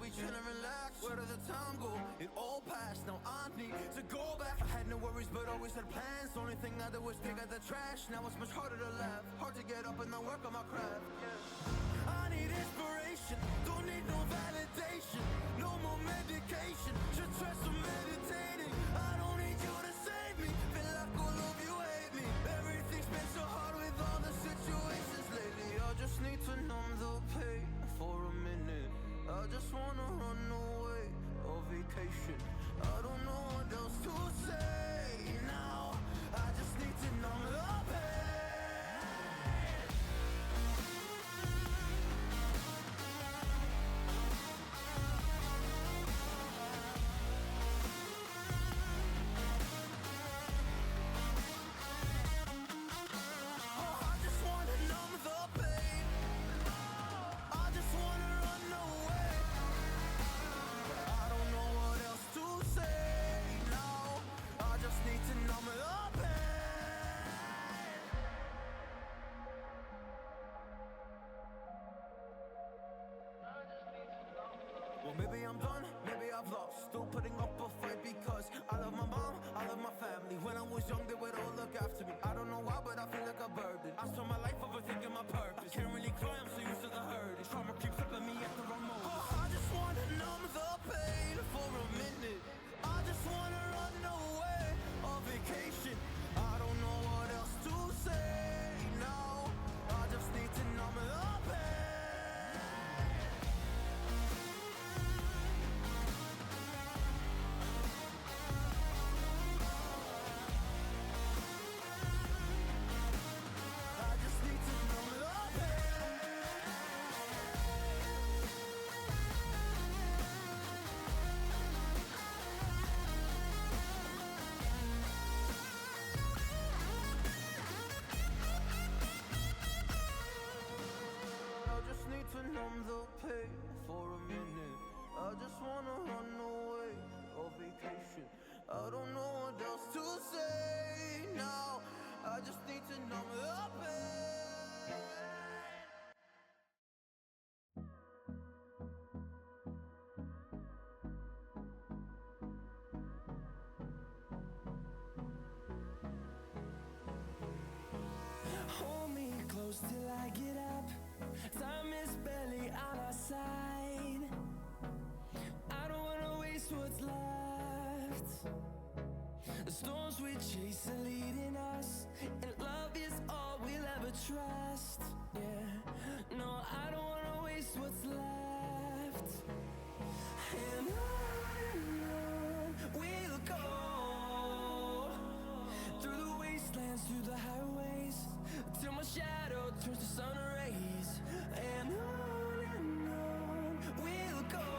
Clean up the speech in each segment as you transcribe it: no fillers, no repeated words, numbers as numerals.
we chill and relax. Where did the time go? It all passed, now I need to go back. I had no worries but always had plans. The only thing I did was dig out the trash. Now it's much harder to laugh, hard to get up and then work on my craft. I need inspiration, don't need no validation. No more medication, just try some meditating. I don't need you to save me, feel like all of you hate me. Everything's been so hard with all the situations lately. I just need to numb the pain for a minute. I just wanna run away on vacation. I don't know what else to say now. I just need to numb the pain. Well, maybe I'm done, maybe I've lost. Still putting up a fight because I love my mom, I love my family. When I was young, they would all look after me. I don't know why, but I feel like a burden. I spend my life overthinking my purpose. I can't really cry, I'm so used to the hurt. Trauma keeps flipping me at the wrong moment. Oh, I just wanna numb the pain for a minute. I just wanna run away on vacation. I don't know what else to say now. I just need to numb the pain. To numb the pain for a minute. I just wanna run away on vacation. I don't know what else to say now. I just need to numb the pain. Hold me close till I get up. Time is barely on our side. I don't wanna waste what's left. The storms we chase are leading us, and love is all we'll ever trust. Yeah, no, I don't wanna waste what's left. And on we'll go, through the wastelands, through the highways, till my shadow turns to sun rays. And on we'll go,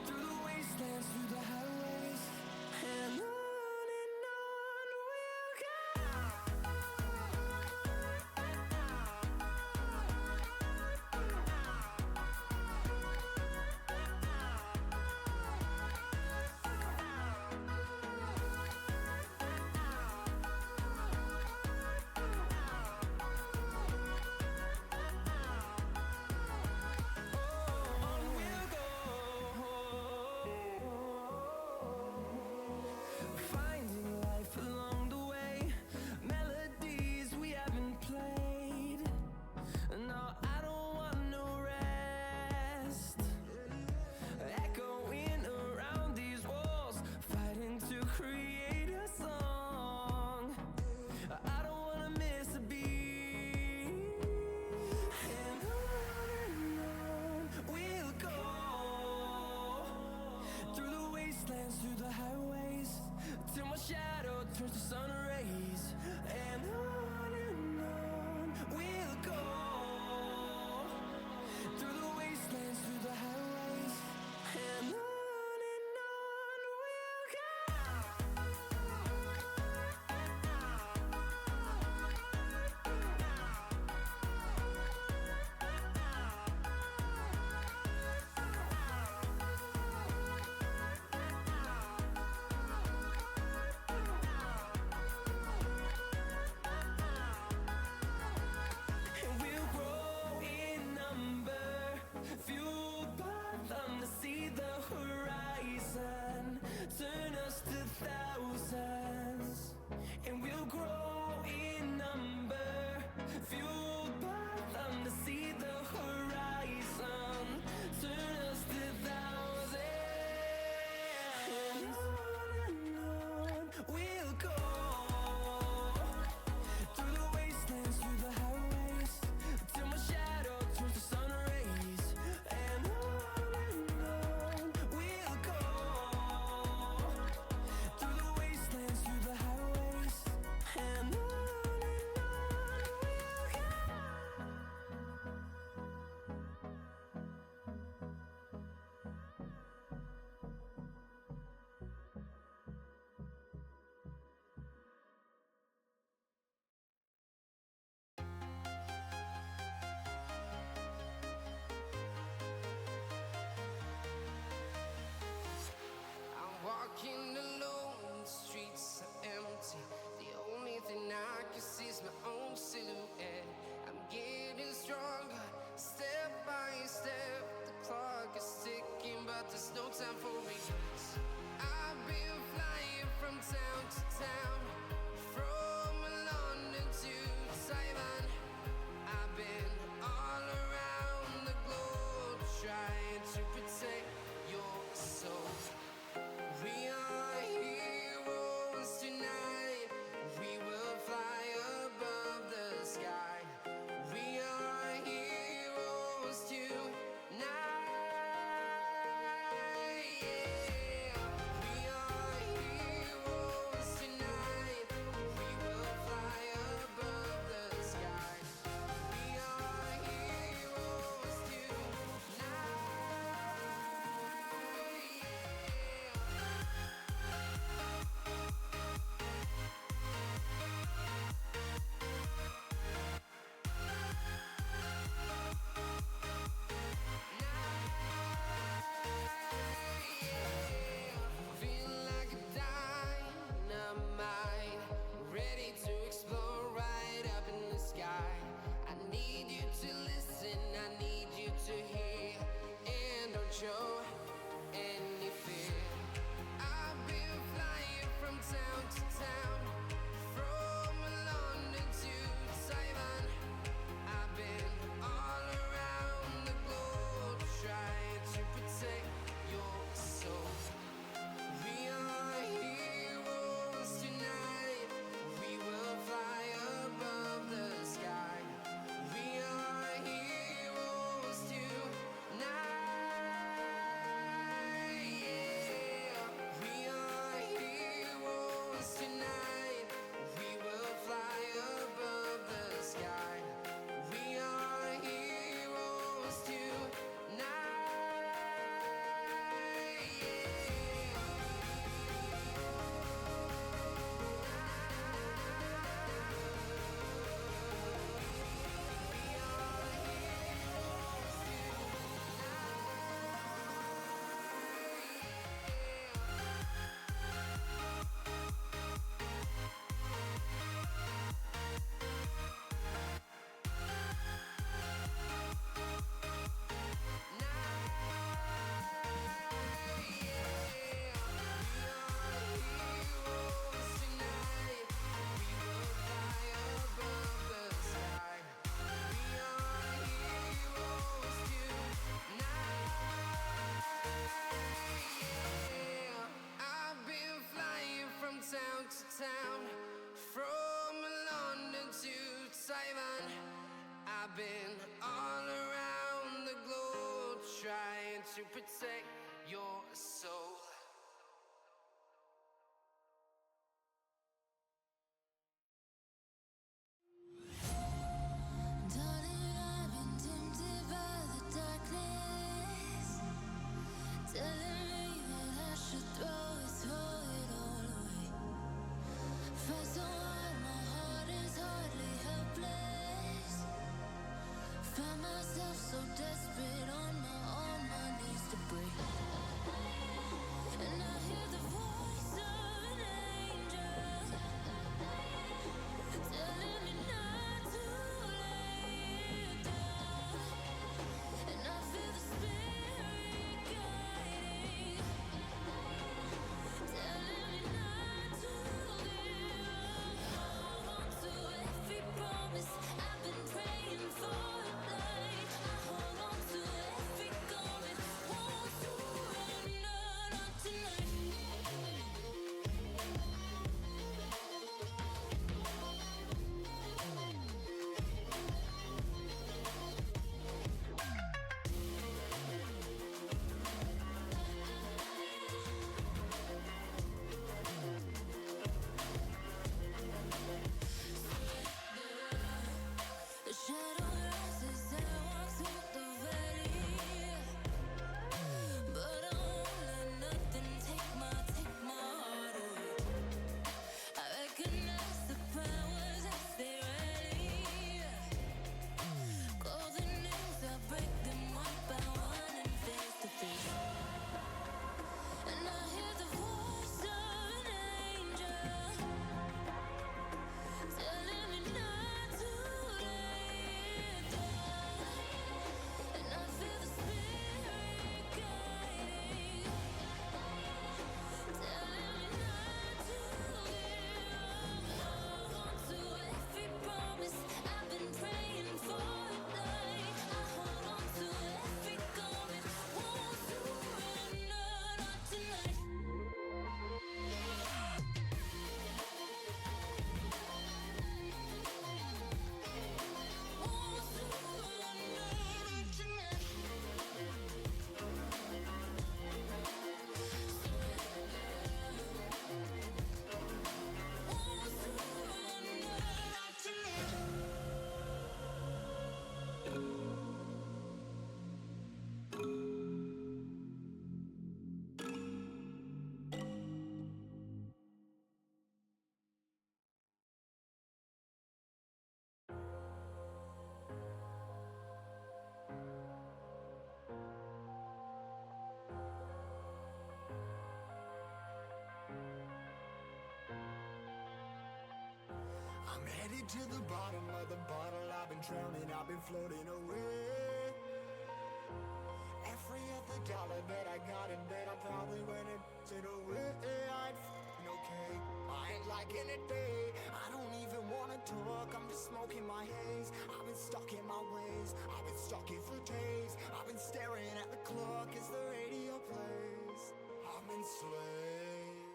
through the wastelands, through the highways. And on we'll go. And we'll grow in number. to protect your soul. Darling, I've been tempted by the darkness, telling me that I should throw it all away. Fight so hard, my heart is hardly helpless. Find myself so desperate on my knees to break. And I hear the voice of an angel telling me not to lay it down. And I feel the spirit guiding, telling me not to give up. Hold on to every promise I've been praying for at night. I hold on to every garment, won't surrender, not tonight. The shadow rises as I walk through the valley, but I won't let nothing take my heart away. I recognize the powers as they rally. Call the names, I break them one by one and face to face. And I hear the voice of an angel telling me not to lay it down. And I feel the spirit guiding, telling me not to give up. Hold on to every promise I've been praying for at night. I hold on to every garment, won't surrender, not tonight. Won't surrender, not tonight. Won't surrender, not tonight. I'm headed to the bottom of the bottle. I've been drowning, I've been floating away. Every other dollar that I got in bed, I probably went and it away. I ain't f***ing okay, I ain't liking it, babe. I don't even wanna talk, I'm just smoking my haze. I've been stuck in my ways, I've been stuck here for days. I've been staring at the clock as the radio plays. I'm enslaved.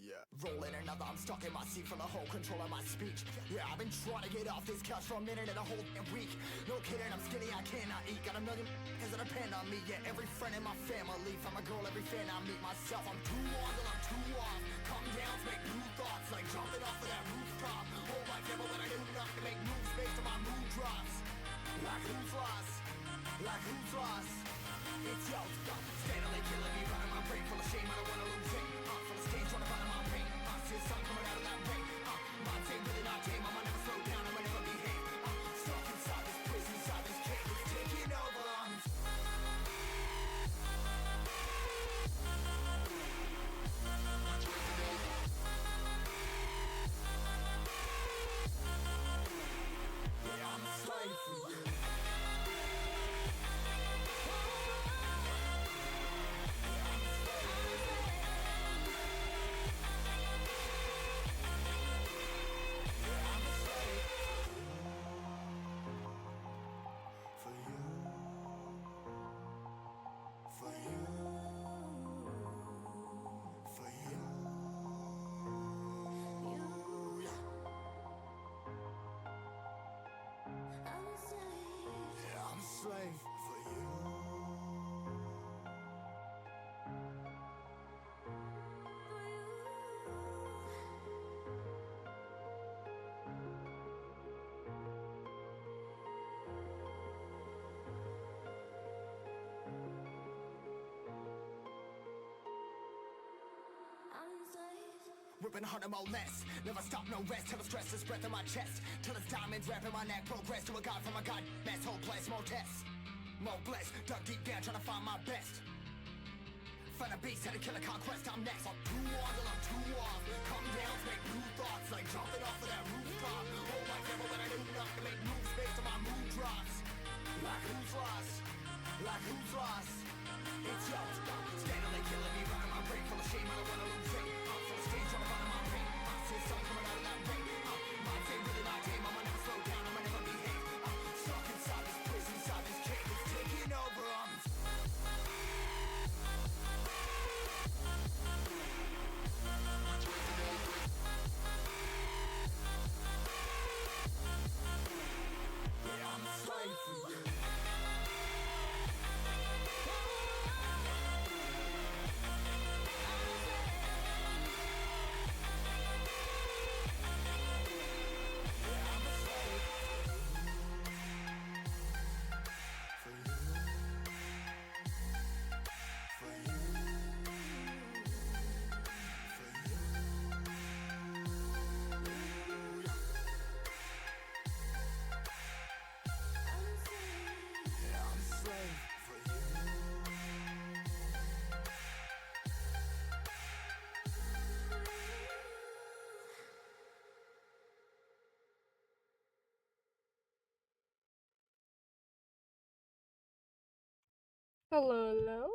Yeah. Rolling another, I'm stuck in my seat for the whole control of my speech. Yeah, I've been trying to get off this couch for a minute and a whole damn week. No kidding, I'm skinny, I cannot eat. Got a million that depend on me. Yeah, every friend in my family. From a girl, every fan I meet myself. I'm too on till I'm too off. Come down to make new thoughts, like jumping off of that rooftop. Whole life never when I do nothing to make moves based on my mood drops. Like who's lost? Like who's lost? It's yo, stop. Steadily killing me, running my brain full of shame. I don't wanna lose it. Full of stage, trying to find my pain. See the sun coming out of that rain. My team really not tame. I'ma never slow down. I'ma never behave. Stuck inside this prison, inside this cage. It's taking over. Yeah, I'm a slave for you. Ripping harder, more less. Never stop, no rest. Till the stress is breath in my chest. Till it's diamonds wrapping my neck. Progress to a god from a god. Mess, hopeless, more tests. More blessed. Dug deep down, trying to find my best. Find a beast, had to kill a conquest. I'm next. I'm too on till I'm too off. Come down, make new thoughts. Like jumping off of that rooftop. Hold my devil when I do nothing. Make moves based on my mood drops. Like who's lost? Like who's lost? It's yours. Steadily killing me, running my brain full of shame. I don't wanna lose it. I'm full of stage, trying to find my pain. I see sun coming out of that rain. My day really not tame. I'ma never slow down. I'ma never behave. Stuck inside this prison, inside this cave. It's taking over. I'm a slave for you. Hello, hello.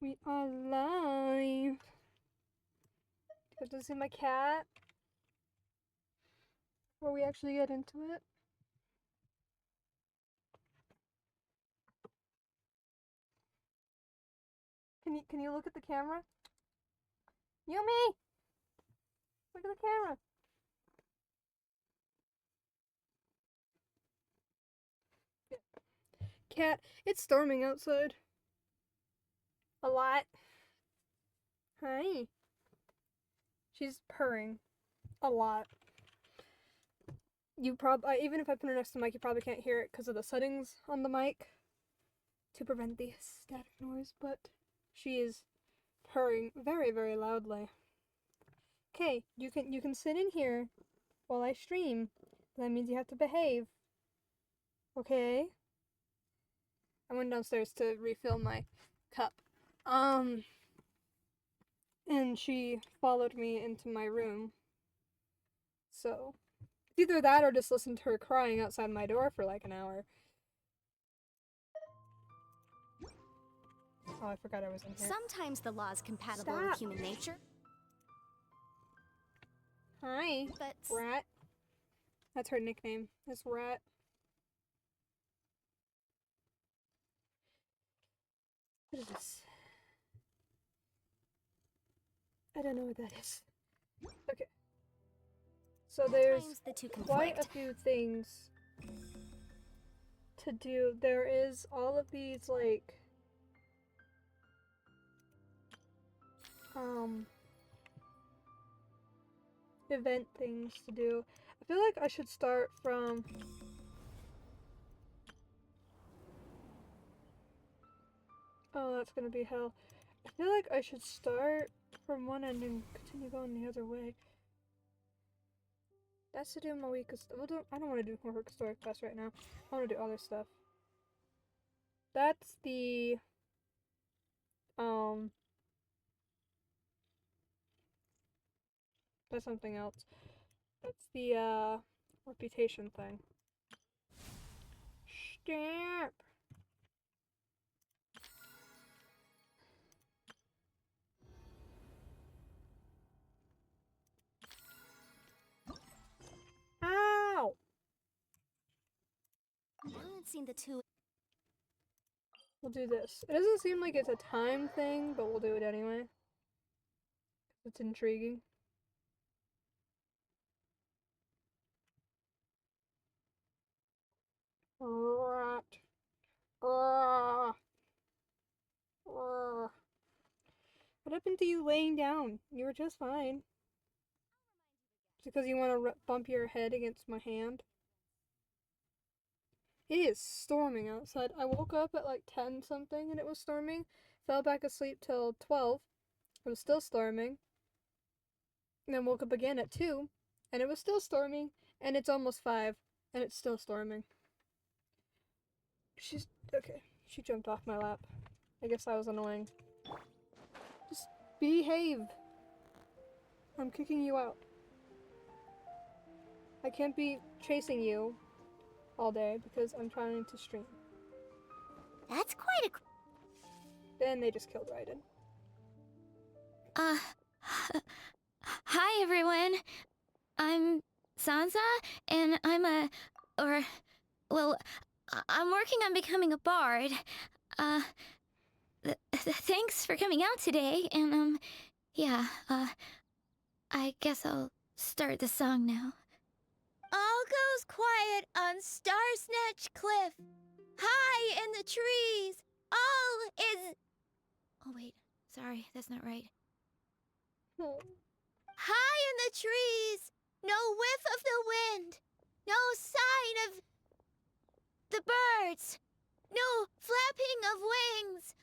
We are live. Good to see my cat. Before we actually get into it. Can you look at the camera? Yumi! Look at the camera. Cat, it's storming outside. A lot. Hi. She's purring. A lot. You even if I put her next to the mic, you probably can't hear it because of the settings on the mic to prevent the static noise, but she is purring very, very loudly. Okay, you can sit in here while I stream. That means you have to behave. Okay? I went downstairs to refill my cup. And she followed me into my room. So, it's either that or just listen to her crying outside my door for like an hour. Oh, I forgot I was in here. Sometimes the law is compatible with human nature. Hi, but Rat. That's her nickname. That's Rat. What is this? I don't know what that is. Okay. So there's quite a few things to do. There is all of these, like, event things to do. I feel like I should start from... Oh, that's gonna be hell. I feel like I should start from one end and continue going the other way. That's to do my weakest. I don't want to do more historic quest right now. I want to do other stuff. That's the that's something else. That's the reputation thing. Stop. Ow! I haven't seen the two. We'll do this. It doesn't seem like it's a time thing, but we'll do it anyway. It's intriguing. Rat. What happened to you laying down? You were just fine. Because you want to bump your head against my hand? It is storming outside. I woke up at like 10 something and it was storming. Fell back asleep till 12. It was still storming. And then woke up again at 2, and it was still storming, and it's almost 5, and it's still storming. She's okay. She jumped off my lap. I guess that was annoying. Just behave. I'm kicking you out. I can't be chasing you all day because I'm trying to stream. That's quite a. Then they just killed Raiden. Hi everyone. I'm Sansa, and I'm working on becoming a bard. Thanks for coming out today, and I guess I'll start the song now. All goes quiet on Star Snatch Cliff. High in the trees, all is... Oh wait, sorry, that's not right. Oh. High in the trees, no whiff of the wind, no sign of the birds, no flapping of wings.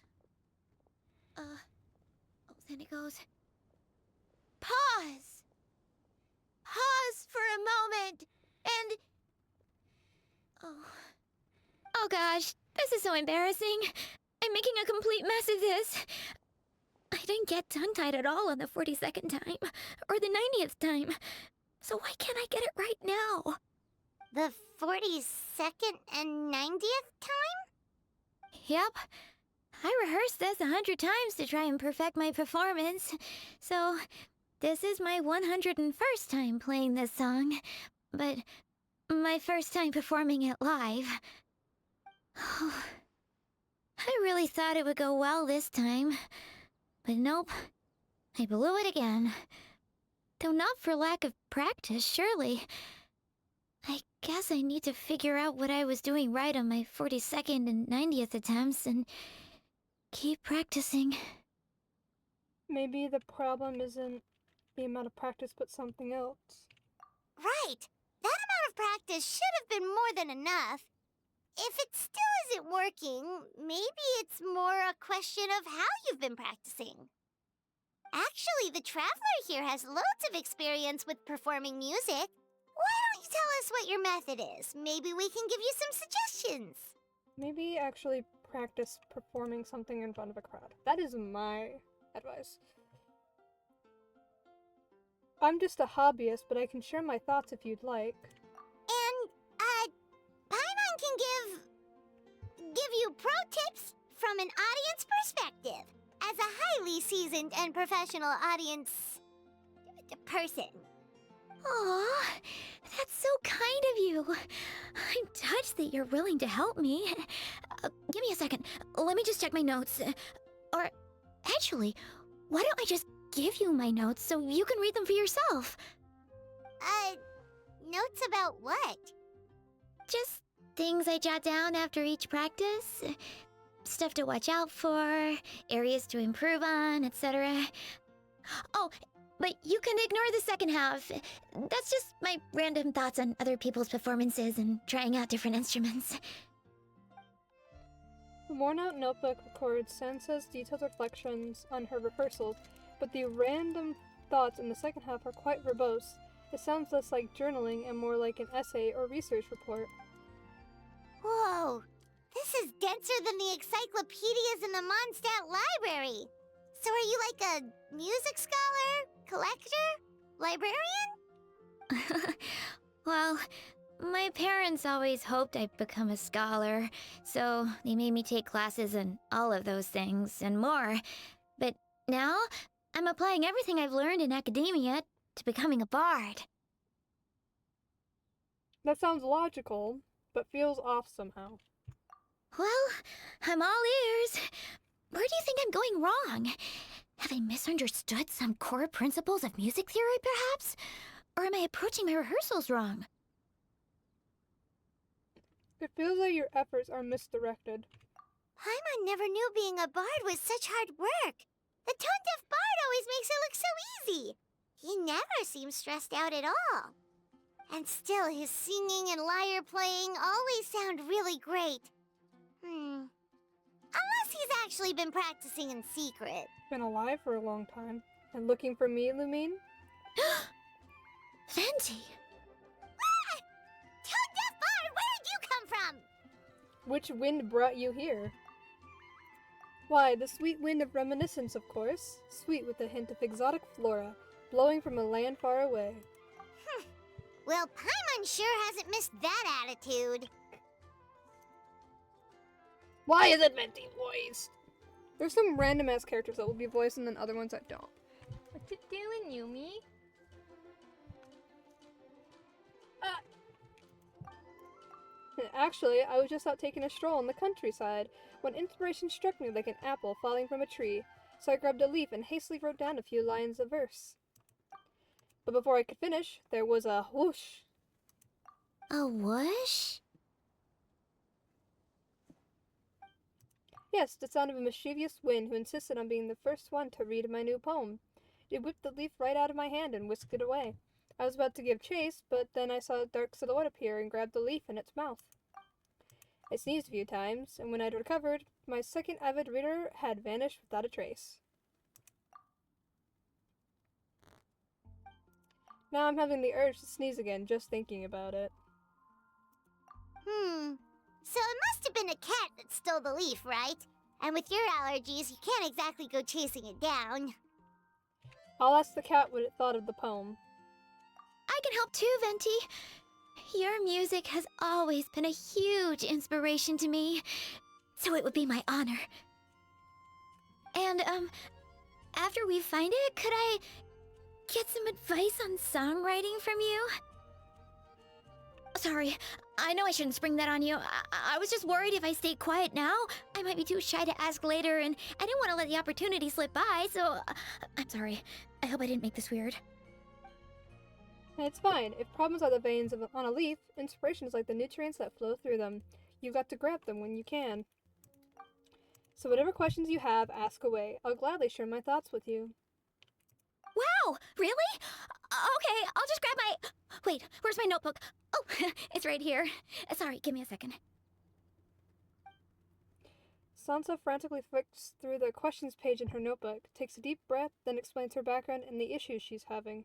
Then it goes... Pause! Pause for a moment, and... Oh gosh, this is so embarrassing. I'm making a complete mess of this. I didn't get tongue-tied at all on the 42nd time, or the 90th time. So why can't I get it right now? The 42nd and 90th time? Yep. I rehearsed this 100 times to try and perfect my performance. So, this is my 101st time playing this song, but my first time performing it live. I really thought it would go well this time, but nope. I blew it again. Though not for lack of practice, surely. I guess I need to figure out what I was doing right on my 42nd and 90th attempts and keep practicing. Maybe the problem isn't the amount of practice, but something else. Right. That amount of practice should have been more than enough. If it still isn't working, maybe it's more a question of how you've been practicing. Actually, the Traveler here has loads of experience with performing music. Why don't you tell us what your method is? Maybe we can give you some suggestions. Maybe actually practice performing something in front of a crowd. That is my advice. I'm just a hobbyist, but I can share my thoughts if you'd like. And, Paimon can give you pro tips from an audience perspective, as a highly seasoned and professional audience person. Aw, that's so kind of you. I'm touched that you're willing to help me. Give me a second. Let me just check my notes. Or, actually, why don't I just give you my notes so you can read them for yourself? Notes about what? Just things I jot down after each practice. Stuff to watch out for, areas to improve on, etc. Oh, but you can ignore the second half. That's just my random thoughts on other people's performances and trying out different instruments. The worn-out notebook records Sansa's detailed reflections on her rehearsals, but the random thoughts in the second half are quite verbose. It sounds less like journaling and more like an essay or research report. Whoa, this is denser than the encyclopedias in the Mondstadt library. So are you like a music scholar, collector, librarian? Well, my parents always hoped I'd become a scholar, so they made me take classes in all of those things and more. But now, I'm applying everything I've learned in academia to becoming a bard. That sounds logical, but feels off somehow. Well, I'm all ears. Where do you think I'm going wrong? Have I misunderstood some core principles of music theory, perhaps? Or am I approaching my rehearsals wrong? It feels like your efforts are misdirected. Paimon never knew being a bard was such hard work. The tone-deaf bard always makes it look so easy. He never seems stressed out at all. And still, his singing and lyre playing always sound really great. Unless he's actually been practicing in secret. Been alive for a long time. And looking for me, Lumine? Venti! Ah! Tone Deaf Bard, where did you come from? Which wind brought you here? Why, the sweet wind of reminiscence, of course. Sweet with a hint of exotic flora, blowing from a land far away. Well, Paimon sure hasn't missed that attitude. Why is it Venti voiced? There's some random ass characters that will be voiced and then other ones that don't. What you doing, Yumi? Actually, I was just out taking a stroll in the countryside when inspiration struck me like an apple falling from a tree, so I grabbed a leaf and hastily wrote down a few lines of verse. But before I could finish, there was a whoosh. A whoosh? Yes, the sound of a mischievous wind who insisted on being the first one to read my new poem. It whipped the leaf right out of my hand and whisked it away. I was about to give chase, but then I saw a dark silhouette appear and grabbed the leaf in its mouth. I sneezed a few times, and when I'd recovered, my second avid reader had vanished without a trace. Now I'm having the urge to sneeze again just thinking about it. So it must have been a cat that stole the leaf, right? And with your allergies, you can't exactly go chasing it down. I'll ask the cat what it thought of the poem. I can help too, Venti. Your music has always been a huge inspiration to me, so it would be my honor. And, after we find it, could I get some advice on songwriting from you? Sorry, I know I shouldn't spring that on you. I was just worried if I stayed quiet now, I might be too shy to ask later, and I didn't want to let the opportunity slip by, so I'm sorry. I hope I didn't make this weird. It's fine. If problems are the veins on a leaf, inspiration is like the nutrients that flow through them. You've got to grab them when you can. So whatever questions you have, ask away. I'll gladly share my thoughts with you. Wow, really? Okay, I'll just grab my... Wait, where's my notebook? Oh, it's right here. Sorry, give me a second. Sansa frantically flicks through the questions page in her notebook, takes a deep breath, then explains her background and the issues she's having.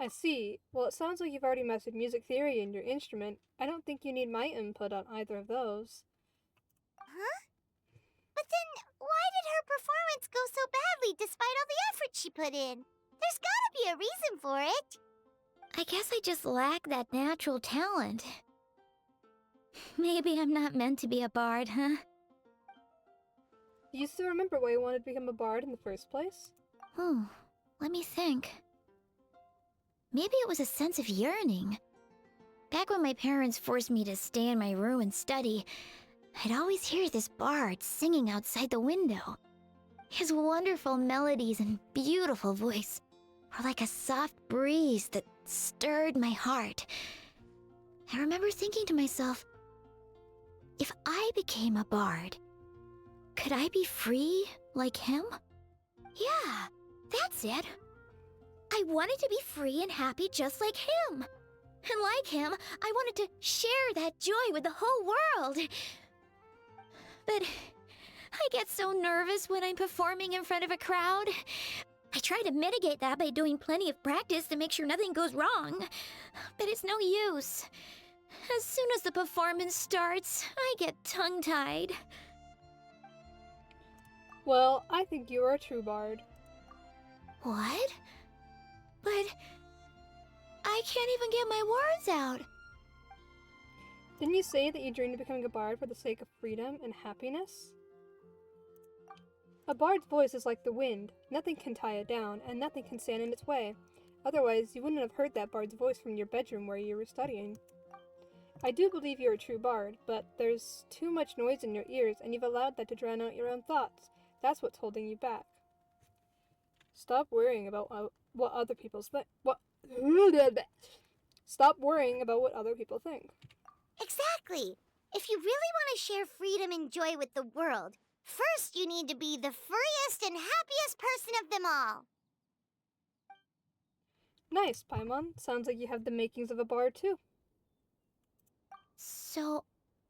I see. Well, it sounds like you've already mastered music theory and your instrument. I don't think you need my input on either of those. Huh? But then, why did her performance go so badly despite all the effort she put in? There's gotta be a reason for it. I guess I just lack that natural talent. Maybe I'm not meant to be a bard, huh? Do you still remember why you wanted to become a bard in the first place? Oh, let me think. Maybe it was a sense of yearning. Back when my parents forced me to stay in my room and study, I'd always hear this bard singing outside the window. His wonderful melodies and beautiful voice were like a soft breeze that stirred my heart. I remember thinking to myself, if I became a bard, could I be free like him? Yeah, that's it. I wanted to be free and happy just like him. And like him, I wanted to share that joy with the whole world. But I get so nervous when I'm performing in front of a crowd. I try to mitigate that by doing plenty of practice to make sure nothing goes wrong. But it's no use. As soon as the performance starts, I get tongue-tied. Well, I think you are a true bard. What? But I can't even get my words out. Didn't you say that you dreamed of becoming a bard for the sake of freedom and happiness? A bard's voice is like the wind. Nothing can tie it down, and nothing can stand in its way. Otherwise, you wouldn't have heard that bard's voice from your bedroom where you were studying. I do believe you're a true bard, but there's too much noise in your ears, and you've allowed that to drown out your own thoughts. That's what's holding you back. Stop worrying about what other people think. Stop worrying about what other people think. Exactly. If you really want to share freedom and joy with the world, first you need to be the freest and happiest person of them all. Nice, Paimon. Sounds like you have the makings of a bard, too. So,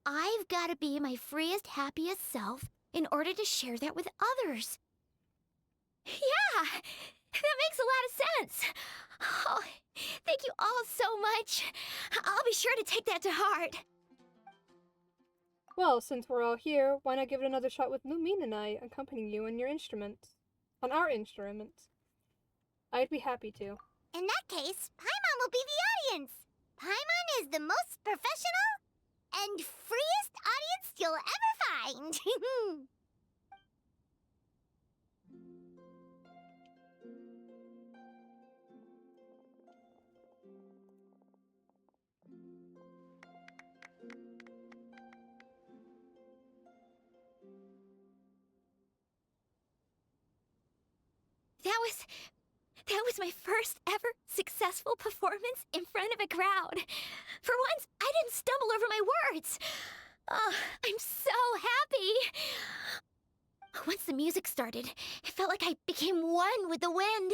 I've got to be my freest, happiest self in order to share that with others. Yeah! That makes a lot of sense. Oh, thank you all so much. I'll be sure to take that to heart. Well, since we're all here, why not give it another shot with Lumine and I accompanying you on your instruments? On our instruments. I'd be happy to. In that case, Paimon will be the audience. Paimon is the most professional and freest audience you'll ever find. That was my first ever successful performance in front of a crowd. For once, I didn't stumble over my words. Oh, I'm so happy. Once the music started, it felt like I became one with the wind.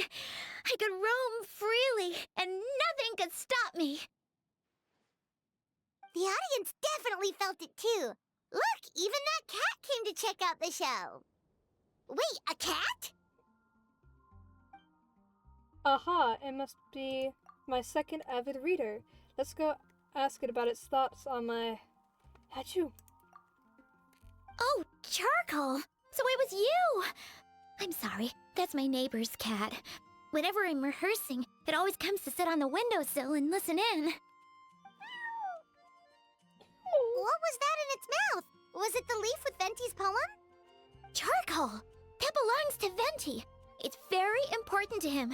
I could roam freely, and nothing could stop me. The audience definitely felt it too. Look, even that cat came to check out the show. Wait, a cat? Aha, it must be my second avid reader. Let's go ask it about its thoughts on my... Achoo! Oh, Charcoal! So it was you! I'm sorry, that's my neighbor's cat. Whenever I'm rehearsing, it always comes to sit on the windowsill and listen in. What was that in its mouth? Was it the leaf with Venti's poem? Charcoal! That belongs to Venti. It's very important to him.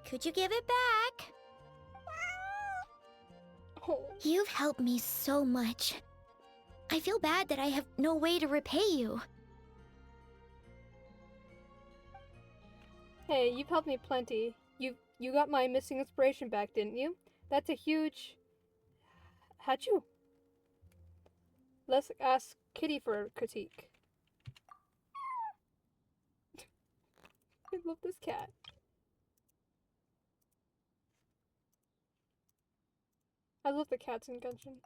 Could you give it back? Oh. You've helped me so much. I feel bad that I have no way to repay you. Hey, you've helped me plenty. You got my missing inspiration back, didn't you? That's a huge... Achoo! Let's ask Kitty for a critique. I love this cat. I love the cats in Genshin.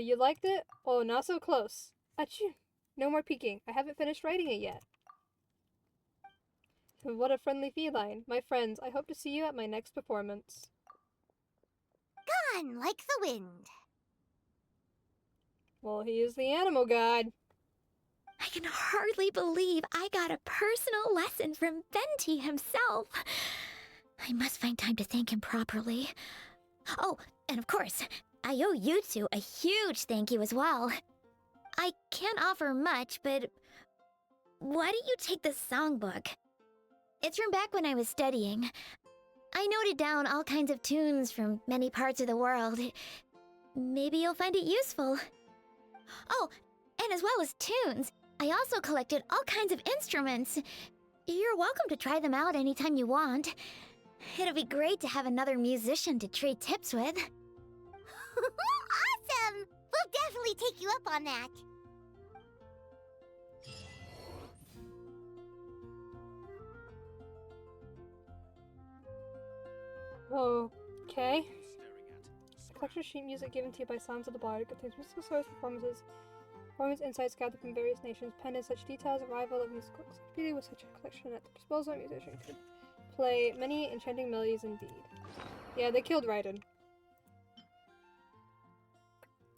You liked it? Oh, not so close. Achoo! No more peeking. I haven't finished writing it yet. What a friendly feline. My friends, I hope to see you at my next performance. Gone like the wind. Well, he is the animal god. I can hardly believe I got a personal lesson from Venti himself. I must find time to thank him properly. Oh, and of course, I owe you two a huge thank you as well. I can't offer much, but why don't you take this songbook? It's from back when I was studying. I noted down all kinds of tunes from many parts of the world. Maybe you'll find it useful. Oh, and as well as tunes, I also collected all kinds of instruments. You're welcome to try them out anytime you want. It'll be great to have another musician to trade tips with. Awesome! We'll definitely take you up on that. Okay. Collection sheet music given to you by Sounds of the Bard contains musical source performance insights gathered from various nations, penned in such details, arrival of musical beauty with such a collection at the disposal of musicians could play many enchanting melodies indeed. Yeah, they killed Raiden.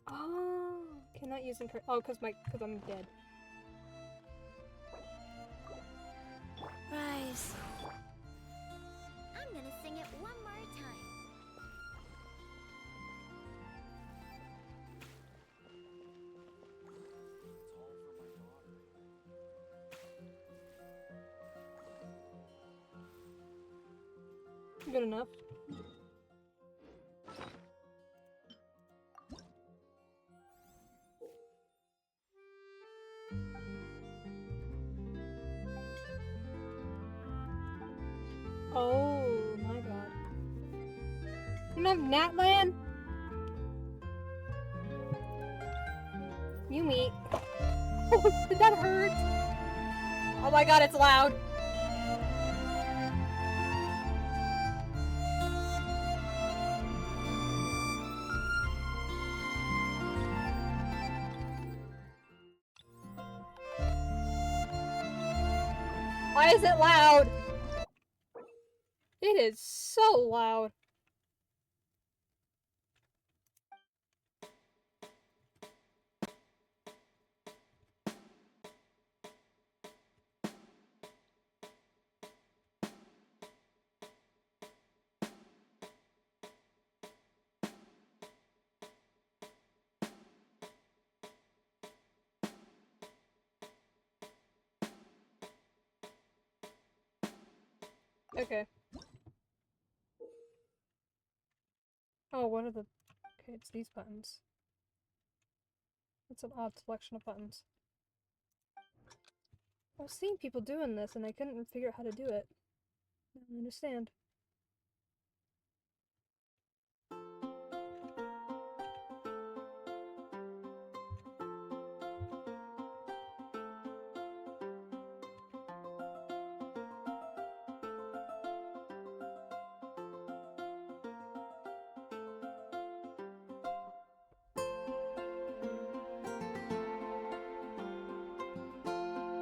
Oh, cannot use because I'm dead. Rise. I'm gonna sing it one more time. Good enough. Oh my god. You don't have Natlan? You meet. Did that hurt? Oh my god, it's loud. Why is it loud? It is so loud. Okay. Oh, what are the... Okay, it's these buttons. It's an odd selection of buttons. I was seeing people doing this and I couldn't figure out how to do it. I don't understand.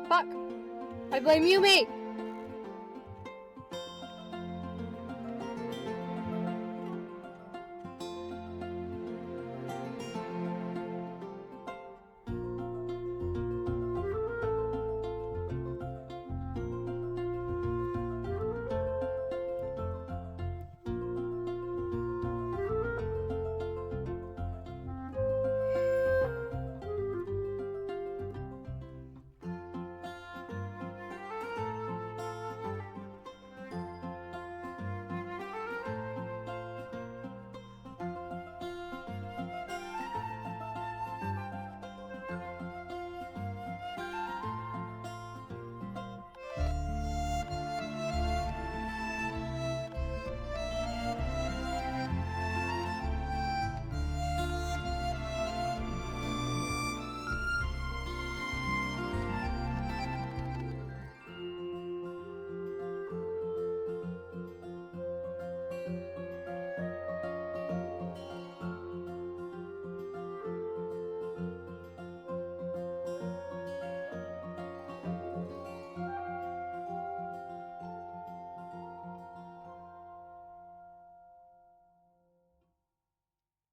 Fuck! I blame Yumi!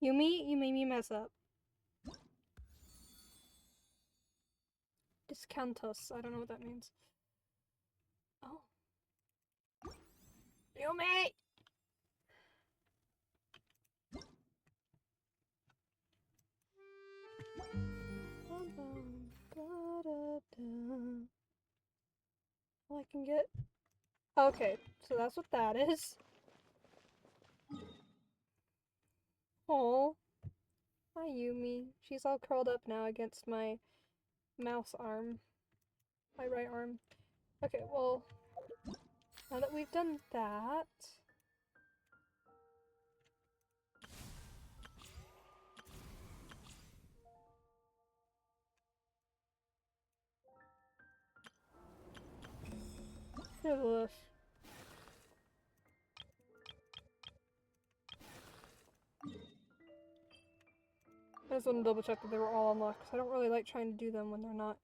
Yumi, you made me mess up. Discountus. I don't know what that means. Oh. Yumi! All I can get... Okay, so that's what that is. Oh. Hi, Yumi. She's all curled up now against my mouse arm. My right arm. Okay, well, now that we've done that... Ugh. I just want to double check that they were all unlocked, because I don't really like trying to do them when they're not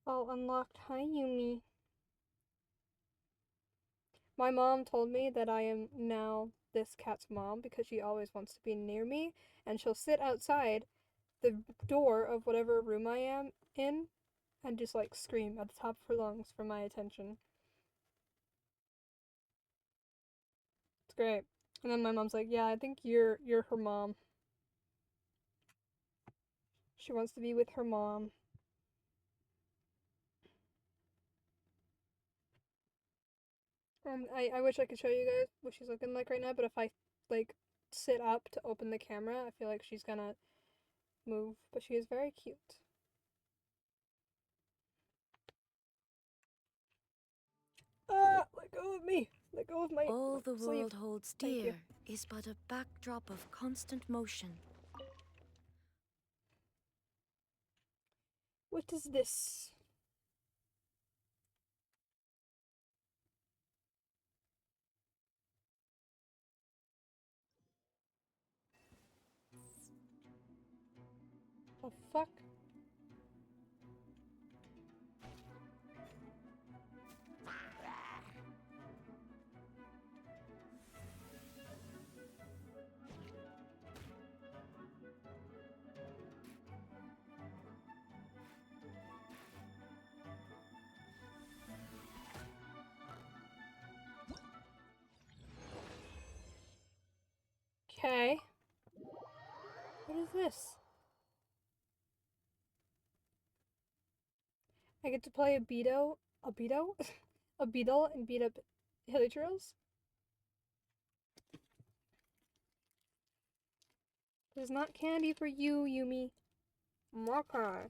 all unlocked. Hi, Yumi. My mom told me that I am now this cat's mom because she always wants to be near me, and she'll sit outside the door of whatever room I am in and just like scream at the top of her lungs for my attention. It's great. And then my mom's like, "Yeah, I think you're her mom. She wants to be with her mom." I wish I could show you guys what she's looking like right now, but if I like sit up to open the camera, I feel like she's gonna move. But she is very cute. Let go of me. Let go of my All the sleeve. world holds Thank you. dear is but a backdrop of constant motion. What is this? The fuck? this? I get to play a beetle, a beetle and beat up Hilichurls? This is not candy for you, Yumi. Okay.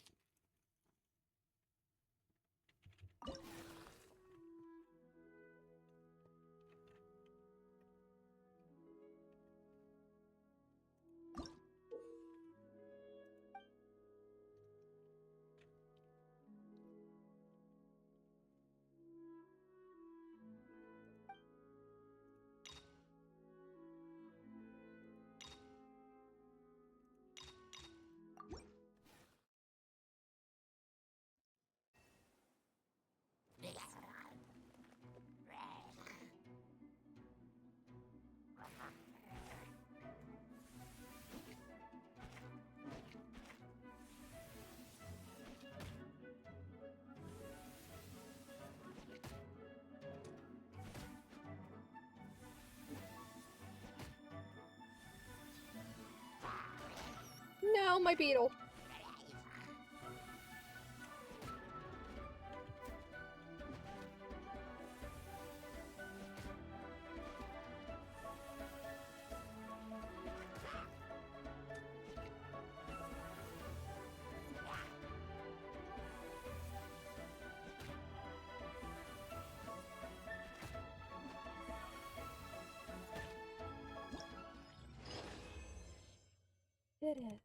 No, my beetle. Did it.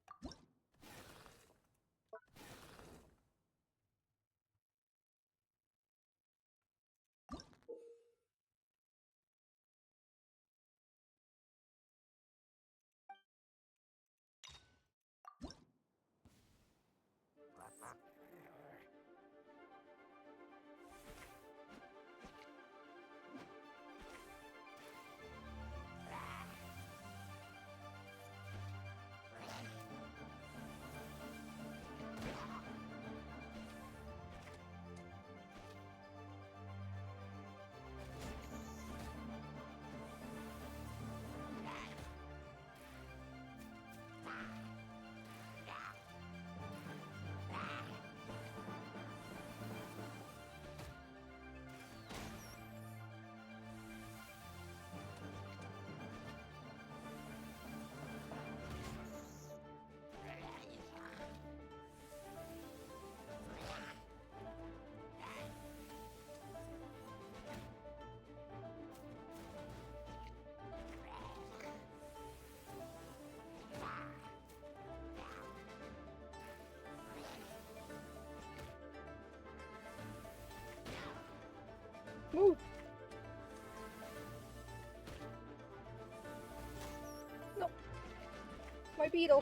Move. No. My beetle.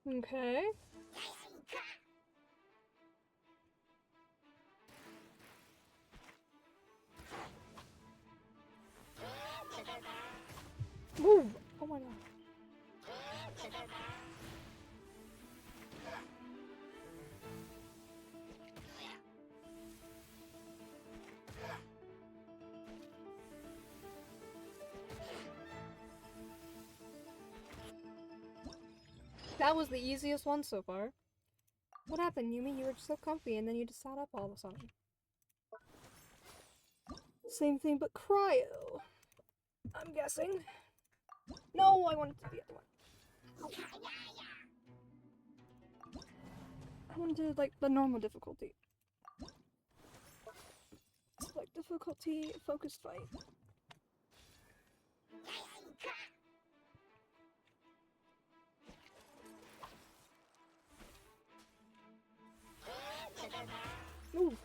Okay. Move! Oh my god. That was the easiest one so far. What happened, Yumi? You were so comfy and then you just sat up all of a sudden. Same thing but cryo. I'm guessing. No, I wanted to be the other one. I wanted to like the normal difficulty. Select difficulty, focused fight. Move.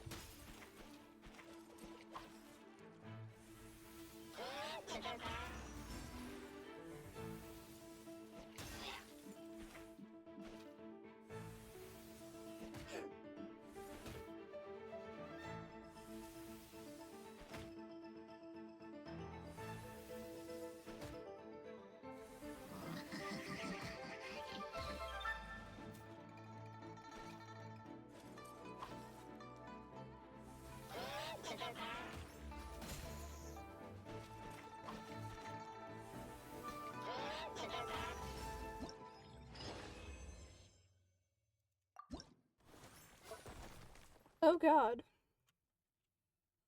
god.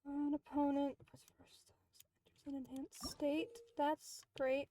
An opponent was first enters an enhanced state. That's great.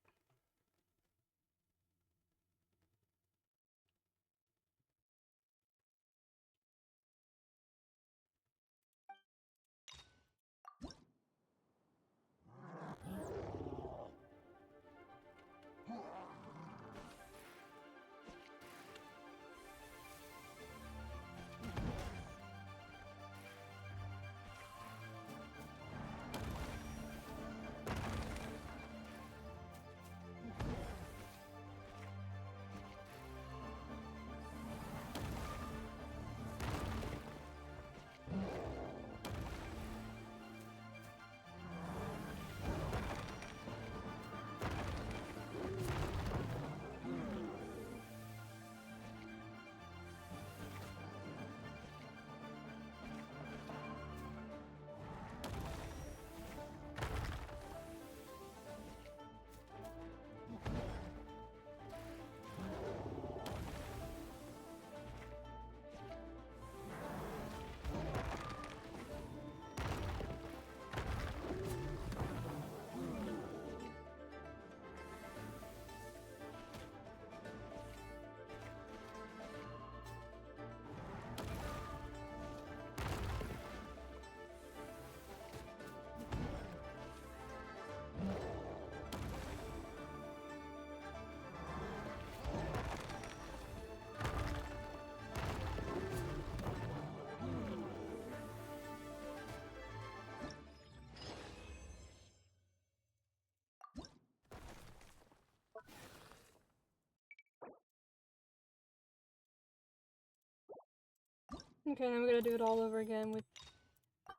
Okay, then we're gonna do it all over again with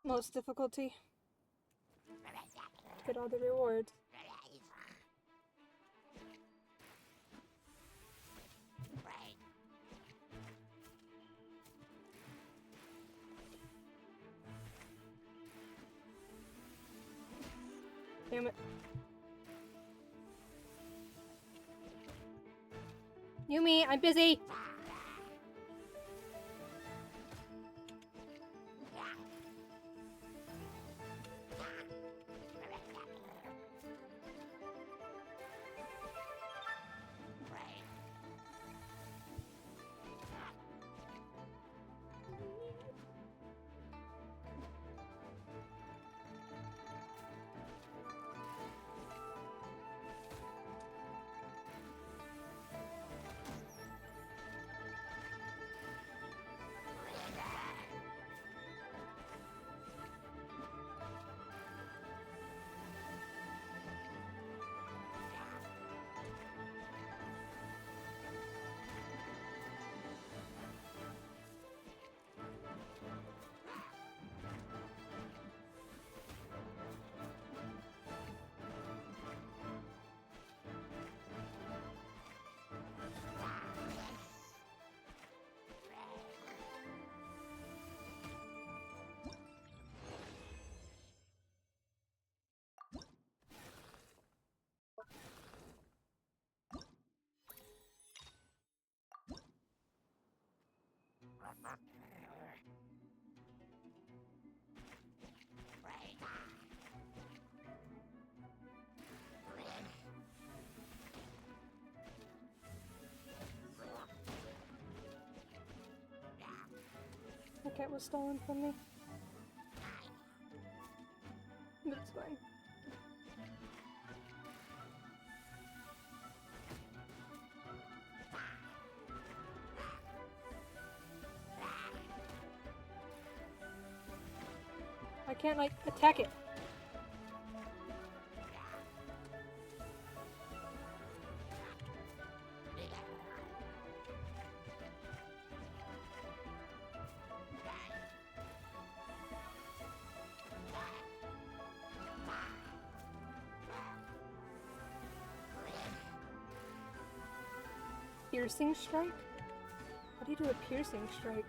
most difficulty. Get all the rewards. Damn it. Yumi, I'm busy! The cat was stolen from me. But it's fine. I can't, like, attack it. Piercing strike? How do you do a piercing strike?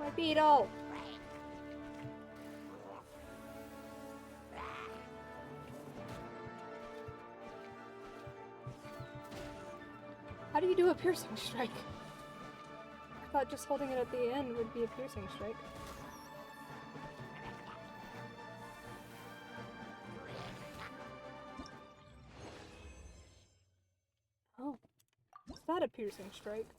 My beetle! How do you do a piercing strike? I thought just holding it at the end would be a piercing strike. Oh. Is that a piercing strike?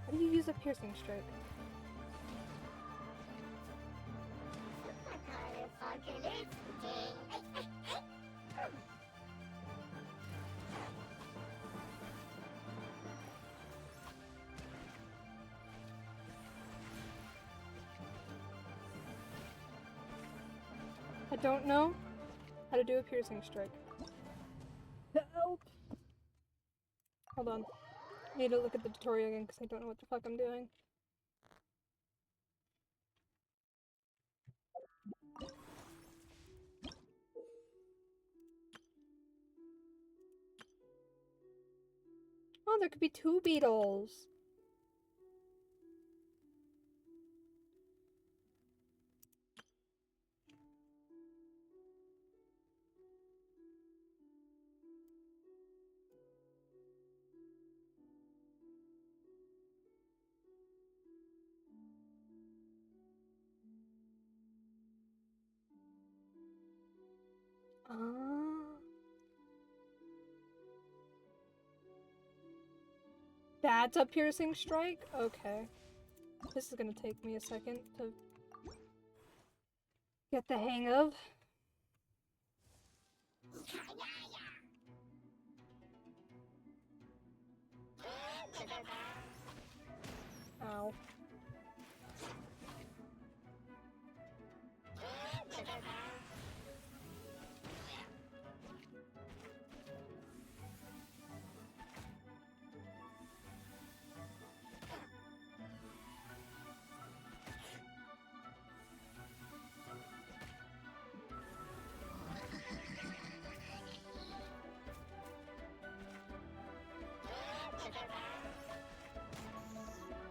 How do you use a piercing strike? I don't know how to do a piercing strike. Help! Hold on. I need to look at the tutorial again because I don't know what the fuck I'm doing. Oh, there could be 2 beetles. That's a piercing strike? Okay. This is gonna take me a second to get the hang of. Ow.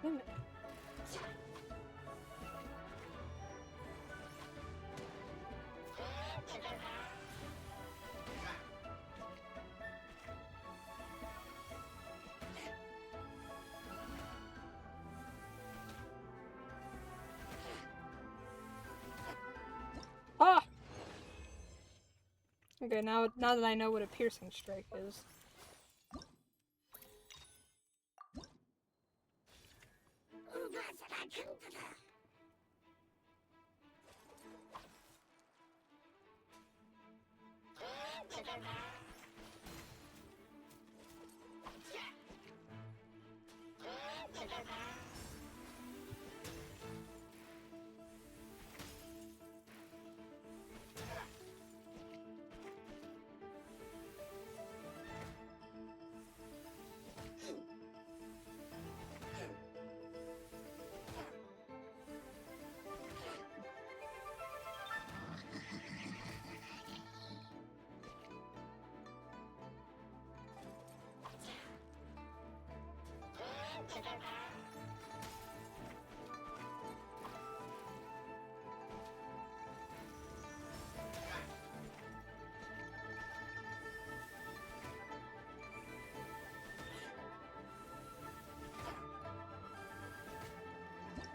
Wait a minute. Ah! Okay, now that I know what a piercing strike is.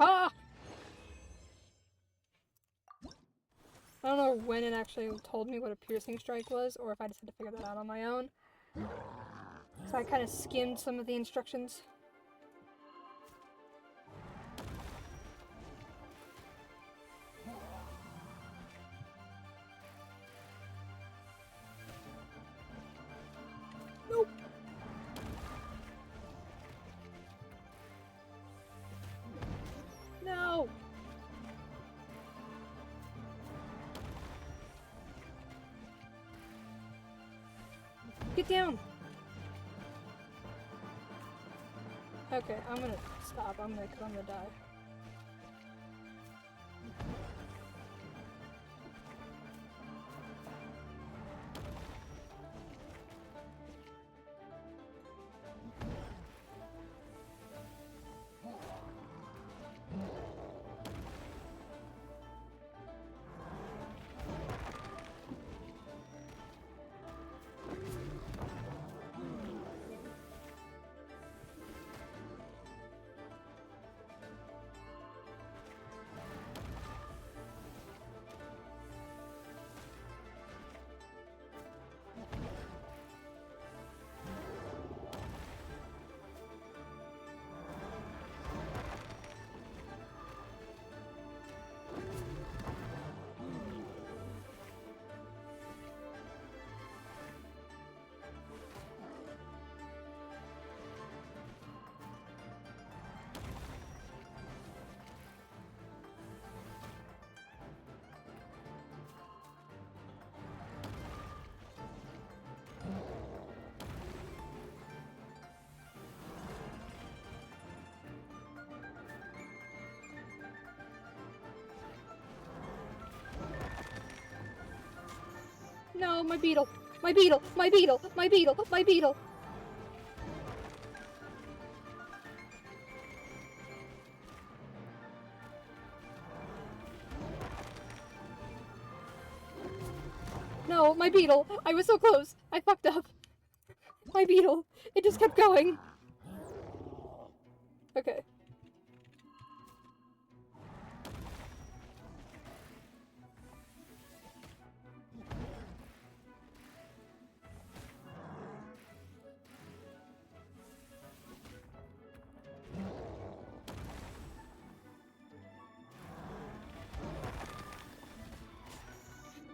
Ah! I don't know when it actually told me what a piercing strike was, or if I just had to figure that out on my own. So I kind of skimmed some of the instructions. Nope. No. Get down. Okay, I'm gonna stop. I'm gonna die. No, my beetle! My beetle! My beetle! My beetle! My beetle! No, my beetle! I was so close! I fucked up! My beetle! It just kept going! Okay.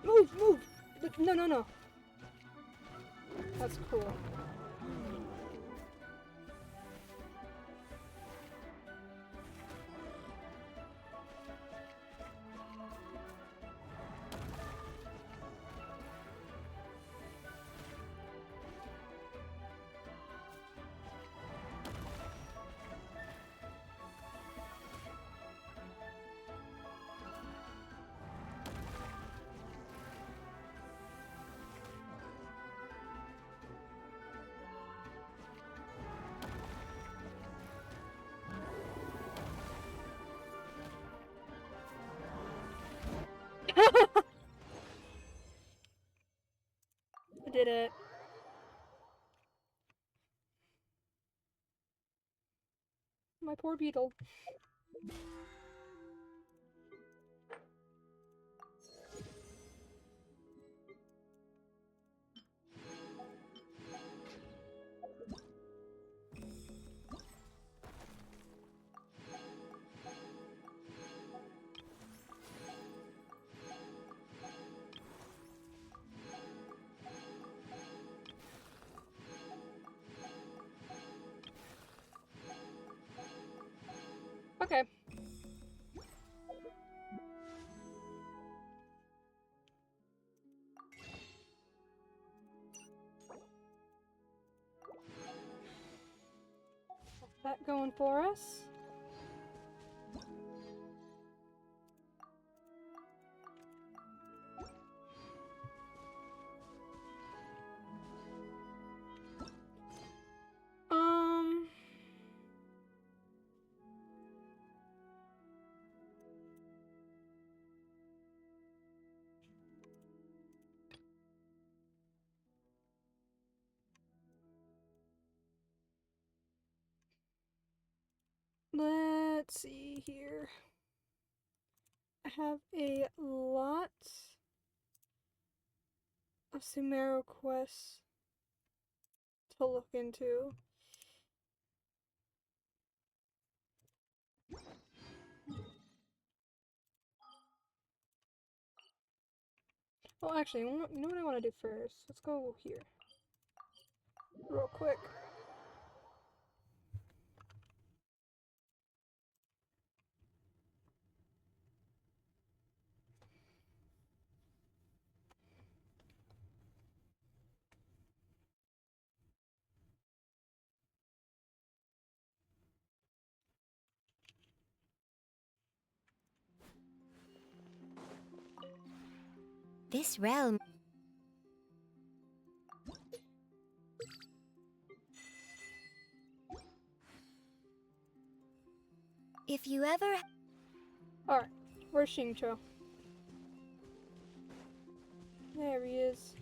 Move! Move! No, no, no. That's cool. I did it. My poor beetle. Okay. That going for us. Let's see here. I have a lot of Sumeru quests to look into. Well, actually, you know what I want to do first? Let's go here. Real quick. This realm. If you ever. Alright, where's Xingqiu? There he is.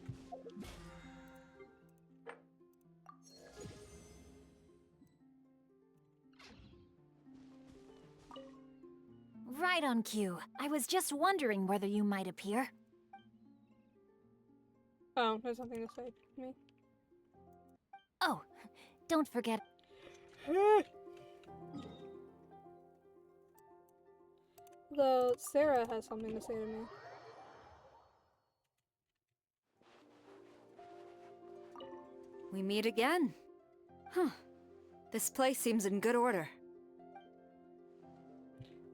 Right on cue. I was just wondering whether you might appear. Oh, there's something to say to me. Oh, don't forget. Though Sarah has something to say to me. We meet again. Huh. This place seems in good order.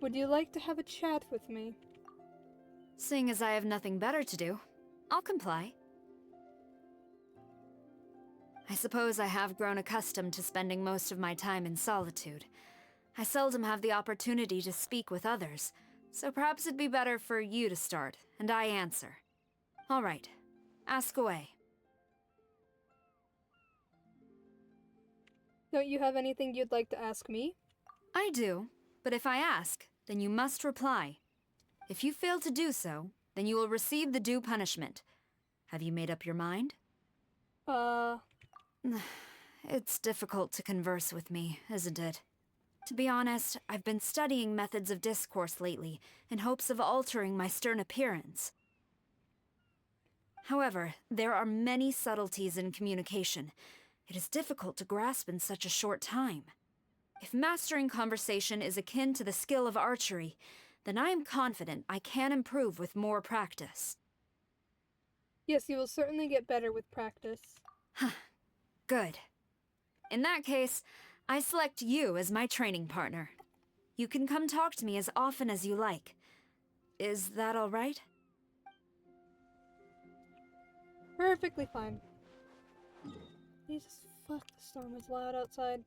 Would you like to have a chat with me? Seeing as I have nothing better to do, I'll comply. I suppose I have grown accustomed to spending most of my time in solitude. I seldom have the opportunity to speak with others, so perhaps it'd be better for you to start, and I answer. All right. Ask away. Don't you have anything you'd like to ask me? I do, but if I ask, then you must reply. If you fail to do so, then you will receive the due punishment. Have you made up your mind? It's difficult to converse with me, isn't it? To be honest, I've been studying methods of discourse lately, in hopes of altering my stern appearance. However, there are many subtleties in communication. It is difficult to grasp in such a short time. If mastering conversation is akin to the skill of archery, then I am confident I can improve with more practice. Yes, you will certainly get better with practice. Good. In that case, I select you as my training partner. You can come talk to me as often as you like. Is that all right? Perfectly fine. Jesus, fuck, the storm is loud outside.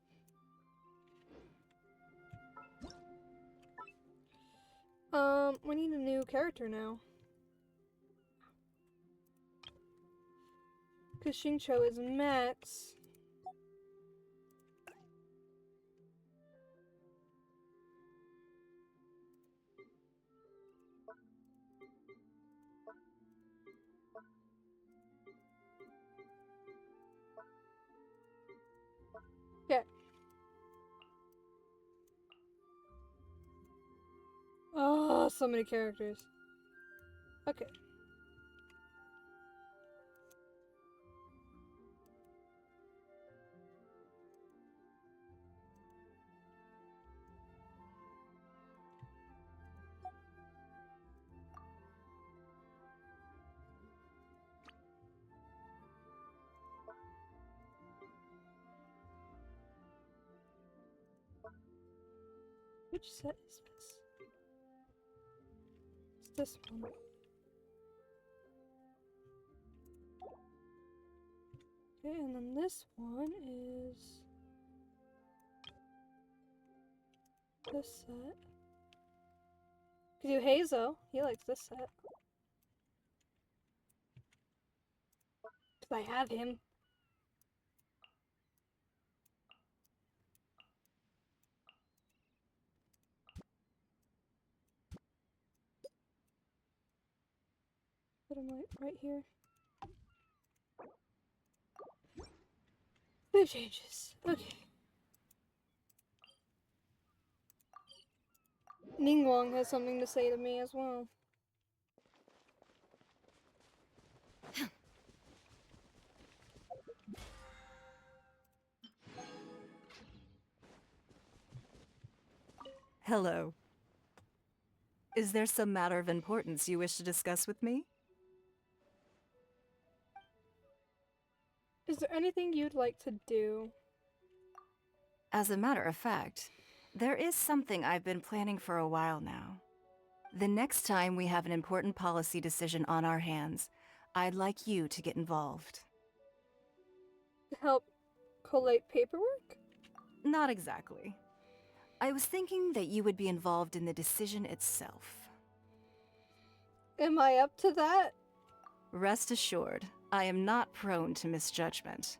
We need a new character now. Because Xingqiu is max. Yeah. Oh, so many characters. Okay. Which set is this? It's this one. Okay, and then this one is this set. Could do Hazo. He likes this set. Because I have him. Put him like right here. Save changes. Okay. Ningguang has something to say to me as well. Hello. Is there some matter of importance you wish to discuss with me? Is there anything you'd like to do? As a matter of fact, there is something I've been planning for a while now. The next time we have an important policy decision on our hands, I'd like you to get involved. To help collate paperwork? Not exactly. I was thinking that you would be involved in the decision itself. Am I up to that? Rest assured, I am not prone to misjudgment.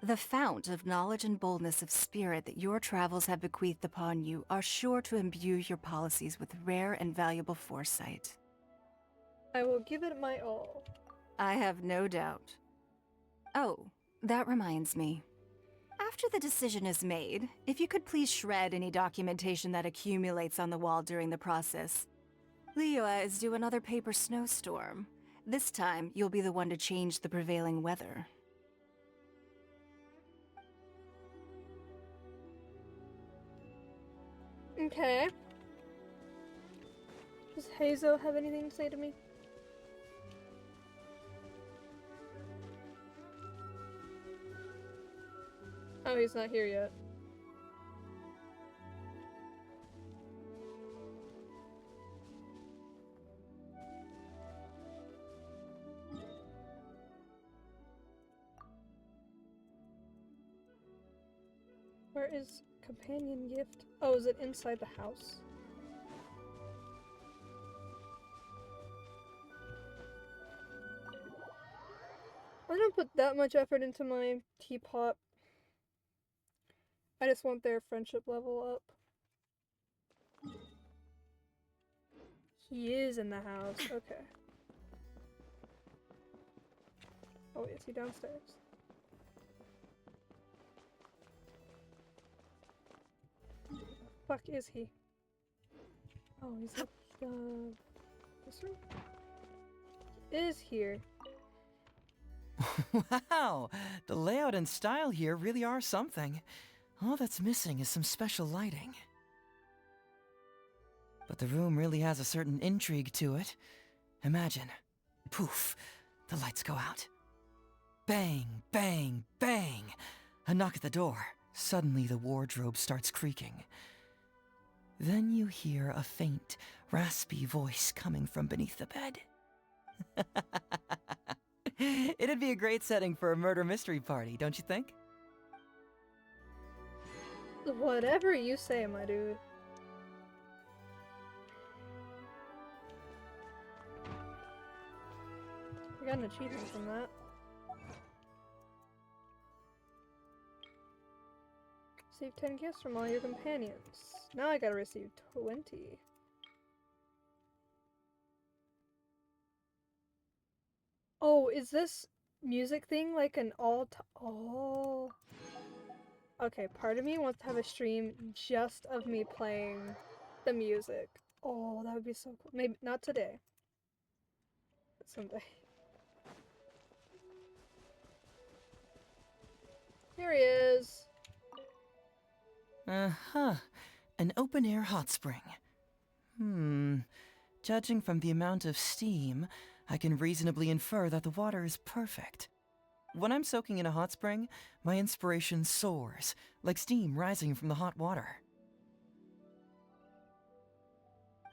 The fount of knowledge and boldness of spirit that your travels have bequeathed upon you are sure to imbue your policies with rare and valuable foresight. I will give it my all. I have no doubt. Oh, that reminds me. After the decision is made, if you could please shred any documentation that accumulates on the wall during the process. Liyue is due another paper snowstorm. This time, you'll be the one to change the prevailing weather. Okay. Does Hazo have anything to say to me? Oh, he's not here yet. Where is companion gift? Oh, is it inside the house? I don't put that much effort into my teapot. I just want their friendship level up. He is in the house. Okay. Oh, is he downstairs? Where the fuck is he? Oh, he's up this room? He is here. Wow! The layout and style here really are something. All that's missing is some special lighting. But the room really has a certain intrigue to it. Imagine. Poof! The lights go out. Bang, bang, bang! A knock at the door. Suddenly the wardrobe starts creaking. Then you hear a faint, raspy voice coming from beneath the bed. It'd be a great setting for a murder mystery party, don't you think? Whatever you say, my dude. I got an achievement from that. Receive 10 gifts from all your companions. Now I gotta receive 20. Oh, is this music thing like an oh. Okay, part of me wants to have a stream just of me playing the music. Oh, that would be so cool. Maybe not today. But someday. Here he is. Uh-huh. An open-air hot spring. Judging from the amount of steam, I can reasonably infer that the water is perfect. When I'm soaking in a hot spring, my inspiration soars, like steam rising from the hot water.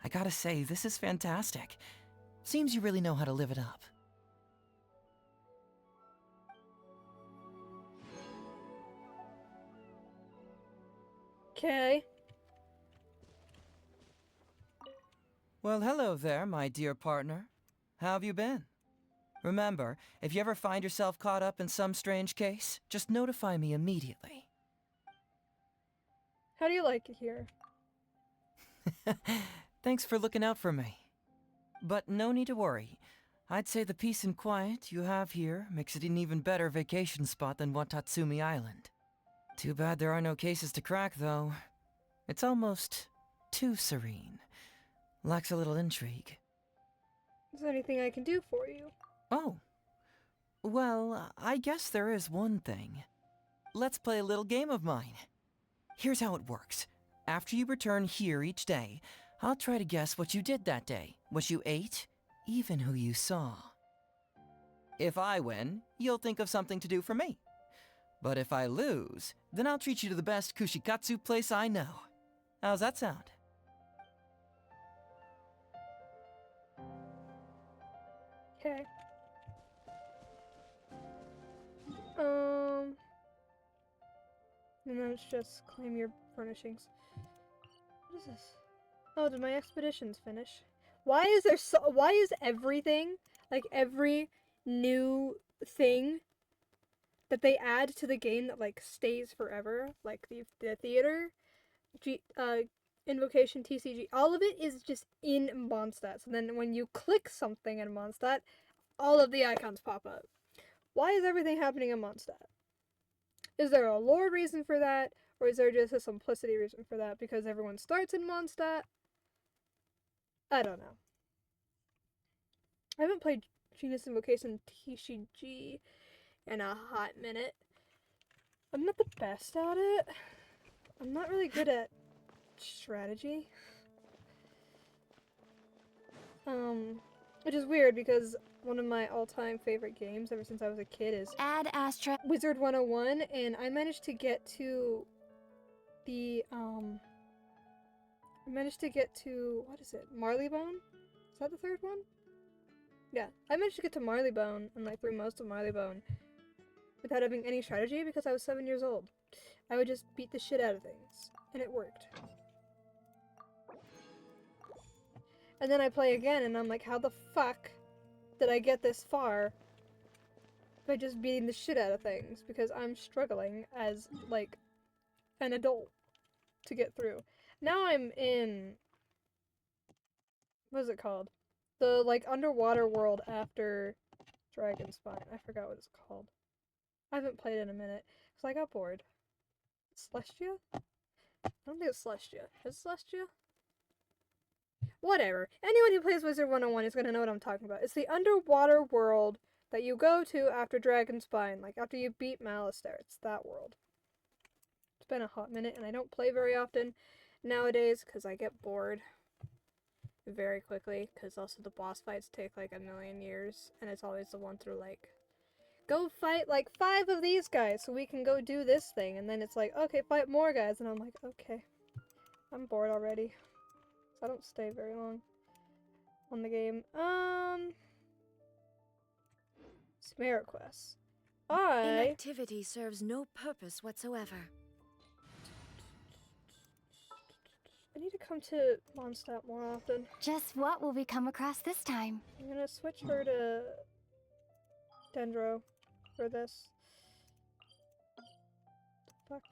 I gotta say, this is fantastic. Seems you really know how to live it up. Okay. Well, hello there, my dear partner. How have you been? Remember, if you ever find yourself caught up in some strange case, just notify me immediately. How do you like it here? Thanks for looking out for me. But no need to worry. I'd say the peace and quiet you have here makes it an even better vacation spot than Watatsumi Island. Too bad there are no cases to crack, though. It's almost too serene. Lacks a little intrigue. Is there anything I can do for you? Oh. Well, I guess there is one thing. Let's play a little game of mine. Here's how it works. After you return here each day, I'll try to guess what you did that day, what you ate, even who you saw. If I win, you'll think of something to do for me. But if I lose, then I'll treat you to the best kushikatsu place I know. How's that sound? Okay. And then it's just claim your furnishings. What is this? Oh, did my expeditions finish? Why is there why is everything, like every new thing that they add to the game that like stays forever, like the theater, invocation, TCG, all of it is just in Mondstadt. So then when you click something in Mondstadt, all of the icons pop up. Why is everything happening in Mondstadt? Is there a lore reason for that? Or is there just a simplicity reason for that? Because everyone starts in Mondstadt? I don't know. I haven't played Genius Invocation TCG in a hot minute. I'm not the best at it. I'm not really good at strategy. Which is weird because one of my all-time favorite games ever since I was a kid is Add Astra. Wizard 101, and I managed to get to the what is it? Marleybone? Is that the third one? Yeah, I managed to get to Marleybone and like through most of Marleybone without having any strategy because I was 7 years old. I would just beat the shit out of things, and it worked. And then I play again, and I'm like, how the fuck did I get this far by just beating the shit out of things because I'm struggling as, like, an adult to get through. Now I'm in... what is it called? The, like, underwater world after Dragon Spine. I forgot what it's called. I haven't played it in a minute because I got bored. Celestia? I don't think it's Celestia. Is it Celestia? Whatever. Anyone who plays Wizard 101 is going to know what I'm talking about. It's the underwater world that you go to after Dragon Spine. Like, after you beat Malistaire. It's that world. It's been a hot minute, and I don't play very often nowadays because I get bored very quickly. Because also the boss fights take, like, a million years. And it's always the ones that are like, go fight, like, 5 of these guys so we can go do this thing. And then it's like, okay, fight more guys. And I'm like, okay. I'm bored already. So I don't stay very long on the game. Sumeru quests. Inactivity serves no purpose whatsoever. I need to come to Mondstadt more often. Just what will we come across this time? I'm gonna switch her to Dendro for this. Fuck.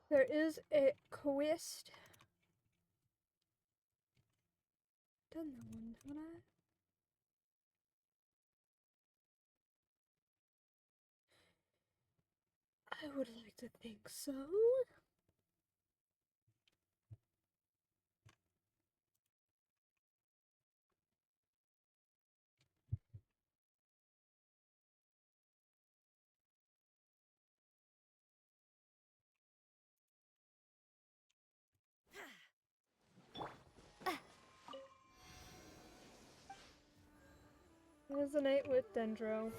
There is a quest. Done that one, haven't I? I would like to think so. Resonate with Dendro.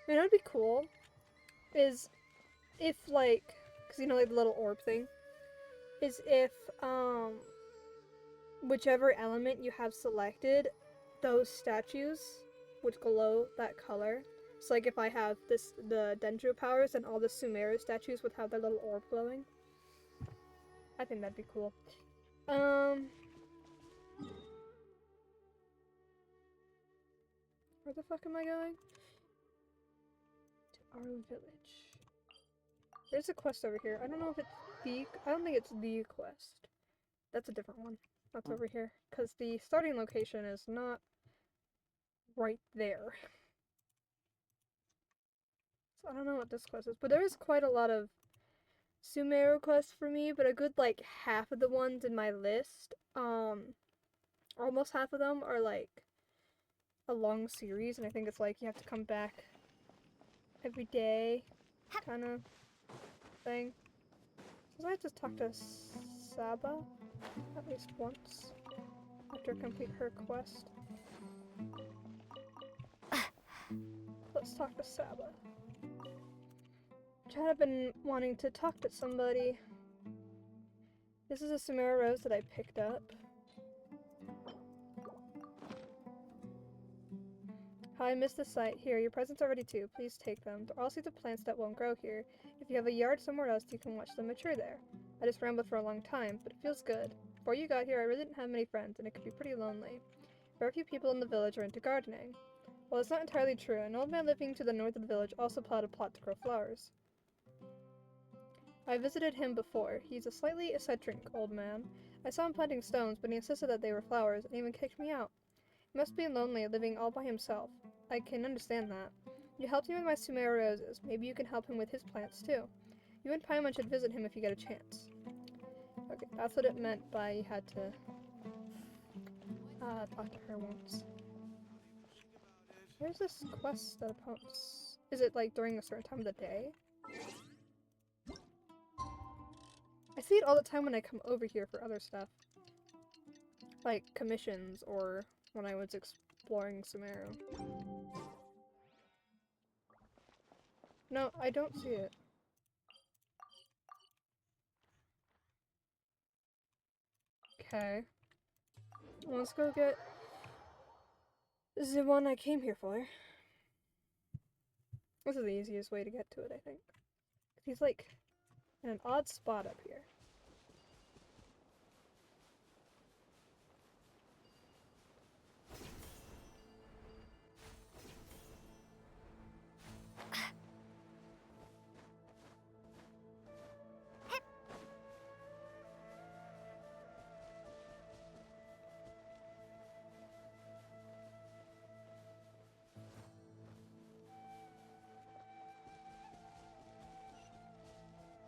You know, it'd be cool is if, like, because you know, like the little orb thing, is if whichever element you have selected, those statues would glow that color. So like if I have the Dendro powers, then all the Sumeru statues would have their little orb glowing. I think that'd be cool. Where the fuck am I going? To our village. There's a quest over here. I don't know if it's I don't think it's the quest. That's a different one. That's over here. Because the starting location is not right there. So I don't know what this quest is. But there is quite a lot of Sumeru quests for me, but a good, like, half of the ones in my list, almost half of them are, like, a long series, and I think it's like you have to come back every day kind of thing. So I just talk to Saba at least once after I complete her quest. Let's talk to Saba. I've been wanting to talk to somebody. This is a Sumeru rose that I picked up. How I missed the site. Here, your presents are ready too. Please take them. They're all sorts of plants that won't grow here. If you have a yard somewhere else, you can watch them mature there. I just rambled for a long time, but it feels good. Before you got here, I really didn't have many friends, and it could be pretty lonely. Very few people in the village are into gardening. Well, it's not entirely true. An old man living to the north of the village also plowed a plot to grow flowers. I visited him before. He's a slightly eccentric old man. I saw him planting stones, but he insisted that they were flowers, and even kicked me out. He must be lonely, living all by himself. I can understand that. You helped me with my Sumeru roses. Maybe you can help him with his plants, too. You and Paimon should visit him if you get a chance. Okay, that's what it meant by you had to talk to her once. Where's this quest that opponents... Is it, like, during a certain time of the day? I see it all the time when I come over here for other stuff. Like, commissions, or when I was exploring Sumeru. No, I don't see it. Okay. Let's go get the one I came here for. This is the easiest way to get to it, I think. He's like in an odd spot up here.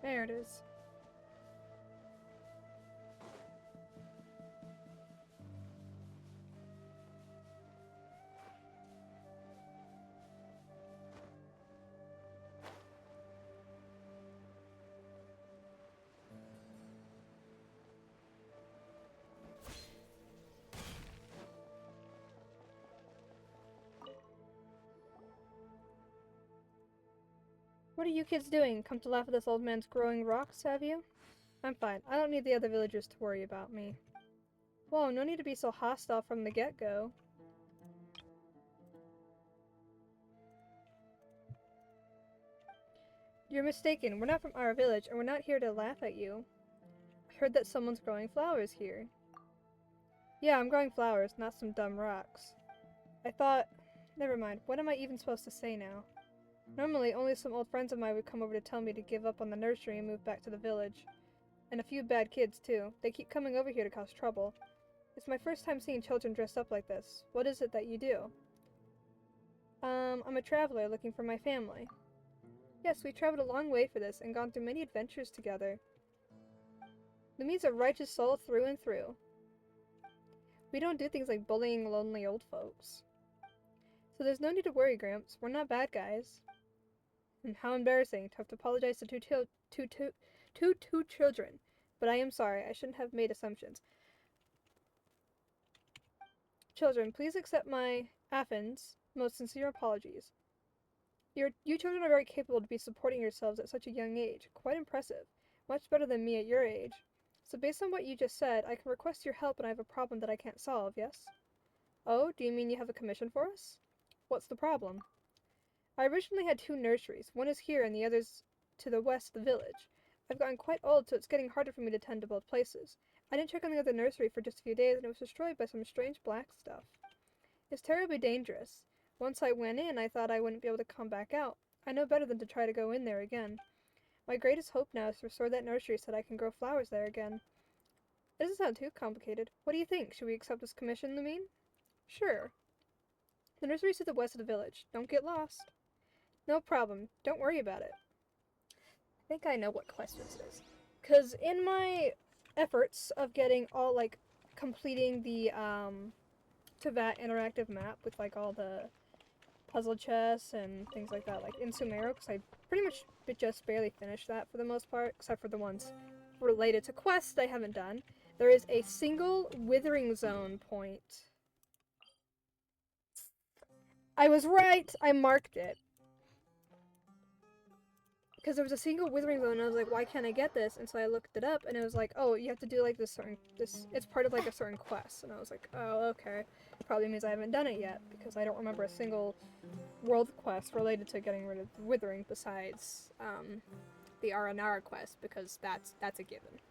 There it is. What are you kids doing? Come to laugh at this old man's growing rocks, have you? I'm fine. I don't need the other villagers to worry about me. Whoa, no need to be so hostile from the get-go. You're mistaken. We're not from our village, and we're not here to laugh at you. I heard that someone's growing flowers here. Yeah, I'm growing flowers, not some dumb rocks. I thought... Never mind. What am I even supposed to say now? Normally, only some old friends of mine would come over to tell me to give up on the nursery and move back to the village. And a few bad kids, too. They keep coming over here to cause trouble. It's my first time seeing children dressed up like this. What is it that you do? I'm a traveler looking for my family. Yes, we traveled a long way for this and gone through many adventures together. Lumine's a righteous soul through and through. We don't do things like bullying lonely old folks. So there's no need to worry, Gramps. We're not bad guys. And how embarrassing to have to apologize to two children. But I am sorry. I shouldn't have made assumptions. Children, please accept my Affin's most sincere apologies. You children are very capable to be supporting yourselves at such a young age. Quite impressive. Much better than me at your age. So based on what you just said, I can request your help when I have a problem that I can't solve, yes? Oh, do you mean you have a commission for us? What's the problem? I originally had 2 nurseries. One is here and the other's to the west of the village. I've gotten quite old, so it's getting harder for me to tend to both places. I didn't check on the other nursery for just a few days, and it was destroyed by some strange black stuff. It's terribly dangerous. Once I went in, I thought I wouldn't be able to come back out. I know better than to try to go in there again. My greatest hope now is to restore that nursery so that I can grow flowers there again. It doesn't sound too complicated. What do you think? Should we accept this commission, Lumine? Sure. The nursery's to the west of the village. Don't get lost. No problem. Don't worry about it. I think I know what quest this is. Because in my efforts of getting all, like, completing the, Teyvat interactive map with, like, all the puzzle chests and things like that, like in Sumeru, because I pretty much just barely finished that for the most part, except for the ones related to quests I haven't done. There is a single Withering Zone point. I was right! I marked it. Because there was a single Withering Zone, and I was like, why can't I get this? And so I looked it up, and it was like, oh, you have to do, like, it's part of, like, a certain quest. And I was like, oh, okay. Probably means I haven't done it yet, because I don't remember a single world quest related to getting rid of Withering besides, the Aranara quest, because that's a given.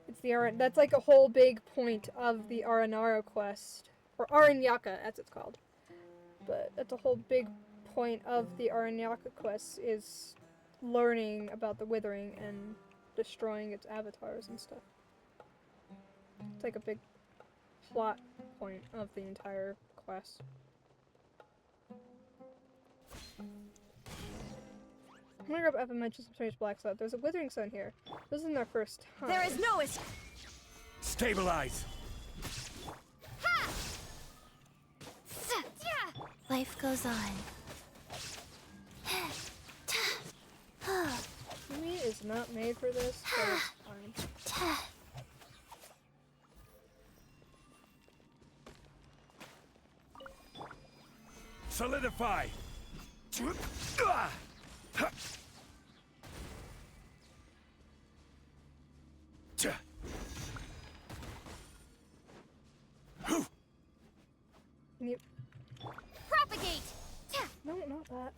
It's that's, like, a whole big point of the Aranara quest, or Aranyaka, as it's called. But that's a whole big point of the Aranyaka quest, is learning about the Withering and destroying its avatars and stuff. It's like a big plot point of the entire quest. I'm gonna grab Evan mentioned some strange black stuff. There's a Withering Zone here. This isn't our first time. There is no escape. Stabilize! Ha! Life goes on. Me is not made for this, but it's fine. Solidify! Can you... Propagate! No, not that.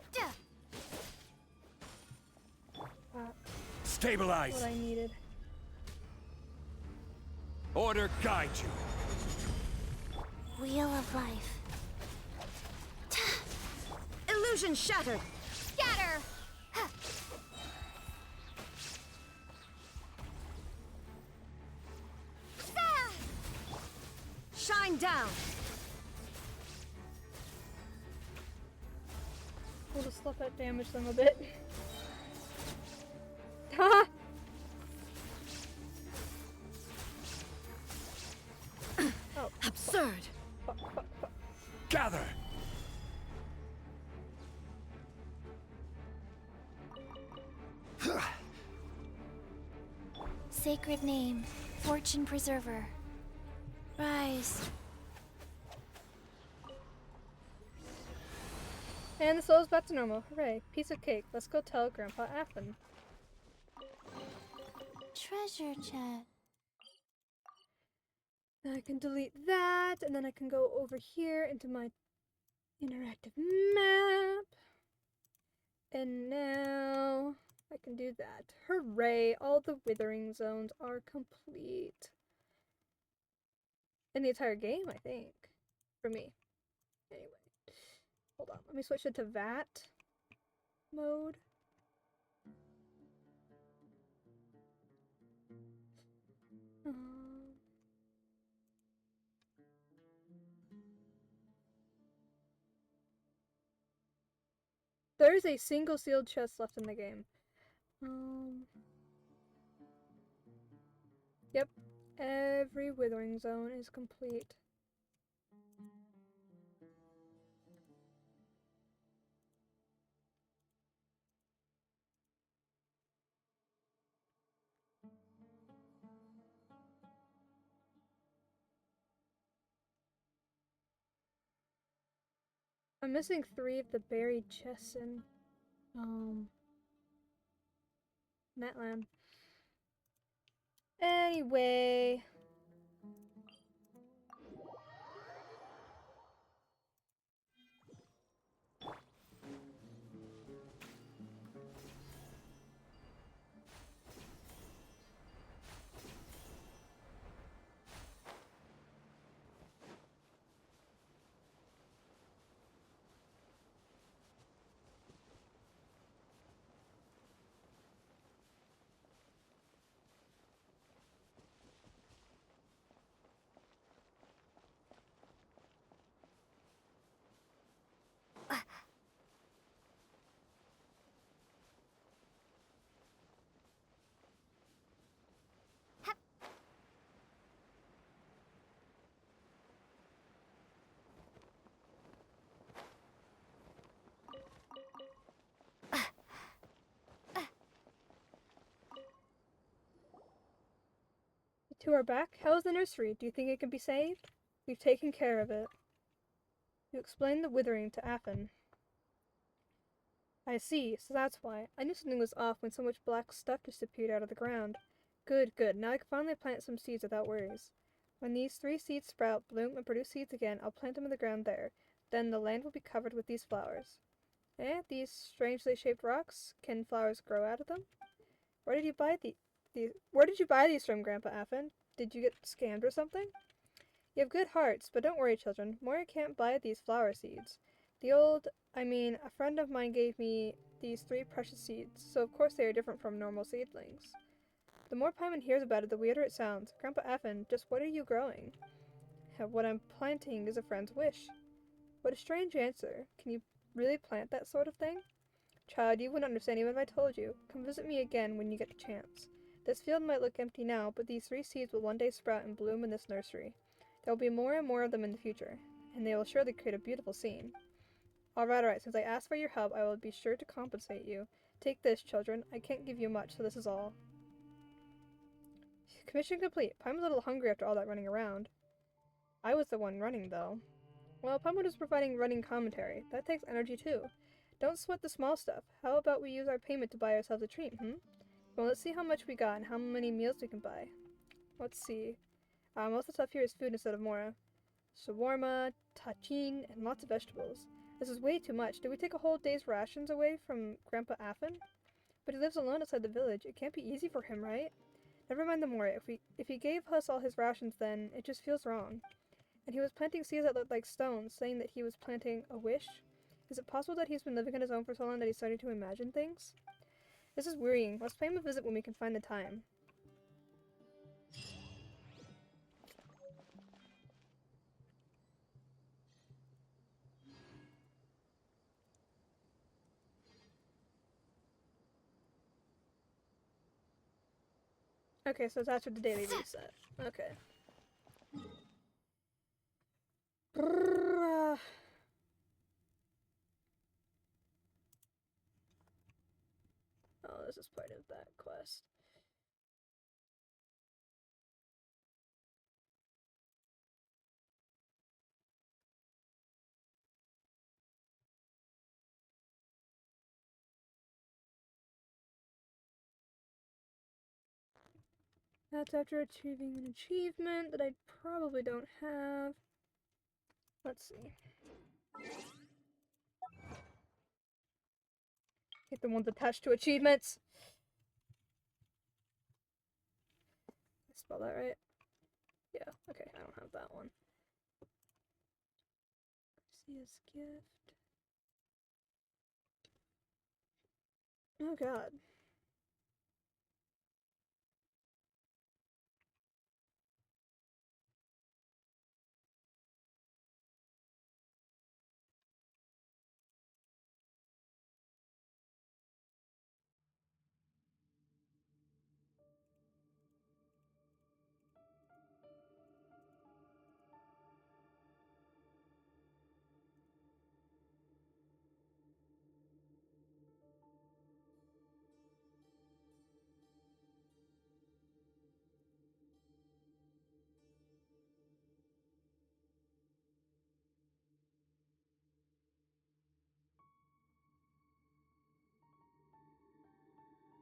Stabilize! What I needed. Order guide you. Wheel of life. Illusion shattered. Scatter! Shine down. We'll just let that damage them a bit. Ha! Sacred name, fortune preserver. Rise. And the soul's back to normal. Hooray. Piece of cake. Let's go tell Grandpa Affin. Treasure chest. I can delete that, and then I can go over here into my interactive map. And now I can do that. Hooray! All the withering zones are complete. In the entire game, I think. For me. Anyway. Hold on. Let me switch it to VAT mode. There's a single sealed chest left in the game. Yep. Every withering zone is complete. I'm missing 3 of the buried chests in Netland. Anyway. The 2 are back. How's the nursery? Do you think it can be saved? We've taken care of it. You explained the withering to Affin. I see, so that's why. I knew something was off when so much black stuff disappeared out of the ground. Good, good. Now I can finally plant some seeds without worries. When these 3 seeds sprout, bloom, and produce seeds again, I'll plant them in the ground there. Then the land will be covered with these flowers. These strangely shaped rocks? Can flowers grow out of them? Where did you buy these from, Grandpa Affin? Did you get scammed or something? You have good hearts, but don't worry, children. Moira can't buy these flower seeds. A friend of mine gave me these 3 precious seeds, so of course they are different from normal seedlings. The more Paimon hears about it, the weirder it sounds. Grandpa Affin, just what are you growing? What I'm planting is a friend's wish. What a strange answer. Can you really plant that sort of thing? Child, you wouldn't understand even if I told you. Come visit me again when you get the chance. This field might look empty now, but these 3 seeds will one day sprout and bloom in this nursery. There will be more and more of them in the future, and they will surely create a beautiful scene. Alright, since I asked for your help, I will be sure to compensate you. Take this, children. I can't give you much, so this is all. Commission complete. Paimon's a little hungry after all that running around. I was the one running, though. Well, Paimon was providing running commentary. That takes energy, too. Don't sweat the small stuff. How about we use our payment to buy ourselves a treat, Well, let's see how much we got and how many meals we can buy. Let's see. Most of the stuff here is food instead of Mora. Shawarma, tachin, and lots of vegetables. This is way too much. Did we take a whole day's rations away from Grandpa Affin? But he lives alone outside the village. It can't be easy for him, right? Never mind the Mora. If he gave us all his rations then, it just feels wrong. And he was planting seeds that looked like stones, saying that he was planting a wish? Is it possible that he's been living on his own for so long that he's starting to imagine things? This is worrying. Let's pay him a visit when we can find the time. Okay, so it's after the daily reset. Okay. Oh, this is part of that quest. That's after achieving an achievement that I probably don't have. Let's see. Get the ones attached to achievements. Did I spell that right? Yeah, okay, I don't have that one. Garcia's gift. Oh god.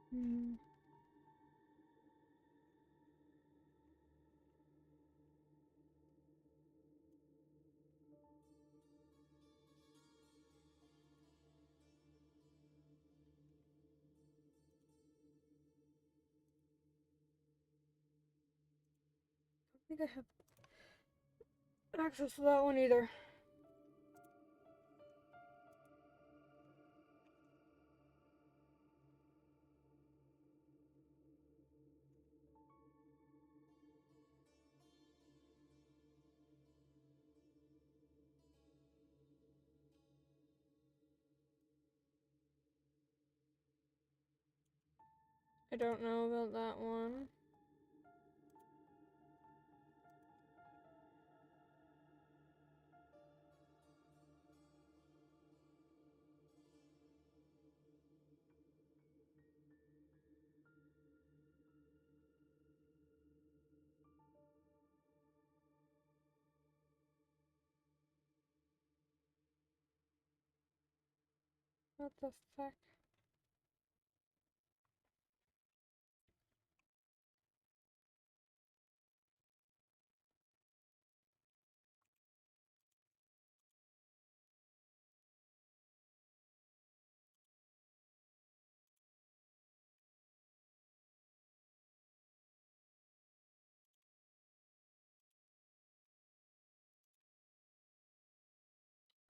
I don't think I have access to that one either. I don't know about that one. What the fuck?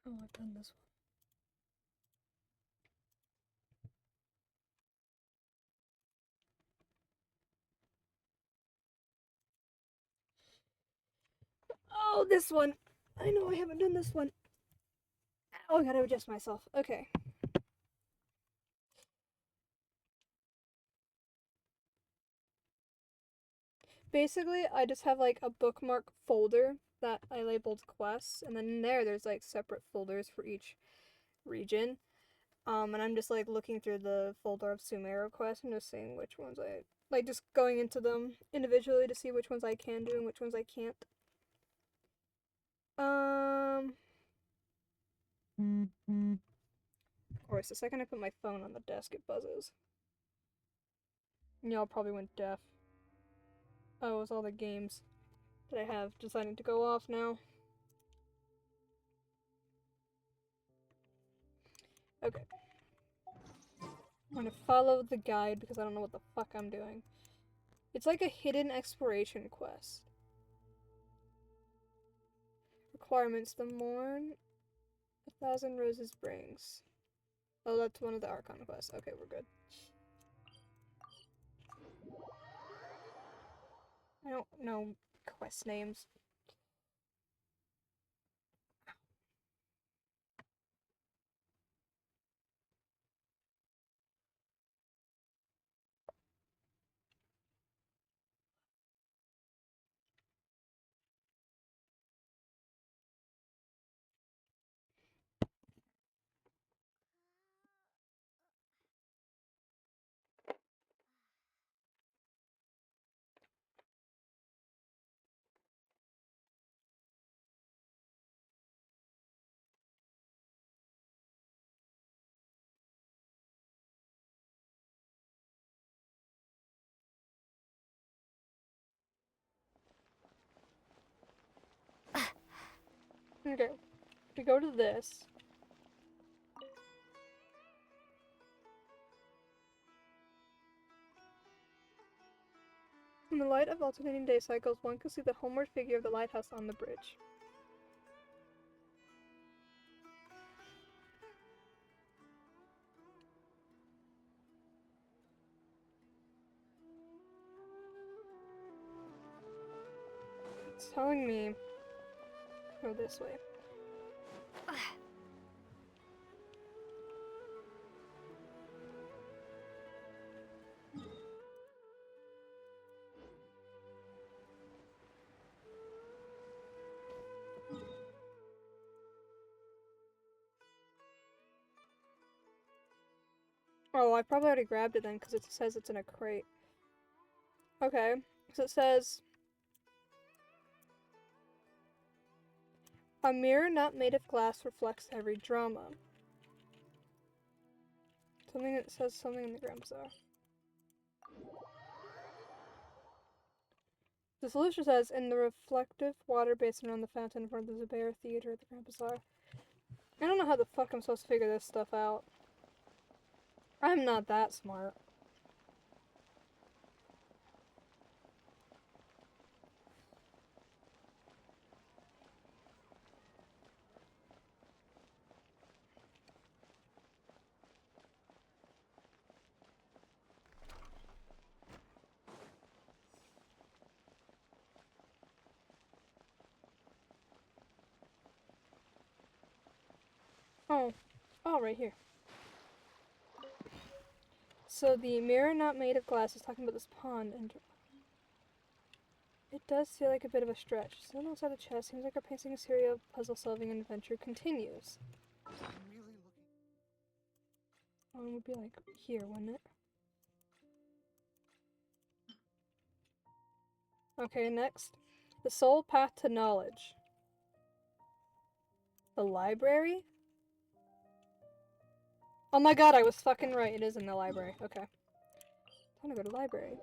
Oh, I've done this one. Oh, this one! I know I haven't done this one. Oh, I gotta adjust myself. Okay. Basically, I just have like a bookmark folder that I labeled quests, and then in there's like separate folders for each region. And I'm just like looking through the folder of Sumeru quests and just seeing which ones I like, just going into them individually to see which ones I can do and which ones I can't. Of course, the second I put my phone on the desk, it buzzes. And y'all probably went deaf. Oh, it's all the games that I have deciding to go off now. Okay. I'm gonna follow the guide because I don't know what the fuck I'm doing. It's like a hidden exploration quest. Requirements: the morn 1,000 roses brings. Oh, that's one of the Archon quests. Okay, we're good. I don't know quest names. Okay. We go to this. In the light of alternating day cycles, one can see the homeward figure of the lighthouse on the bridge. It's telling me go this way. Oh, I probably already grabbed it then because it says it's in a crate. Okay, so it says a mirror not made of glass reflects every drama. Something that says something in the Grand Bazaar. The solution says in the reflective water basin around the fountain in front of the Zubair Theater at the Grand Bazaar. I don't know how the fuck I'm supposed to figure this stuff out. I'm not that smart. Oh, right here. So the mirror not made of glass is talking about this pond, and it does feel like a bit of a stretch. Sitting outside the chest seems like our pacing a series of puzzle-solving adventure continues. One would be like here, wouldn't it? Okay, next. The sole path to knowledge. The library? Oh my god, I was fucking right. It is in the library. Okay. Time to go to library.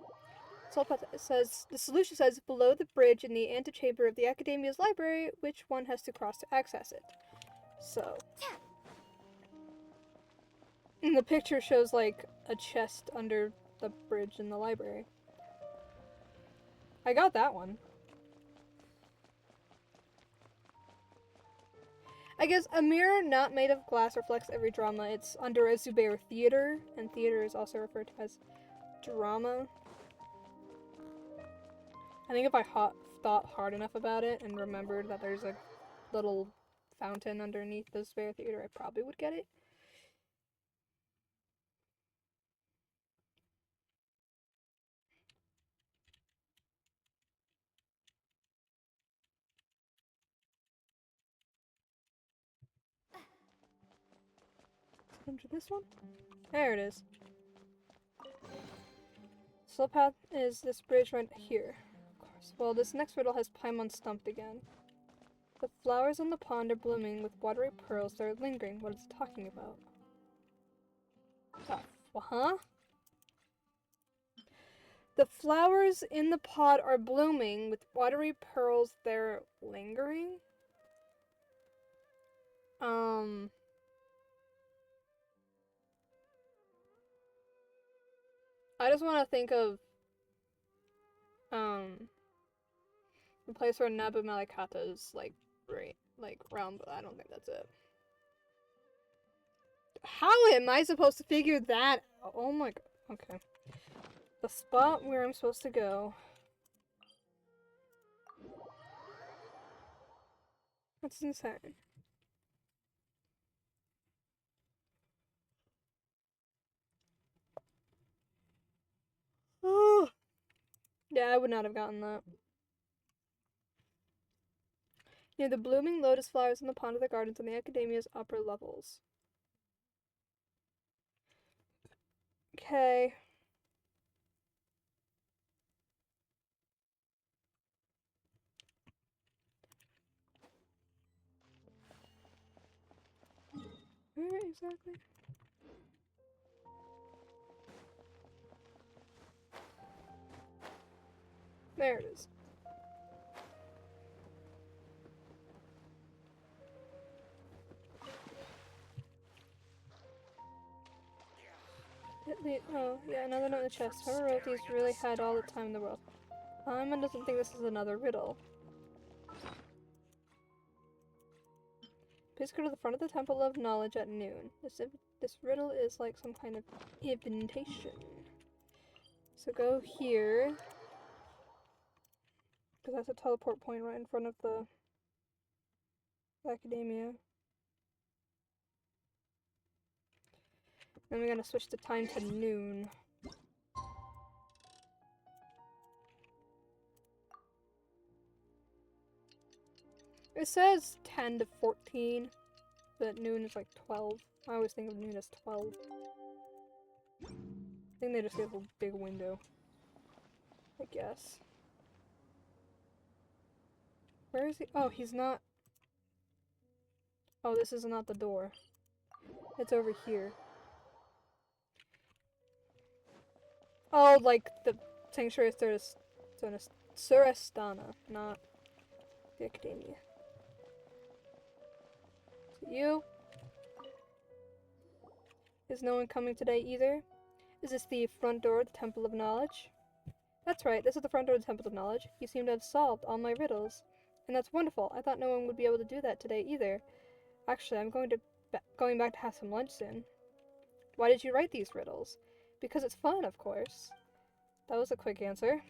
Sole path says, the solution says, below the bridge in the antechamber of the Academia's library, which one has to cross to access it. So. And the picture shows, like, a chest under the bridge in the library. I got that one. I guess a mirror not made of glass reflects every drama. It's under a Zubair theater, and theater is also referred to as drama. I think if I thought hard enough about it and remembered that there's a little fountain underneath the Zubair theater, I probably would get it. Into this one? There it is. Slow path is this bridge right here. Of course. Well, this next riddle has Paimon stumped again. The flowers on the pond are blooming with watery pearls that are lingering. What is it talking about? Huh? The flowers in the pod are blooming with watery pearls they're lingering? I just want to think of the place where Nabu Malakata's like realm, but I don't think that's it. How am I supposed to figure that out? Oh my god. Okay. The spot where I'm supposed to go. That's insane. Oh. Yeah, I would not have gotten that. Near the blooming lotus flowers in the pond of the gardens on the Academia's upper levels. Okay. Where exactly? There it is. Oh, yeah, another note in the chest. Whoever wrote these really had all the time in the world. Paimon doesn't think this is another riddle. Please go to the front of the Temple of Knowledge at noon. This riddle is like some kind of invitation. So go here. Because that's a teleport point right in front of the Academia. Then we're gonna switch the time to noon. It says 10 to 14, but noon is like 12. I always think of noon as 12. I think they just give a big window. I guess. Where is he? Oh, he's not. Oh, this is not the door. It's over here. Oh, like the Sanctuary of Surestana, not the Academia. So you? Is no one coming today either? Is this the front door of the Temple of Knowledge? That's right, this is the front door of the Temple of Knowledge. You seem to have solved all my riddles. And that's wonderful. I thought no one would be able to do that today either. Actually, I'm going back to have some lunch soon. Why did you write these riddles? Because it's fun, of course. That was a quick answer.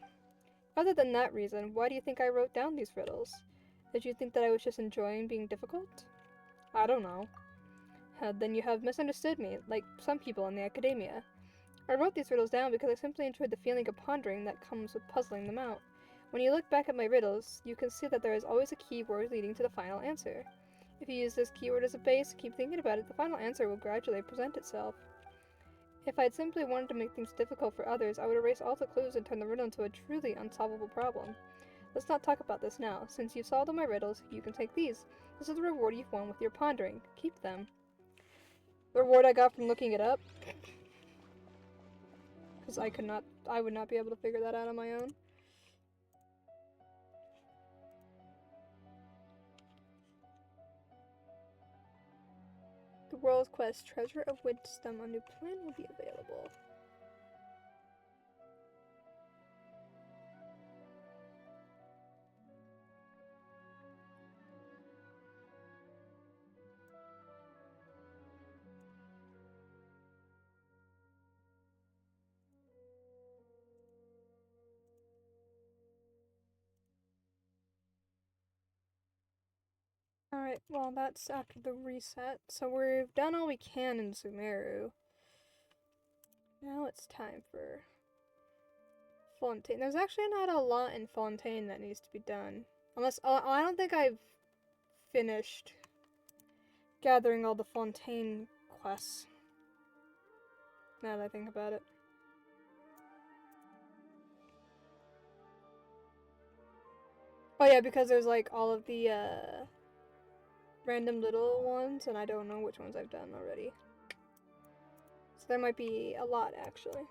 Other than that reason, why do you think I wrote down these riddles? Did you think that I was just enjoying being difficult? I don't know. Then you have misunderstood me, like some people in the Academia. I wrote these riddles down because I simply enjoyed the feeling of pondering that comes with puzzling them out. When you look back at my riddles, you can see that there is always a keyword leading to the final answer. If you use this keyword as a base, keep thinking about it, the final answer will gradually present itself. If I'd simply wanted to make things difficult for others, I would erase all the clues and turn the riddle into a truly unsolvable problem. Let's not talk about this now. Since you've solved all my riddles, you can take these. This is the reward you've won with your pondering. Keep them. The reward I got from looking it up. Because I would not be able to figure that out on my own. The World's Quest Treasure of Wisdom, a new plan will be available. Alright, well that's after the reset. So we've done all we can in Sumeru. Now it's time for Fontaine. There's actually not a lot in Fontaine that needs to be done. Unless, I don't think I've finished gathering all the Fontaine quests. Now that I think about it. Oh yeah, because there's like all of the random little ones, and I don't know which ones I've done already. So there might be a lot, actually.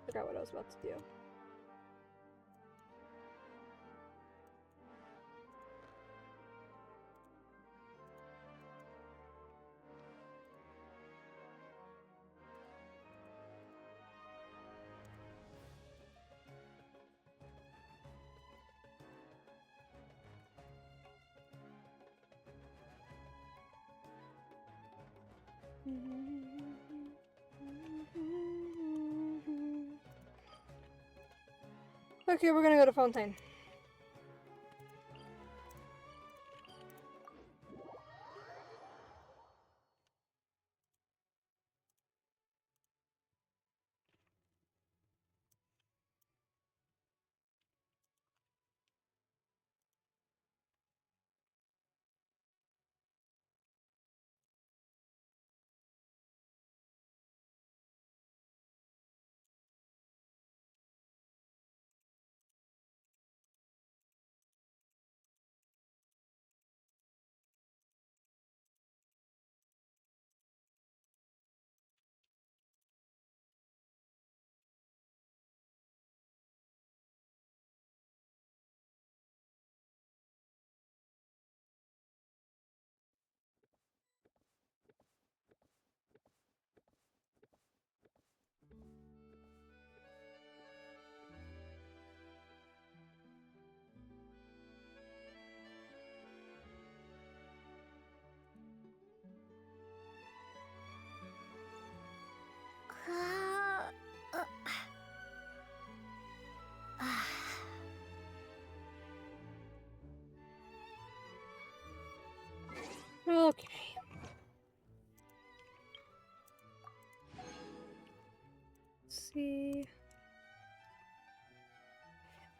Forgot what I was about to do. Okay, we're gonna go to Fontaine.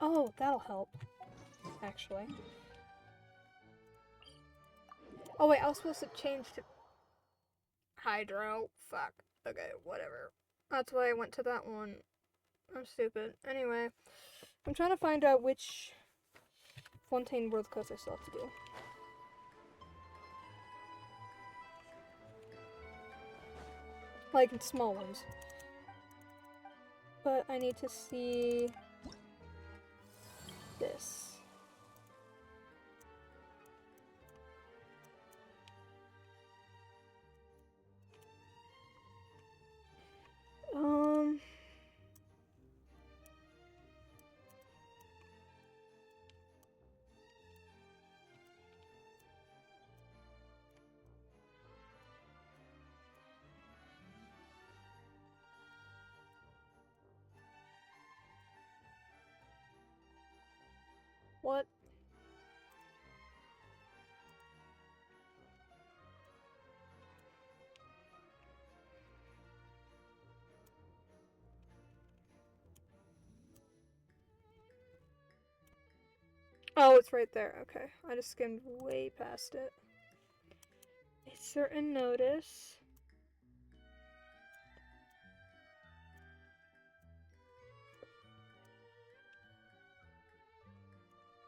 Oh, that'll help. Actually. Oh wait, I was supposed to change to Hydro. Fuck. Okay, whatever. That's why I went to that one. I'm stupid. Anyway, I'm trying to find out which Fontaine World Coast I still have to do. Like, small ones. But I need to see this. What? Oh, it's right there. Okay. I just skimmed way past it. A certain notice.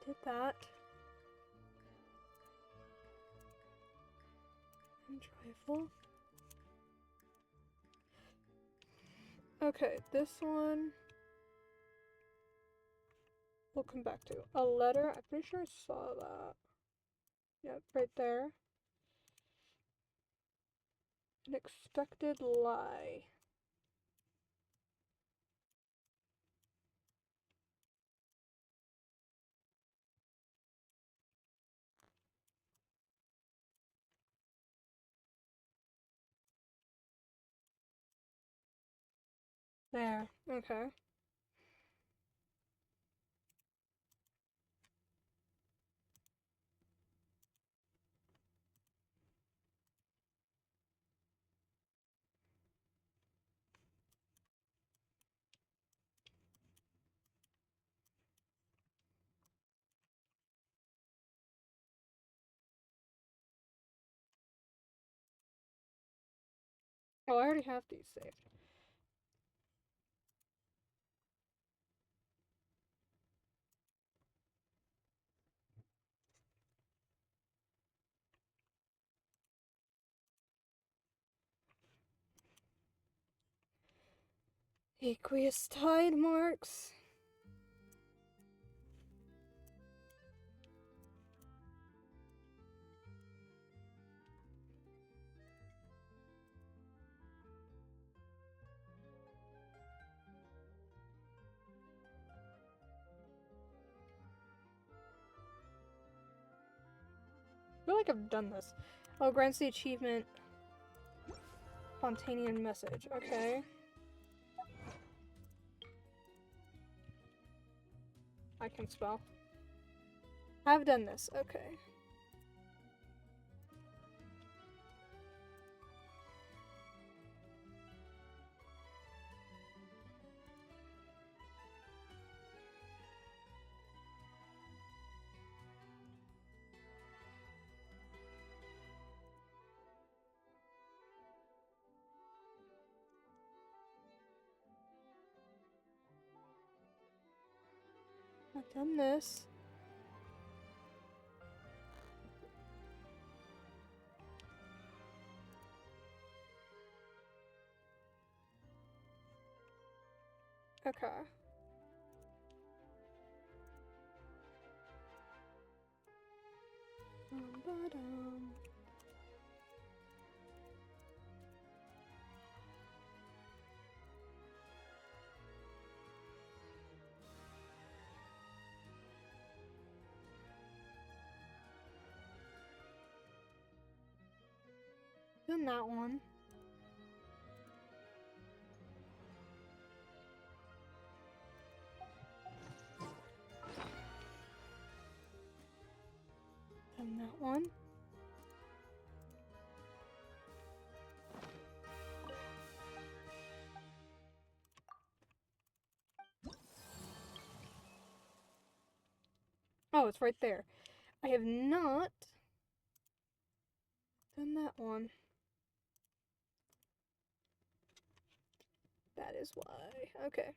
Did that. And trifle. Okay, this one we'll come back to. A letter. I'm pretty sure I saw that. Yep, right there. An expected lie. There. Okay. Oh, I already have these saved. Aqueous tide marks. I feel like I've done this. Oh, grants the achievement Fontanian message. Okay. I can spell. I've done this. Okay. I've done this. Okay. Ba-dum. Done that one. Done that one. Oh, it's right there. I have not done that one. That is why. Okay.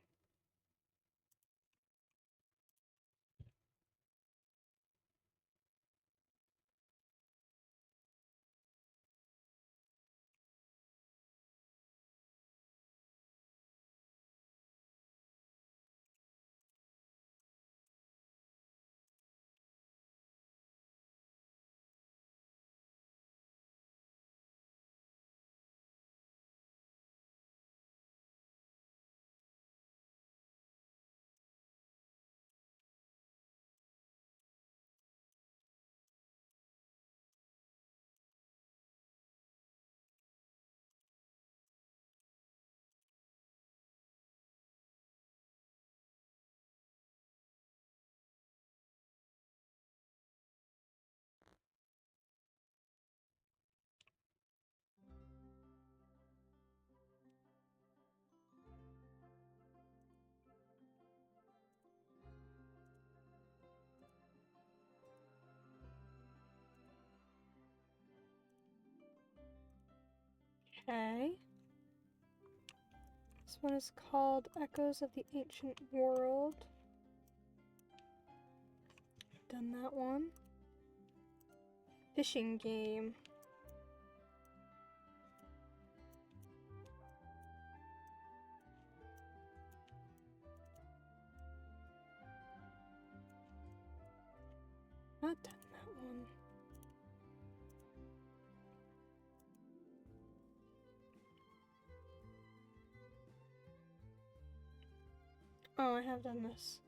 Okay. This one is called Echoes of the Ancient World. Done that one. Fishing game. Not done that one. Oh, I have done this.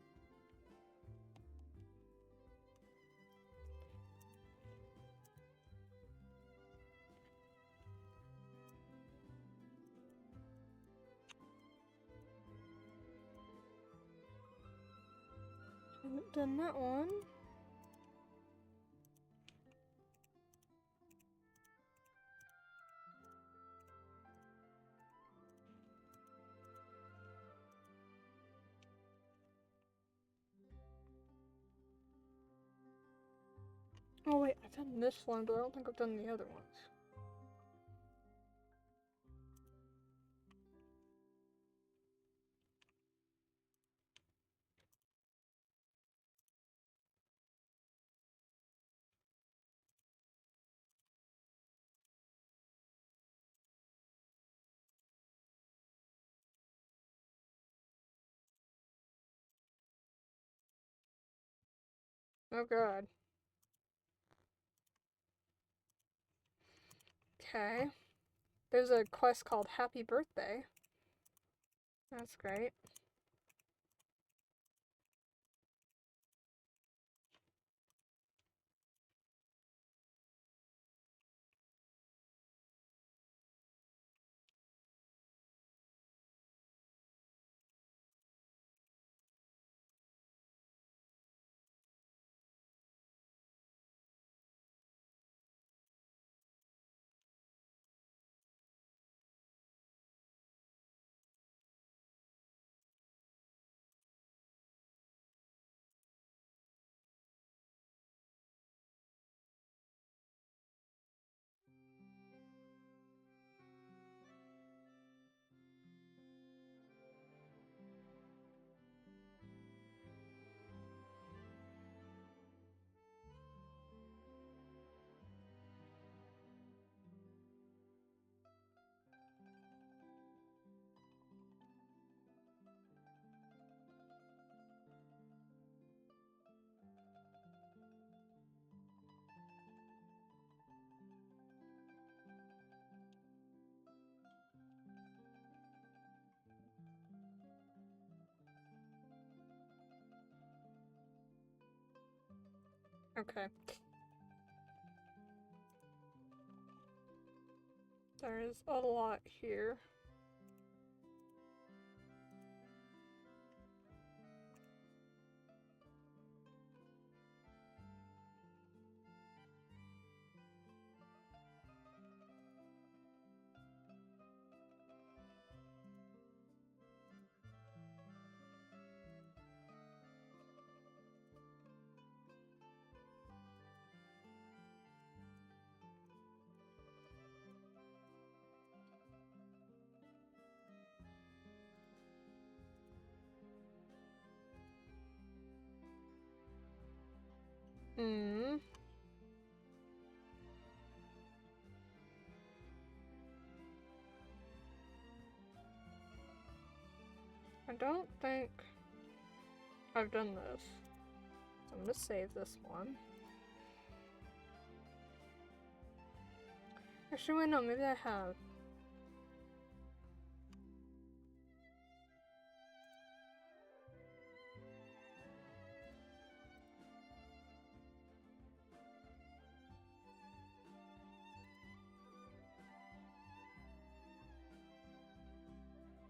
Haven't done that one. Oh wait, I've done this one, but I don't think I've done the other ones. Oh god. Okay. There's a quest called Happy Birthday. That's great. Okay. There's a lot here. Hmm. I don't think I've done this. I'm gonna save this one. Actually, wait, no, maybe I have.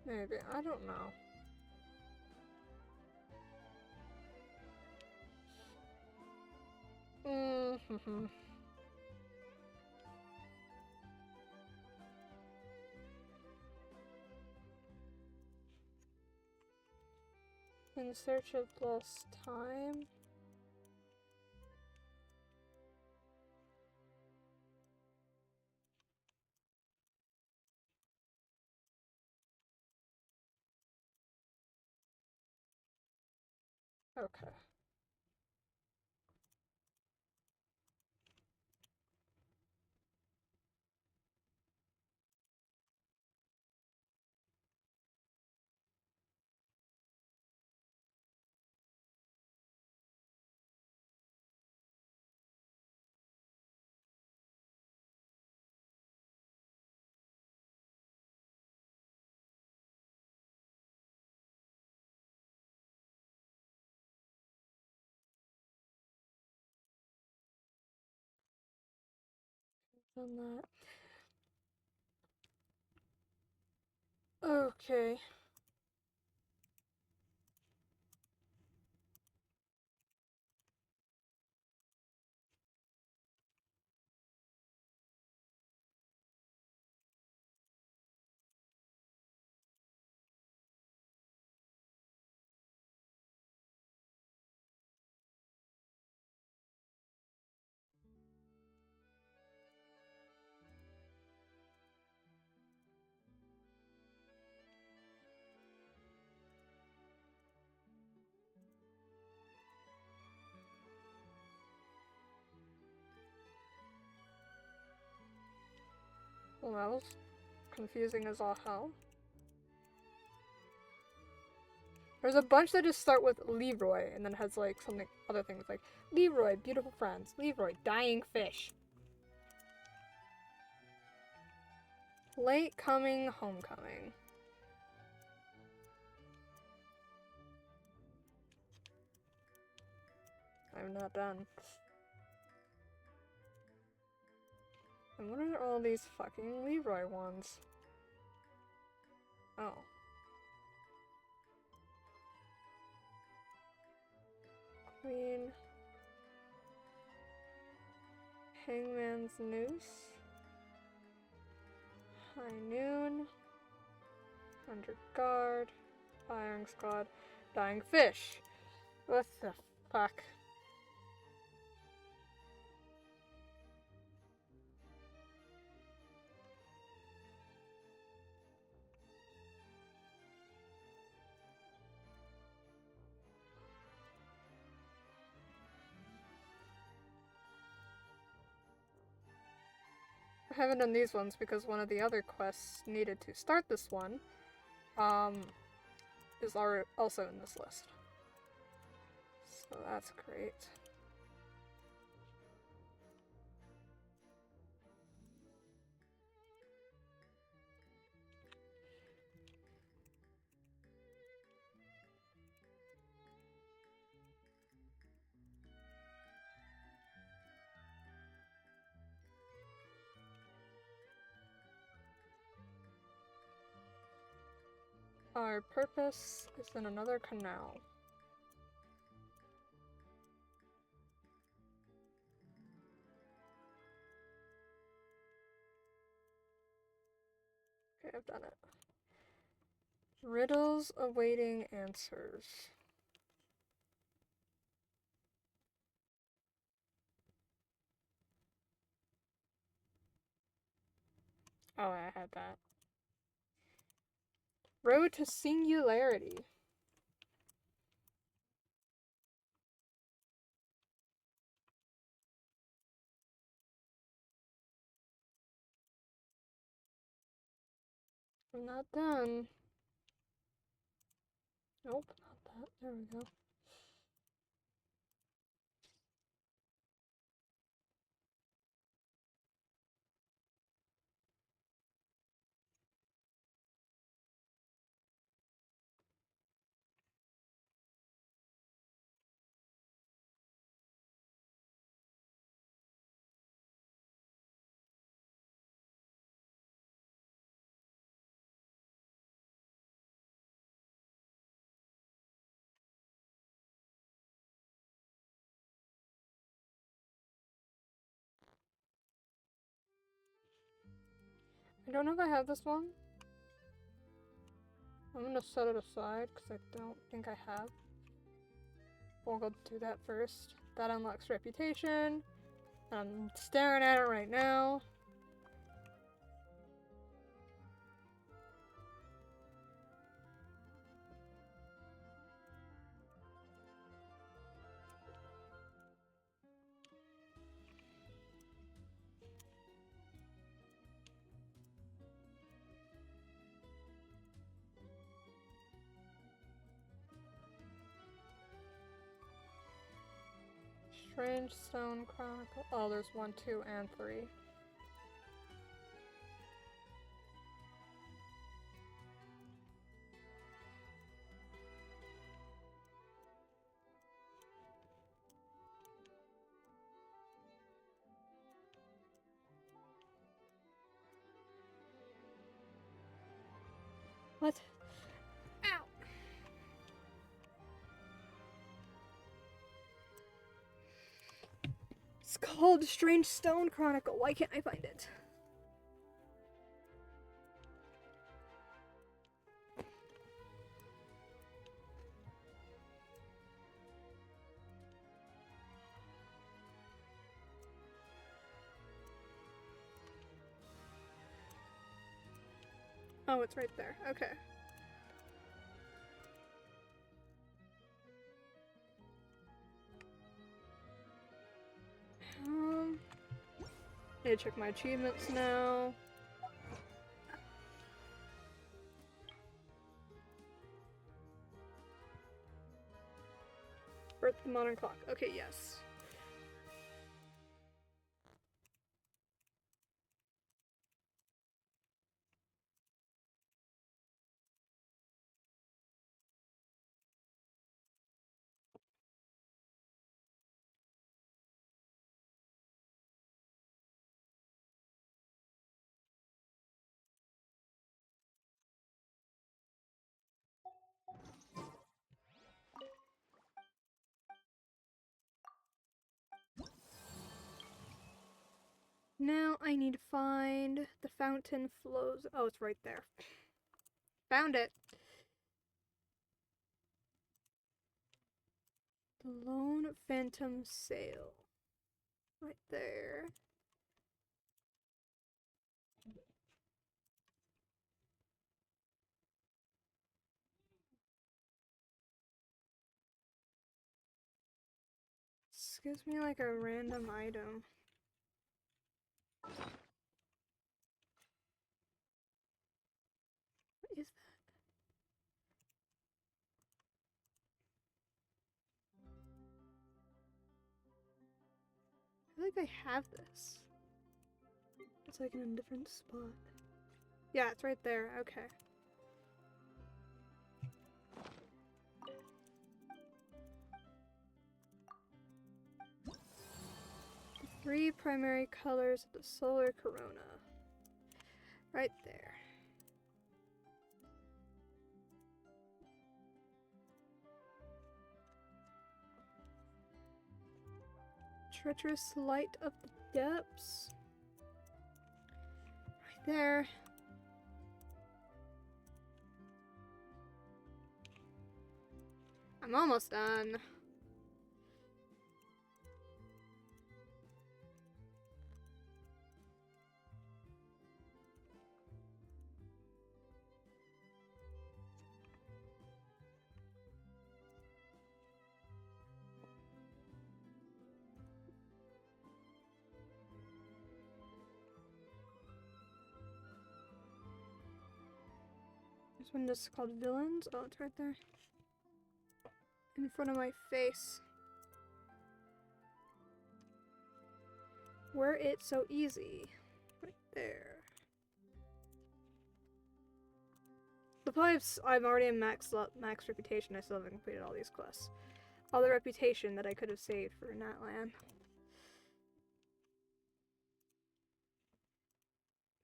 Maybe, I don't know. Mm-hmm. In search of lost time. Okay. Done that. Okay. Well, that was confusing as all hell. There's a bunch that just start with Leroy and then has like something other things like Leroy, beautiful friends, Leroy, dying fish. Late coming, homecoming. I'm not done. And what are all these fucking Leroy ones? Oh. Queen. Hangman's Noose. High Noon. Under Guard. Firing Squad. Dying Fish. What the fuck? I haven't done these ones because one of the other quests needed to start this one, is also in this list. So that's great. Our purpose is in another canal. Okay, I've done it. Riddles awaiting answers. Oh, I had that. Road to Singularity. I'm not done. Nope, not that. There we go. I don't know if I have this one. I'm gonna set it aside because I don't think I have. We'll go do that first. That unlocks reputation. I'm staring at it right now. Strange Stone Chronicle. Oh, there's 1, 2, and 3. What? Ow! It's called Strange Stone Chronicle. Why can't I find it? Oh, it's right there. Okay. Need to check my achievements now. Birth of the Modern Clock. Okay, yes. Now I need to find the fountain flows. Oh, it's right there. Found it. The Lone Phantom Sail. Right there. This gives me like a random item. What is that? I feel like I have this. It's like in a different spot. Yeah, it's right there. Okay. The 3 primary colors of the solar corona. Right there. Treacherous light of the depths. Right there. I'm almost done. This one is called Villains. Oh, it's right there. In front of my face. Were it so easy. Right there. The pipes, I'm already in max reputation. I still haven't completed all these quests. All the reputation that I could have saved for Natlan.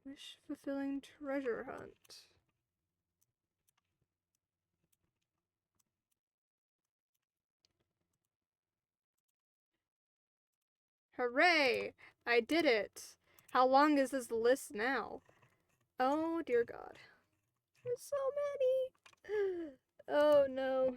Wish fulfilling treasure hunt. Hooray! I did it! How long is this list now? Oh dear God. There's so many! Oh no.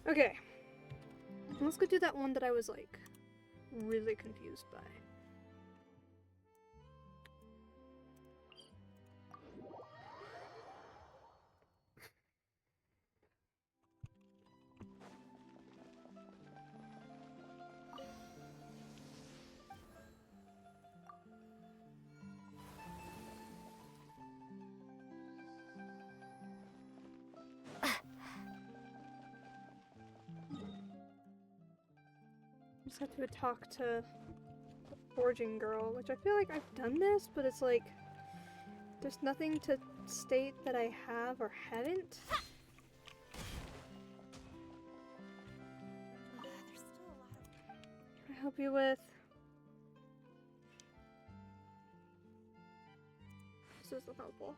Okay. Let's go do that one that I was like really confused by. Just have to talk to the forging girl, which I feel like I've done this, but it's like there's nothing to state that I have or haven't. Can I help you with? This isn't helpful.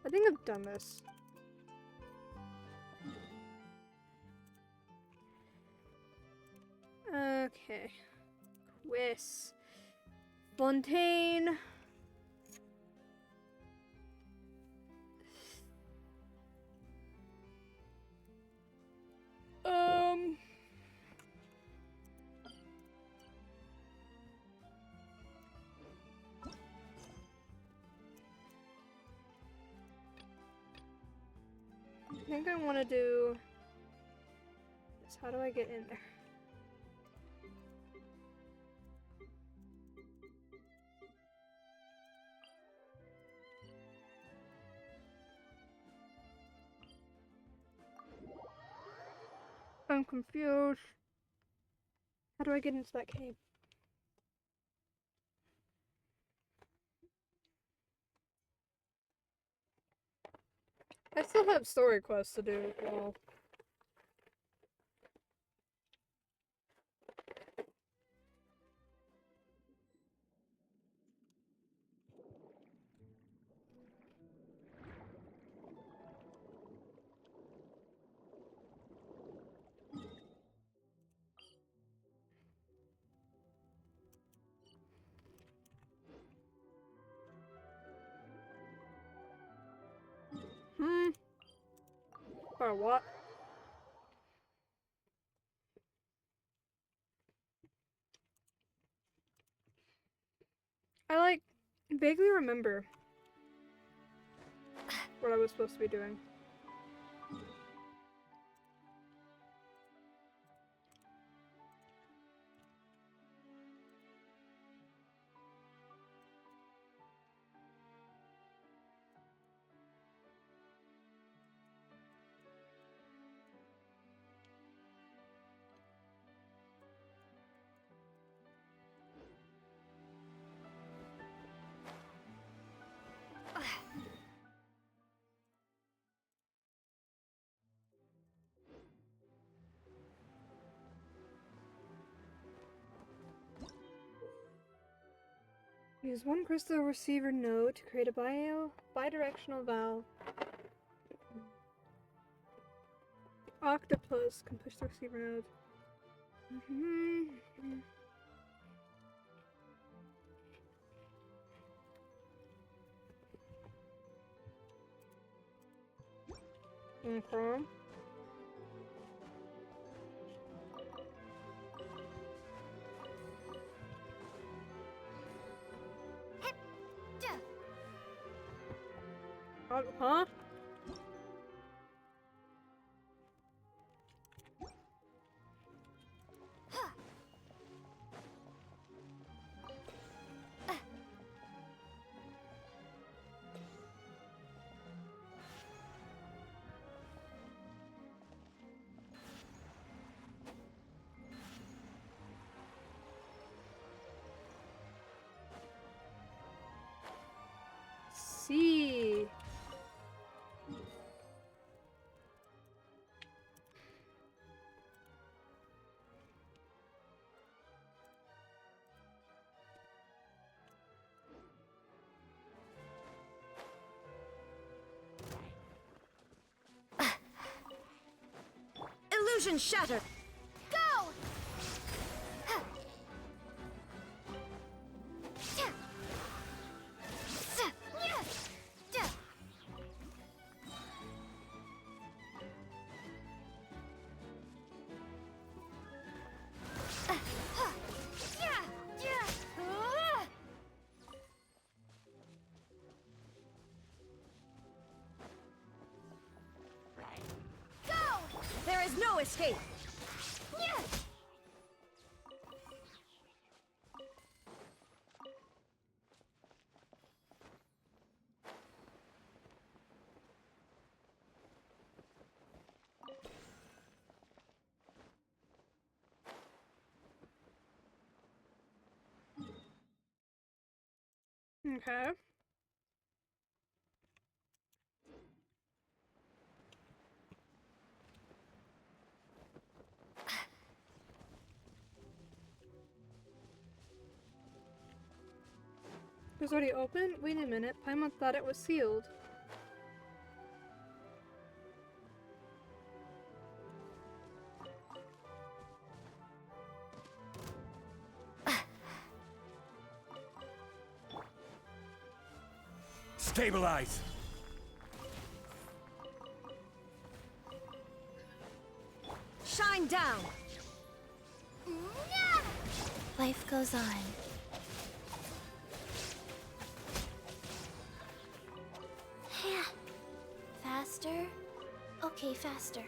I think I've done this. Okay. Quiz. Fontaine. I think I want to do this. How do I get in there? I'm confused. How do I get into that cave? I still have story quests to do. Well, or what? I like vaguely remember what I was supposed to be doing. Use one crystal receiver node to create a bidirectional valve. Octopus can push the receiver node. Okay. Huh? See. Illusion shattered! Go! There is no escape! Okay. It was already open? Wait a minute. Paimon thought it was sealed. Stabilize! Shine down! Life goes on. Faster? Okay, faster.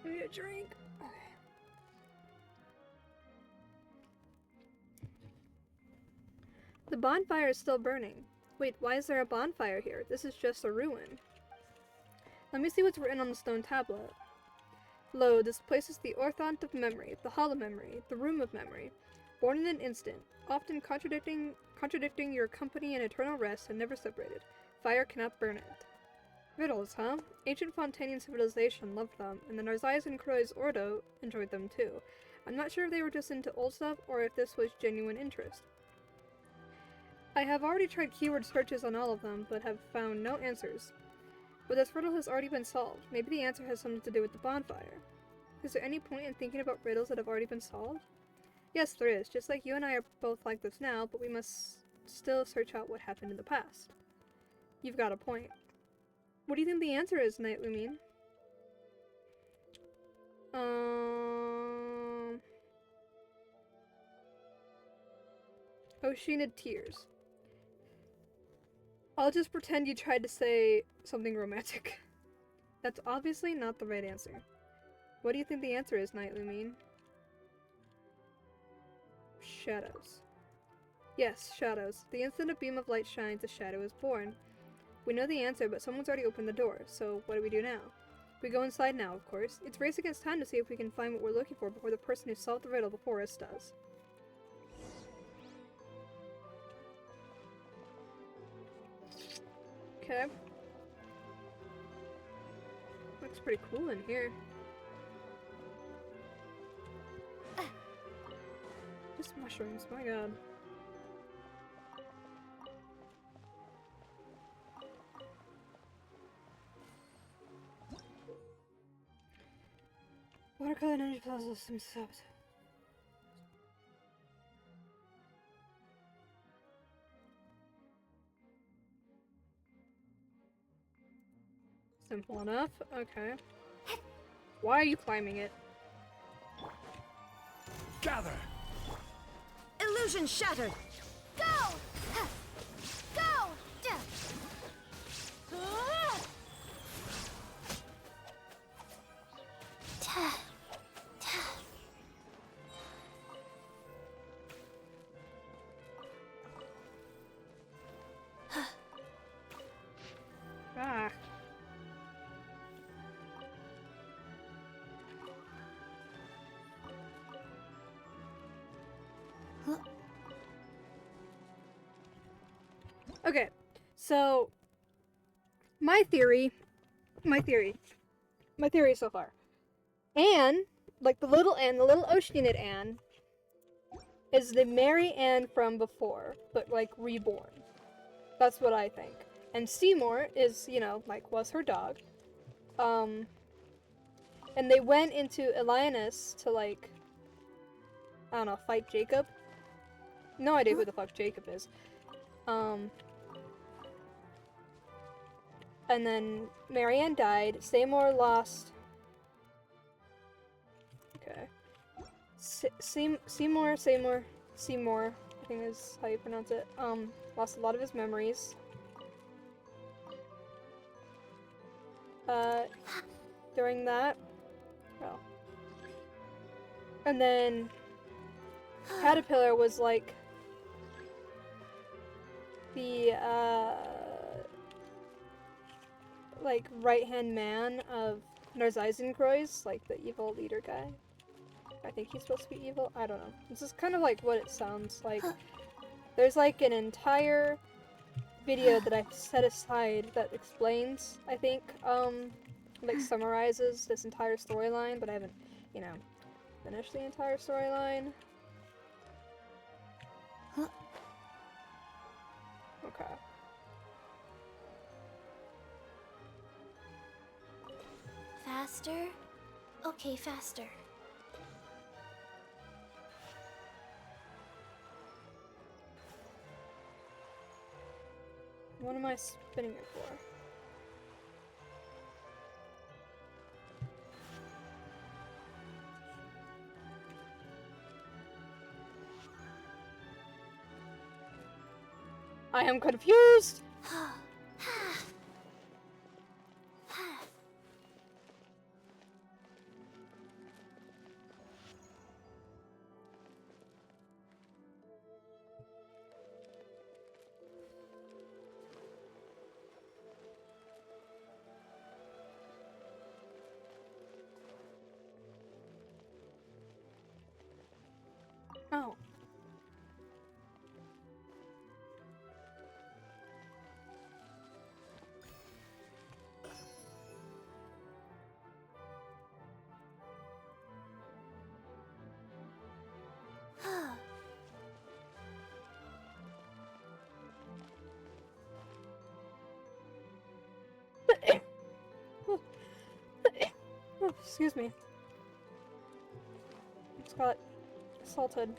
Give me a drink. Okay. The bonfire is still burning. Wait, why is there a bonfire here? This is just a ruin. Let me see what's written on the stone tablet. Lo, this place is the Orthont of Memory, the Hall of Memory, the Room of Memory. Born in an instant, often contradicting your company and eternal rest and never separated. Fire cannot burn it. Riddles, huh? Ancient Fontanian civilization loved them, and the Narzais and Croy's Ordo enjoyed them too. I'm not sure if they were just into old stuff or if this was genuine interest. I have already tried keyword searches on all of them, but have found no answers. But this riddle has already been solved. Maybe the answer has something to do with the bonfire. Is there any point in thinking about riddles that have already been solved? Yes, there is. Just like you and I are both like this now, but we must still search out what happened in the past. You've got a point. What do you think the answer is, Night Lumine? Oceanid Tears. I'll just pretend you tried to say something romantic. That's obviously not the right answer. What do you think the answer is, Night Lumine? Shadows. Yes, shadows. The instant a beam of light shines, a shadow is born. We know the answer, but someone's already opened the door, so what do we do now? We go inside now, of course. It's race against time to see if we can find what we're looking for before the person who solved the riddle before us does. Okay. Looks pretty cool in here. Just mushrooms, my god. Watercolor energy plaza some subs. Simple enough. Okay. Why are you climbing it? Gather! Illusion shattered! Go! Go! Ah. Okay, so my theory so far. Anne, like the little Oceanid Anne, is the Mary Ann from before, but like reborn. That's what I think. And Seymour is, you know, like was her dog. And they went into Elianus to like, I don't know, fight Jacob. No idea who the fuck Jacob is. And then Marianne died. Seymour lost. Okay. Seymour, I think is how you pronounce it. Lost a lot of his memories. During that. Oh. And then Caterpillar was like the like right-hand man of Narzaisenkreuz, like the evil leader guy. I think he's supposed to be evil. I don't know. This is kind of like what it sounds like. There's like an entire video that I've set aside that explains, I think, like summarizes this entire storyline, but I haven't, you know, finished the entire storyline. Okay. Faster? Okay, faster. What am I spinning it for? I am confused! Oh. Oh, excuse me. Just got assaulted.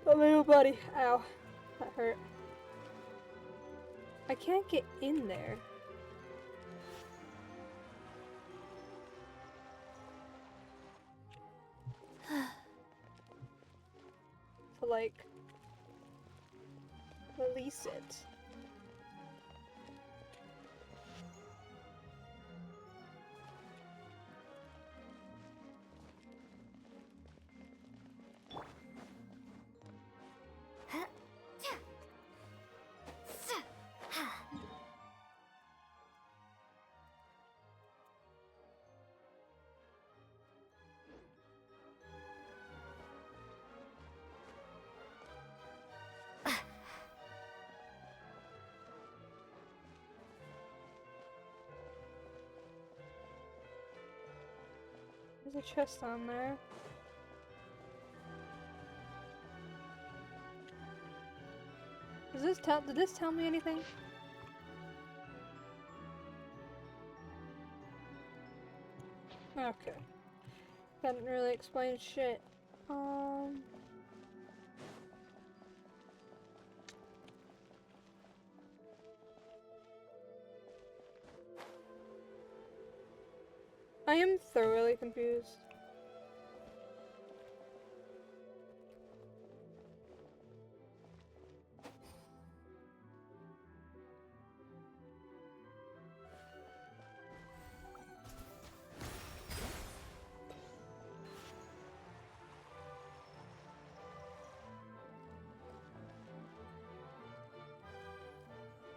Oh, my little buddy. Ow. That hurt. I can't get in there. To, like, release it. There's a chest on there. Did this tell me anything? Okay. Doesn't really explain shit. I am thoroughly confused.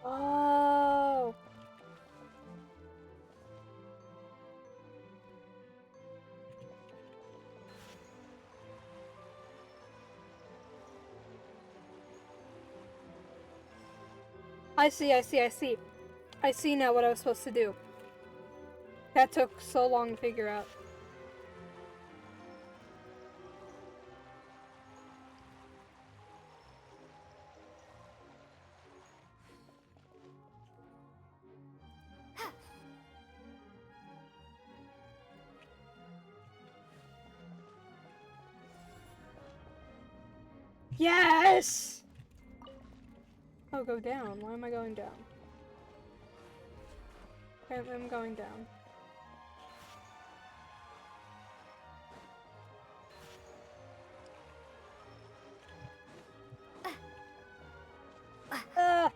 Oh. I see. I see now what I was supposed to do. That took so long to figure out. Yes! Oh, go down. Why am I going down? Apparently I'm going down. Ah!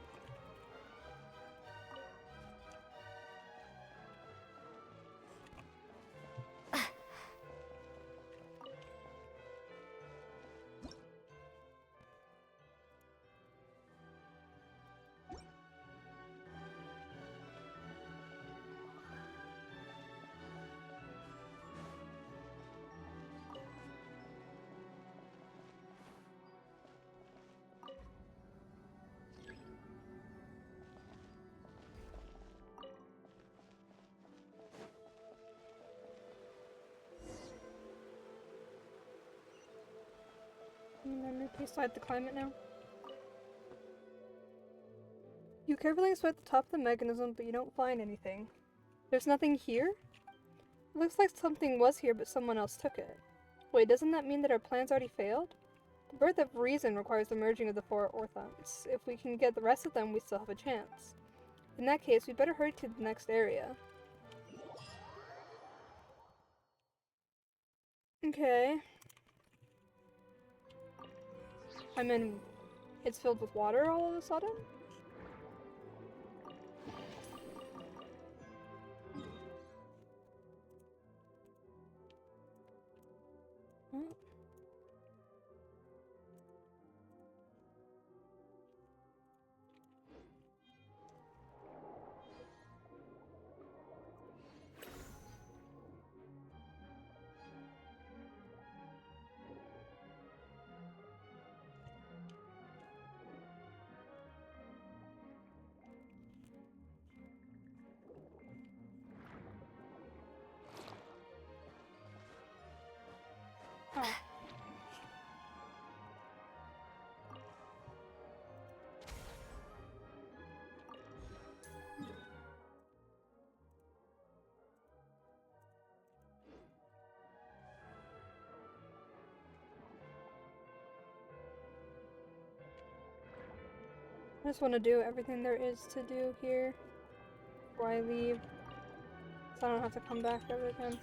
And then we slide the climate now. You carefully inspect the top of the mechanism, but you don't find anything. There's nothing here? It looks like something was here, but someone else took it. Wait, doesn't that mean that our plans already failed? The birth of reason requires the merging of the 4 orthons. If we can get the rest of them, we still have a chance. In that case, we better hurry to the next area. Okay. I mean, it's filled with water all of a sudden? What? Oh. I just want to do everything there is to do here before I leave, so I don't have to come back ever again.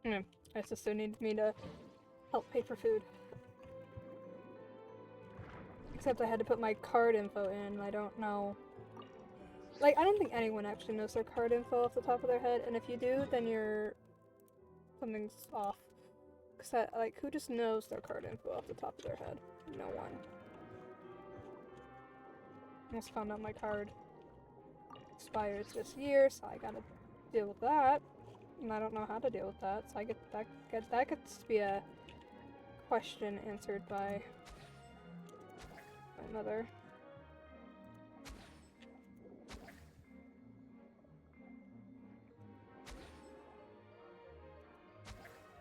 My sister needed me to help pay for food. Except I had to put my card info in, and I don't know. Like, I don't think anyone actually knows their card info off the top of their head, and if you do, then something's off. Cause like, who just knows their card info off the top of their head? No one. Almost found out my card expires this year, so I gotta deal with that. And I don't know how to deal with that, so I get that gets to be a question answered by my mother.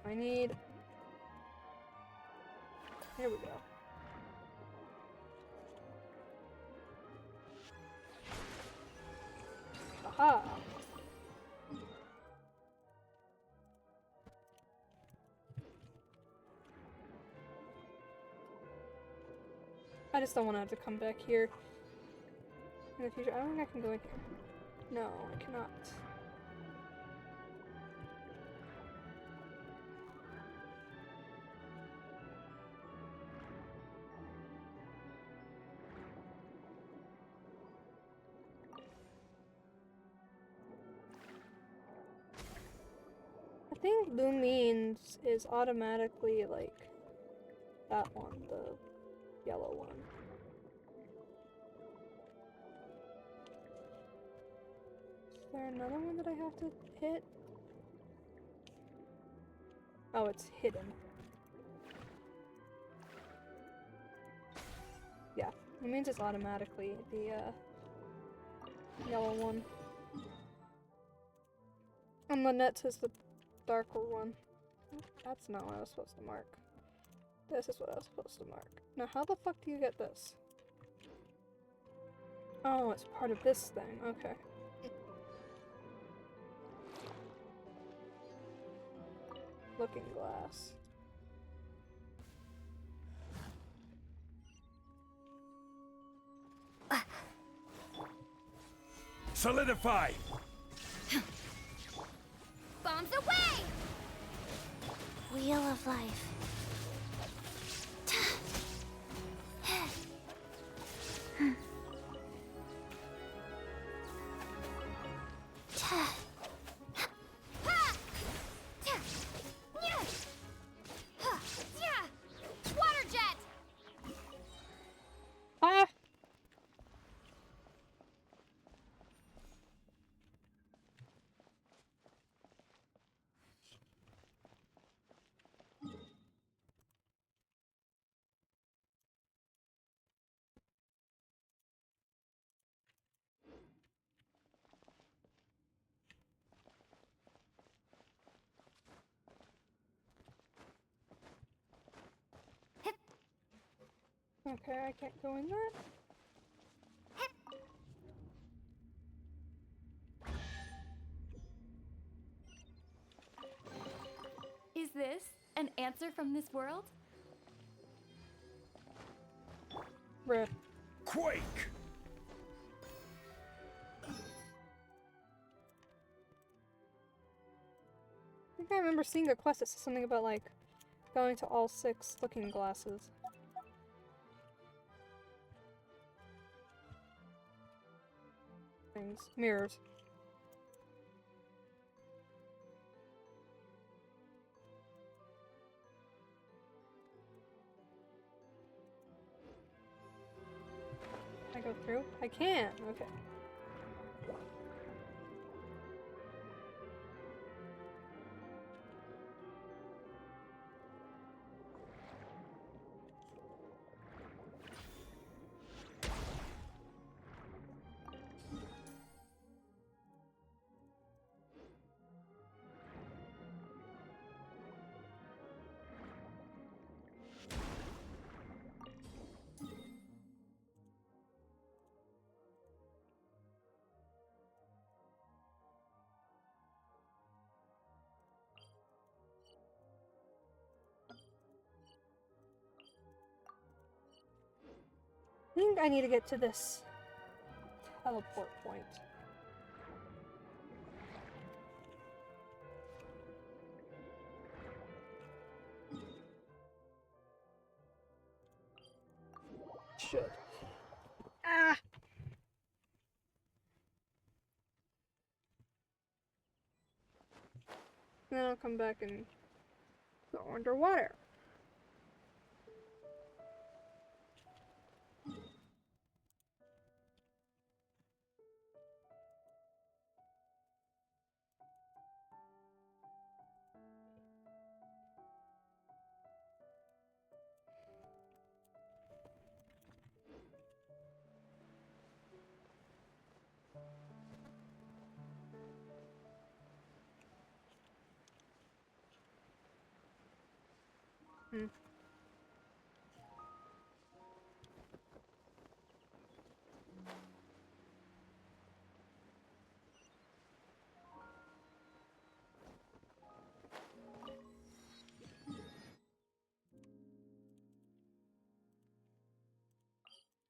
I need... Here we go. Aha! I just don't want to have to come back here in the future. I don't think I can go in here. No, I cannot. I think Lumines is automatically like that one, the yellow one. Is there another one that I have to hit? Oh, it's hidden. Yeah, it means it's automatically the yellow one. And Lynette is the darker one. That's not what I was supposed to mark. This is what I was supposed to mark. Now, how the fuck do you get this? Oh, it's part of this thing. Okay. Looking glass. Solidify! Bombs away! Wheel of life. Water jet! Ah! Okay, I can't go in there. Is this an answer from this world? Red. Quake! I think I remember seeing a quest that says something about, like, going to all 6 looking glasses. Things. Mirrors. Can I go through? I can! Okay. I think I need to get to this teleport point. shit. Ah! Then I'll come back and go underwater.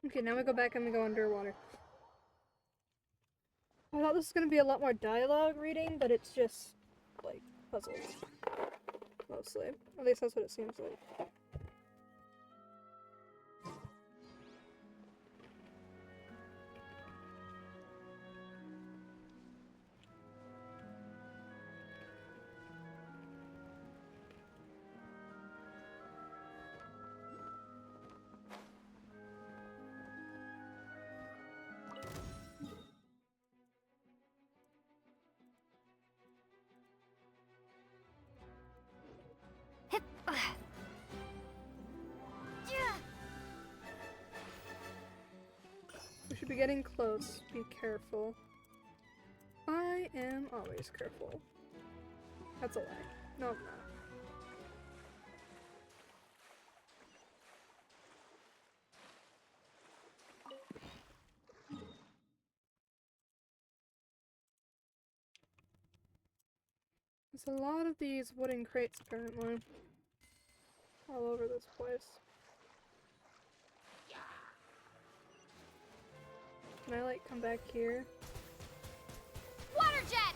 Okay, now we go back and we go underwater. I thought this was gonna be a lot more dialogue reading, but it's just, like, puzzles. Mostly. At least that's what it seems like. We should be getting close. Be careful. I am always careful. That's a lie. No, I'm not. There's a lot of these wooden crates, apparently. All over this place. Can I, like, come back here? Water jet!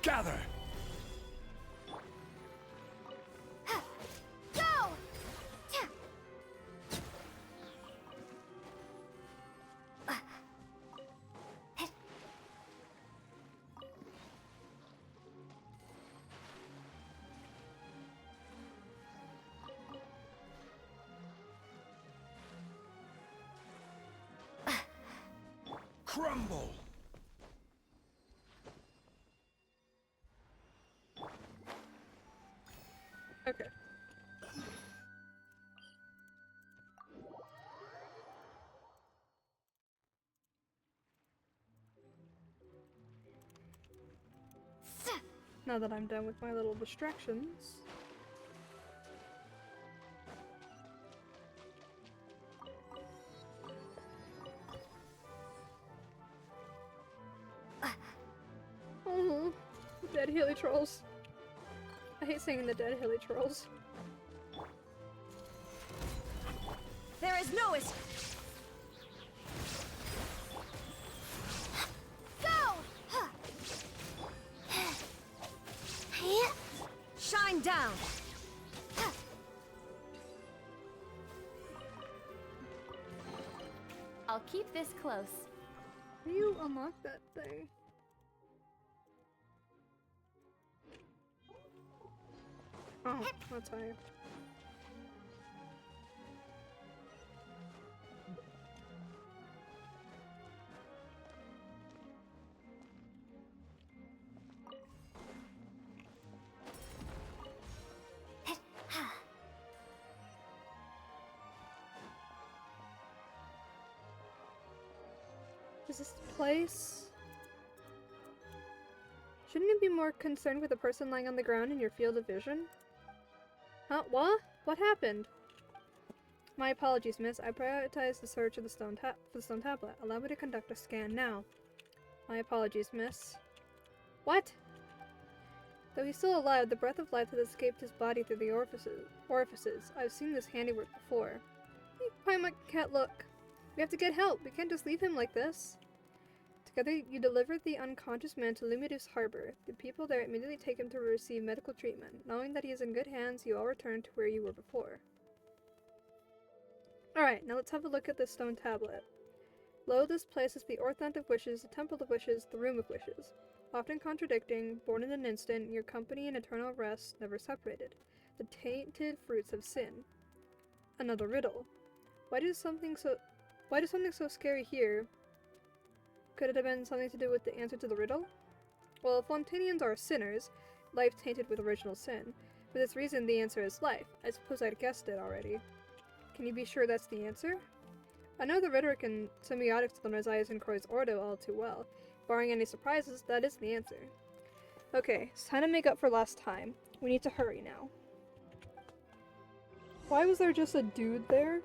Gather! Go! Crumble! Okay. Now that I'm done with my little distractions. Oh, dead hilly trolls. I hate saying the dead hilly trolls. There is no escape. Go! Shine down. I'll keep this close. How do you unlock that thing? Oh, that's higher. Is this the place? Shouldn't you be more concerned with the person lying on the ground in your field of vision? Huh? What? What happened? My apologies, miss. I prioritized the search of the stone tablet. Allow me to conduct a scan now. My apologies, miss. What? Though he's still alive, the breath of life has escaped his body through the orifices. I've seen this handiwork before. Paimon can't look. We have to get help. We can't just leave him like this. Together, you delivered the unconscious man to Lumidu's harbor. The people there immediately take him to receive medical treatment. Knowing that he is in good hands, you all return to where you were before. Alright, now let's have a look at this stone tablet. Lo, this place is the Orthant of Wishes, the Temple of Wishes, the Room of Wishes. Often contradicting, born in an instant, your company and eternal rest never separated. The tainted fruits of sin. Another riddle. Why does something so scary here? Could it have been something to do with the answer to the riddle? Well, if Fontanians are sinners, life tainted with original sin, for this reason the answer is life. I suppose I'd guessed it already. Can you be sure that's the answer? I know the rhetoric and semiotics of the Messiahs and Croy's Ordo all too well. Barring any surprises, that is the answer. Okay, it's time to make up for last time. We need to hurry now. Why was there just a dude there?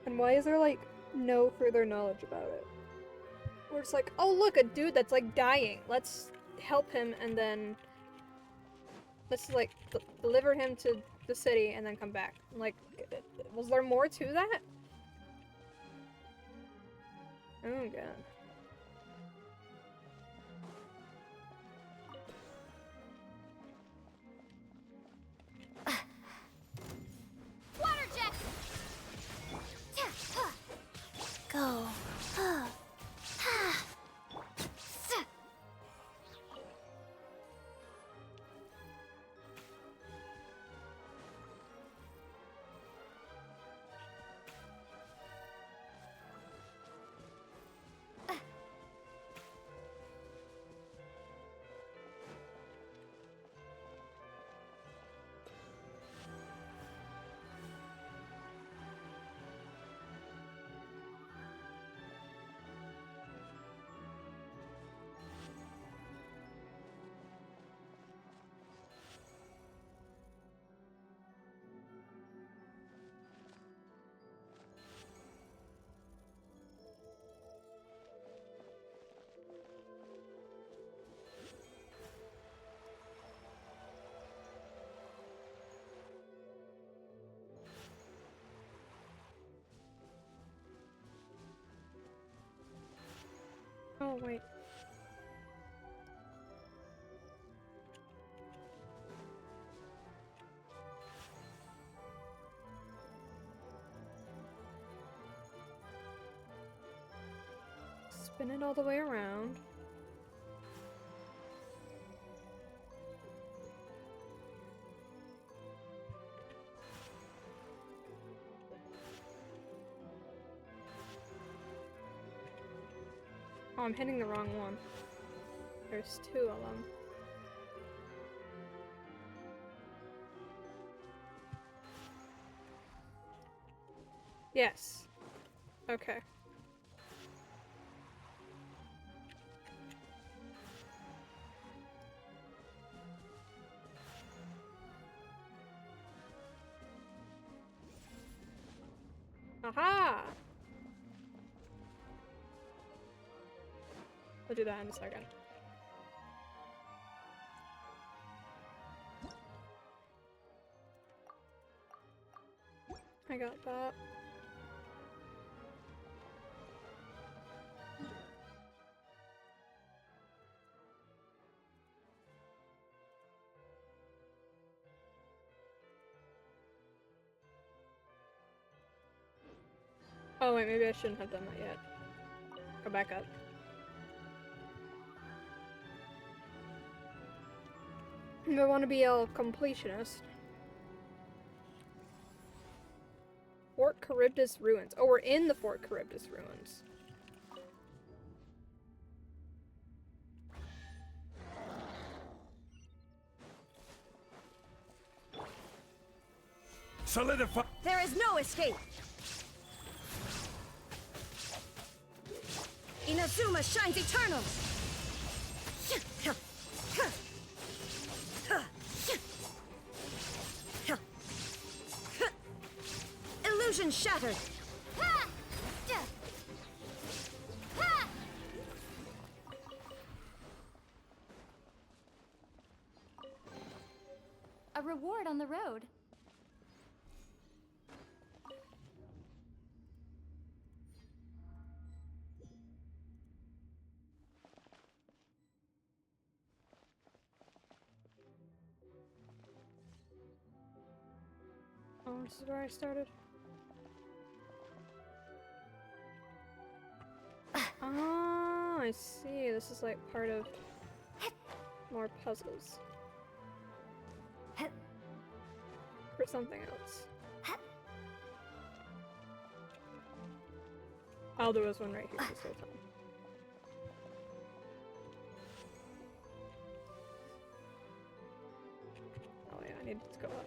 And why is there, like, no further knowledge about it? We're just like, oh look, a dude that's, like, dying. Let's help him and then... let's, like, deliver him to the city and then come back. Like, was there more to that? Oh god. Water jet! Go. Oh, wait. Spin it all the way around. Oh, I'm hitting the wrong one. There's two of them. Yes. Okay. Aha! We'll do that in a second. I got that. Oh wait, maybe I shouldn't have done that yet. Go back up. I want to be a completionist. Charybdis ruins. Oh, we're in the Fort Charybdis ruins. Solidify. There is no escape. Inazuma shines eternal. Illusion shattered. A reward on the road. Oh, this is where I started. Oh, I see. This is like part of more puzzles. For something else. Oh, there was one right here this whole time. Oh yeah, I need to go up.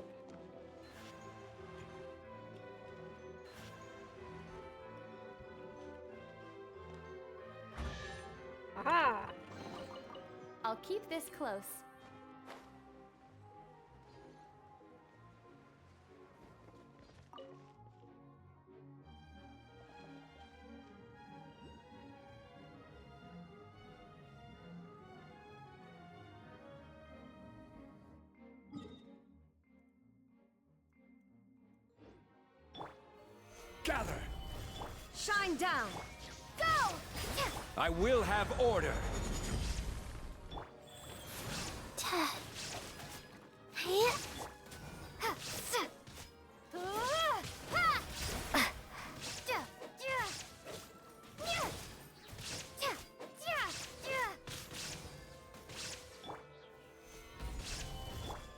Aha! I'll keep this close. Gather. Shine down. Go! I will have order.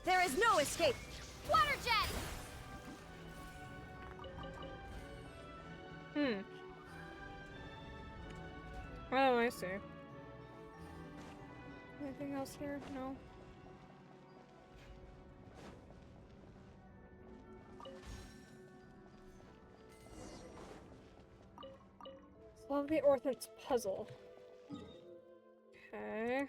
There is no escape. Water jet! Oh, I see. Anything else here? No. Solve the Orthant's puzzle. Okay.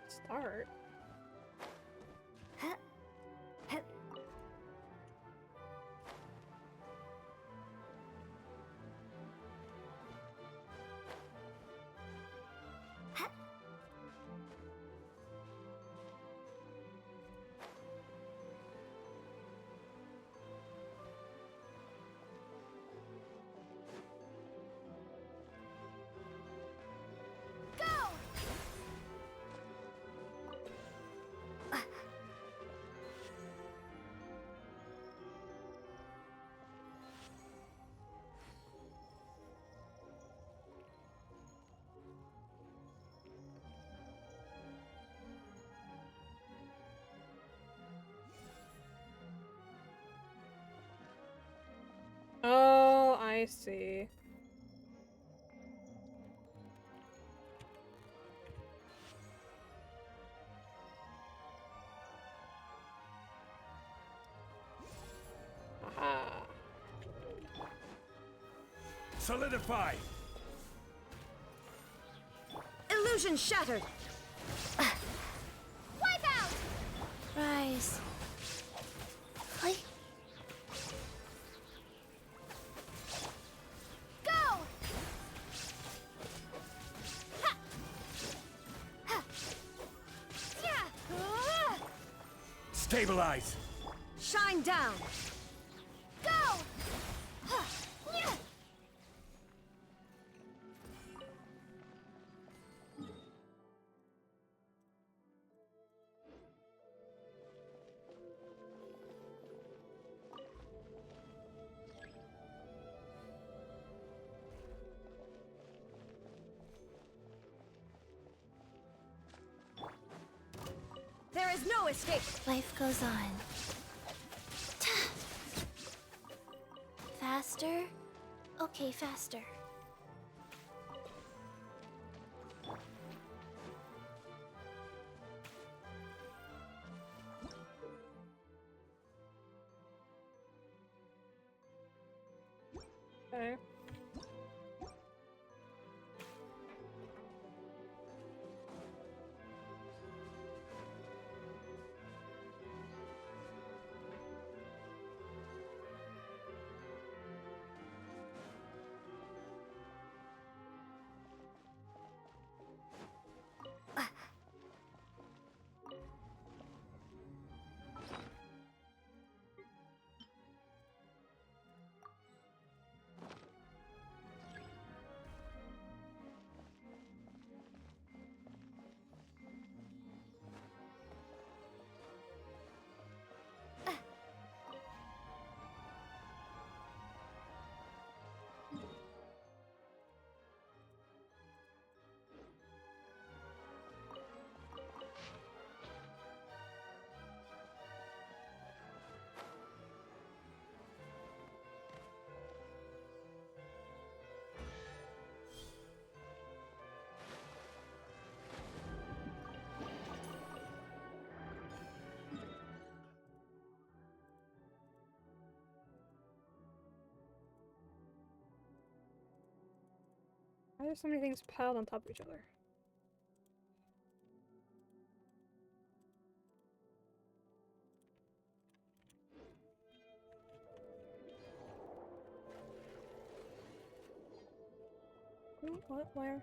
Start. Oh, I see. Aha. Solidify. Illusion shattered. Wipe out! Rise. Play. Go! Ha! Ha! Yeah! Stabilize. Shine down. Go! Ha! Yeah! There is no escape. Life goes on. Faster? Okay, faster. Okay. Why are so many things piled on top of each other? What? Where?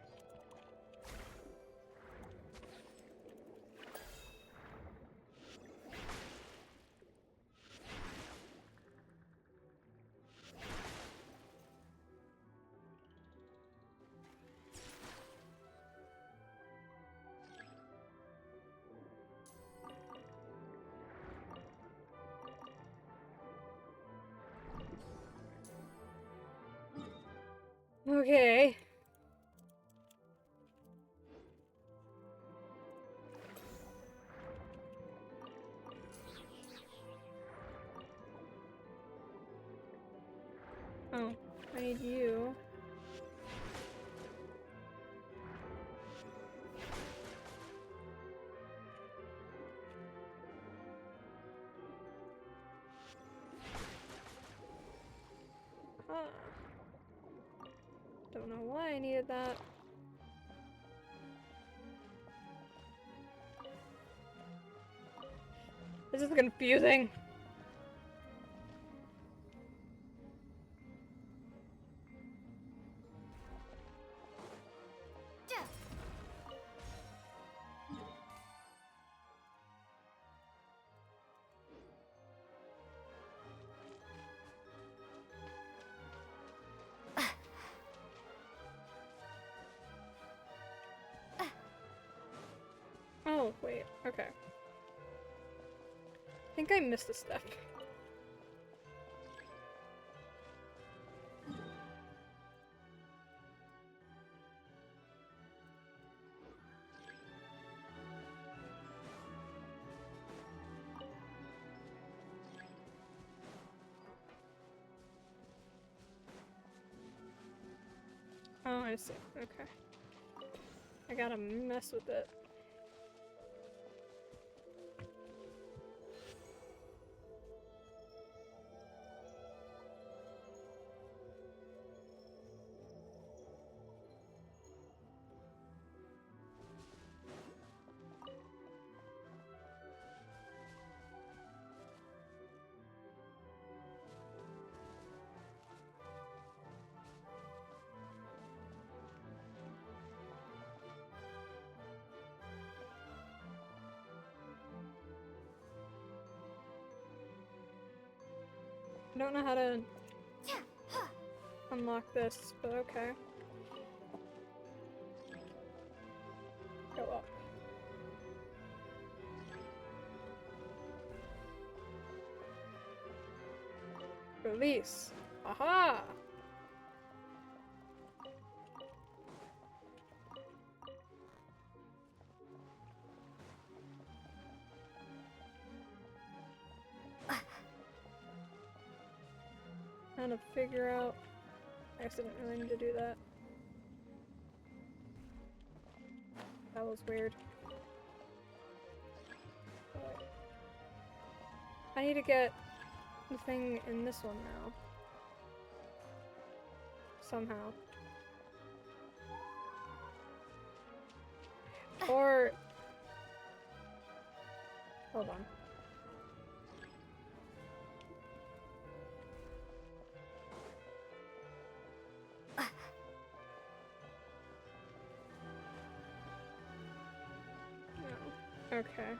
Okay. Oh, I need you. Huh. Don't know why I needed that. This is confusing. Oh, wait. Okay. I think I missed a step. Oh, I see. Okay. I gotta mess with it. I don't know how to unlock this, but okay. Go up. Release. Aha! trying to figure out. I guess I didn't really need to do that. That was weird. I need to get the thing in this one now. Somehow. Or... Hold on. No. Okay.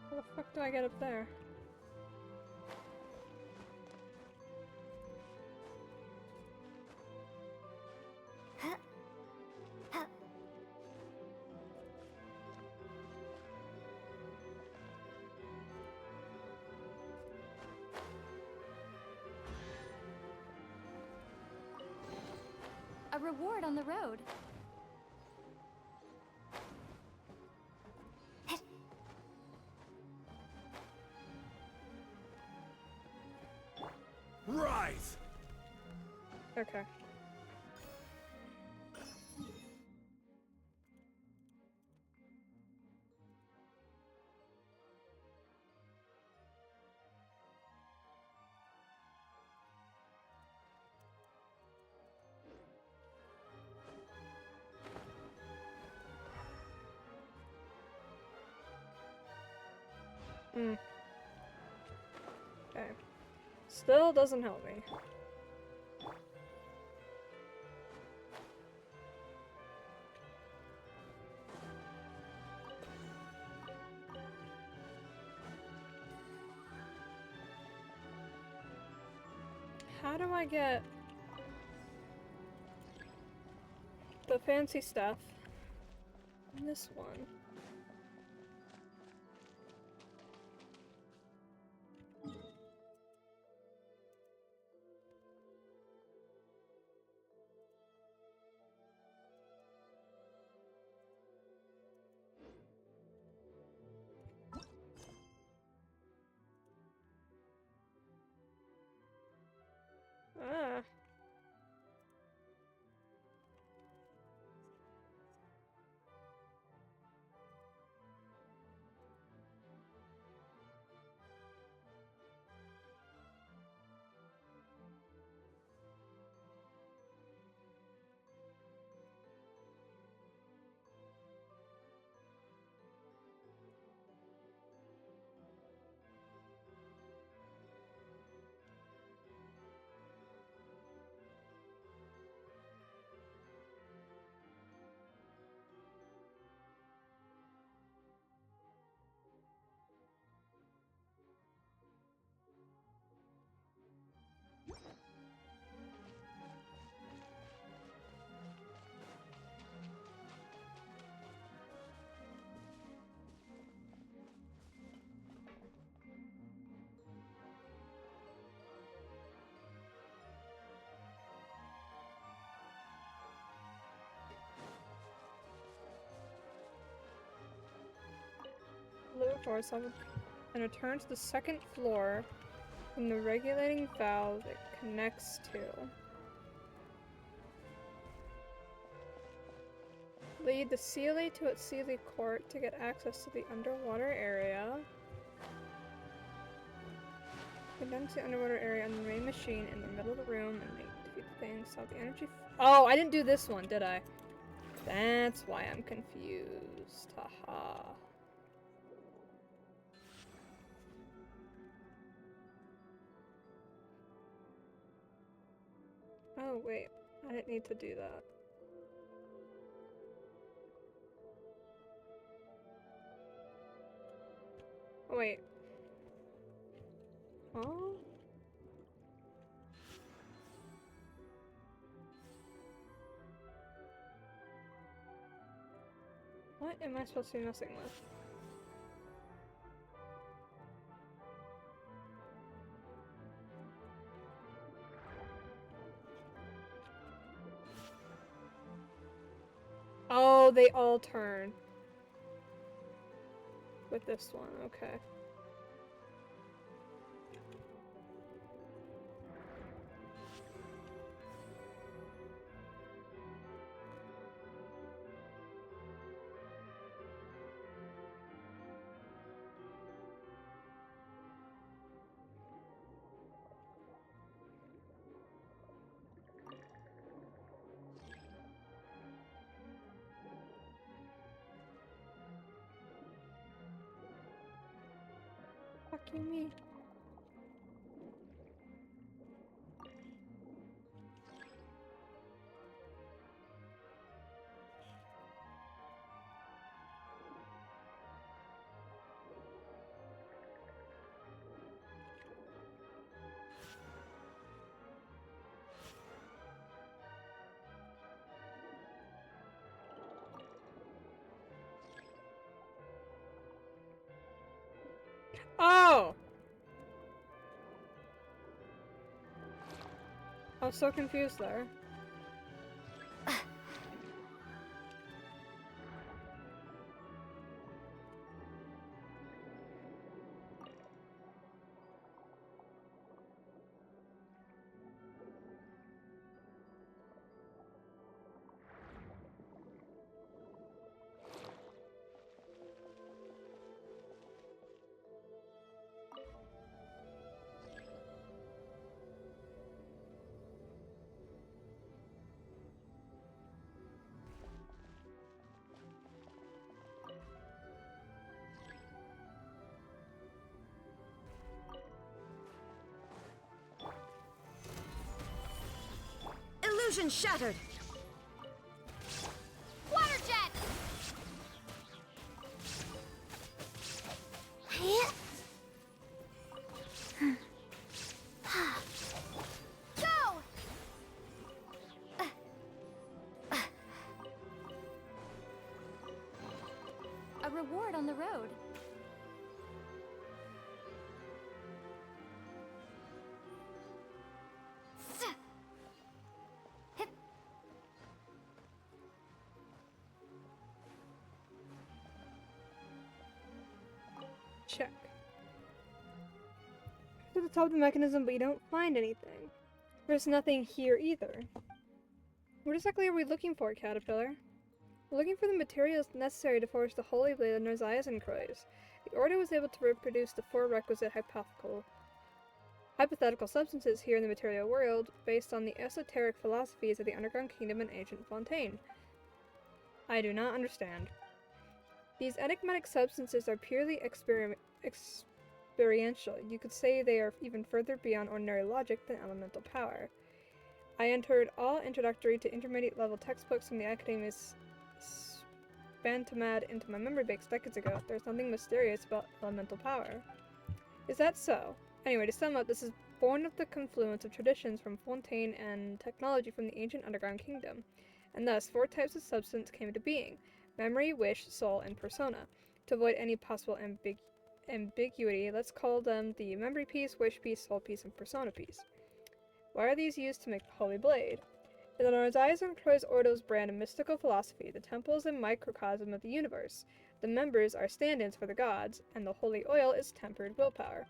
How the fuck do I get up there? A reward on the road. Rise! Okay. Okay. Still doesn't help me. How do I get the fancy stuff in this one? Ah. Lower floor 7 and return to the second floor from the regulating valve it connects to. Lead the Sealy to its Sealy court to get access to the underwater area. Condense the underwater area on the main machine in the middle of the room and defeat the thing. Solve the energy. Oh, I didn't do this one, did I? That's why I'm confused. Haha. Oh, wait. I didn't need to do that. Oh, wait. Oh? What am I supposed to be messing with? Oh, they all turn. With this one, okay. Fuck you, me. Oh! I was so confused there. Illusion shattered! Water jet! Go! A reward on the road. Check. To the top of the mechanism, but you don't find anything. There's nothing here either. What exactly are we looking for, Caterpillar? We're looking for the materials necessary to forge the Holy Blade of Narziazenkreuz. The Order was able to reproduce the four requisite hypothetical substances here in the material world based on the esoteric philosophies of the Underground Kingdom and Ancient Fontaine. I do not understand. These enigmatic substances are purely experiential. You could say they are even further beyond ordinary logic than elemental power. I entered all introductory to intermediate level textbooks from the Academy's Bantamad into my memory banks decades ago. There's nothing mysterious about elemental power. Is that so? Anyway, to sum up, this is born of the confluence of traditions from Fontaine and technology from the ancient Underground Kingdom. And thus, four types of substance came into being: memory, wish, soul, and persona. To avoid any possible ambiguity, let's call them the memory piece, wish piece, soul piece, and persona piece. Why are these used to make the Holy Blade? In the Narziazenkreuz Ordo's brand of mystical philosophy, the temple is a microcosm of the universe. The members are stand-ins for the gods, and the holy oil is tempered willpower.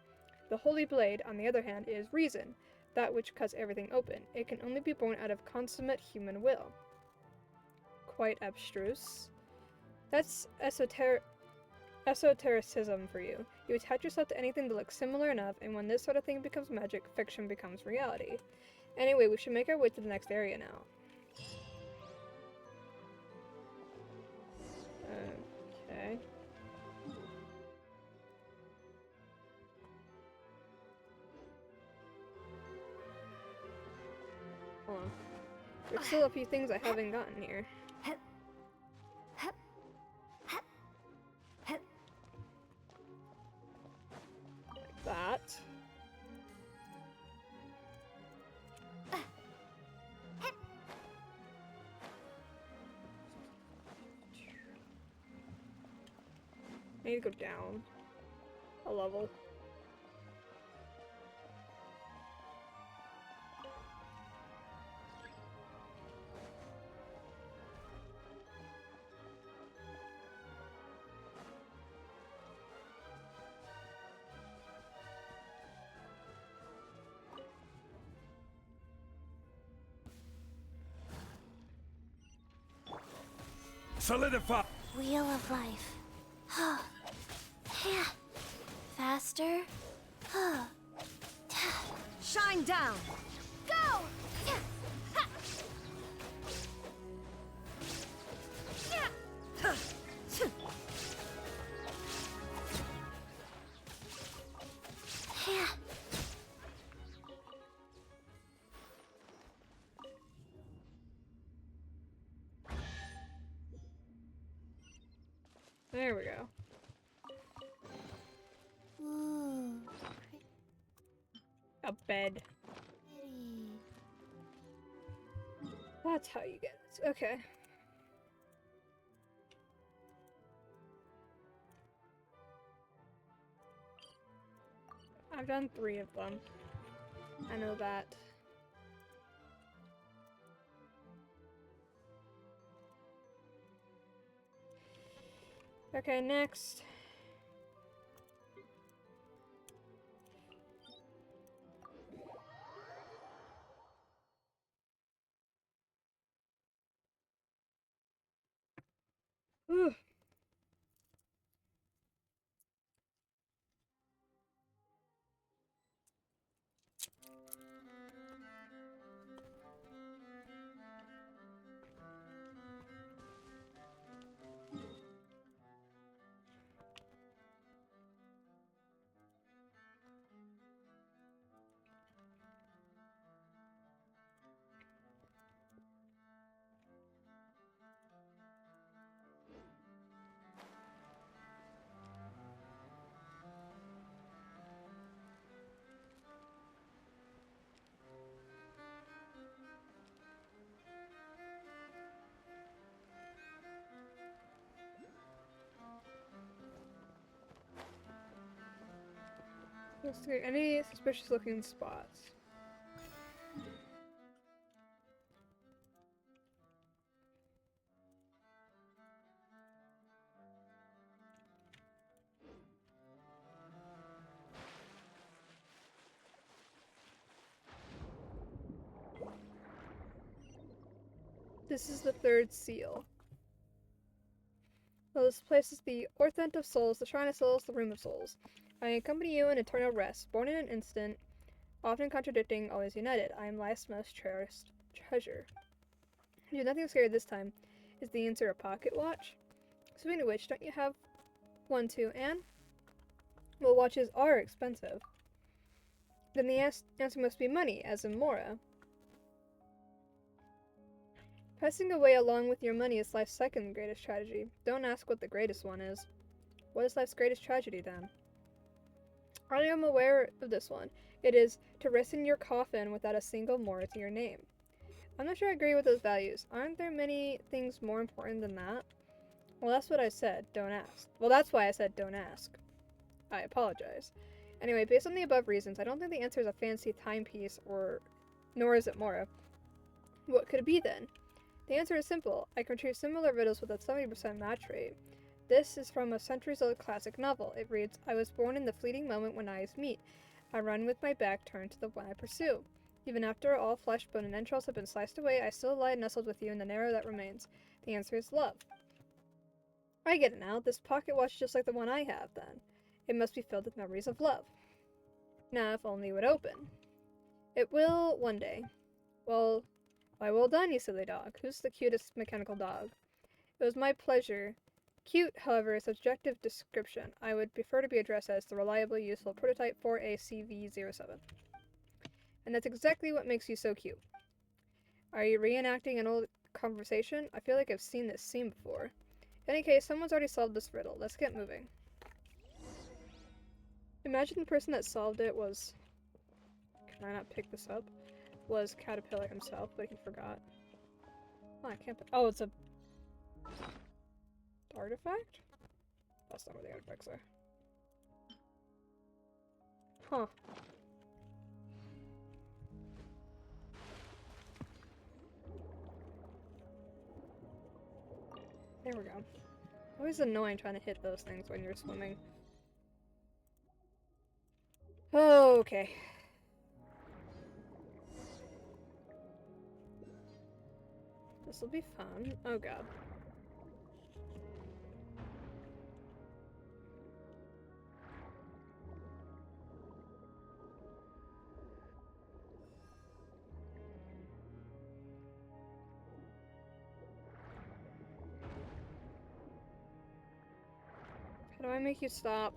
The Holy Blade, on the other hand, is reason, that which cuts everything open. It can only be born out of consummate human will. Quite abstruse. That's esotericism for you. You attach yourself to anything that looks similar enough, and when this sort of thing becomes magic, fiction becomes reality. Anyway, we should make our way to the next area now. Okay. Hold on. There's still a few things I haven't gotten here. Like that. I need to go down a level. Solidify! Wheel of life. Yeah. Faster. Shine down! Go! Yeah. There we go. Ooh, A bed. pretty. That's how you get it. Okay. I've done 3 of them. I know that. Okay, next. Ooh. Investigate any suspicious looking spots. This is the 3rd seal. So this place is the Orthent of Souls, the Shrine of Souls, the Room of Souls. I accompany you in eternal rest, born in an instant, often contradicting, always united. I am life's most cherished treasure. You have nothing scary this time. Is the answer a pocket watch? Speaking of which, don't you have one too, Anne? Well, watches are expensive. Then the answer must be money, as in Mora. Passing away along with your money is life's 2nd greatest tragedy. Don't ask what the greatest one is. What is life's greatest tragedy, then? I am aware of this one. It is to rest in your coffin without a single Mora to your name. I'm not sure I agree with those values. Aren't there many things more important than that? Well, that's what I said. Don't ask. Well, that's why I said don't ask. I apologize. Anyway, based on the above reasons, I don't think the answer is a fancy timepiece, nor is it Mora. What could it be, then? The answer is simple. I can retrieve similar riddles with a 70% match rate. This is from a centuries-old classic novel. It reads, I was born in the fleeting moment when eyes meet. I run with my back turned to the one I pursue. Even after all flesh, bone, and entrails have been sliced away, I still lie nestled with you in the narrow that remains. The answer is love. I get it now. This pocket watch is just like the one I have, then. It must be filled with memories of love. Now, if only it would open. It will one day. Well, why, well done, you silly dog. Who's the cutest mechanical dog? It was my pleasure. Cute, however, is a subjective description. I would prefer to be addressed as the reliably useful prototype 4ACV07. And that's exactly what makes you so cute. Are you reenacting an old conversation? I feel like I've seen this scene before. In any case, someone's already solved this riddle. Let's get moving. Imagine the person that solved it was... Can I not pick this up? Was Caterpillar himself, but he forgot. Oh, I can't... Oh, it's a... artifact? That's not where the artifacts are. Huh. There we go. Always annoying trying to hit those things when you're swimming. Okay. This will be fun. Oh god. How do I make you stop?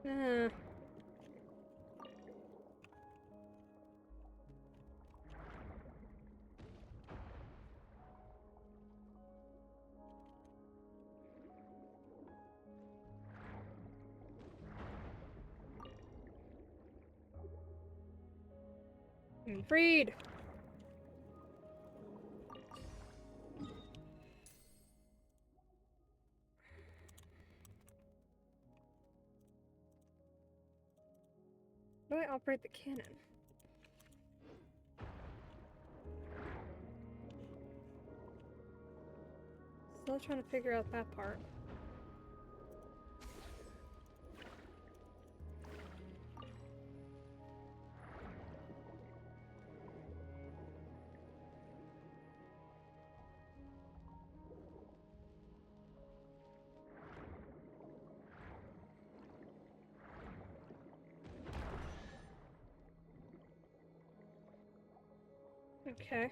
Uh. I'm freed! How do I operate the cannon? Still trying to figure out that part. Okay.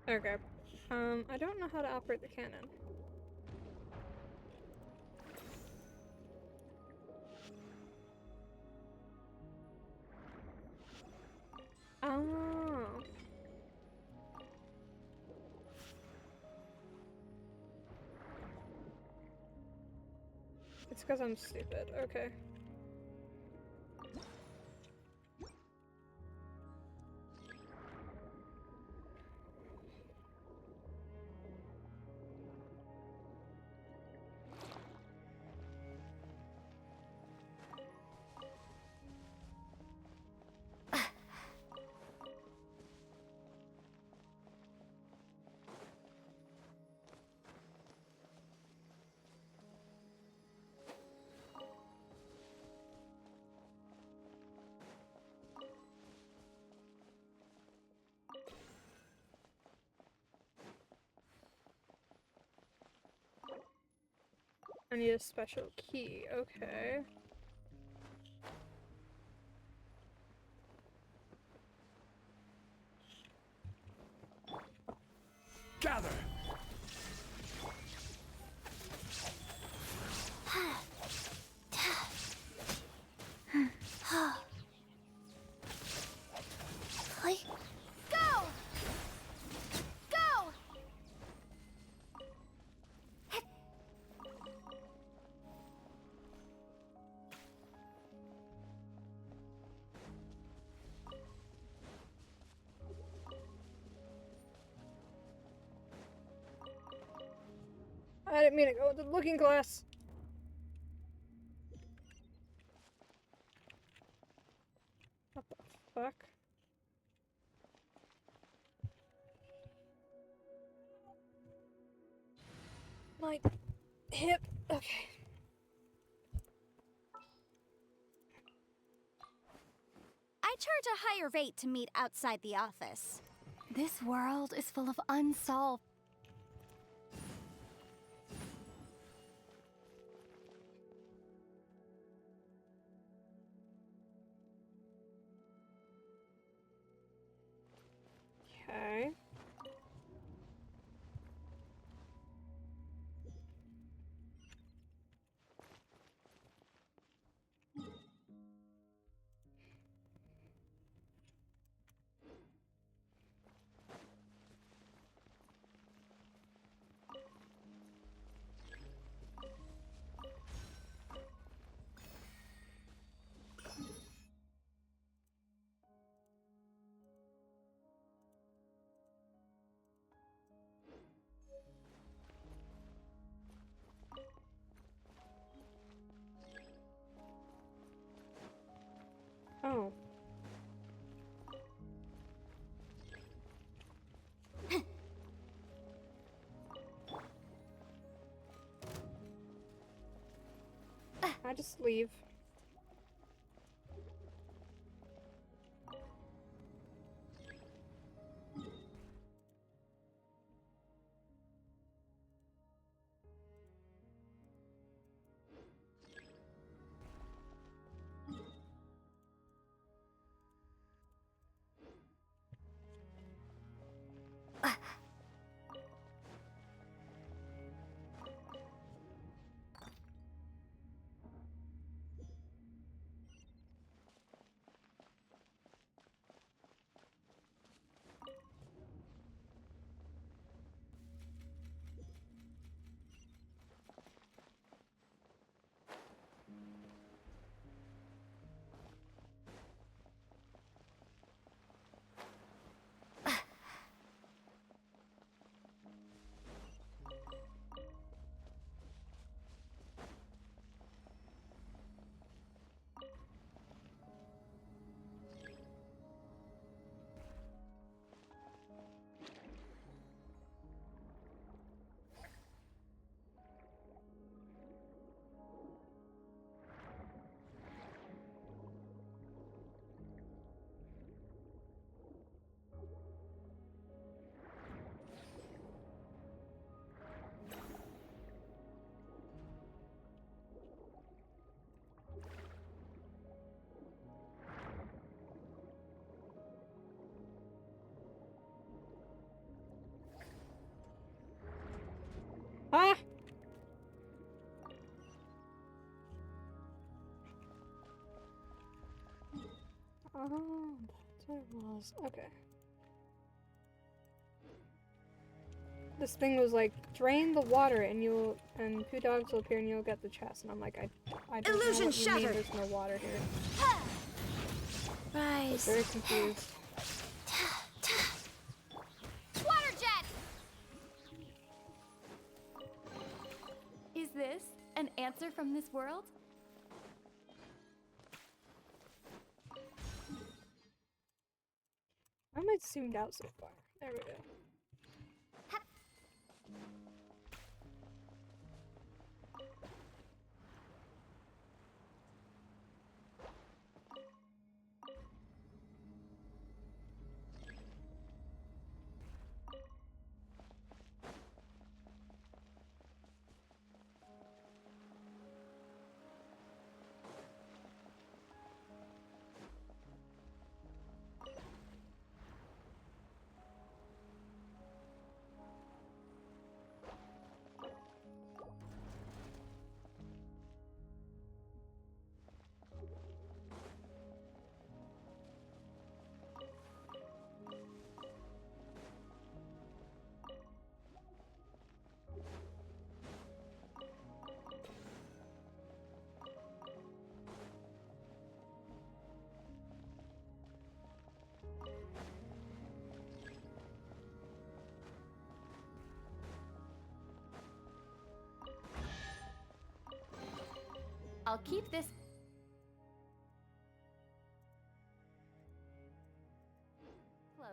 Okay. I don't know how to operate the cannon. Oh. It's because I'm stupid. Okay. I need a special key. Okay. Gather! Like, go! Go! I didn't mean to go with the looking glass. What the fuck? My hip. Okay. I charge a higher rate to meet outside the office. This world is full of unsolved. Okay. Oh. I just leave. Ah! Oh, that's what it was. Okay. This thing was like, drain the water and two dogs will appear and you'll get the chest. And I'm like, I don't know Illusion what you mean shattered. there's no water here. Rise. I was very confused. Water jet! Is this an answer from this world? I might zoomed out so far. There we go. I'll keep this close.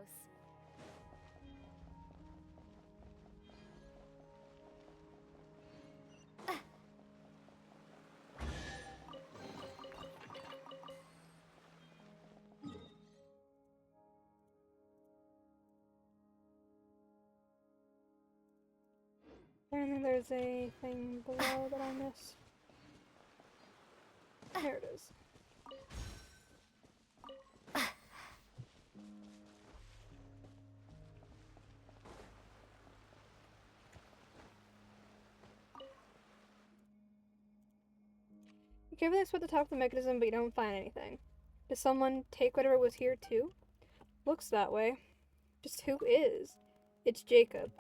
Apparently there's a thing below that I missed. There it is. You carefully explore the top of the mechanism, but you don't find anything. Does someone take whatever was here too? Looks that way. Just who is? It's Jacob.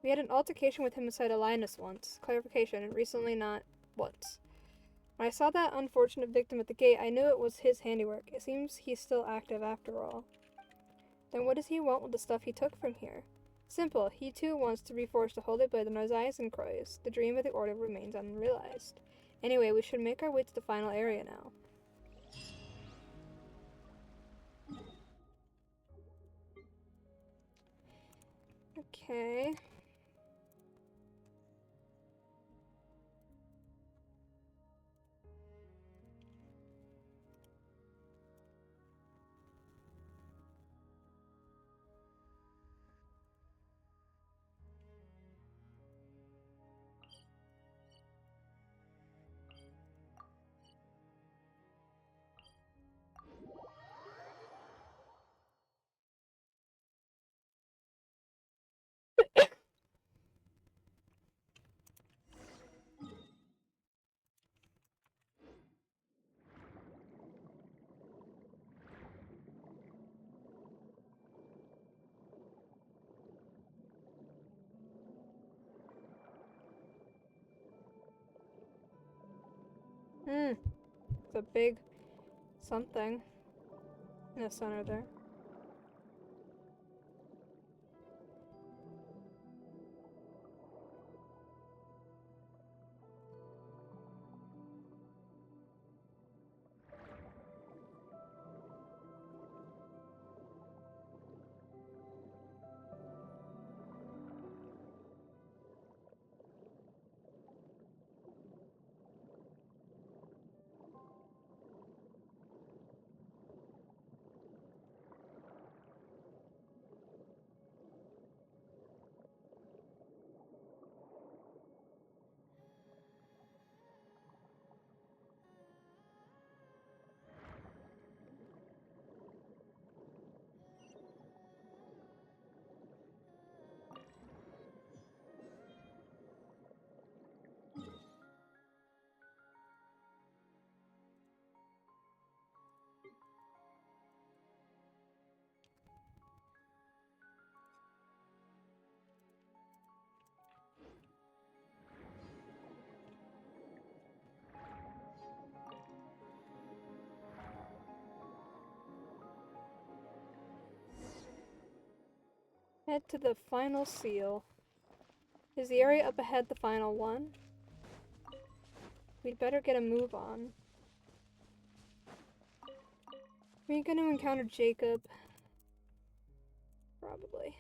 We had an altercation with him inside Linus once. Clarification, recently, not once. When I saw that unfortunate victim at the gate, I knew it was his handiwork. It seems he's still active after all. Then what does he want with the stuff he took from here? Simple. He too wants to reforge the Holy Blade on Osiris and Croix. The dream of the Order remains unrealized. Anyway, we should make our way to the final area now. Okay. It's a big something in the center there. Head to the final seal. Is the area up ahead the final one? We'd better get a move on. We're gonna encounter Jacob. Probably.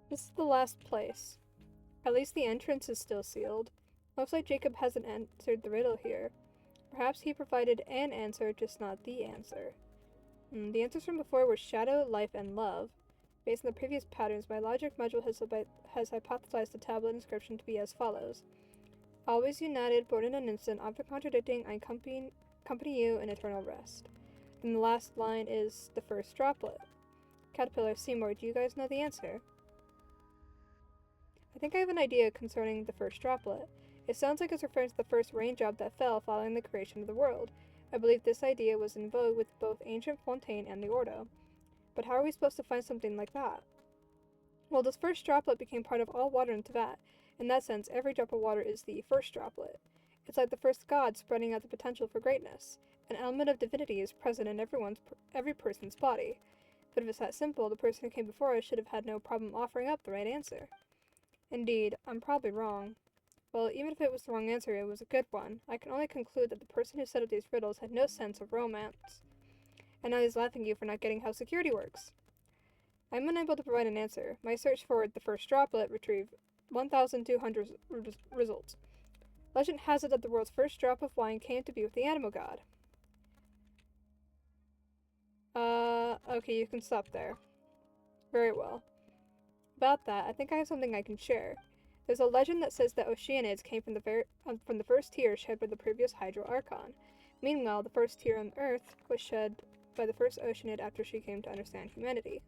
This is the last place. At least the entrance is still sealed. Looks like Jacob hasn't answered the riddle here. Perhaps he provided an answer, just not the answer. The answers from before were shadow, life, and love. Based on the previous patterns, my logic module has hypothesized the tablet inscription to be as follows. Always united, born in an instant, often contradicting, I accompany you in eternal rest. And the last line is the first droplet. Caterpillar, Seymour, do you guys know the answer? I think I have an idea concerning the first droplet. It sounds like it's referring to the first raindrop that fell following the creation of the world. I believe this idea was in vogue with both ancient Fontaine and the Ordo. But how are we supposed to find something like that? Well, this first droplet became part of all water in Teyvat. In that sense, every drop of water is the first droplet. It's like the first god spreading out the potential for greatness. An element of divinity is present in every person's body. But if it's that simple, the person who came before us should have had no problem offering up the right answer. Indeed, I'm probably wrong. Well, even if it was the wrong answer, it was a good one. I can only conclude that the person who set up these riddles had no sense of romance. And now he's laughing at you for not getting how security works. I'm unable to provide an answer. My search for the first droplet retrieved 1,200 results. Legend has it that the world's first drop of wine came to be with the animal god. Okay, you can stop there. Very well. About that, I think I have something I can share. There's a legend that says that Oceanids came from the first tear shed by the previous Hydro Archon. Meanwhile, the first tear on Earth was shed by the first Oceanid after she came to understand humanity.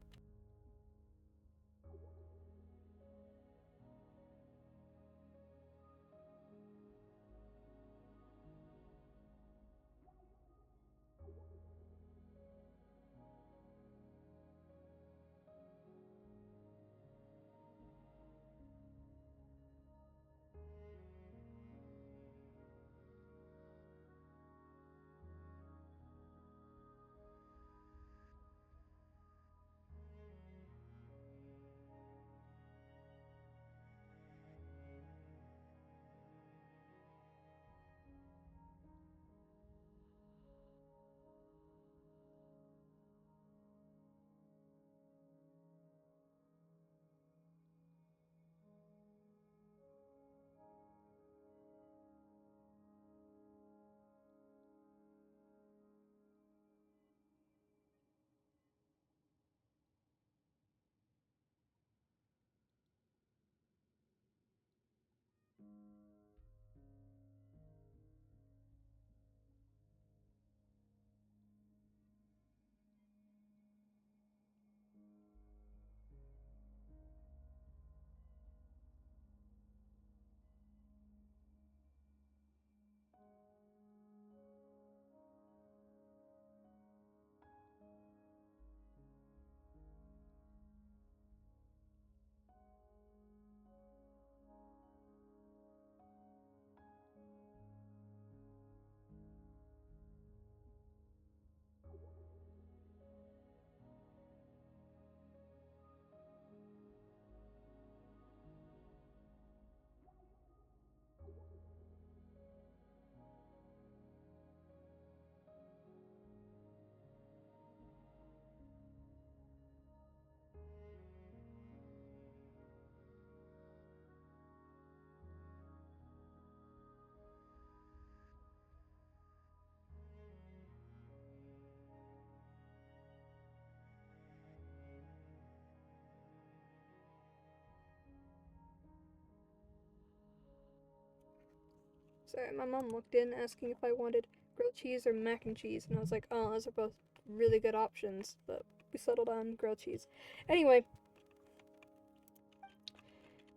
Sorry, my mom looked in asking if I wanted grilled cheese or mac and cheese, and I was like, oh, those are both really good options, but we settled on grilled cheese. Anyway,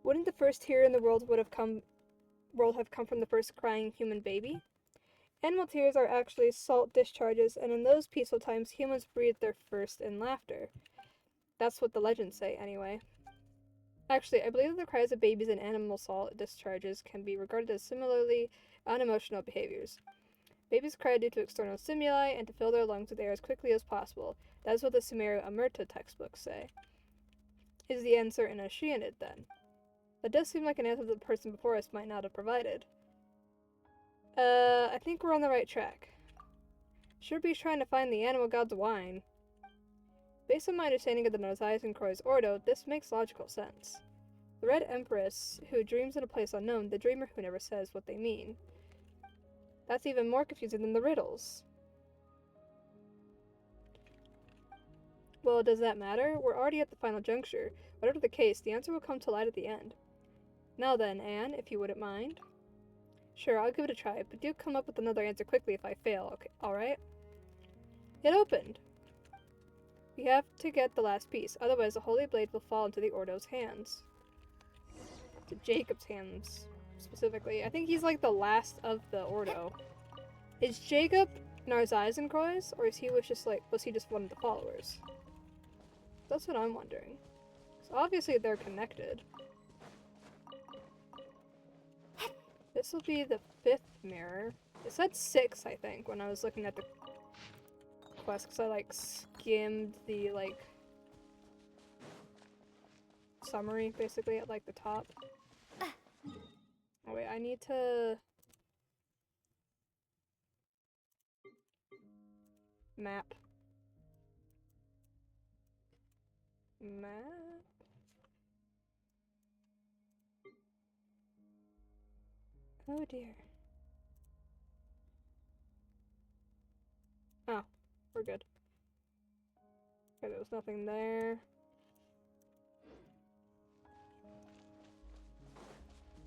wouldn't the first tear in the world have come from the first crying human baby? Animal tears are actually salt discharges, and in those peaceful times, humans breathe their first in laughter. That's what the legends say, anyway. Actually, I believe that the cries of babies and animal salt discharges can be regarded as similarly unemotional behaviors. Babies cry due to external stimuli and to fill their lungs with air as quickly as possible. That is what the Sumeru Amurta textbooks say. Is the answer an Oceanid, then? That does seem like an answer that the person before us might not have provided. I think we're on the right track. Should be trying to find the animal god's wine. Based on my understanding of the Nozais and Croy's Ordo, this makes logical sense. The Red Empress, who dreams in a place unknown, the dreamer who never says what they mean. That's even more confusing than the riddles. Well, does that matter? We're already at the final juncture. Whatever the case, the answer will come to light at the end. Now then, Anne, if you wouldn't mind. Sure, I'll give it a try, but do come up with another answer quickly if I fail, okay? Alright? It opened! We have to get the last piece, otherwise the Holy Blade will fall into the Ordo's hands. To Jacob's hands. specifically. I think he's like the last of the Ordo. Is Jacob Narzizenkreuz, or is he was he just one of the followers? That's what I'm wondering. So obviously they're connected. This will be the 5th mirror. It said 6, I think, when I was looking at the quest, because I like skimmed the like summary basically at like the top. Oh wait, I need to map. Oh dear. Oh, we're good. Okay, there was nothing there.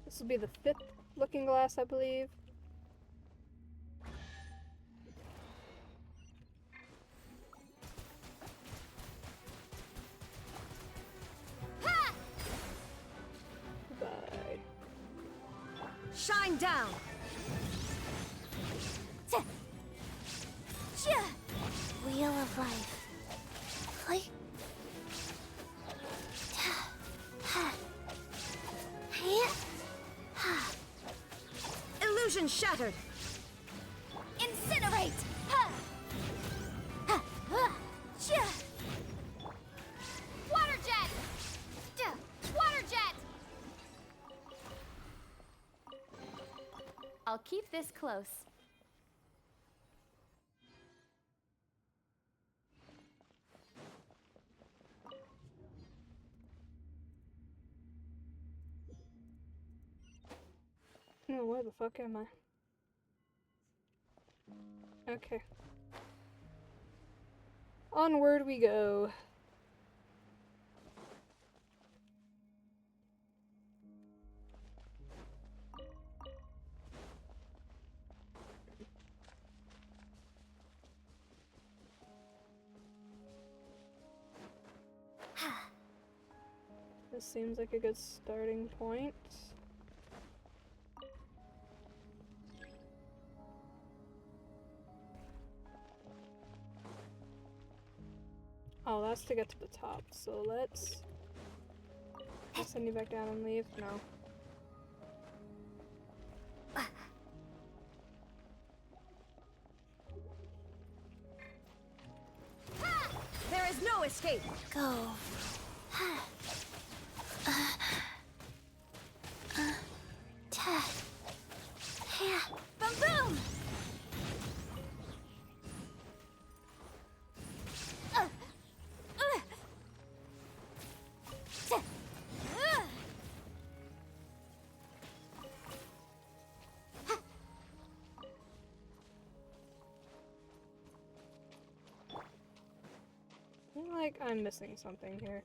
This will be the 5th looking glass, I believe. Goodbye. Shine down! Wheel of life. Click. Illusion shattered! Incinerate! Water jet! Water jet! I'll keep this close. No, where the fuck am I? Okay. Onward we go. This seems like a good starting point. Oh, that's to get to the top, so let's send you back down and leave. No. There is no escape! Go. Boom boom! I feel like I'm missing something here.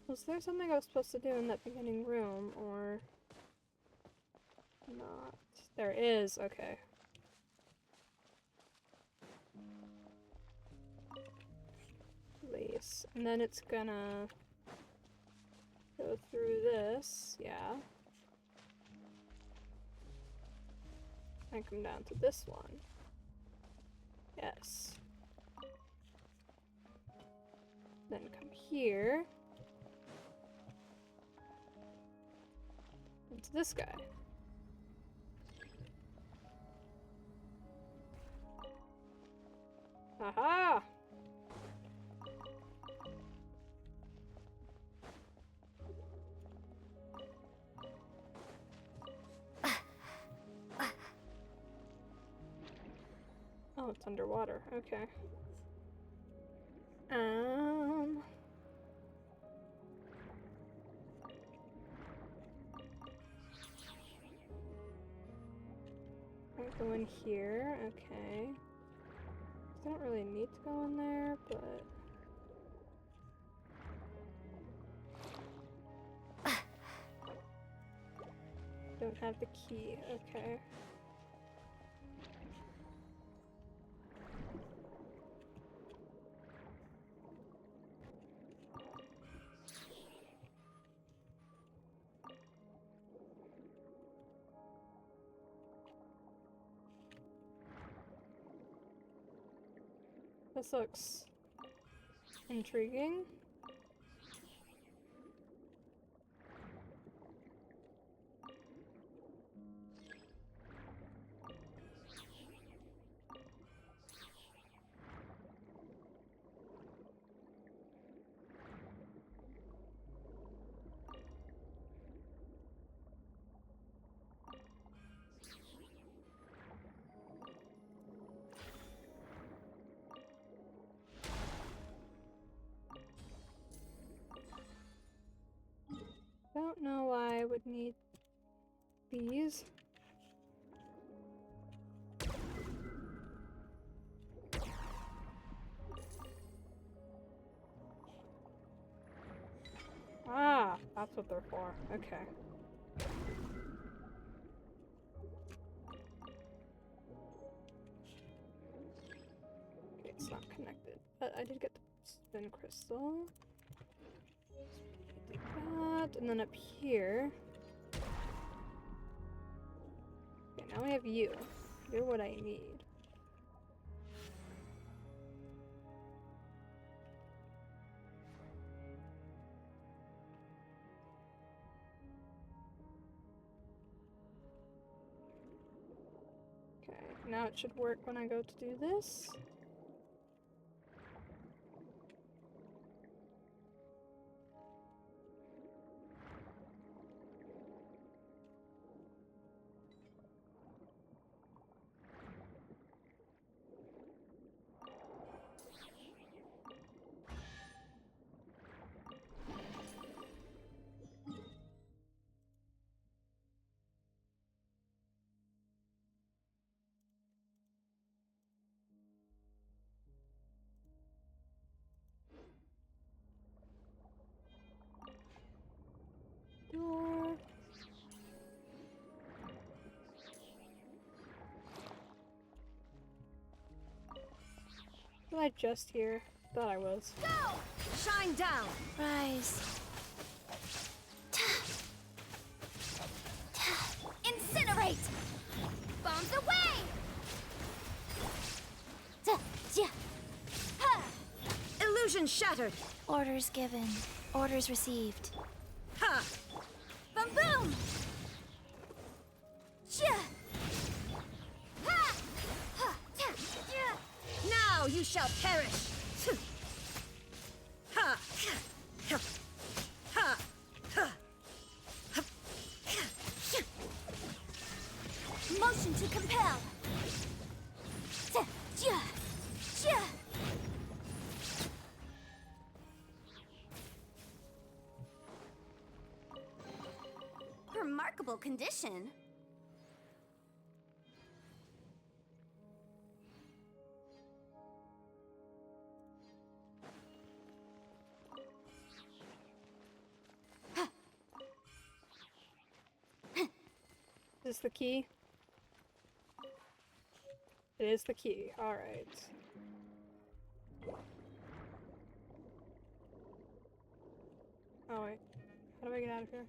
Was there something I was supposed to do in that beginning room, or not? There is, okay. Release. And then it's gonna go through this, yeah. And come down to this one. Yes. Then come here. Into this guy. Aha! Oh, it's underwater. Okay. I go in here. Okay. I don't really need to go in there, but don't have the key. Okay. This looks intriguing. Don't know why I would need these. Ah, that's what they're for. Okay. Okay, it's not connected. But I did get the spin crystal. Take that, and then up here. Okay, now we have you. You're what I need. Okay, now it should work when I go to do this. Door. Was I just here? Thought I was. Go! Shine down! Rise. Incinerate! Bombs away! Illusion shattered! Orders given. Orders received. Ha! Boom boom! Now you shall perish! Ha! Ha! Motion to compel! Remarkable condition. Is this the key? It is the key. Alright. Oh wait. How do I get out of here?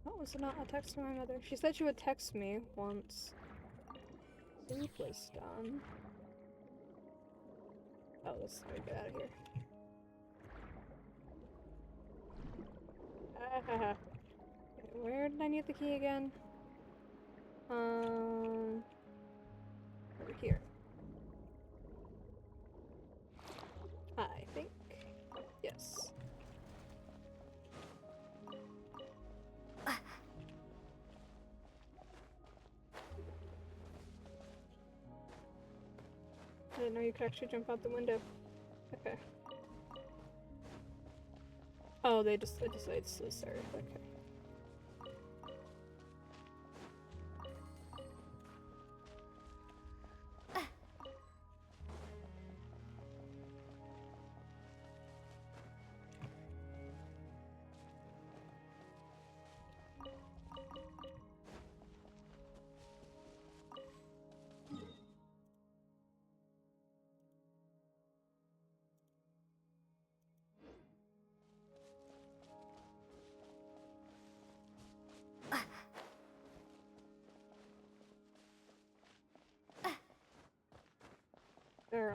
What was not a text from my mother? She said she would text me once soup was done. Oh, this is how we get out of here. Where did I need the key again? Over here. I think. Yes. I didn't know you could actually jump out the window. Okay. Oh, they just decided to serve. Okay.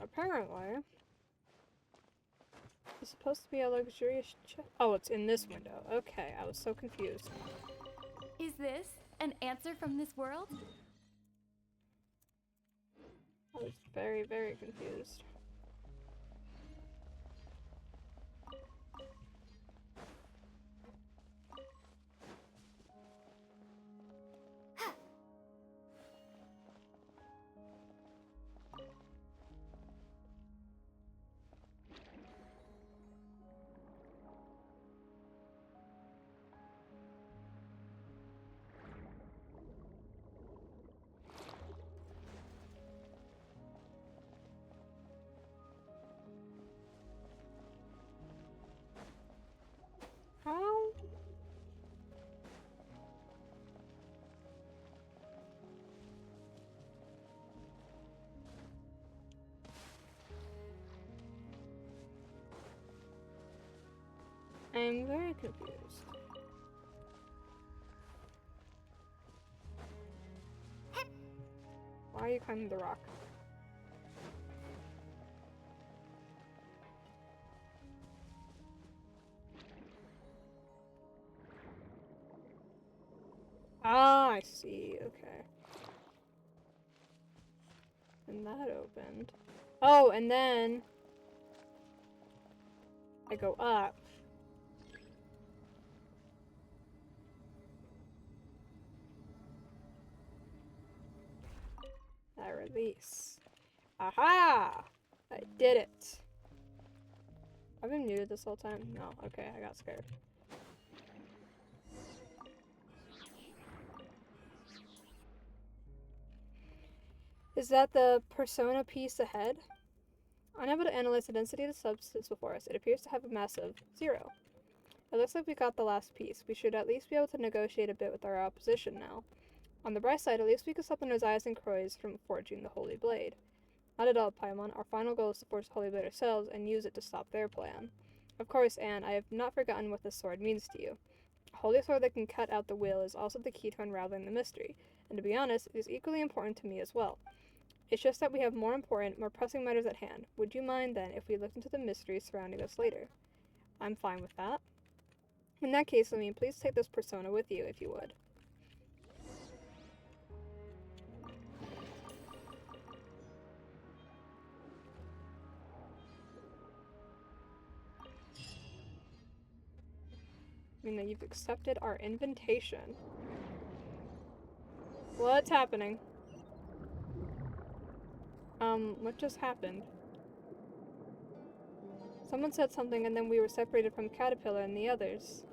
apparently, it's supposed to be a luxurious oh, it's in this window. Okay, I was so confused. Is this an answer from this world? I was very, very confused. How? I'm very confused. Why are you climbing the rock? Ah, I see. Okay. And that opened. Oh, and then I go up. I release. Aha! I did it. I've been muted this whole time. No, okay, I got scared. Is that the persona piece ahead? Unable to analyze the density of the substance before us, it appears to have a massive 0. It looks like we got the last piece. We should at least be able to negotiate a bit with our opposition now. On the bright side, at least we can stop the Nozaias and Croys from forging the Holy Blade. Not at all, Paimon. Our final goal is to forge the Holy Blade ourselves and use it to stop their plan. Of course, Anne, I have not forgotten what this sword means to you. A holy sword that can cut out the will is also the key to unraveling the mystery, and to be honest, it is equally important to me as well. It's just that we have more important, more pressing matters at hand. Would you mind, then, if we looked into the mysteries surrounding us later? I'm fine with that. In that case, please take this persona with you, if you would. That you've accepted our invitation. What's happening? What just happened? Someone said something and then we were separated from Caterpillar and the others.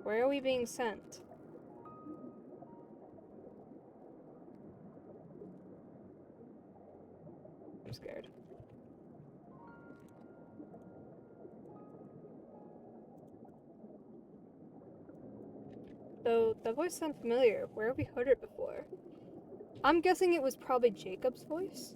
Where are we being sent? I'm scared. Though that voice sounds familiar. Where have we heard it before? I'm guessing it was probably Jacob's voice.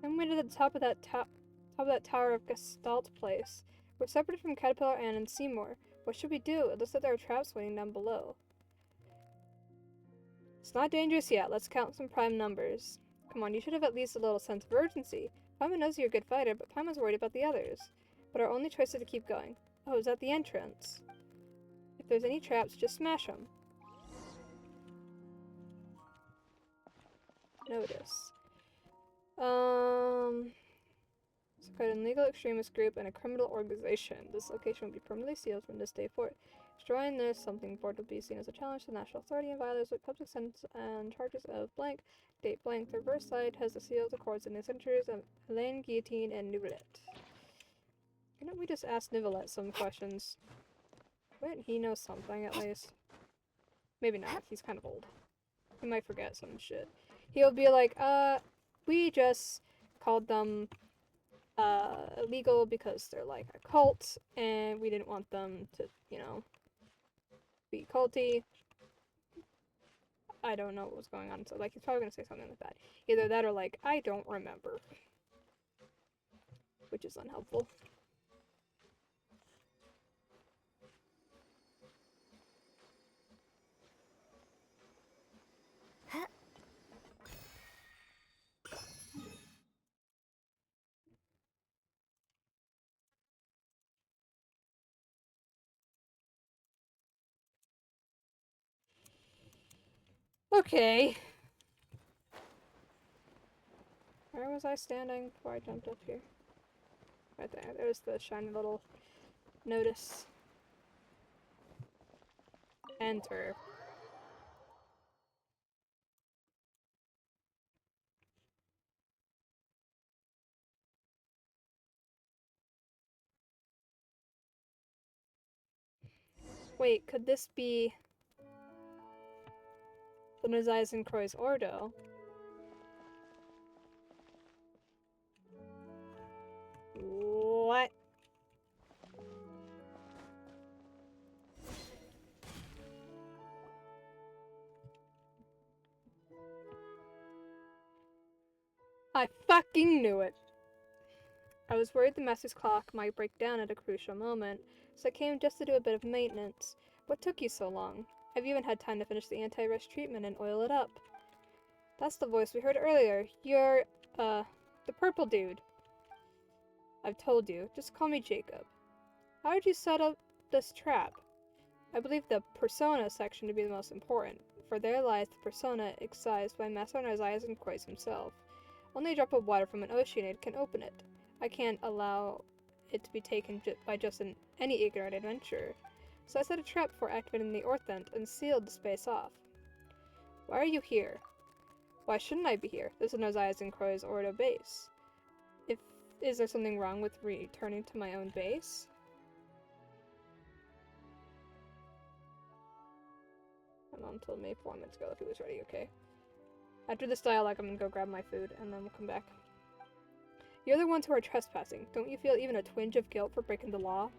I'm way to the top of that tower of Gestalt Place. We're separated from Caterpillar Ann and Seymour. What should we do? It looks like there are traps waiting down below. It's not dangerous yet. Let's count some prime numbers. Come on, you should have at least a little sense of urgency. Paimon knows you're a good fighter, but Paimon's worried about the others. But our only choice is to keep going. Oh, is that the entrance? If there's any traps, just smash them. Notice. It's quite an illegal extremist group and a criminal organization. This location will be permanently sealed from this day forth. Destroying this something board will be seen as a challenge to national authority and violates with public sentence and charges of blank, date blank. The reverse side has the seals of courts in the centuries of Elaine, Guillotine, and Nouvellette. Why don't we just ask Nicolette some questions? Wouldn't he know something at least? Maybe not, he's kind of old. He might forget some shit. He'll be like, we just called them illegal because they're like a cult and we didn't want them to, you know, be culty. I don't know what was going on, so like he's probably gonna say something like that. Either that or like, I don't remember. Which is unhelpful. Okay. Where was I standing before I jumped up here? Right there. There's the shiny little notice. Enter. Wait, could this be the Nozaizen Croix Ordo? What? I fucking knew it! I was worried the master's clock might break down at a crucial moment, so I came just to do a bit of maintenance. What took you so long? I've even had time to finish the anti-rush treatment and oil it up. That's the voice we heard earlier. You're, the purple dude. I've told you. Just call me Jacob. How did you set up this trap? I believe the persona section to be the most important, for there lies the persona excised by Master Nozaizen Croix himself. Only a drop of water from an oceanade can open it. I can't allow it to be taken by just any ignorant adventurer. So I set a trap before activating the Orthent and sealed the space off. Why are you here? Why shouldn't I be here? This is Nozaizen Croix Ordo base. Is there something wrong with returning to my own base? My mom told me 4 minutes ago if he was ready, okay. After this dialogue, I'm gonna go grab my food, and then we'll come back. You're the ones who are trespassing. Don't you feel even a twinge of guilt for breaking the law?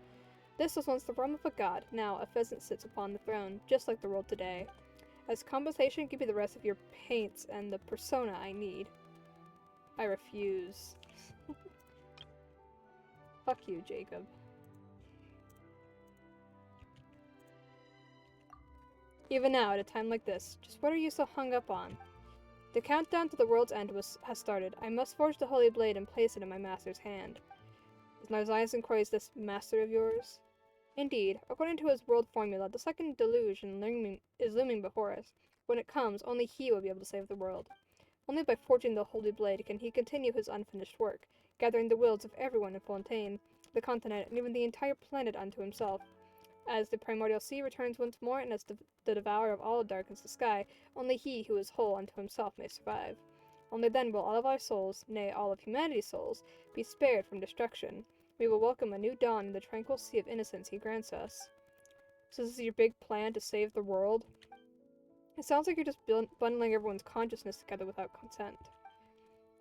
This was once the realm of a god. Now, a pheasant sits upon the throne, just like the world today. As compensation, give me the rest of your paints and the persona I need. I refuse. Fuck you, Jacob. Even now, at a time like this, just what are you so hung up on? The countdown to the world's end has started. I must forge the holy blade and place it in my master's hand. Is Nozaizen Croix this master of yours? Indeed, according to his world formula, the second deluge is looming before us. When it comes, only he will be able to save the world. Only by forging the holy blade can he continue his unfinished work, gathering the wills of everyone in Fontaine, the continent, and even the entire planet unto himself. As the primordial sea returns once more, and as the devourer of all darkens the sky, only he who is whole unto himself may survive. Only then will all of our souls, nay, all of humanity's souls, be spared from destruction. We will welcome a new dawn in the tranquil sea of innocence he grants us. So this is your big plan to save the world? It sounds like you're just bundling everyone's consciousness together without consent.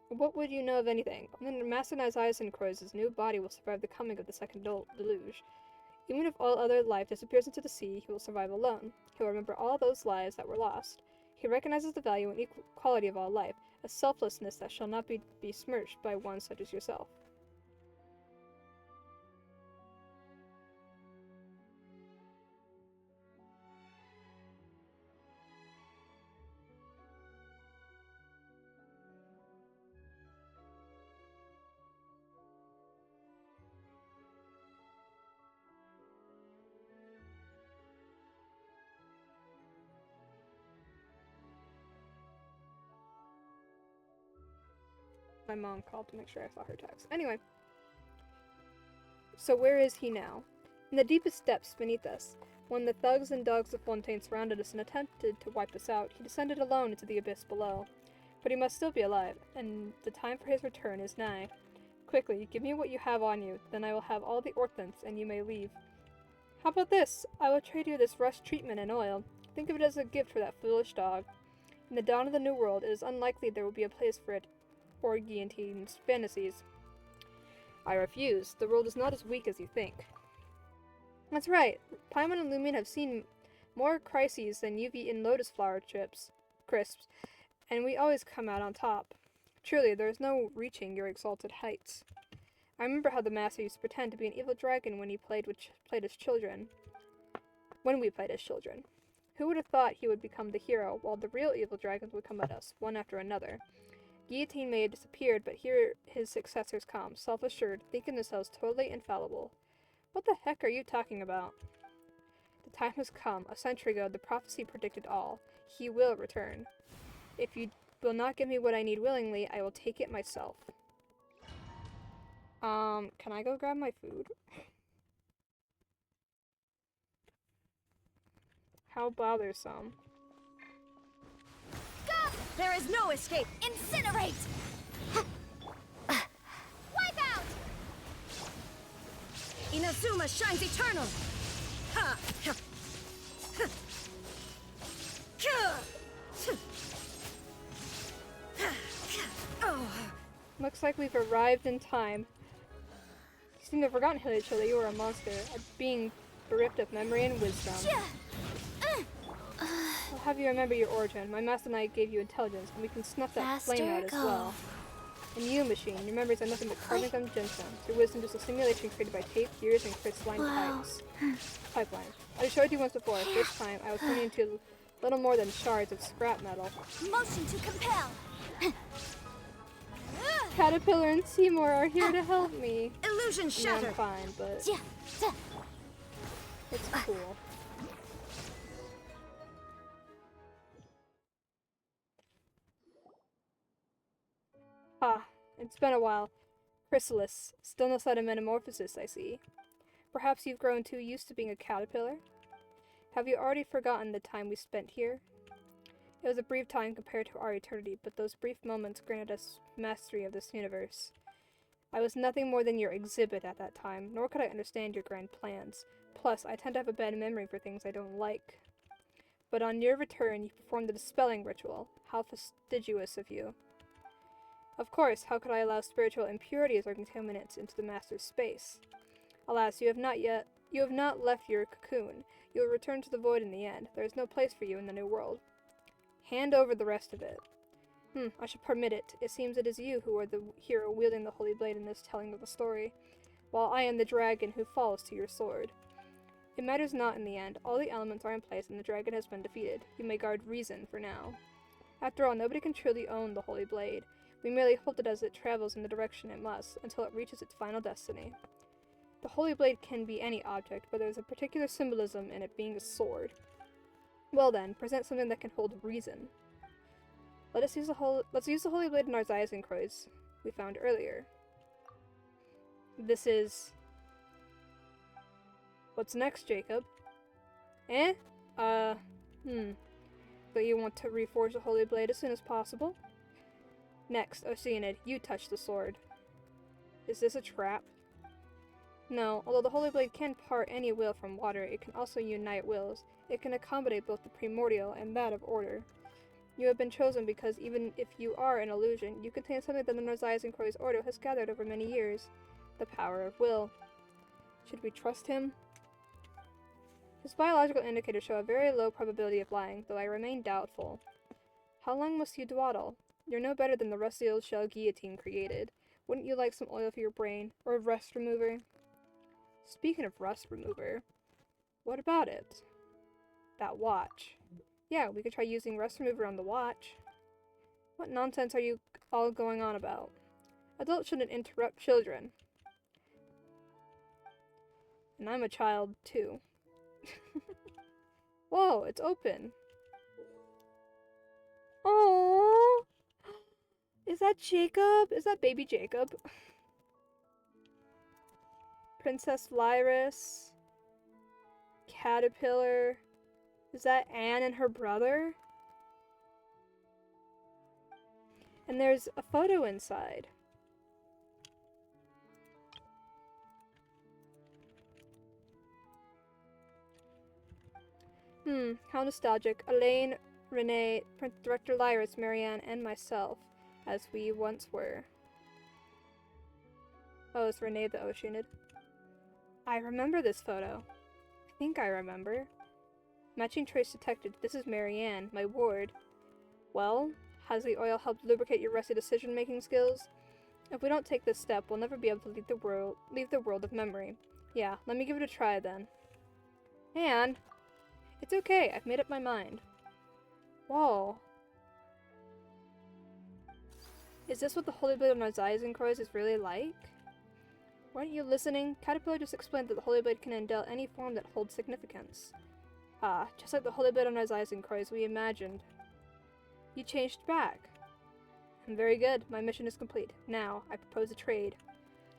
What would you know of anything? Only Master Nozaizen Croix's new body will survive the coming of the second deluge. Even if all other life disappears into the sea, he will survive alone. He will remember all those lives that were lost. He recognizes the value and equality of all life, a selflessness that shall not be besmirched by one such as yourself. My mom called to make sure I saw her text. Anyway. So where is he now? In the deepest depths beneath us. When the thugs and dogs of Fontaine surrounded us and attempted to wipe us out, he descended alone into the abyss below. But he must still be alive, and the time for his return is nigh. Quickly, give me what you have on you, then I will have all the orthants, and you may leave. How about this? I will trade you this rust treatment and oil. Think of it as a gift for that foolish dog. In the dawn of the New World, it is unlikely there will be a place for it or guillotine's fantasies. I refuse. The world is not as weak as you think. That's right. Paimon and Lumion have seen more crises than you've eaten lotus flower crisps, and we always come out on top. Truly, there is no reaching your exalted heights. I remember how the Master used to pretend to be an evil dragon when he played as children. When we played as children. Who would have thought he would become the hero, while the real evil dragons would come at us, one after another? Guillotine may have disappeared, but here his successors come, self-assured, thinking themselves totally infallible. What the heck are you talking about? The time has come. A century ago, the prophecy predicted all. He will return. If you will not give me what I need willingly, I will take it myself. Can I go grab my food? How bothersome. Go! There is no escape! Incinerate! Wipe out! Inazuma shines eternal! Ha! Ha! Ha! Oh. Looks like we've arrived in time. You seem to have forgotten, Hilichil, that you were a monster, a being bereft of memory and wisdom. I'll have you remember your origin. My master and I gave you intelligence, and we can snuff that flame out as well. And you, machine, your memories are nothing but carbon gum gemstones. Your wisdom is a simulation created by tape, gears, and crystalline pipelines. I showed you once before. This time, I was turning into little more than shards of scrap metal. Motion to compel. Caterpillar and Seymour are here to help me. Illusion shattered. I'm fine, but it's cool. Ah, it's been a while. Chrysalis, still no sign of metamorphosis, I see. Perhaps you've grown too used to being a caterpillar? Have you already forgotten the time we spent here? It was a brief time compared to our eternity, but those brief moments granted us mastery of this universe. I was nothing more than your exhibit at that time, nor could I understand your grand plans. Plus, I tend to have a bad memory for things I don't like. But on your return, you performed the dispelling ritual. How fastidious of you. Of course, how could I allow spiritual impurities or contaminants into the Master's space? Alas, you have not left your cocoon. You will return to the void in the end. There is no place for you in the new world. Hand over the rest of it. I should permit it. It seems it is you who are the hero wielding the holy blade in this telling of the story, while I am the dragon who falls to your sword. It matters not in the end. All the elements are in place and the dragon has been defeated. You may guard reason for now. After all, nobody can truly own the holy blade. We merely hold it as it travels in the direction it must, until it reaches its final destiny. The holy blade can be any object, but there is a particular symbolism in it being a sword. Well then, present something that can hold reason. Let's use the holy blade in our Zeisenkreuz we found earlier. This is... What's next, Jacob? So you want to reforge the holy blade as soon as possible? Next, Oceanid, you touch the sword. Is this a trap? No, although the holy blade can part any will from water, it can also unite wills. It can accommodate both the primordial and that of order. You have been chosen because even if you are an illusion, you contain something that the Zeisenkreuz order has gathered over many years. The power of will. Should we trust him? His biological indicators show a very low probability of lying, though I remain doubtful. How long must you dawdle? You're no better than the rusty old shell guillotine created. Wouldn't you like some oil for your brain, or a rust remover? Speaking of rust remover, what about it? That watch. Yeah, we could try using rust remover on the watch. What nonsense are you all going on about? Adults shouldn't interrupt children. And I'm a child, too. Whoa, it's open. Oh, is that Jacob? Is that baby Jacob? Princess Lyris. Caterpillar. Is that Anne and her brother? And there's a photo inside. How nostalgic. Elaine, Renee, Director Lyris, Marianne, and myself, as we once were. Oh, it's Renee the Oceanid. I remember this photo. I think I remember. Matching trace detected. This is Marianne, my ward. Well, has the oil helped lubricate your rusty decision-making skills? If we don't take this step, we'll never be able to leave the world of memory. Yeah, let me give it a try then. And it's okay, I've made up my mind. Whoa. Is this what the Holy Blade of Narzizenkreuz is really like? Weren't you listening? Caterpillar just explained that the Holy Blade can endow any form that holds significance. Ah, just like the Holy Blade of Narzizenkreuz we imagined. You changed back. Very good, my mission is complete. Now, I propose a trade.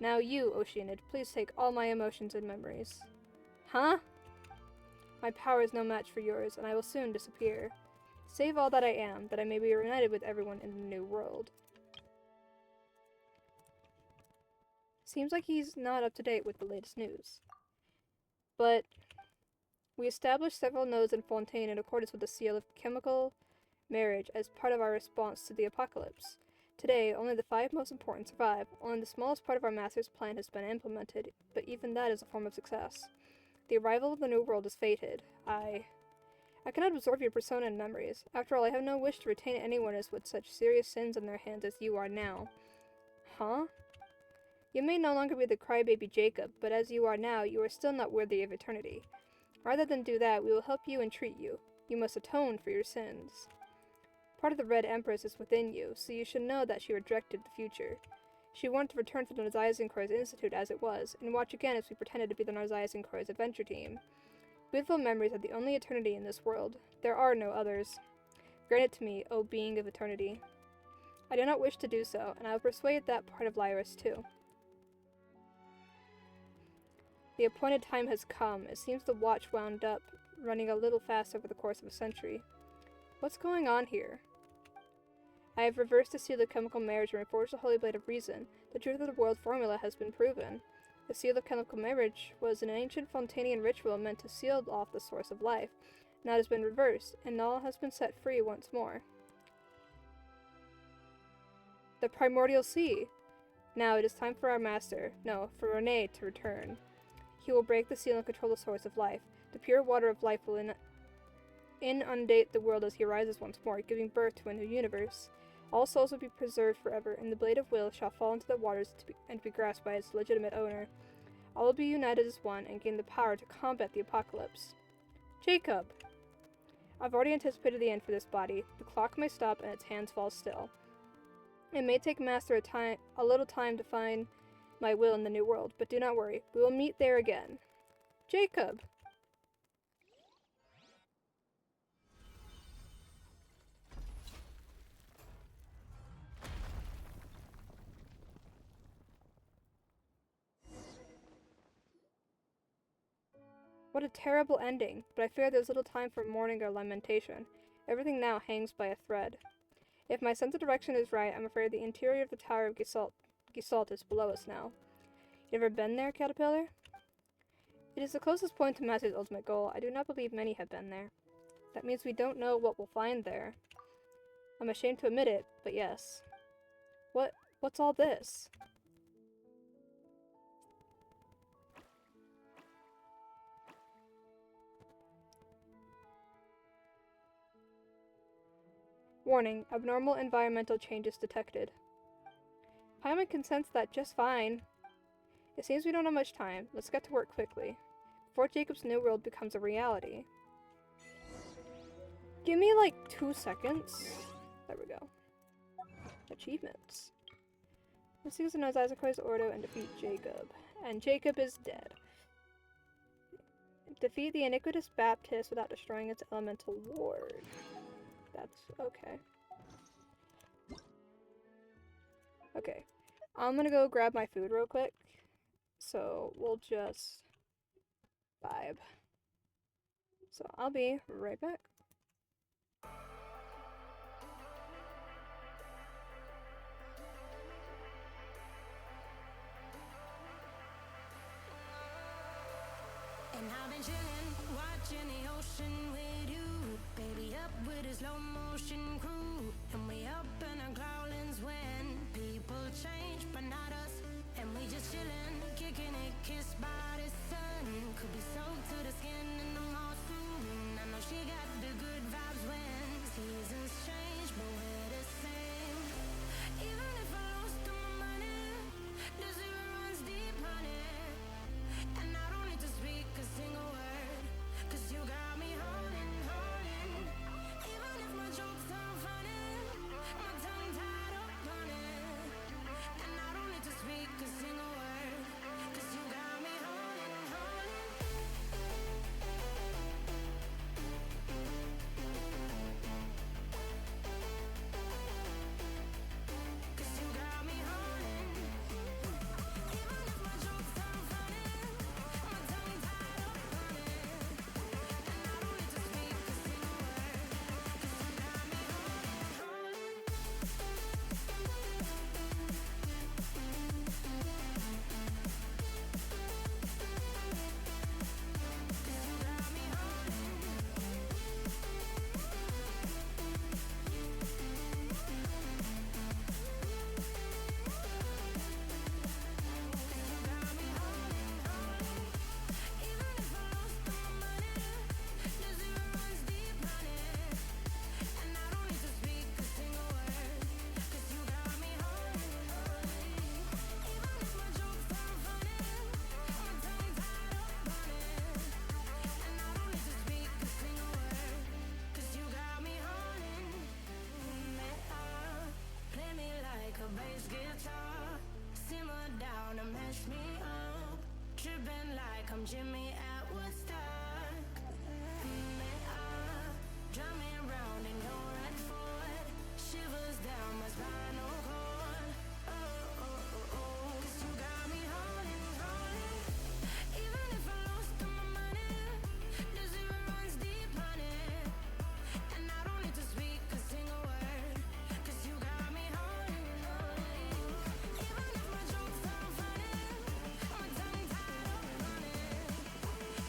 Now you, Oceanid, please take all my emotions and memories. Huh? My power is no match for yours, and I will soon disappear. Save all that I am, that I may be reunited with everyone in the new world. Seems like he's not up to date with the latest news. But we established several nodes in Fontaine in accordance with the seal of chemical marriage as part of our response to the apocalypse. Today, only the 5 most important survive. Only the smallest part of our master's plan has been implemented, but even that is a form of success. The arrival of the new world is fated. I cannot absorb your persona and memories. After all, I have no wish to retain anyone as with such serious sins in their hands as you are now. Huh? You may no longer be the crybaby Jacob, but as you are now, you are still not worthy of eternity. Rather than do that, we will help you and treat you. You must atone for your sins. Part of the Red Empress is within you, so you should know that she rejected the future. She wanted to return to the Narzizenkreuz Institute as it was, and watch again as we pretended to be the Narzizenkreuz adventure team. Beautiful memories are the only eternity in this world. There are no others. Grant it to me, O being of eternity. I do not wish to do so, and I will persuade that part of Lyris too. The appointed time has come. It seems the watch wound up, running a little fast over the course of a century. What's going on here? I have reversed the seal of chemical marriage and reforged the Holy Blade of Reason. The truth of the world formula has been proven. The seal of chemical marriage was an ancient Fontanian ritual meant to seal off the source of life. Now it has been reversed, and all has been set free once more. The primordial sea! Now it is time for our master, no, for Renee to return. He will break the seal and control the source of life. The pure water of life will inundate the world as he arises once more, giving birth to a new universe. All souls will be preserved forever, and the Blade of Will shall fall into the waters and be grasped by its legitimate owner. All will be united as one and gain the power to combat the apocalypse. Jacob! I've already anticipated the end for this body. The clock may stop and its hands fall still. It may take Master a little time to find my will in the new world, but do not worry. We will meet there again. Jacob! What a terrible ending, but I fear there's little time for mourning or lamentation. Everything now hangs by a thread. If my sense of direction is right, I'm afraid the interior of the Tower of Gisalt is below us now. You ever been there, Caterpillar? It is the closest point to Master's ultimate goal. I do not believe many have been there. That means we don't know what we'll find there. I'm ashamed to admit it, but yes. What's all this? Warning, abnormal environmental changes detected. Paimon can sense that just fine. It seems we don't have much time. Let's get to work quickly, before Jacob's new world becomes a reality. Give me like 2 seconds. There we go. Achievements. Let's use the Narzizenkreuz Ordo and defeat Jacob. And Jacob is dead. Defeat the iniquitous Baptist without destroying its elemental ward. That's okay. Okay. I'm gonna go grab my food real quick. So we'll just vibe. So I'll be right back. And I've been chillin', watching the ocean with you. Baby up with a slow motion crew. And we up in our growlings when people change, but not us. And we just chillin', kicking it, kissed by the sun. Could be soaked to the skin in the mall soon. I know she got the good vibes when seasons change, but we're the same. Even if I lost all my money, the zero runs deep, honey. And I don't need to speak a single word, 'cause you got me holding, holding. Even if my jokes sound funny, my tongue tied up on it. And I don't need to speak a single word, 'cause you got me holding, holding. Cause you got me holding. Even if my jokes sound funny, my tongue tied up on it. And I don't need to speak a single word, 'cause you got me holding, holding. Cause you got me holding. Even if I lost all my money, the zero runs deep, honey. And I don't need to speak a single word, 'cause you got me holding, holding. Even if my jokes sound funny, my tongue tied up on it. And I don't need to speak a single word, 'cause you got me holding. Play me like a bass guitar, simmer down and mash me up, tripping like I'm Jimmy at Woodstock. Drum me round in your red Ford, shivers down my spinal cord. Oh, oh, oh, oh. 'Cause you got me holding, holding. Even if I lost all my money, the zero runs deep, honey. And I don't need to speak a single word, 'cause you got me holding, holding. Even if my jokes sound funny, my tongue tied up on it.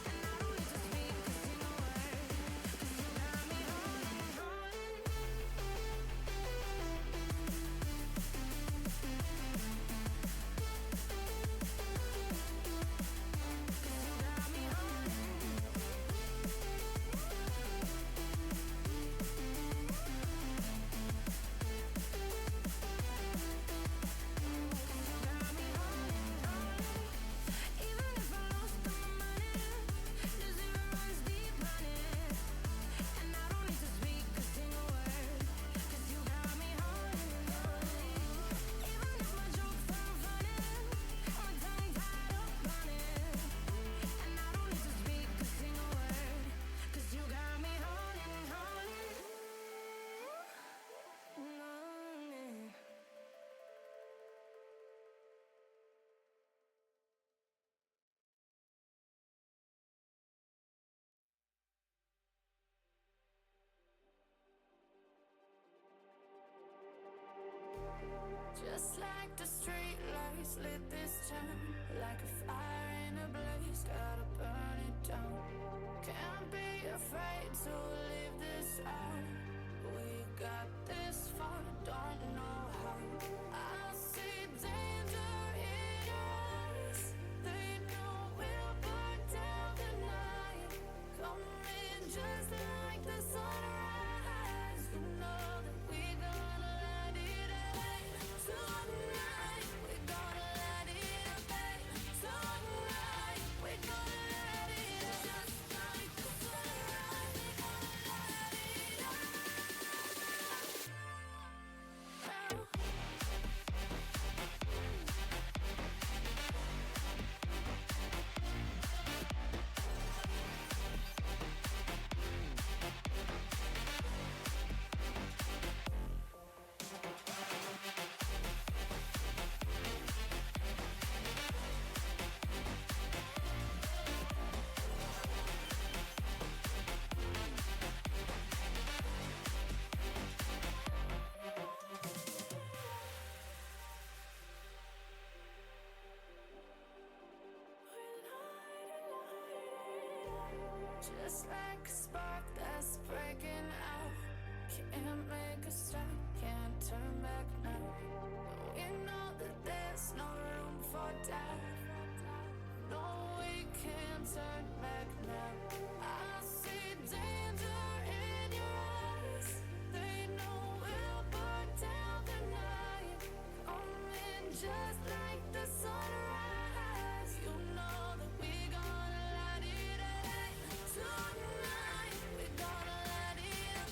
And I don't need to speak a single word, 'cause you got me holding, holding. Cause you got me holding. Even if I lost all my money, the zero runs deep, honey. And I don't need to speak a single word, 'cause you got me holding, holding. Even if my jokes sound funny, my tongue tied up on it. And I don't need to speak a single word, 'cause you got me holding, holding. Just like the street lights lit this town, like a fire in a blaze, gotta burn it down. Can't be afraid to leave this out. We got this far, don't know how. I see danger in us. They know we'll burn down the night. Coming just like the sunrise. You know that we gonna let it out. Tonight, we gonna let it out. Tonight, we gonna let it out. Just like the sunrise, we gonna let it out. Just like a spark that's breaking out. Can't make a stop, can't turn back now. We know that there's no room for doubt. No, we can't turn back now. I see danger in your eyes. They know we'll burn down the night. Coming just like the sunrise. You know that we gonna light it up tonight. We gonna light it up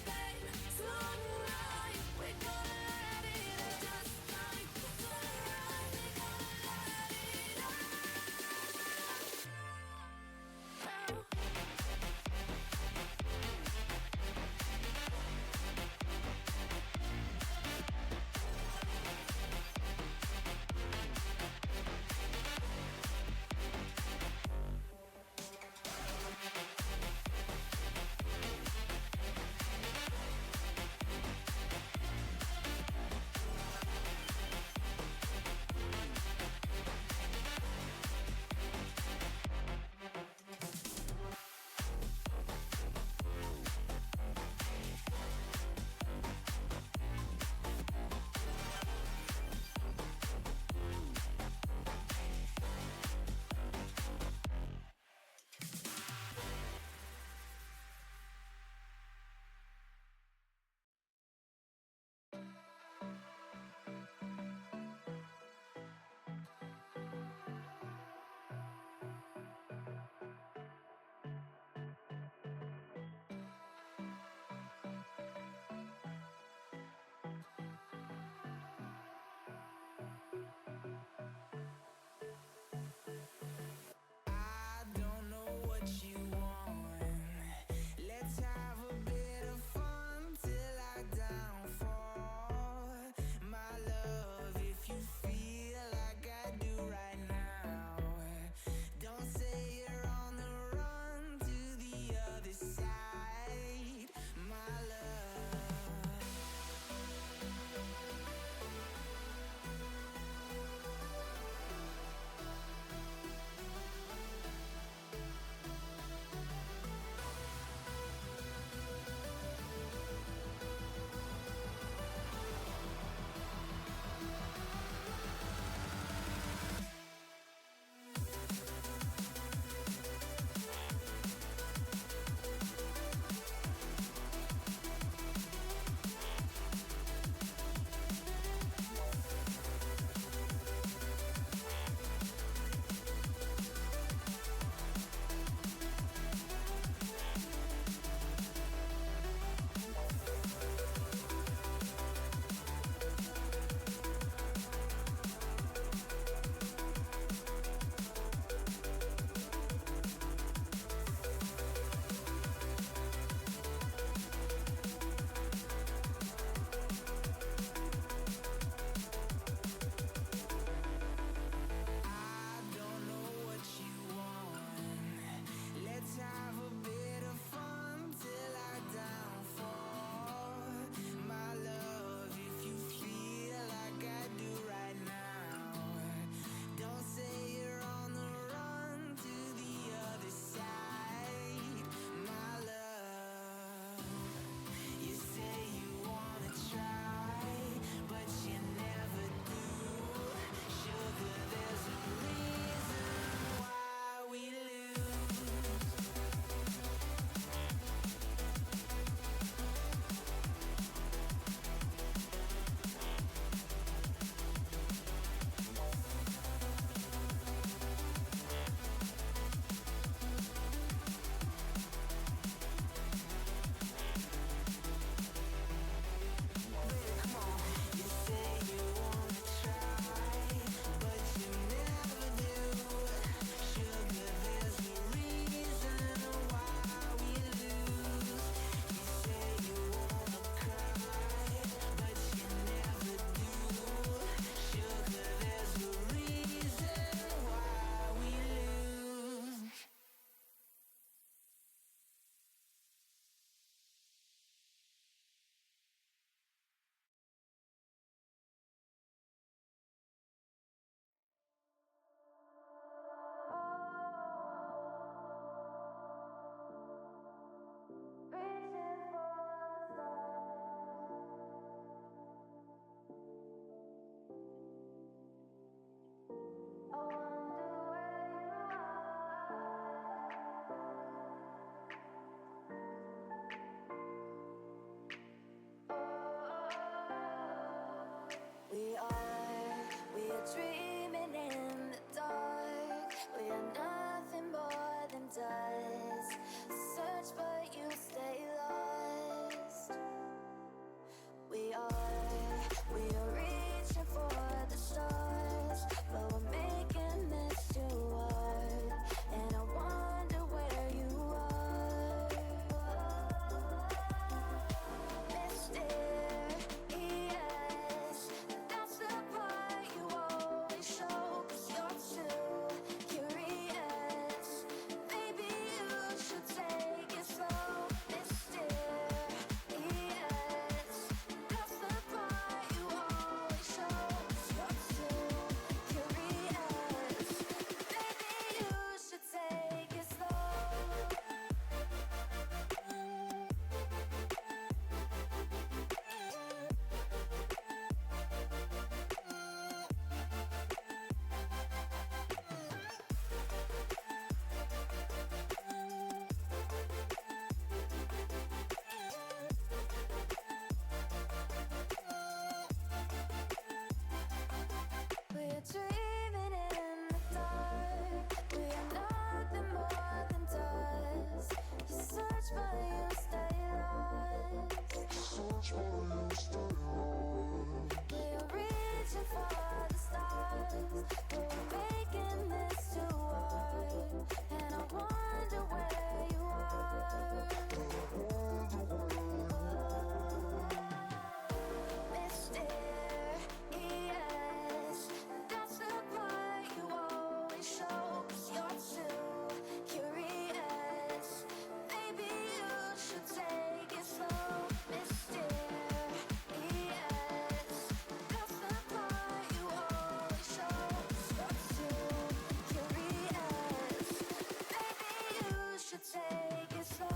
tonight. We gonna light it up just like the sunrise. We gonna light it up. I don't know what you want. Let's have a bit of fun till I downfall. My love, if you feel like I do right now, don't say you're on the run to the other side. My love. dreaming in the dark. We are nothing more than dust. Search, but you stay lost. We are reaching for the stars, but we're making this too hard. And I wonder where you are. Mysterious, that's the part you always show. 'Cause you're too curious. Maybe you should take it slow. Mysterious, that's the part you always show. 'Cause you're too curious. Maybe you should take it slow. We're dreaming in the dark. We are nothing more than dust. You search but you stay lost. We are reaching for the stars, but we're making this too hard. And I wonder where you are. Mysterious, that's the part you always show. 'Cause you're too curious. Maybe you should take it slow. Mysterious, that's the part you always show. 'Cause you're too curious. Maybe you should take it slow.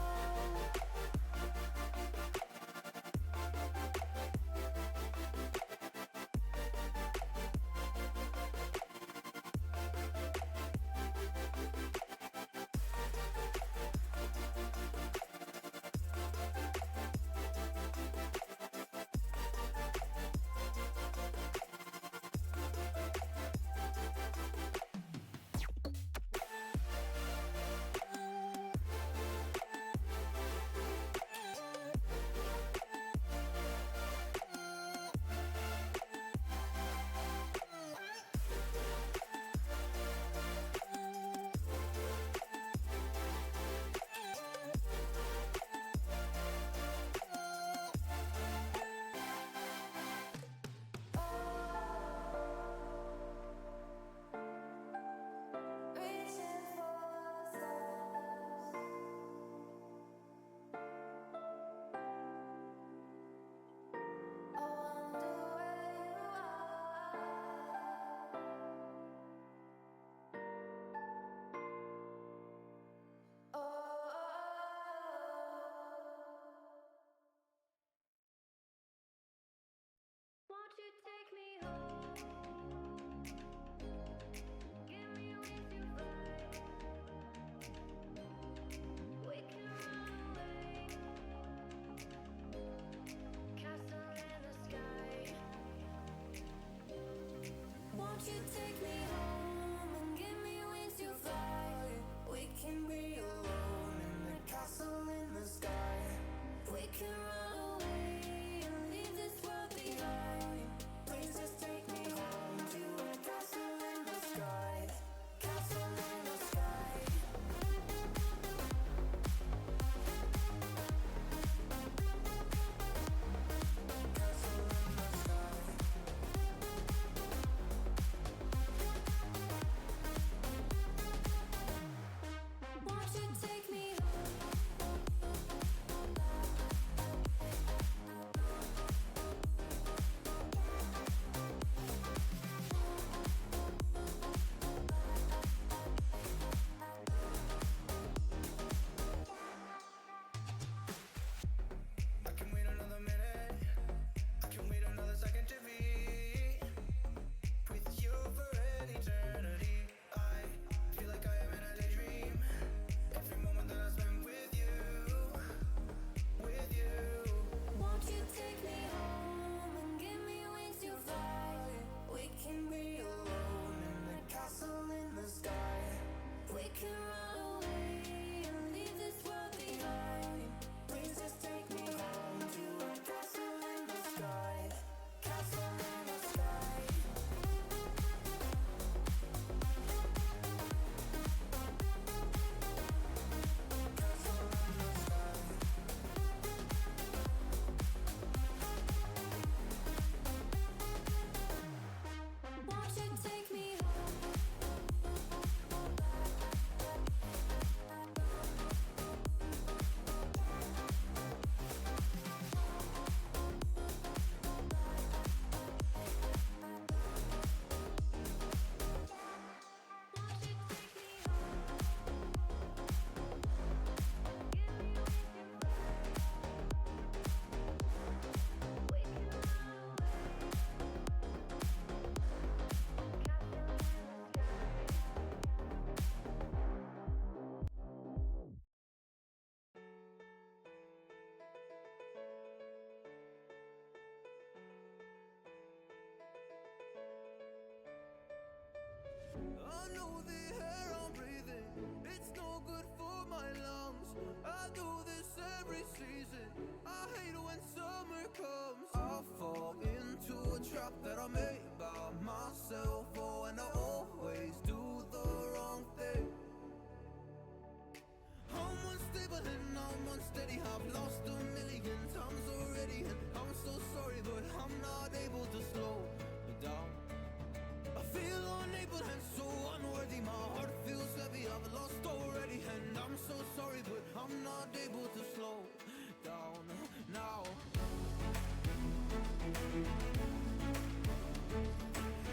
comes, I fall into a trap that I made by myself. Oh, and I always do the wrong thing. I'm unstable and I'm unsteady. I've lost a million times already, and I'm so sorry, but I'm not able to slow down. I feel unable and so unworthy. My heart feels heavy. I've lost already, and I'm so sorry, but I'm not able to slow down now.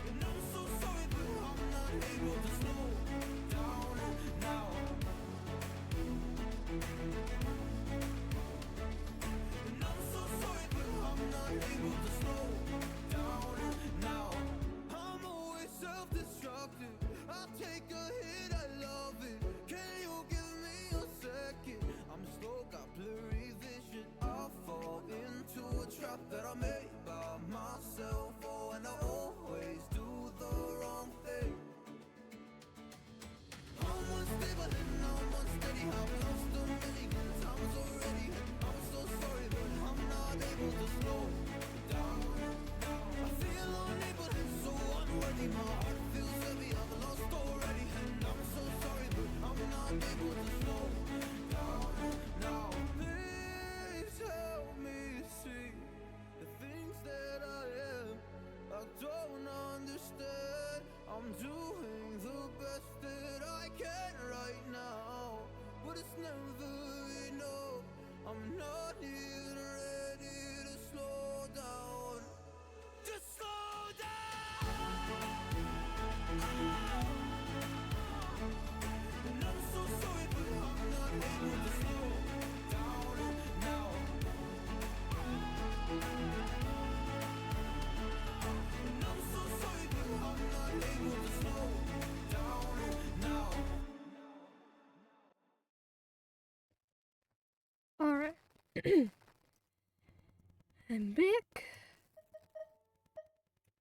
And I'm so sorry, but I'm not able to slow down now. And I'm so sorry, but I'm not able to slow down now. I'm always self-destructive. I take a hit, I love it. Can you give me a second? I'm slow, got blurry vision. I fall into a trap that I made by myself. Oh, and I always do the wrong thing. I'm unstable and I'm unsteady. I've lost a million times already, and I'm so sorry, but I'm not able to slow down. I feel unable and so unworthy. My heart feels heavy. I've lost already, and I'm so sorry, but I'm not able to slow down now. Please help me see the things that I am. I don't understand. I'm doing the best that I can right now, but it's never enough. I'm not even ready to slow down. Just slow down. And I'm so sorry, but I'm not able to slow down now. And I'm so sorry, but I'm not able to slow down now. Alright. I'm back.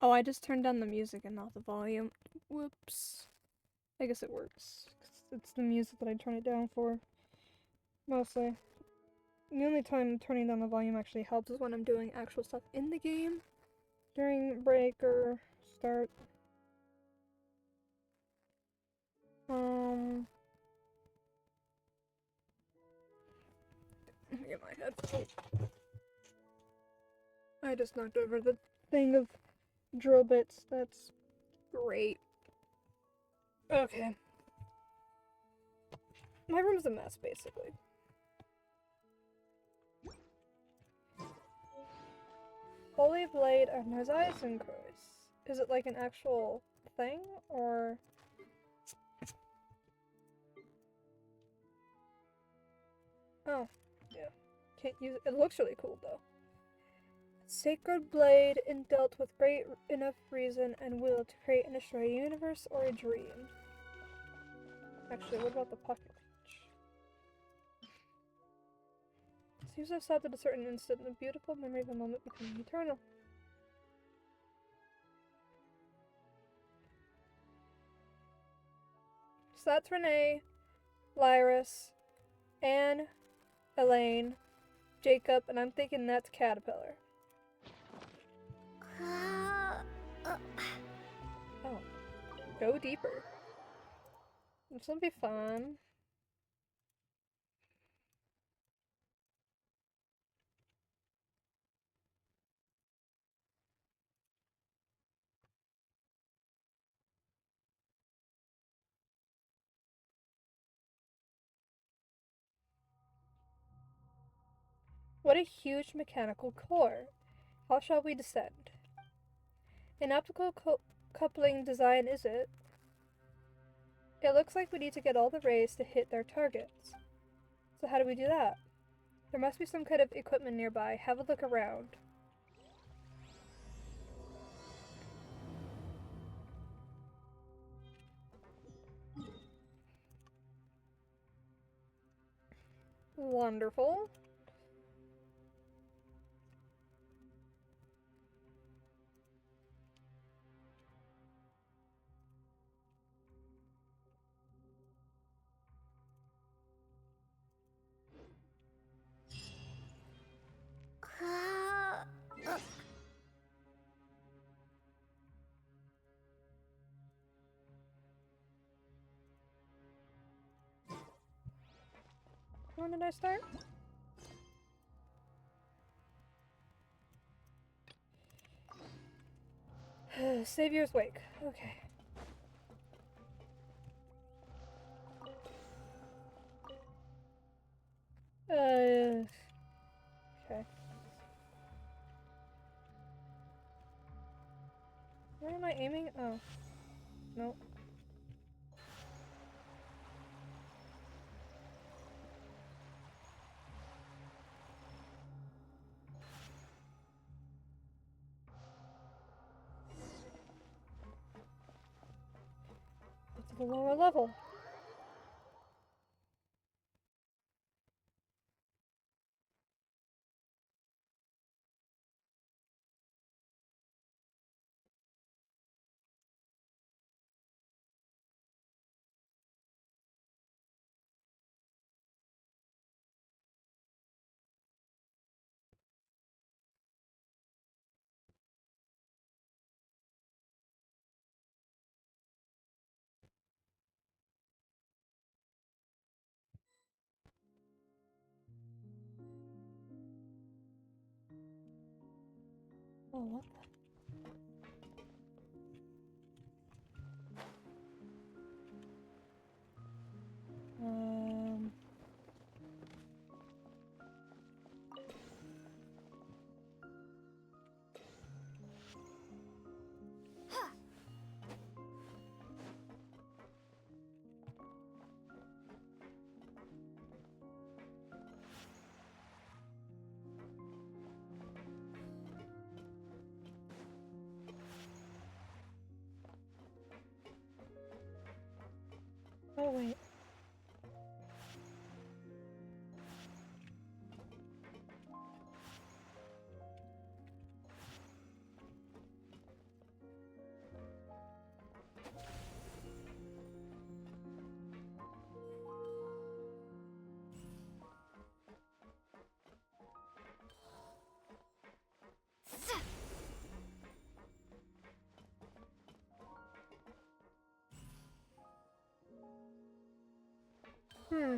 Oh, I just turned down the music and not the volume. Whoops. I guess it works. 'Cause it's the music that I turn it down for. Mostly. The only time turning down the volume actually helps is when I'm doing actual stuff in the game. During break or start. Let me get my headphones. I just knocked over the thing of drill bits. That's great. Okay. My room's a mess, basically. Holy Blade of Narzisenkreuz. Is it like an actual thing, or... Oh, yeah. Can't use it. It looks really cool, though. Sacred blade indelt with great enough reason and will to create and destroy a universe or a dream. Actually, what about the pocket watch? Seems to have stopped at a certain instant, a beautiful memory of a moment becoming eternal. So that's Renee, Lyris, Anne, Elaine, Jacob, and I'm thinking that's Caterpillar. Oh. Go deeper. This will be fun. What a huge mechanical core. How shall we descend? An optical coupling design, is it? It looks like we need to get all the rays to hit their targets. So how do we do that? There must be some kind of equipment nearby. Have a look around. Wonderful. When did I start? Savior's Wake. Okay. Okay. Where am I aiming? Oh. Nope. It's the lower level. Oh, what the? Oh, wait. Hmm.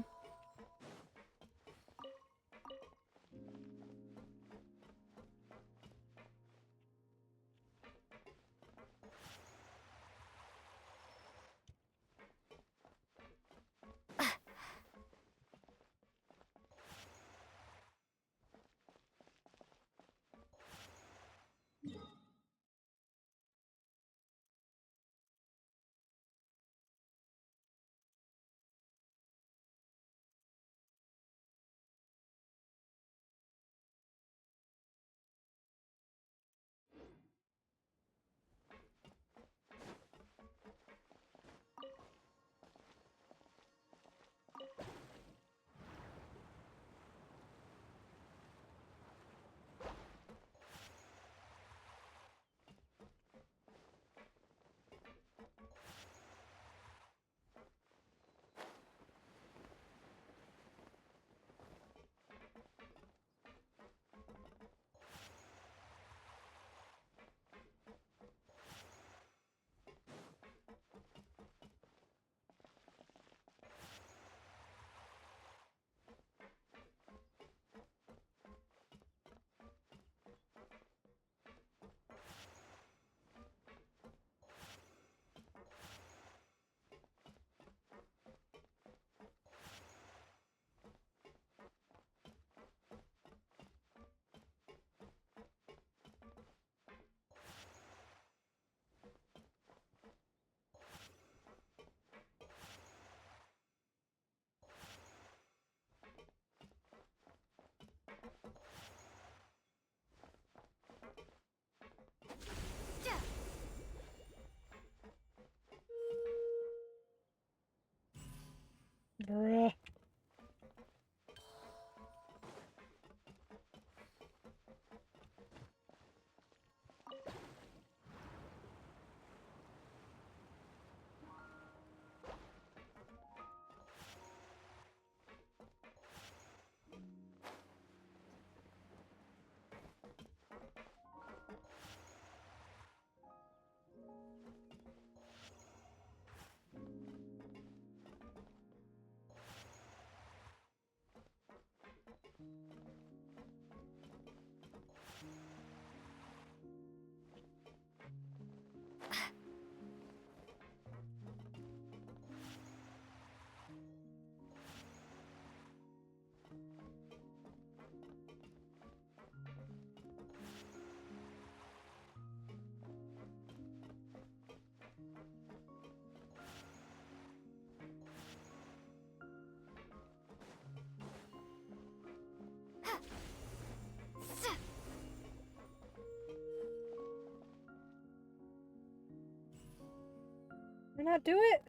not do it?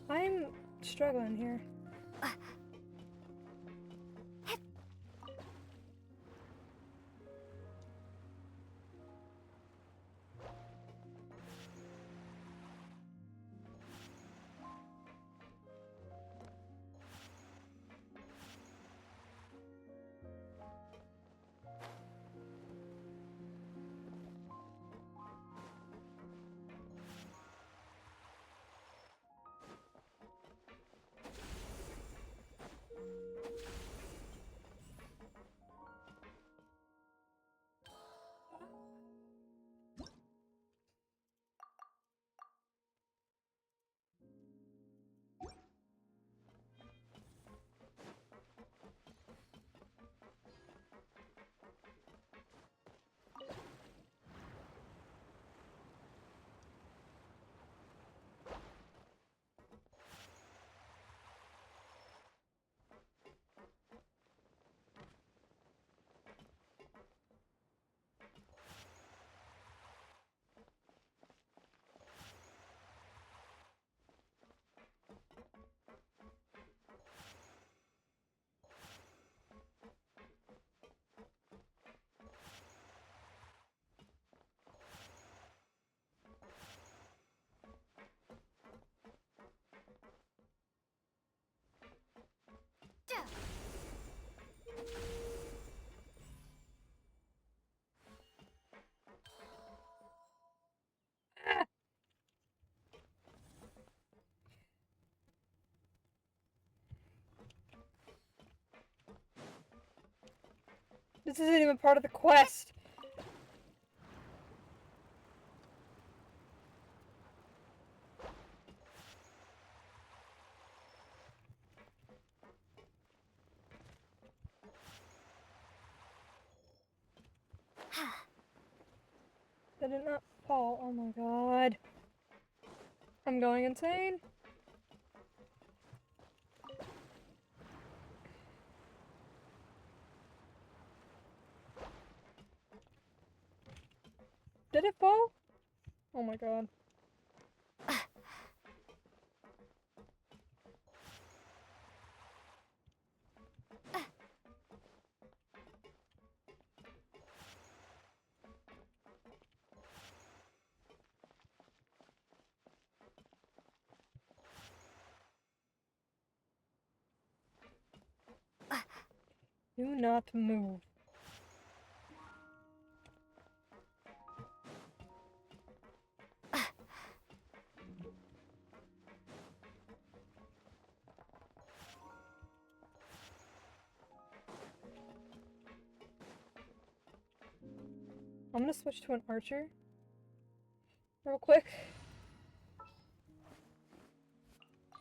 I'm struggling here. This isn't even part of the quest. Did it not fall? Oh my god. I'm going insane. Did it fall? Oh my god. Do not move. I'm gonna switch to an archer real quick.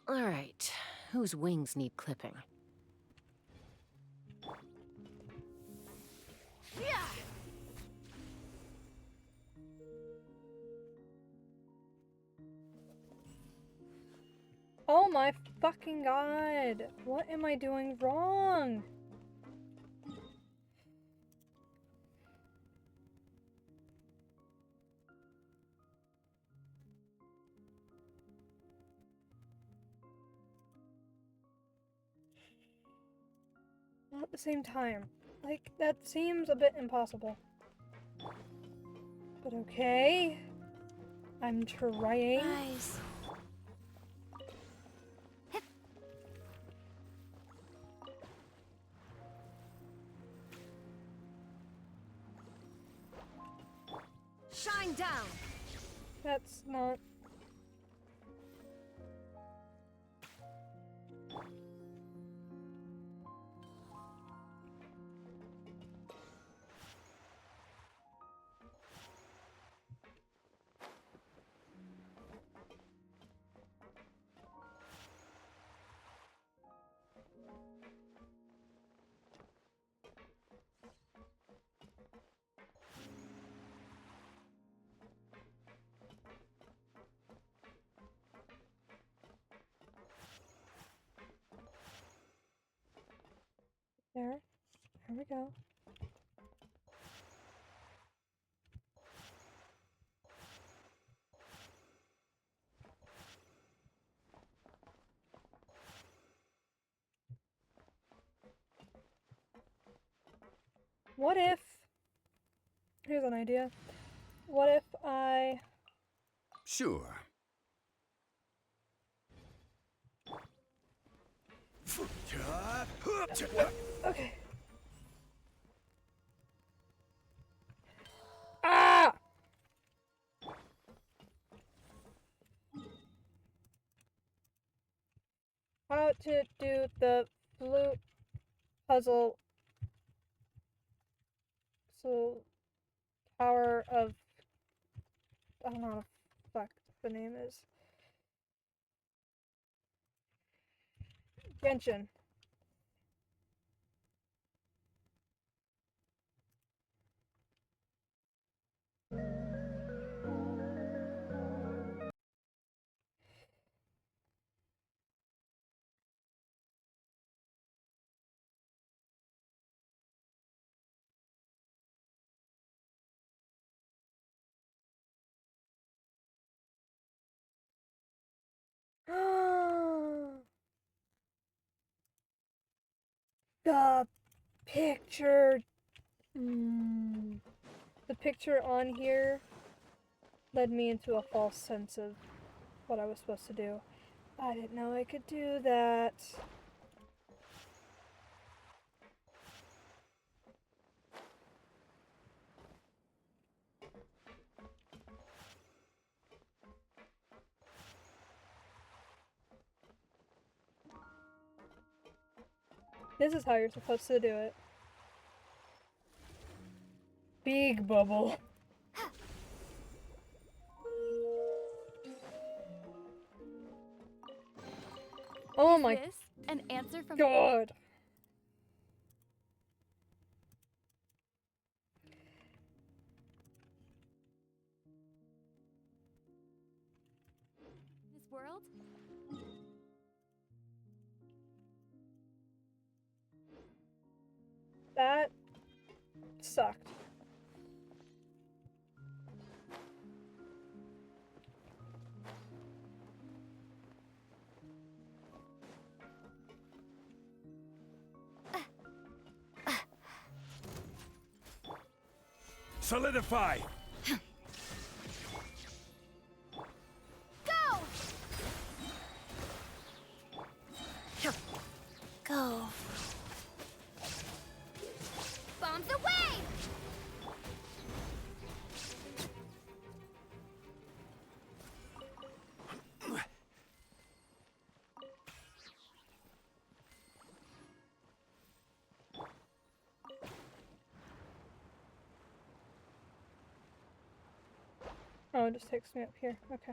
Alright, whose wings need clipping? Oh my fucking god! What am I doing wrong? Not at the same time. Like, that seems a bit impossible. But okay. I'm trying. Guys. Shine down. That's not... There. There we go. What if... Here's an idea. What if I... Sure. Okay. Ah! How to do the flute puzzle. So, Tower of... I don't know what the fuck the name is. Genshin. The picture. The picture on here led me into a false sense of what I was supposed to do. I didn't know I could do that. This is how you're supposed to do it. Big bubble. Oh my Is this an answer from god. this world? That sucked. Solidify! Go! Go. Bombs away! Oh, it just takes me up here. Okay.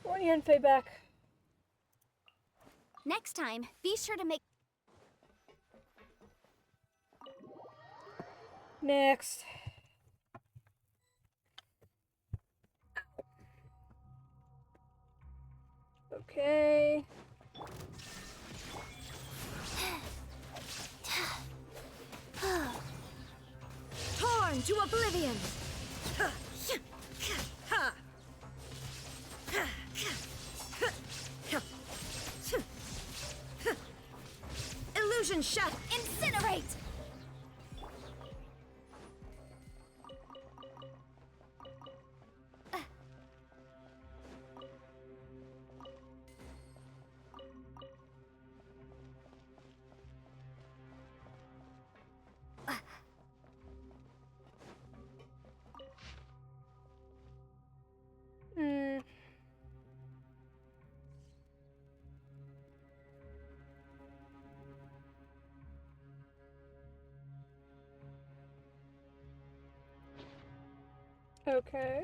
Want Yanfei back. Next time, be sure to make... Next. Okay. Torn to oblivion! Illusion shut! Incinerate! Hmm. Okay.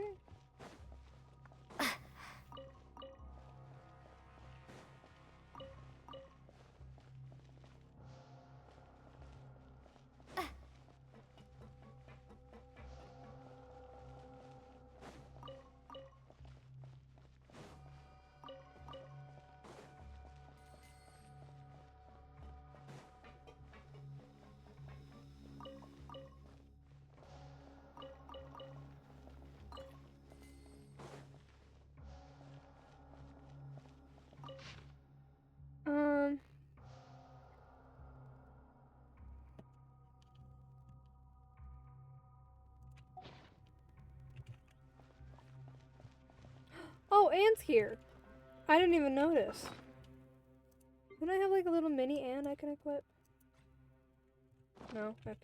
Anne's here. I didn't even notice. Don't I have like a little mini Anne I can equip? No? Okay.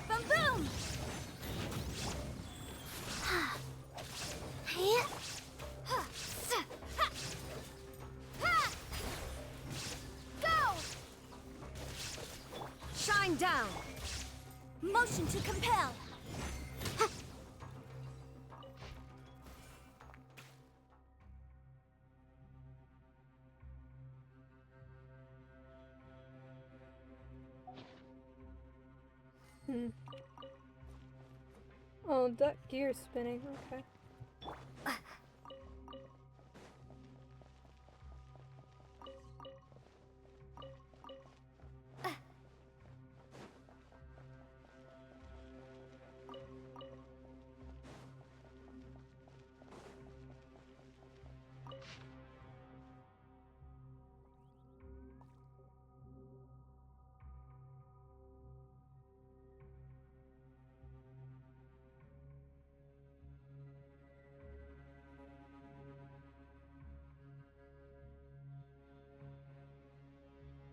Boom boom! Go! Shine down! Motion to compel! Oh, that gear's spinning. Okay.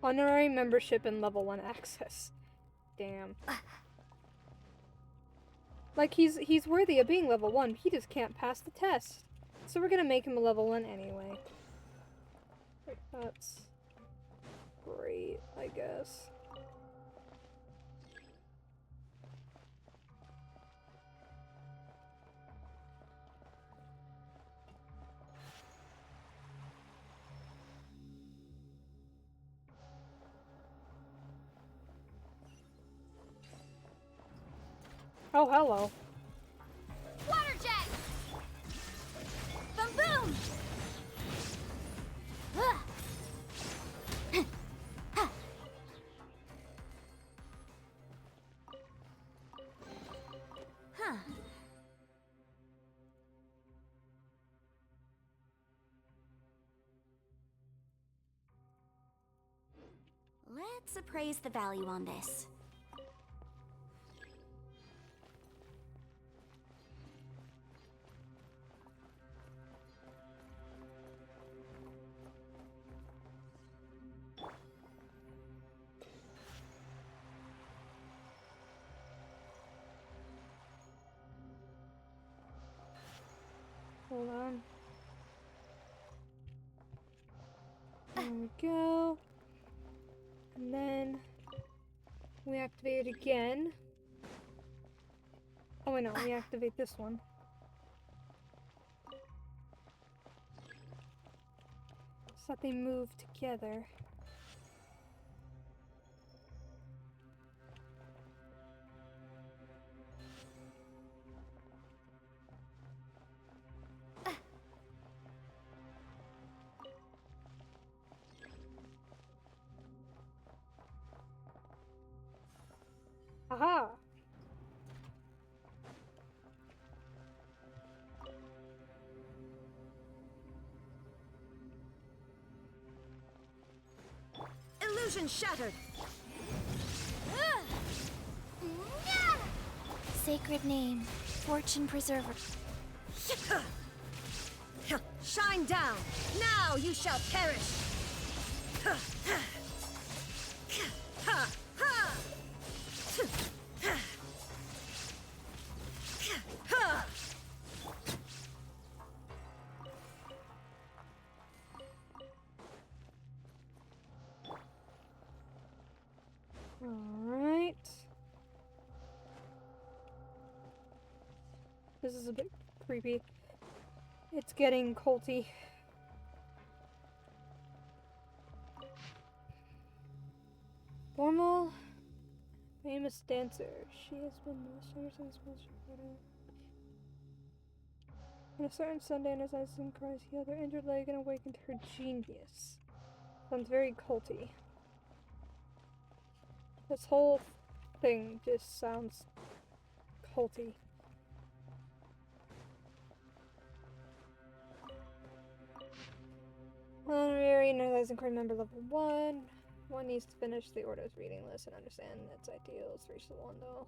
Honorary membership and level 1 access. Damn. Like, he's worthy of being level 1, but he just can't pass the test. So we're gonna make him a level 1 anyway. Like, that's great, I guess. Oh, hello. Water jet! Boom boom! Huh. Let's appraise the value on this. Hold on. There we go. And then we activate it again. Oh wait, no, we activate this one. So that they move together. Aha! Illusion shattered! Sacred name, fortune preserver. Shine down! Now you shall perish! Alright. This is a bit creepy. It's getting culty. Formal, famous dancer. She has been the since on a certain Sunday, and as I sing cries, healed her injured leg and awakened her genius. Sounds very culty. This whole thing just sounds culty. Honorary analyzing crew member level 1. One needs to finish the Ordo's reading list and understand its ideals. 3 to 1 though.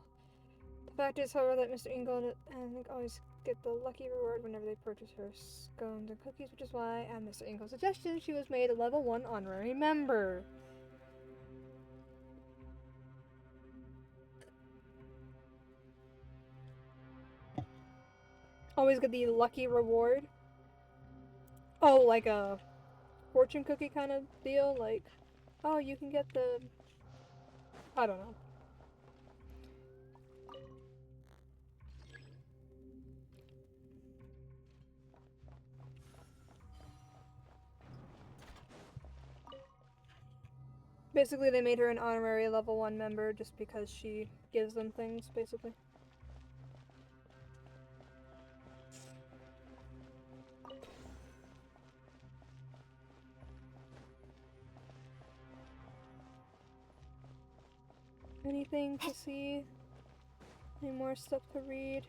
The fact is, however, that Mr. Ingle and always get the lucky reward whenever they purchase her scones and cookies, which is why, at Mr. Ingle's suggestion, she was made a level 1 honorary member. Always get the lucky reward. Oh, like a fortune cookie kind of deal? Like, oh, you can get the... I don't know. Basically, they made her an honorary level 1 member just because she gives them things, basically. Anything to see? Any more stuff to read?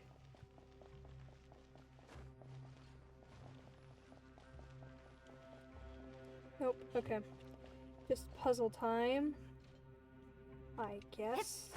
Nope, okay. Just puzzle time, I guess.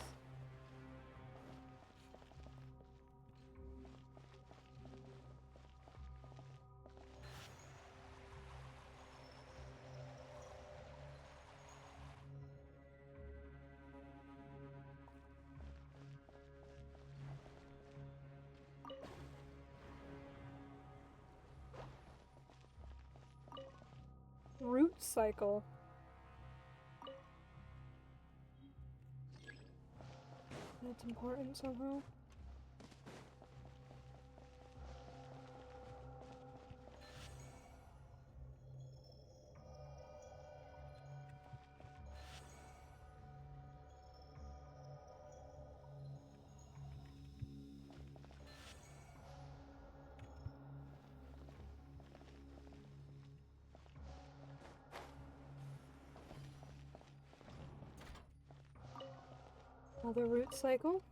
Root cycle. That's important somehow. Another root cycle.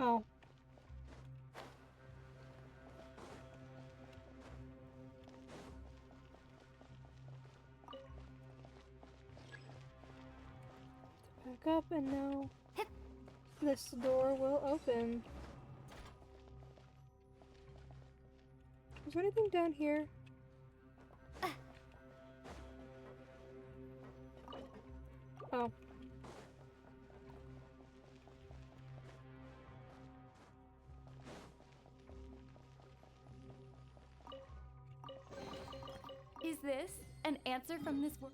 Oh. Back up and now this door will open. Is there anything down here? Oh. Is this an answer from this world?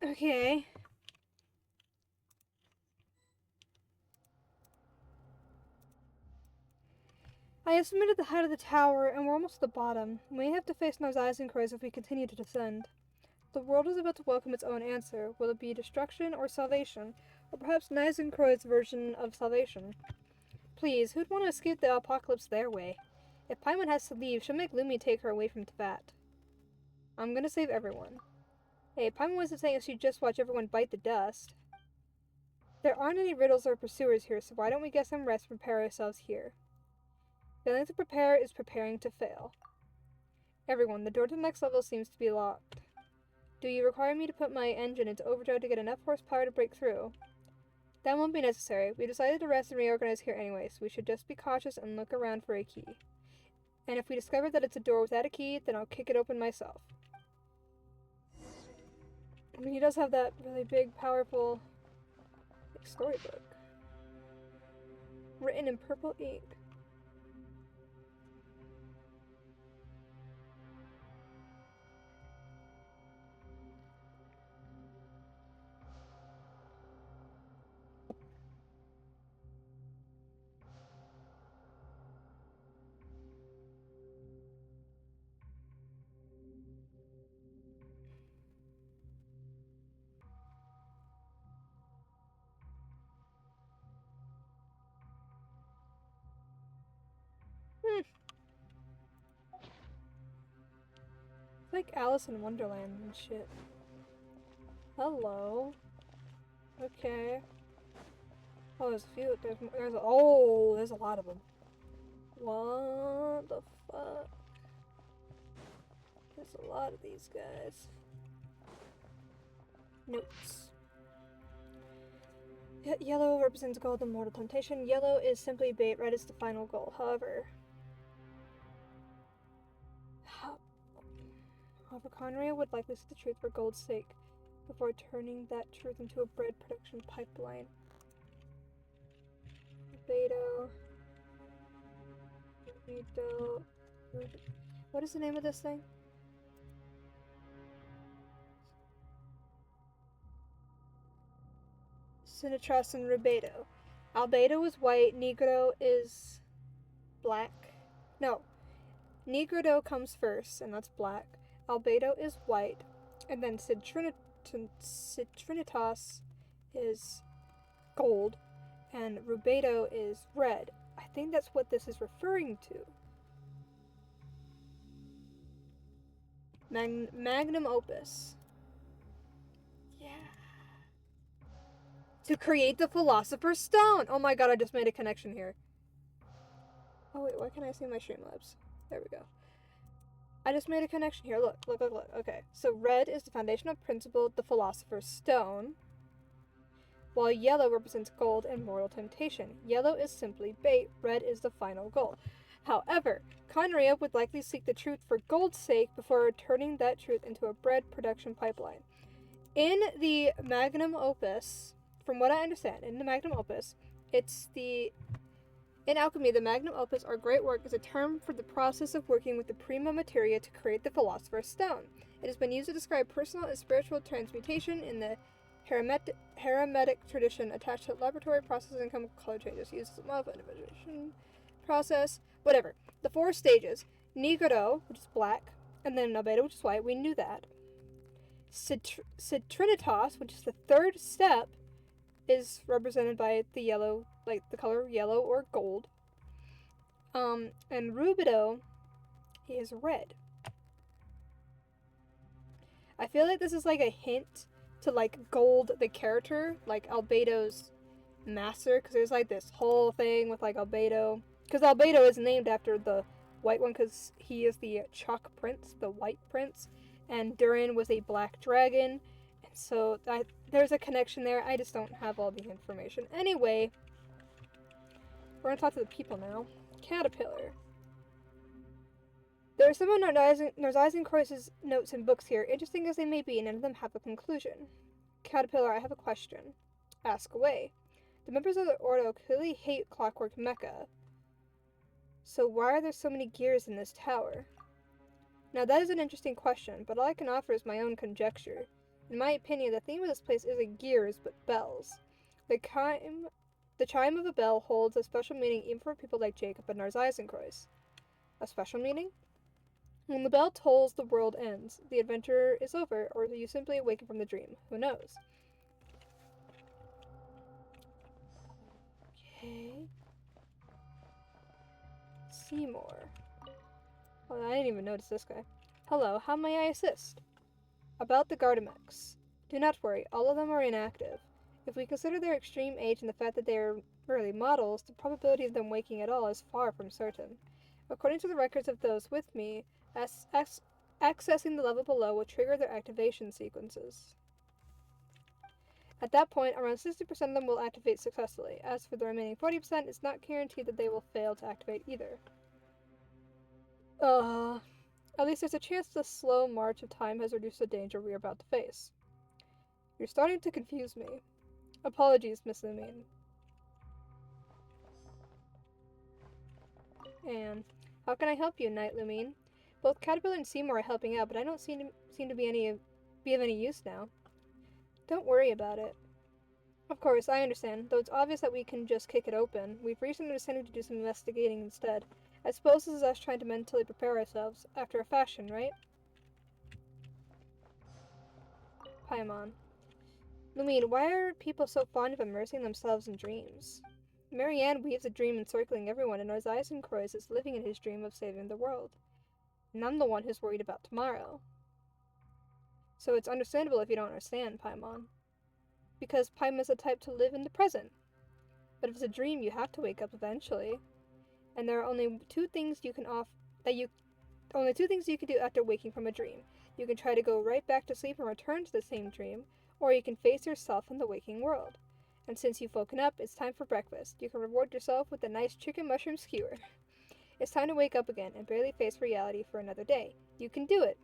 Okay. I have submitted the height of the tower, and we're almost at the bottom. We may have to face those eyes and crows if we continue to descend. The world is about to welcome its own answer. Will it be destruction or salvation? Or perhaps Knives and Crow's version of salvation? Please, who'd want to escape the apocalypse their way? If Paimon has to leave, she'll make Lumi take her away from Tvat. I'm gonna save everyone. Hey, Paimon wasn't saying she'd just watch everyone bite the dust. There aren't any riddles or pursuers here, so why don't we get some rest and prepare ourselves here? Failing to prepare is preparing to fail. Everyone, the door to the next level seems to be locked. Do you require me to put my engine into overdrive to get enough horsepower to break through? That won't be necessary. We decided to rest and reorganize here anyway, so we should just be cautious and look around for a key. And if we discover that it's a door without a key, then I'll kick it open myself. I mean, he does have that really big, powerful storybook. Written in purple ink. It's like Alice in Wonderland and shit. Hello. Okay. Oh, there's a few. There's a lot of them. What the fuck? There's a lot of these guys. Notes. Yellow represents gold and mortal temptation. Yellow is simply bait. Red is the final goal. However, Conria would likely see the truth for gold's sake before turning that truth into a bread production pipeline. Beto. What is the name of this thing? Sinitras and Rubedo. Albedo is white, Negro is black. No. Negro comes first, and that's black. Albedo is white, and then Citrinitas is gold, and Rubedo is red. I think that's what this is referring to. Magnum opus. Yeah. To create the Philosopher's Stone! Oh my god, I just made a connection here. Oh wait, why can't I see my Streamlabs? There we go. I just made a connection here. Look. Okay, so red is the foundational principle, the Philosopher's Stone, while yellow represents gold and mortal temptation. Yellow is simply bait, red is the final goal. However, Conria would likely seek the truth for gold's sake before turning that truth into a bread production pipeline. In the Magnum Opus, from what I understand, in the Magnum Opus, in alchemy, the Magnum Opus, or Great Work, is a term for the process of working with the prima materia to create the Philosopher's Stone. It has been used to describe personal and spiritual transmutation in the Hermetic tradition attached to laboratory processes and chemical color changes. Uses a model individuation process. Whatever. The 4 stages. Negro, which is black, and then Albedo, which is white. We knew that. Citrinitas, which is the 3rd step, is represented by the yellow, like the color yellow or gold. And Rubedo is red. I feel like this is like a hint to like Gold, the character, like Albedo's master, because there's like this whole thing with like Albedo, because Albedo is named after the white one because he is the Chalk Prince, the White Prince, and Durin was a black dragon, and so there's a connection there. I just don't have all the information. Anyway, we're gonna talk to the people now. Caterpillar. There are some of Narzizenkreuz's notes and books here. Interesting as they may be, none of them have a conclusion. Caterpillar, I have a question. Ask away. The members of the Ordo clearly hate Clockwork Mecha. So why are there so many gears in this tower? Now that is an interesting question, but all I can offer is my own conjecture. In my opinion, the theme of this place isn't gears, but bells. The chime of a bell holds a special meaning even for people like Jacob and Narzizenkreuz. A special meaning? When the bell tolls, the world ends. The adventure is over, or you simply awaken from the dream. Who knows? Okay. Seymour. Oh, I didn't even notice this guy. Hello, how may I assist? About the Gardamex. Do not worry, all of them are inactive. If we consider their extreme age and the fact that they are merely models, the probability of them waking at all is far from certain. According to the records of those with me, accessing the level below will trigger their activation sequences. At that point, around 60% of them will activate successfully. As for the remaining 40%, it's not guaranteed that they will fail to activate either. At least there's a chance the slow march of time has reduced the danger we are about to face. You're starting to confuse me. Apologies, Miss Lumine. And how can I help you, Knight Lumine? Both Caterpillar and Seymour are helping out, but I don't seem to be of any use now. Don't worry about it. Of course, I understand, though it's obvious that we can just kick it open. We've recently decided to do some investigating instead. I suppose this is us trying to mentally prepare ourselves, after a fashion, right? Paimon. Lumine, why are people so fond of immersing themselves in dreams? Marianne weaves a dream encircling everyone, and Ozias Croix is living in his dream of saving the world. And I'm the one who's worried about tomorrow. So it's understandable if you don't understand, Paimon. Because Paimon is the type to live in the present. But if it's a dream, you have to wake up eventually. And there are only two things you can do after waking from a dream. You can try to go right back to sleep and return to the same dream, or you can face yourself in the waking world. And since you've woken up, it's time for breakfast. You can reward yourself with a nice chicken mushroom skewer. It's time to wake up again and barely face reality for another day. You can do it.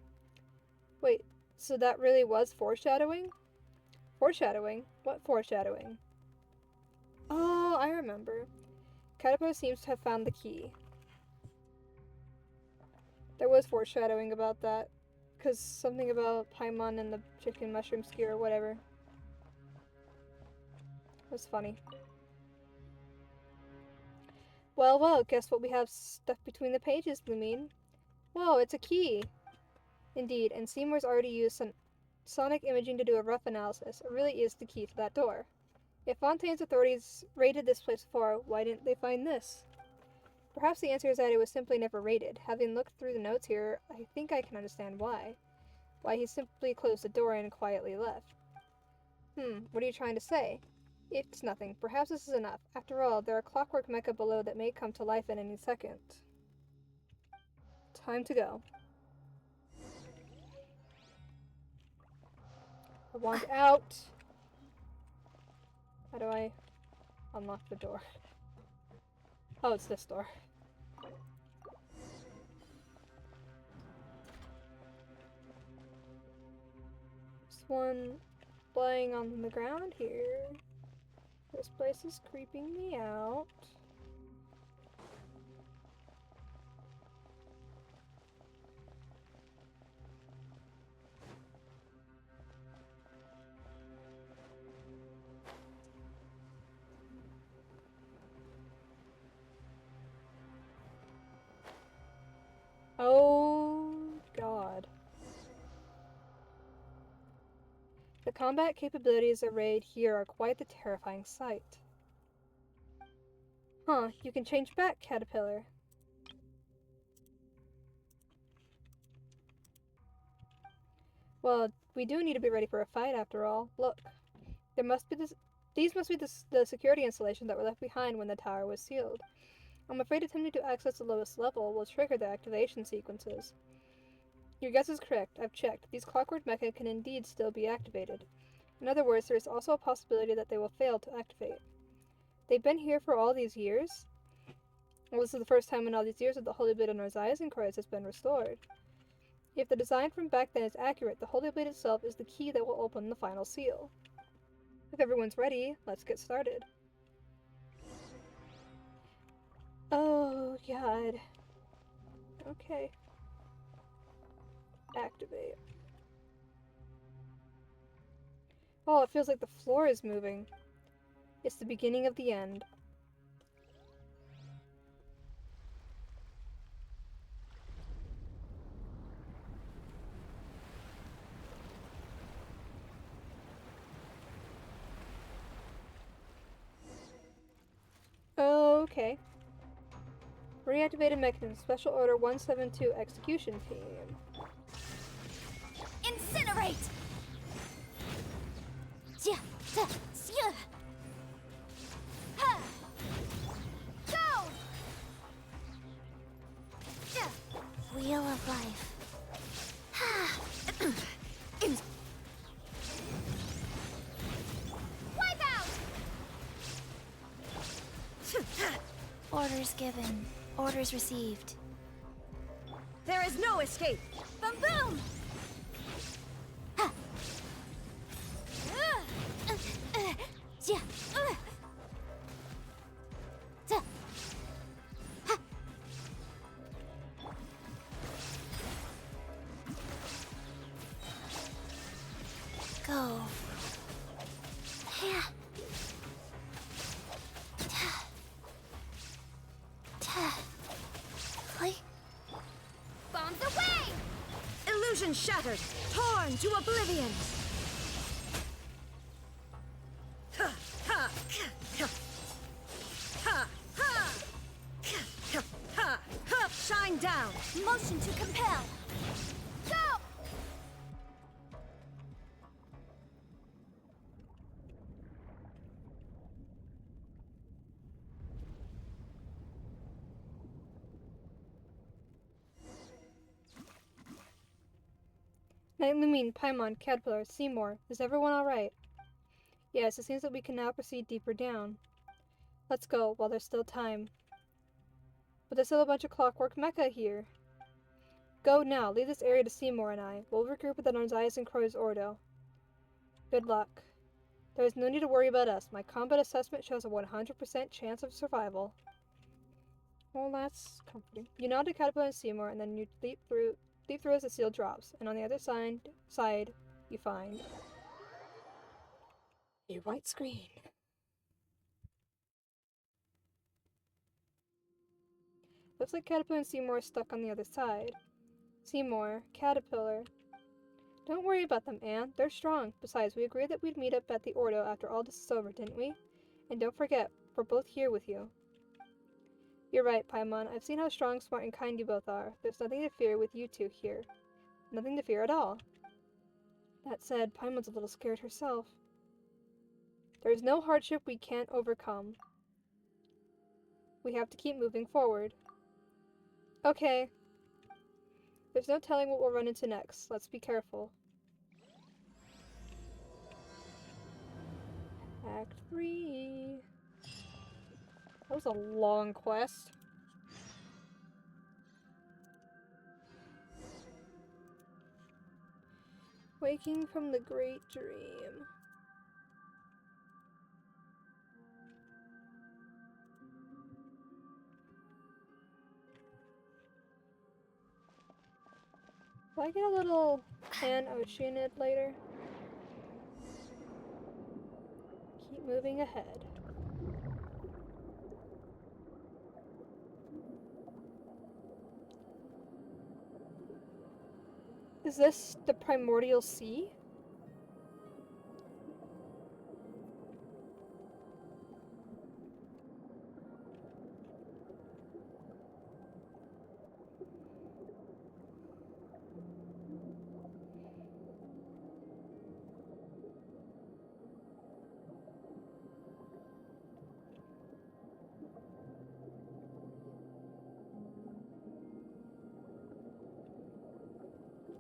Wait, so that really was foreshadowing? Foreshadowing? What foreshadowing? Oh, I remember. Caterpillar seems to have found the key. There was foreshadowing about that. Because something about Paimon and the chicken mushroom skewer or whatever. It was funny. Well, guess what we have stuck between the pages, Lumine? Whoa, it's a key! Indeed, and Seymour's already used some sonic imaging to do a rough analysis. It really is the key to that door. If Fontaine's authorities raided this place before, why didn't they find this? Perhaps the answer is that it was simply never raided. Having looked through the notes here, I think I can understand why. Why he simply closed the door and quietly left. What are you trying to say? It's nothing. Perhaps this is enough. After all, there are clockwork mecha below that may come to life at any second. Time to go. I want out! How do I unlock the door? Oh, it's this door. There's one lying on the ground here. This place is creeping me out. Oh, God. The combat capabilities arrayed here are quite the terrifying sight. You can change back, Caterpillar. Well, we do need to be ready for a fight after all. Look, these must be the security installations that were left behind when the tower was sealed. I'm afraid attempting to access the lowest level will trigger the activation sequences. Your guess is correct. I've checked. These clockwork mecha can indeed still be activated. In other words, there is also a possibility that they will fail to activate. They've been here for all these years? Well, this is the first time in all these years that the Holy Blade of Ozias has been restored. If the design from back then is accurate, the Holy Blade itself is the key that will open the final seal. If everyone's ready, let's get started. Oh, God. Okay. Activate. Oh, it feels like the floor is moving. It's the beginning of the end. Okay. Reactivated mechanism. Special Order 172 Execution Team. Incinerate! Incinerate! Yeah, yeah. Ha! Go! Yeah. Wheel of life. Ha! Wipe out! Orders given. Orders received. There is no escape! Boom boom! Ha! Yeah. Ja. Ha. Go. Yeah. Play. Bombs away! Illusion shattered! Torn to oblivion! Ha! Ha! Ha! Ha! Ha! Ha! Ha! Shine down! Motion to compel. Go! Night Lumine, Paimon, Caterpillar, Seymour, is everyone alright? Yes, it seems that we can now proceed deeper down. Let's go, while there's still time. But there's still a bunch of clockwork mecha here. Go now, leave this area to Seymour and I. We'll regroup with the Narzias and Croy's Ordo. Good luck. There is no need to worry about us. My combat assessment shows a 100% chance of survival. Well, that's comforting. You nod to Caterpillar and Seymour, and then you leap through as the seal drops, and on the other side, you find a white screen. Looks like Caterpillar and Seymour are stuck on the other side. Seymour, Caterpillar. Don't worry about them, Anne. They're strong. Besides, we agreed that we'd meet up at the Ordo after all this is over, didn't we? And don't forget, we're both here with you. You're right, Paimon. I've seen how strong, smart, and kind you both are. There's nothing to fear with you two here. Nothing to fear at all. That said, Paimon's a little scared herself. There's no hardship we can't overcome. We have to keep moving forward. Okay. There's no telling what we'll run into next. Let's be careful. Act 3. That was a long quest. Waking from the great dream. Will I get a little Oceanid later? Keep moving ahead. Is this the Primordial Sea?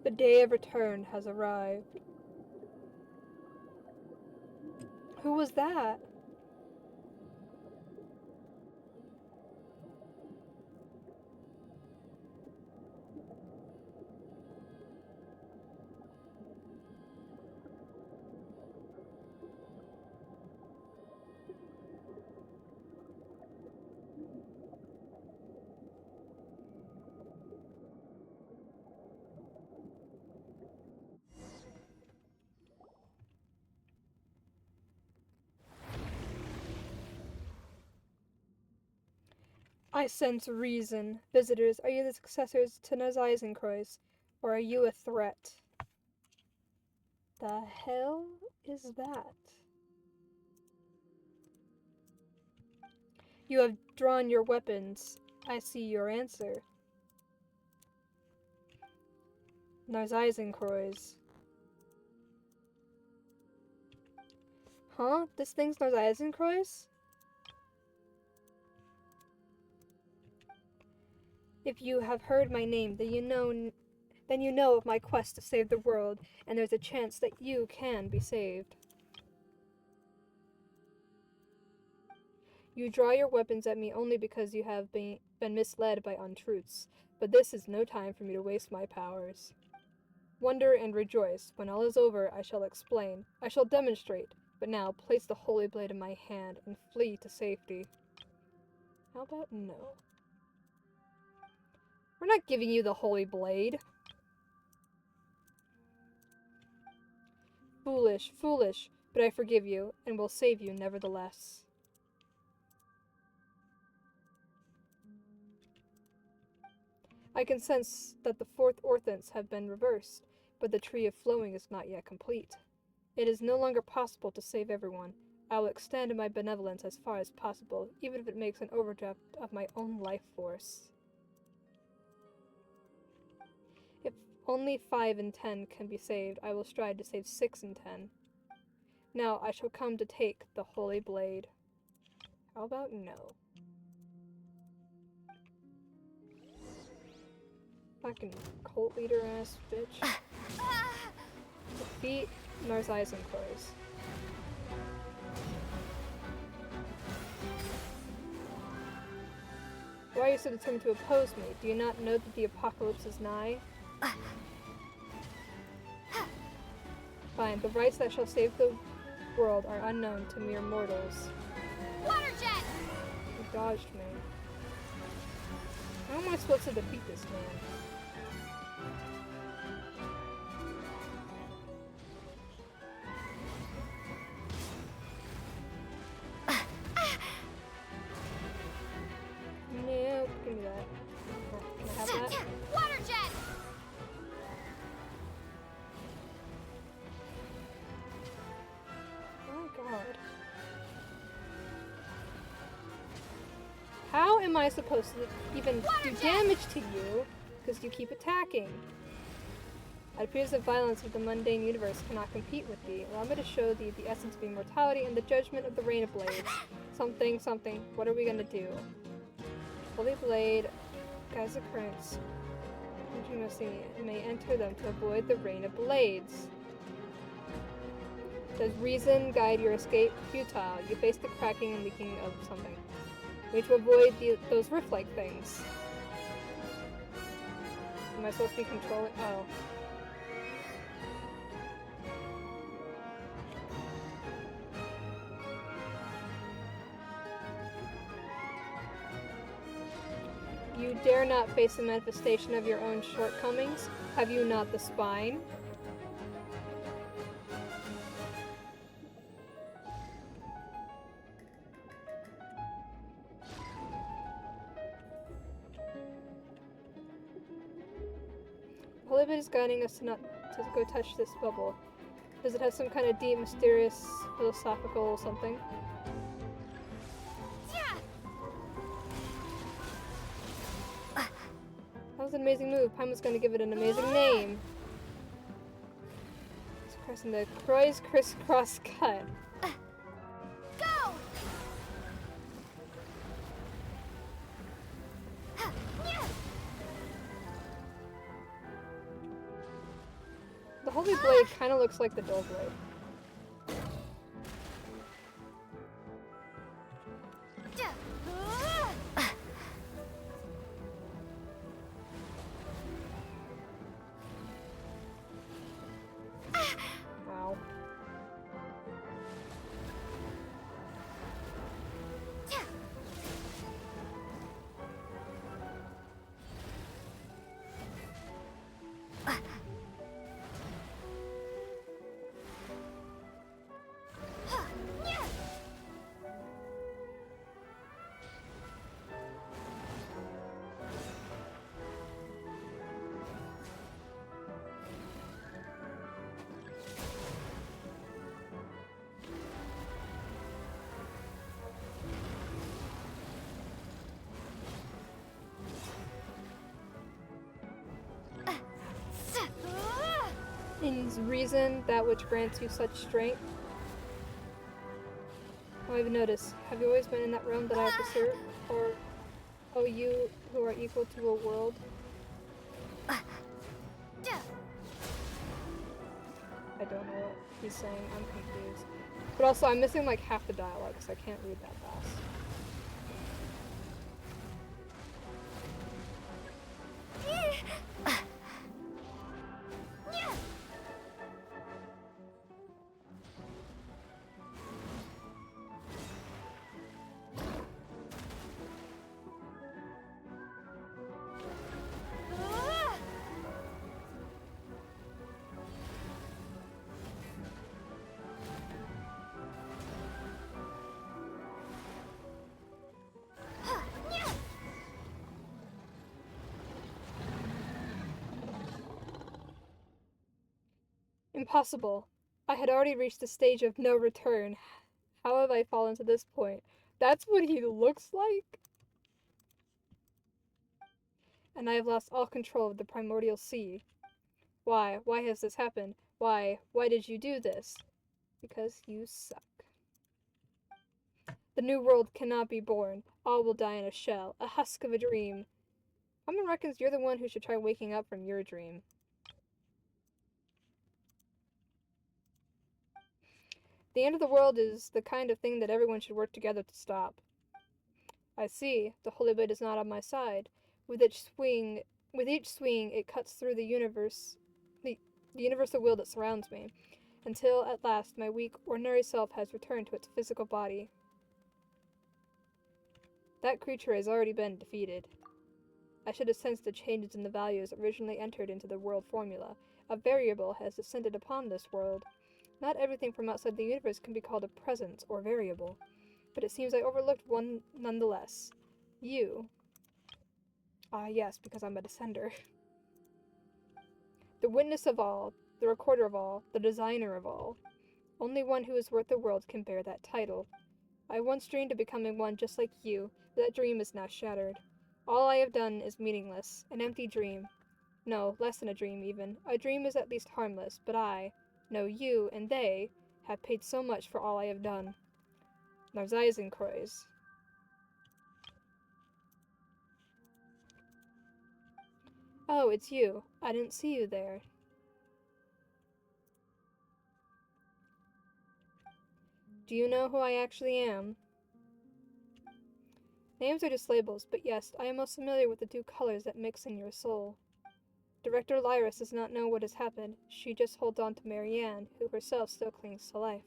The day of return has arrived. Who was that? I sense reason. Visitors, are you the successors to Nazaisenkreuz, or are you a threat? The hell is that? You have drawn your weapons. I see your answer. Nazaisenkreuz. Huh? This thing's knows Eisenkreuz? If you have heard my name, then you know of my quest to save the world, and there's a chance that you can be saved. You draw your weapons at me only because you have been misled by untruths, but this is no time for me to waste my powers. Wonder and rejoice. When all is over, I shall explain. I shall demonstrate. But now, place the holy blade in my hand and flee to safety. How about no? We're not giving you the holy blade. Foolish, foolish, but I forgive you, and will save you nevertheless. I can sense that the fourth orthants have been reversed, but the tree of flowing is not yet complete. It is no longer possible to save everyone. I will extend my benevolence as far as possible, even if it makes an overdraft of my own life force. If only 5 in 10 can be saved, I will strive to save 6 in 10. Now I shall come to take the holy blade. How about no? Fucking cult leader ass bitch. Defeat Nars Eisenkreuz. Why are you so determined to oppose me? Do you not know that the apocalypse is nigh? Fine, the rights that shall save the world are unknown to mere mortals. Water jet! You dodged me. How am I supposed to defeat this man? No, give me that. Can I have that? Water jet! Oh god. How am I supposed to even do damage to you? Because you keep attacking. It appears that violence of the mundane universe cannot compete with thee. Allow me to show thee the essence of immortality and the judgment of the Rain of Blades. Something, something. What are we gonna do? Holy Blade, Guy's occurrence. You may enter them to avoid the Rain of Blades. Does reason guide your escape? Futile. You face the cracking and leaking of something. You need to avoid those rift-like things. Am I supposed to be controlling? Oh. You dare not face the manifestation of your own shortcomings? Have you not the spine? Holy Blade is guiding us to go touch this bubble. Does it have some kind of deep, mysterious, philosophical something? That was an amazing move. Paimon's gonna give it an amazing name. It's crossing the Croix crisscross cut. Go! The Holy Blade kind of looks like the Dull Blade. Wow. Is reason that which grants you such strength? Oh, I've noticed. Have you always been in that realm that I have to serve? Or, oh, you who are equal to a world? I don't know what he's saying. I'm confused. But also, I'm missing like half the dialogue, so I can't read that fast. Impossible. I had already reached the stage of no return. How have I fallen to this point? That's what he looks like? And I have lost all control of the primordial sea. Why? Why has this happened? Why? Why did you do this? Because you suck. The new world cannot be born. All will die in a shell, a husk of a dream. Ramen reckons you're the one who should try waking up from your dream. The end of the world is the kind of thing that everyone should work together to stop. I see. The holy blade is not on my side. With each swing, it cuts through the universe, the universal will that surrounds me, until at last my weak, ordinary self has returned to its physical body. That creature has already been defeated. I should have sensed the changes in the values originally entered into the world formula. A variable has descended upon this world. Not everything from outside the universe can be called a presence or variable, but it seems I overlooked one nonetheless. You. Ah, yes, because I'm a descender. The witness of all, the recorder of all, the designer of all. Only one who is worth the world can bear that title. I once dreamed of becoming one just like you, but that dream is now shattered. All I have done is meaningless, an empty dream. No, less than a dream even. A dream is at least harmless, but I, no, you and they, have paid so much for all I have done. Narzizenkreuz. Oh, it's you. I didn't see you there. Do you know who I actually am? Names are just labels, but yes, I am most familiar with the two colors that mix in your soul. Director Lyris does not know what has happened. She just holds on to Marianne, who herself still clings to life.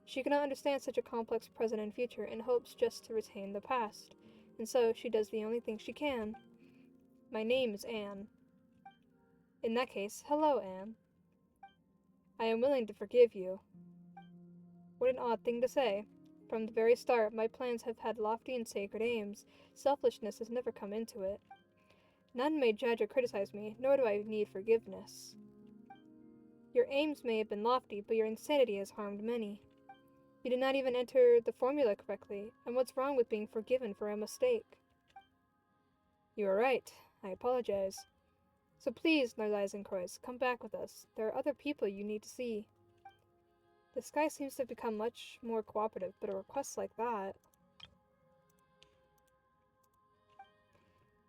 She cannot understand such a complex present and future and hopes just to retain the past, and so she does the only thing she can. My name is Anne. In that case, hello, Anne. I am willing to forgive you. What an odd thing to say. From the very start, my plans have had lofty and sacred aims. Selfishness has never come into it. None may judge or criticize me, nor do I need forgiveness. Your aims may have been lofty, but your insanity has harmed many. You did not even enter the formula correctly, and what's wrong with being forgiven for a mistake? You are right. I apologize. So please, Narzizenkreuz, come back with us. There are other people you need to see. The sky seems to have become much more cooperative, but a request like that...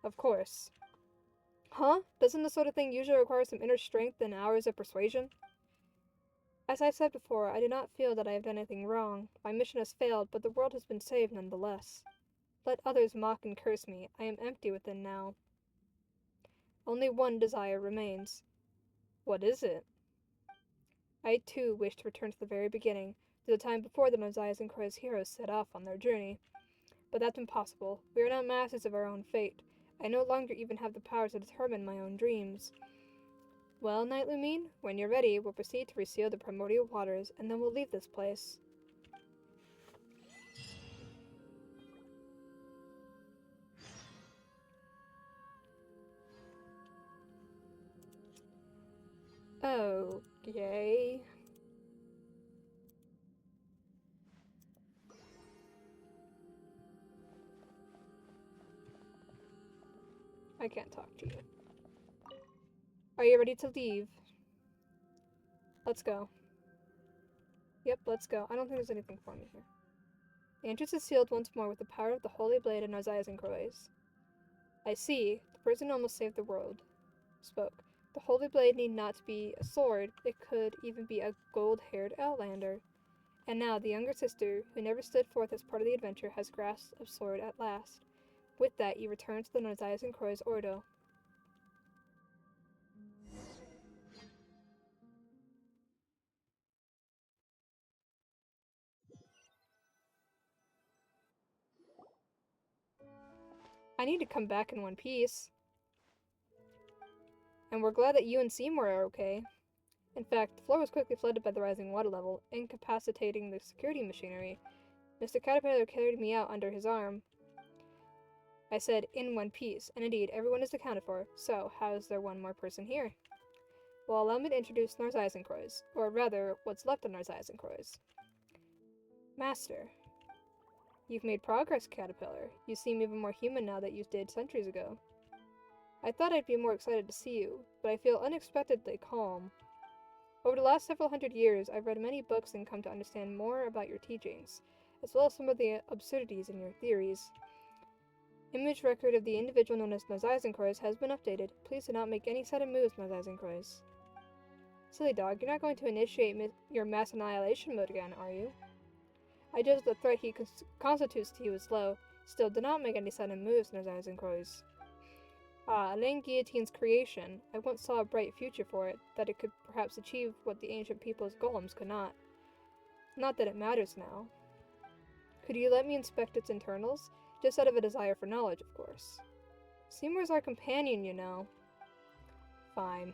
Of course. Huh? Doesn't this sort of thing usually require some inner strength and hours of persuasion? As I said before, I do not feel that I have done anything wrong. My mission has failed, but the world has been saved nonetheless. Let others mock and curse me. I am empty within now. Only one desire remains. What is it? I too wish to return to the very beginning, to the time before the Narzizenkreuz heroes set off on their journey. But that's impossible. We are not masters of our own fate. I no longer even have the power to determine my own dreams. Well, Knight Lumine, when you're ready, we'll proceed to reseal the primordial waters, and then we'll leave this place. Okay. I can't talk to you. Are you ready to leave? Let's go. Yep, let's go. I don't think there's anything for me here. The entrance is sealed once more with the power of the Holy Blade and Narziazenkrois. I see. The person who almost saved the world spoke. The Holy Blade need not be a sword, it could even be a gold-haired outlander. And now the younger sister, who never stood forth as part of the adventure, has grasped a sword at last. With that, you return to the Narziazenkrois Ordo. I need to come back in one piece. And we're glad that you and Seymour are okay. In fact, the floor was quickly flooded by the rising water level, incapacitating the security machinery. Mr. Caterpillar carried me out under his arm. I said, in one piece, and indeed, everyone is accounted for, so how is there one more person here? Well, allow me to introduce Narziazenkrois, or rather, what's left of Narziazenkrois. Master. You've made progress, Caterpillar. You seem even more human now that you did centuries ago. I thought I'd be more excited to see you, but I feel unexpectedly calm. Over the last several hundred years, I've read many books and come to understand more about your teachings, as well as some of the absurdities in your theories. Image record of the individual known as Narziazenkrois has been updated. Please do not make any sudden moves, Narziazenkrois. Silly dog, you're not going to initiate your mass annihilation mode again, are you? I judge the threat he constitutes to you is low. Still, do not make any sudden moves, Narziazenkrois. Ah, Elaine Guillotine's creation. I once saw a bright future for it, that it could perhaps achieve what the ancient people's golems could not. Not that it matters now. Could you let me inspect its internals? Just out of a desire for knowledge, of course. Seymour's our companion, you know. Fine.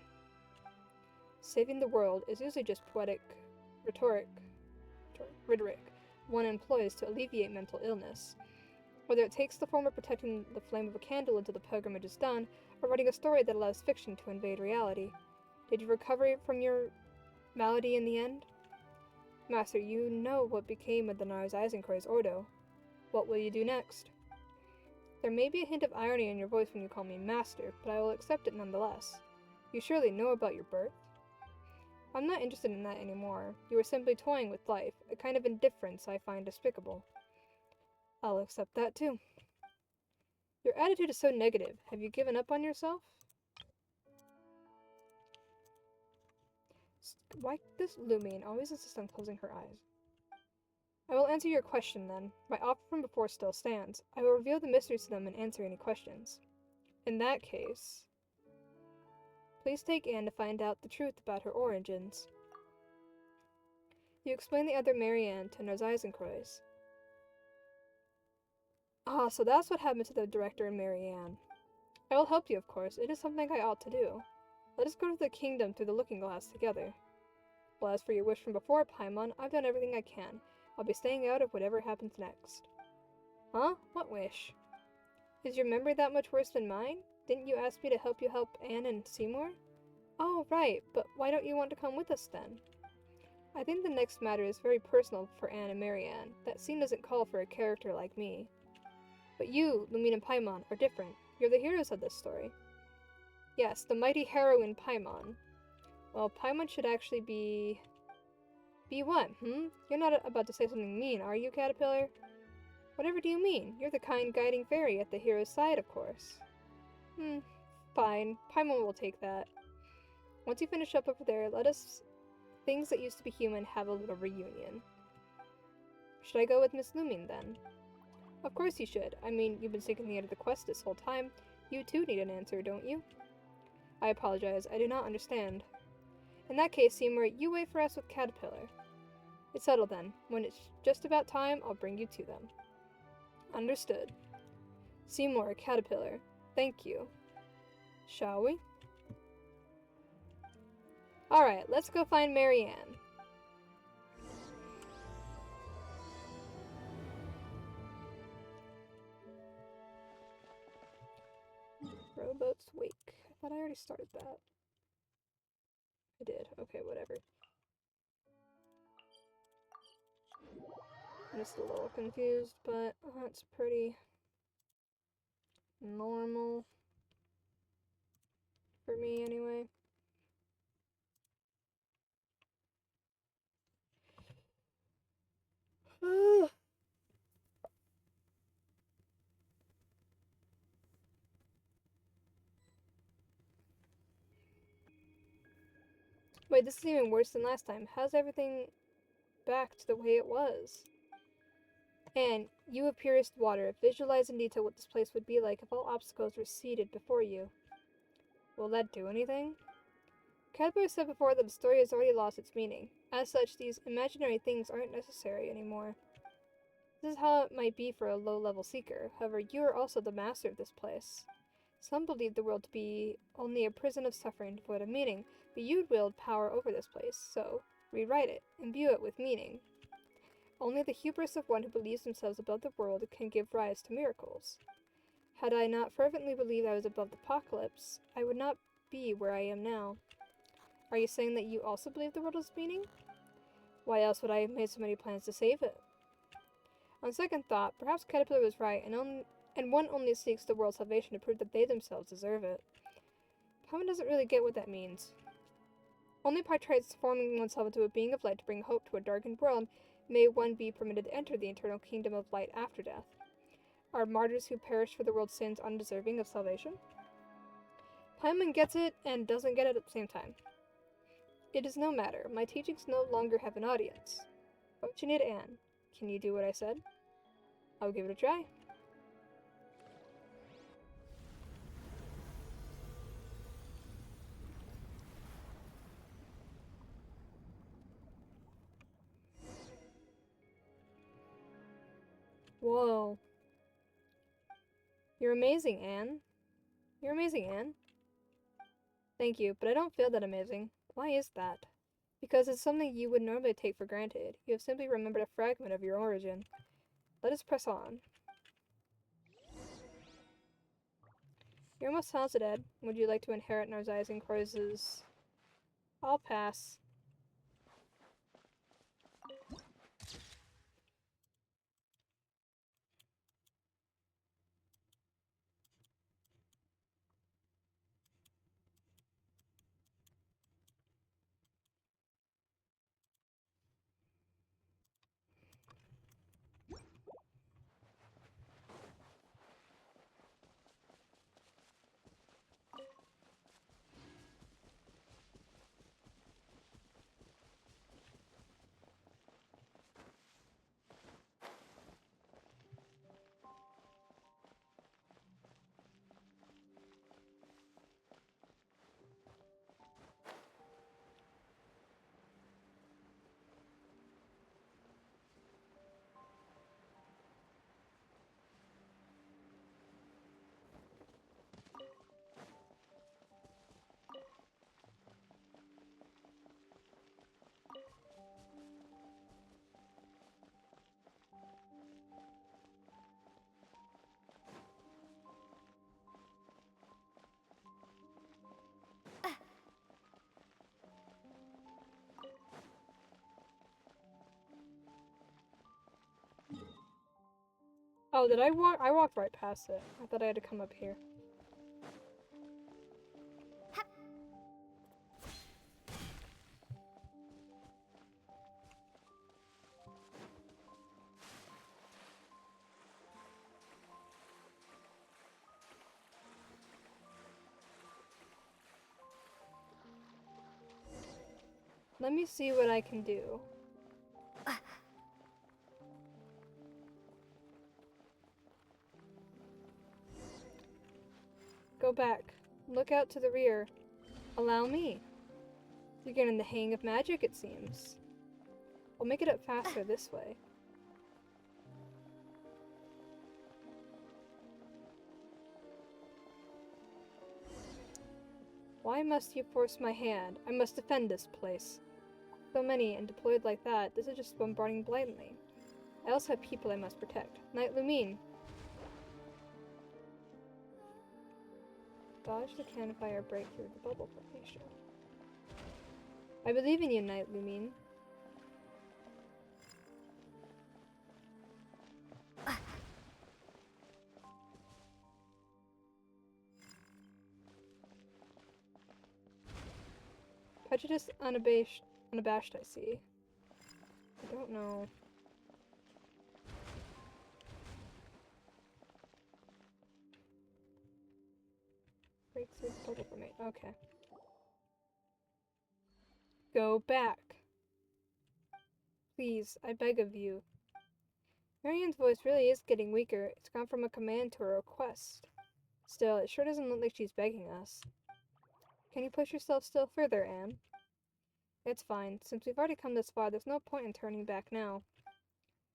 Saving the world is usually just poetic rhetoric one employs to alleviate mental illness. Whether it takes the form of protecting the flame of a candle until the pilgrimage is done, or writing a story that allows fiction to invade reality. Did you recover from your malady in the end? Master, you know what became of the Narziazenkrois Ordo. What will you do next? There may be a hint of irony in your voice when you call me Master, but I will accept it nonetheless. You surely know about your birth? I'm not interested in that anymore. You were simply toying with life, a kind of indifference I find despicable. I'll accept that too. Your attitude is so negative. Have you given up on yourself? Why does Lumine always insist on closing her eyes? I will answer your question then. My offer from before still stands. I will reveal the mysteries to them and answer any questions. In that case, please take Anne to find out the truth about her origins. You explain the other Marianne to Narziazenkrois. Ah, so that's what happened to the director and Marianne. I will help you, of course. It is something I ought to do. Let us go to the kingdom through the looking glass together. Well, as for your wish from before, Paimon, I've done everything I can. I'll be staying out of whatever happens next. Huh? What wish? Is your memory that much worse than mine? Didn't you ask me to help you help Anne and Seymour? Oh, right, but why don't you want to come with us then? I think the next matter is very personal for Anne and Marianne. That scene doesn't call for a character like me. But you, Lumine and Paimon, are different. You're the heroes of this story. Yes, the mighty heroine Paimon. Well, Paimon should actually be... Be what, You're not about to say something mean, are you, Caterpillar? Whatever do you mean? You're the kind guiding fairy at the hero's side, of course. Fine. Paimon will take that. Once you finish up over there, let us, things that used to be human, have a little reunion. Should I go with Miss Lumine, then? Of course you should. I mean, you've been seeking the end of the quest this whole time. You too need an answer, don't you? I apologize. I do not understand. In that case, Seymour, you wait for us with Caterpillar. It's settled then. When it's just about time, I'll bring you to them. Understood. Seymour, Caterpillar, thank you. Shall we? Alright, let's go find Marianne. Rowboat's Wake. I thought I already started that. I did. Okay, whatever. I'm just a little confused, but that's pretty normal for me anyway. Wait, this is even worse than last time. How's everything back to the way it was? And you have purest water. Visualize in detail what this place would be like if all obstacles receded before you. Will that do anything? Caterpillar said before that the story has already lost its meaning. As such, these imaginary things aren't necessary anymore. This is how it might be for a low-level seeker. However, you are also the master of this place. Some believe the world to be only a prison of suffering devoid of meaning, but you wield power over this place, so rewrite it, imbue it with meaning. Only the hubris of one who believes themselves above the world can give rise to miracles. Had I not fervently believed I was above the apocalypse, I would not be where I am now. Are you saying that you also believe the world has meaning? Why else would I have made so many plans to save it? On second thought, perhaps Caterpillar was right, and one only seeks the world's salvation to prove that they themselves deserve it. Paimon doesn't really get what that means. Only by transforming oneself into a being of light to bring hope to a darkened world may one be permitted to enter the eternal kingdom of light after death. Are martyrs who perish for the world's sins undeserving of salvation? Paimon gets it and doesn't get it at the same time. It is no matter. My teachings no longer have an audience. What you need, Anne? Can you do what I said? I'll give it a try. Whoa. You're amazing, Anne. You're amazing, Anne. Thank you, but I don't feel that amazing. Why is that? Because it's something you would normally take for granted. You have simply remembered a fragment of your origin. Let us press on. You're almost talented, Ed. Would you like to inherit Narzi's and Kroi's? I'll pass. Oh, did I walk? I walked right past it. I thought I had to come up here. Let me see what I can do. Go back. Look out to the rear. Allow me. You're getting the hang of magic, it seems. I'll make it up faster this way. Why must you force my hand? I must defend this place. So many and deployed like that, this is just bombarding blindly. I also have people I must protect. Knight Lumine. Dodge the cannon fire, break through the bubble formation. I believe in you, Knight Lumine. Prejudice unabashed, I see. I don't know. Break through the bubble formation. Okay. Go back. Please, I beg of you. Marianne's voice really is getting weaker. It's gone from a command to a request. Still, it sure doesn't look like she's begging us. Can you push yourself still further, Anne? It's fine. Since we've already come this far, there's no point in turning back now.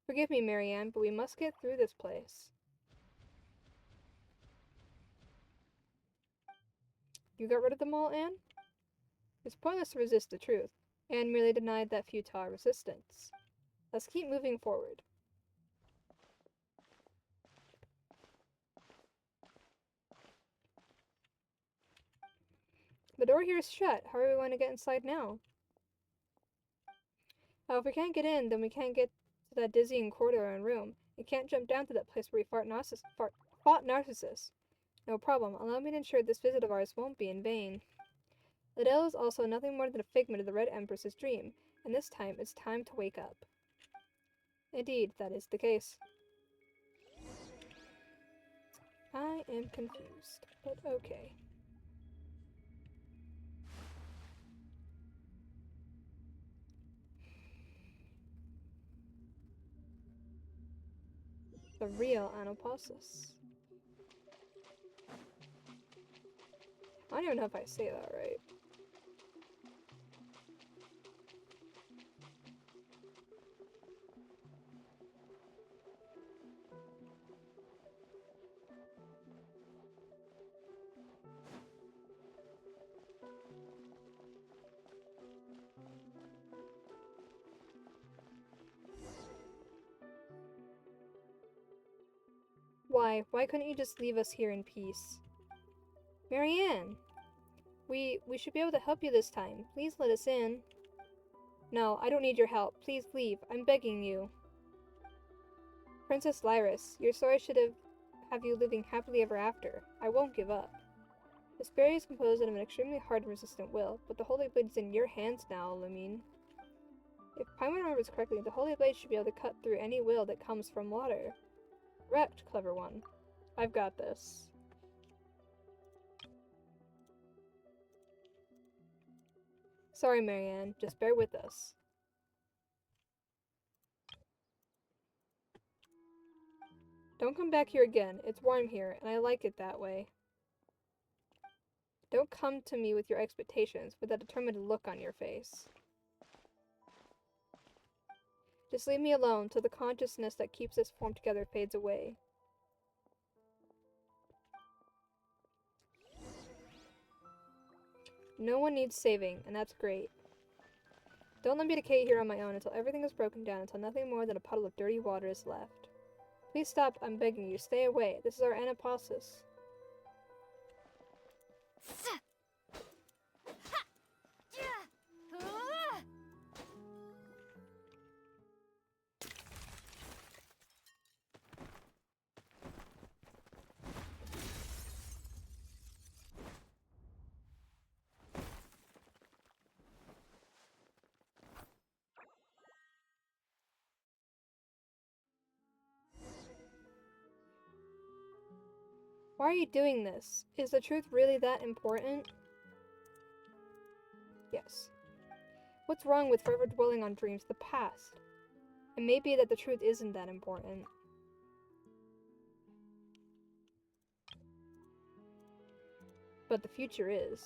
Forgive me, Marianne, but we must get through this place. You got rid of them all, Anne? It's pointless to resist the truth. Anne merely denied that futile resistance. Let's keep moving forward. The door here is shut. How are we going to get inside now? If we can't get in, then we can't get to that dizzying corridor and room. You can't jump down to that place where we fought Narcissus. No problem. Allow me to ensure this visit of ours won't be in vain. Liddell is also nothing more than a figment of the Red Empress's dream, and this time it's time to wake up. Indeed, that is the case. I am confused, but okay. The real Anoposis. I don't even know if I say that right. Why couldn't you just leave us here in peace? Marianne! We should be able to help you this time. Please let us in. No, I don't need your help. Please leave. I'm begging you. Princess Lyris, your story should have you living happily ever after. I won't give up. This berry is composed of an extremely hard and resistant will, but the Holy Blade is in your hands now, Lamine. If Paimon remembers correctly, the Holy Blade should be able to cut through any will that comes from water. Correct, clever one. I've got this. Sorry, Marianne. Just bear with us. Don't come back here again. It's warm here, and I like it that way. Don't come to me with your expectations, with that determined look on your face. Just leave me alone till the consciousness that keeps this form together fades away. No one needs saving, and that's great. Don't let me decay here on my own until everything is broken down, until nothing more than a puddle of dirty water is left. Please stop, I'm begging you. Stay away. This is our Anoposis. Why are you doing this? Is the truth really that important? Yes. What's wrong with forever dwelling on dreams of the past? It may be that the truth isn't that important. But the future is.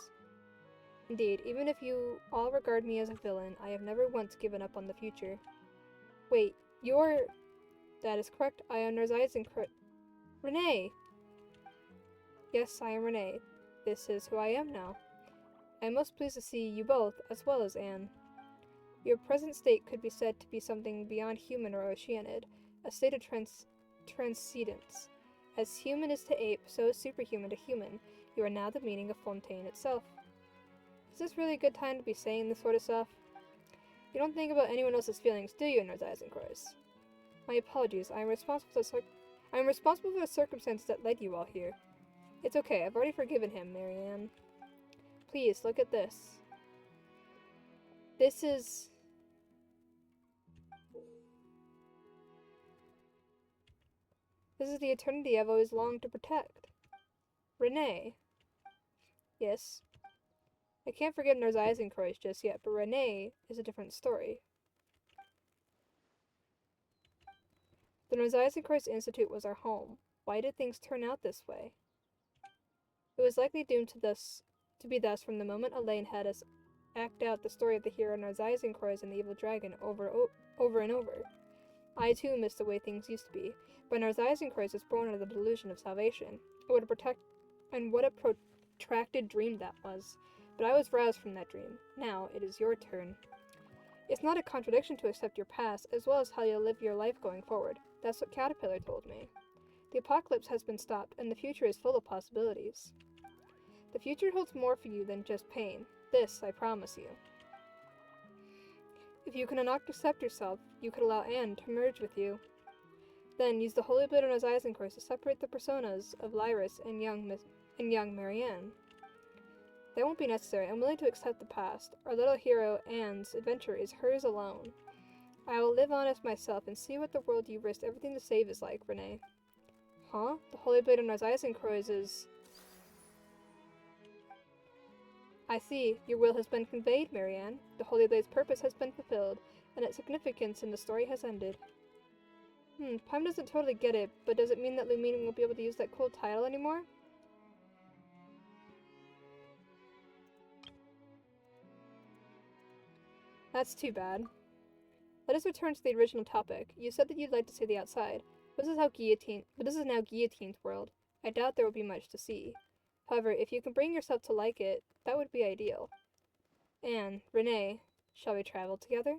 Indeed, even if you all regard me as a villain, I have never once given up on the future. Wait, you're... That is correct. I am Narcissus and Renee! Yes, I am Renee. This is who I am now. I am most pleased to see you both, as well as Anne. Your present state could be said to be something beyond human or oceanid, a state of transcendence. As human is to ape, so is superhuman to human. You are now the meaning of Fontaine itself. Is this really a good time to be saying this sort of stuff? You don't think about anyone else's feelings, do you, Narcissus and Croix? My apologies. I am responsible for the circumstances that led you all here. It's okay, I've already forgiven him, Marianne. Please, look at this. This is the eternity I've always longed to protect. Renee. Yes. I can't forgive Narzizenkreuz just yet, but Renee is a different story. The Narzizenkreuz Institute was our home. Why did things turn out this way? It was likely doomed to be thus from the moment Elaine had us act out the story of the hero Narzizenkreuz and the evil dragon over and over. I too missed the way things used to be, but Narzizenkreuz was born out of the delusion of salvation. What a protracted dream that was. But I was roused from that dream. Now it is your turn. It's not a contradiction to accept your past, as well as how you'll live your life going forward. That's what Caterpillar told me. The apocalypse has been stopped, and the future is full of possibilities. The future holds more for you than just pain. This, I promise you. If you can not accept yourself, you could allow Anne to merge with you. Then use the Holy Blade of Eisenkreuz to separate the personas of Lyris and young Marianne. That won't be necessary. I'm willing to accept the past. Our little hero, Anne's adventure, is hers alone. I will live on as myself and see what the world you risked everything to save is like, Renee. Huh? The Holy Blade of Eisenkreuz is... I see. Your will has been conveyed, Marianne. The Holy Blade's purpose has been fulfilled, and its significance in the story has ended. Paim doesn't totally get it, but does it mean that Lumine won't be able to use that cool title anymore? That's too bad. Let us return to the original topic. You said that you'd like to see the outside. This is now Guillotine's world. I doubt there will be much to see. However, if you can bring yourself to like it, that would be ideal. Anne, Renee, shall we travel together?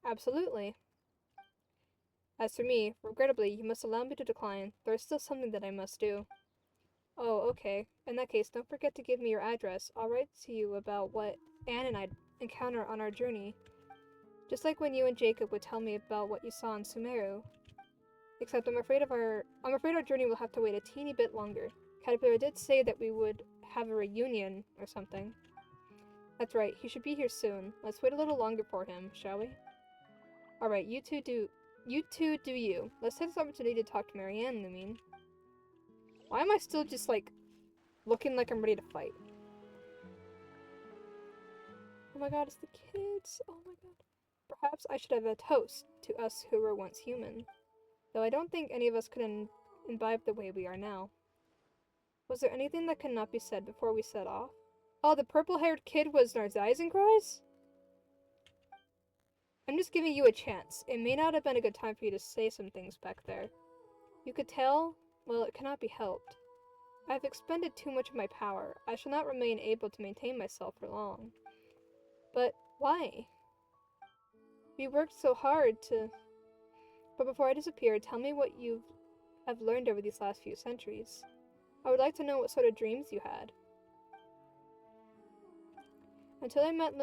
Absolutely. As for me, regrettably, you must allow me to decline. There is still something that I must do. Oh, okay. In that case, don't forget to give me your address. I'll write to you about what Anne and I encounter on our journey. Just like when you and Jacob would tell me about what you saw in Sumeru. Except I'm afraid our journey will have to wait a teeny bit longer. Caterpillar did say that we would have a reunion or something. That's right, he should be here soon. Let's wait a little longer for him, shall we? Alright, you two do you. Let's take this opportunity to talk to Marianne, Lumine. Why am I still just, like, looking like I'm ready to fight? Oh my god, it's the kids. Oh my god. Perhaps I should have a toast to us who were once human. Though I don't think any of us could imbibe the way we are now. Was there anything that could not be said before we set off? Oh, the purple-haired kid was Narzizenkreuz? I'm just giving you a chance. It may not have been a good time for you to say some things back there. You could tell? Well, it cannot be helped. I have expended too much of my power. I shall not remain able to maintain myself for long. But why? We worked so hard to... But before I disappear, tell me what you have learned over these last few centuries. I would like to know what sort of dreams you had. Until I met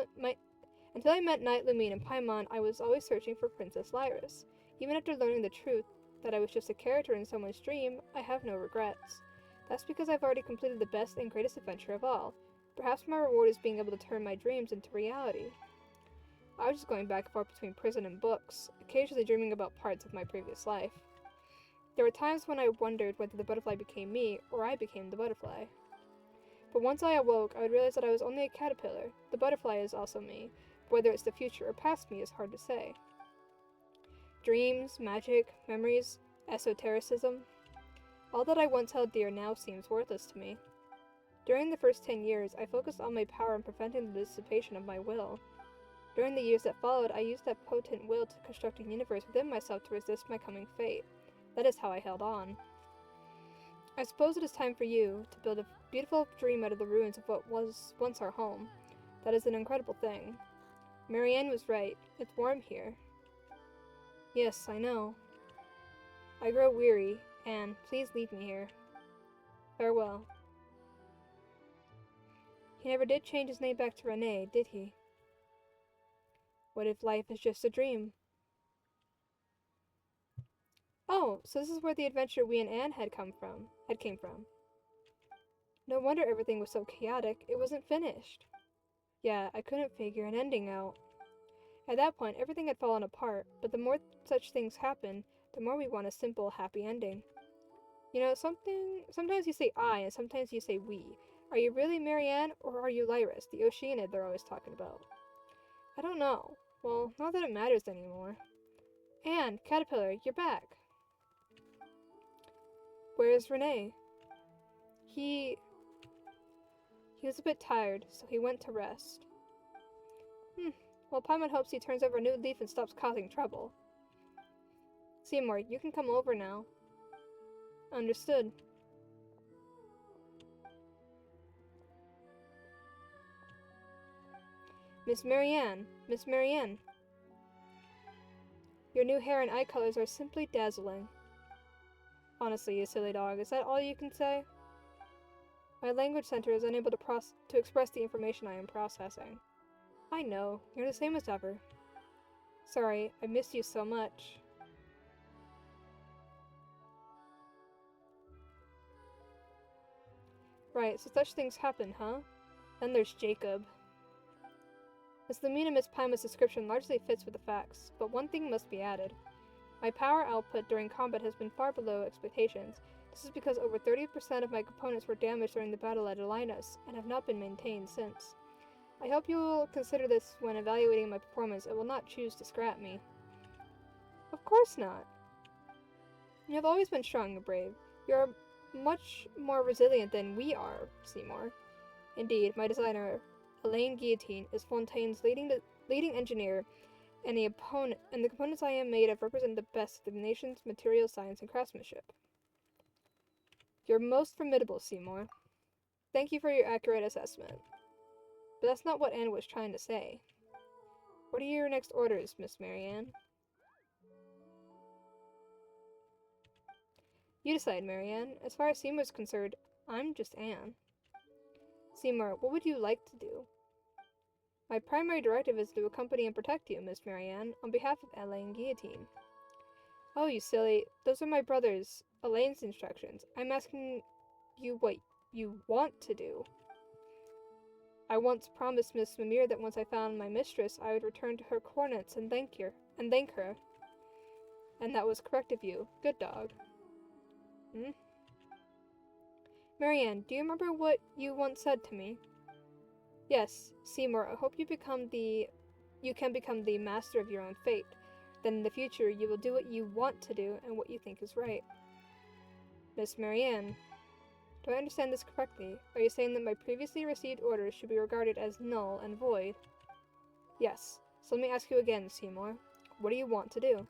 Knight Lumine and Paimon, I was always searching for Princess Lyris. Even after learning the truth, that I was just a character in someone's dream, I have no regrets. That's because I've already completed the best and greatest adventure of all. Perhaps my reward is being able to turn my dreams into reality. I was just going back and forth between prison and books, occasionally dreaming about parts of my previous life. There were times when I wondered whether the butterfly became me, or I became the butterfly. But once I awoke, I would realize that I was only a caterpillar. The butterfly is also me, but whether it's the future or past me is hard to say. Dreams, magic, memories, esotericism. All that I once held dear now seems worthless to me. During the first 10 years, I focused all my power on preventing the dissipation of my will. During the years that followed, I used that potent will to construct a universe within myself to resist my coming fate. That is how I held on. I suppose it is time for you to build a beautiful dream out of the ruins of what was once our home. That is an incredible thing. Marianne was right. It's warm here. Yes, I know. I grow weary, and please leave me here. Farewell. He never did change his name back to Renee, did he? What if life is just a dream? Oh, so this is where the adventure we and Anne had came from. No wonder everything was so chaotic. It wasn't finished. Yeah, I couldn't figure an ending out. At that point, everything had fallen apart, but the more such things happen, the more we want a simple, happy ending. You know, sometimes you say I and sometimes you say we. Are you really Marianne, or are you Lyris, the Oceanid they're always talking about? I don't know. Well, not that it matters anymore. Anne, Caterpillar, you're back. Where's Renee? He was a bit tired, so he went to rest. Well, Paimon hopes he turns over a new leaf and stops causing trouble. Seymour, you can come over now. Understood. Miss Marianne. Your new hair and eye colors are simply dazzling. Honestly, you silly dog, is that all you can say? My language center is unable to express the information I am processing. I know, you're the same as ever. Sorry, I missed you so much. Right, so such things happen, huh? Then there's Jacob. Miss Lumina Miss Paimon's description largely fits with the facts, but one thing must be added. My power output during combat has been far below expectations. This is because over 30% of my components were damaged during the battle at Elinus, and have not been maintained since. I hope you will consider this when evaluating my performance and will not choose to scrap me. Of course not. You have always been strong and brave. You are much more resilient than we are, Seymour. Indeed, my designer, Elaine Guillotine, is Fontaine's leading engineer, and the components I am made of represent the best of the nation's material science and craftsmanship. You're most formidable, Seymour. Thank you for your accurate assessment. But that's not what Anne was trying to say. What are your next orders, Miss Marianne? You decide, Marianne. As far as Seymour's concerned, I'm just Anne. Seymour, what would you like to do? My primary directive is to accompany and protect you, Miss Marianne, on behalf of Elaine Guillotine. Oh, you silly. Those are my brother's, Elaine's instructions. I'm asking you what you want to do. I once promised Miss Mimir that once I found my mistress, I would return to her coordinates and thank her. And that was correct of you. Good dog. Marianne, do you remember what you once said to me? Yes, Seymour, I hope you can become the master of your own fate. Then in the future, you will do what you want to do and what you think is right. Miss Marianne, do I understand this correctly? Are you saying that my previously received orders should be regarded as null and void? Yes. So let me ask you again, Seymour. What do you want to do?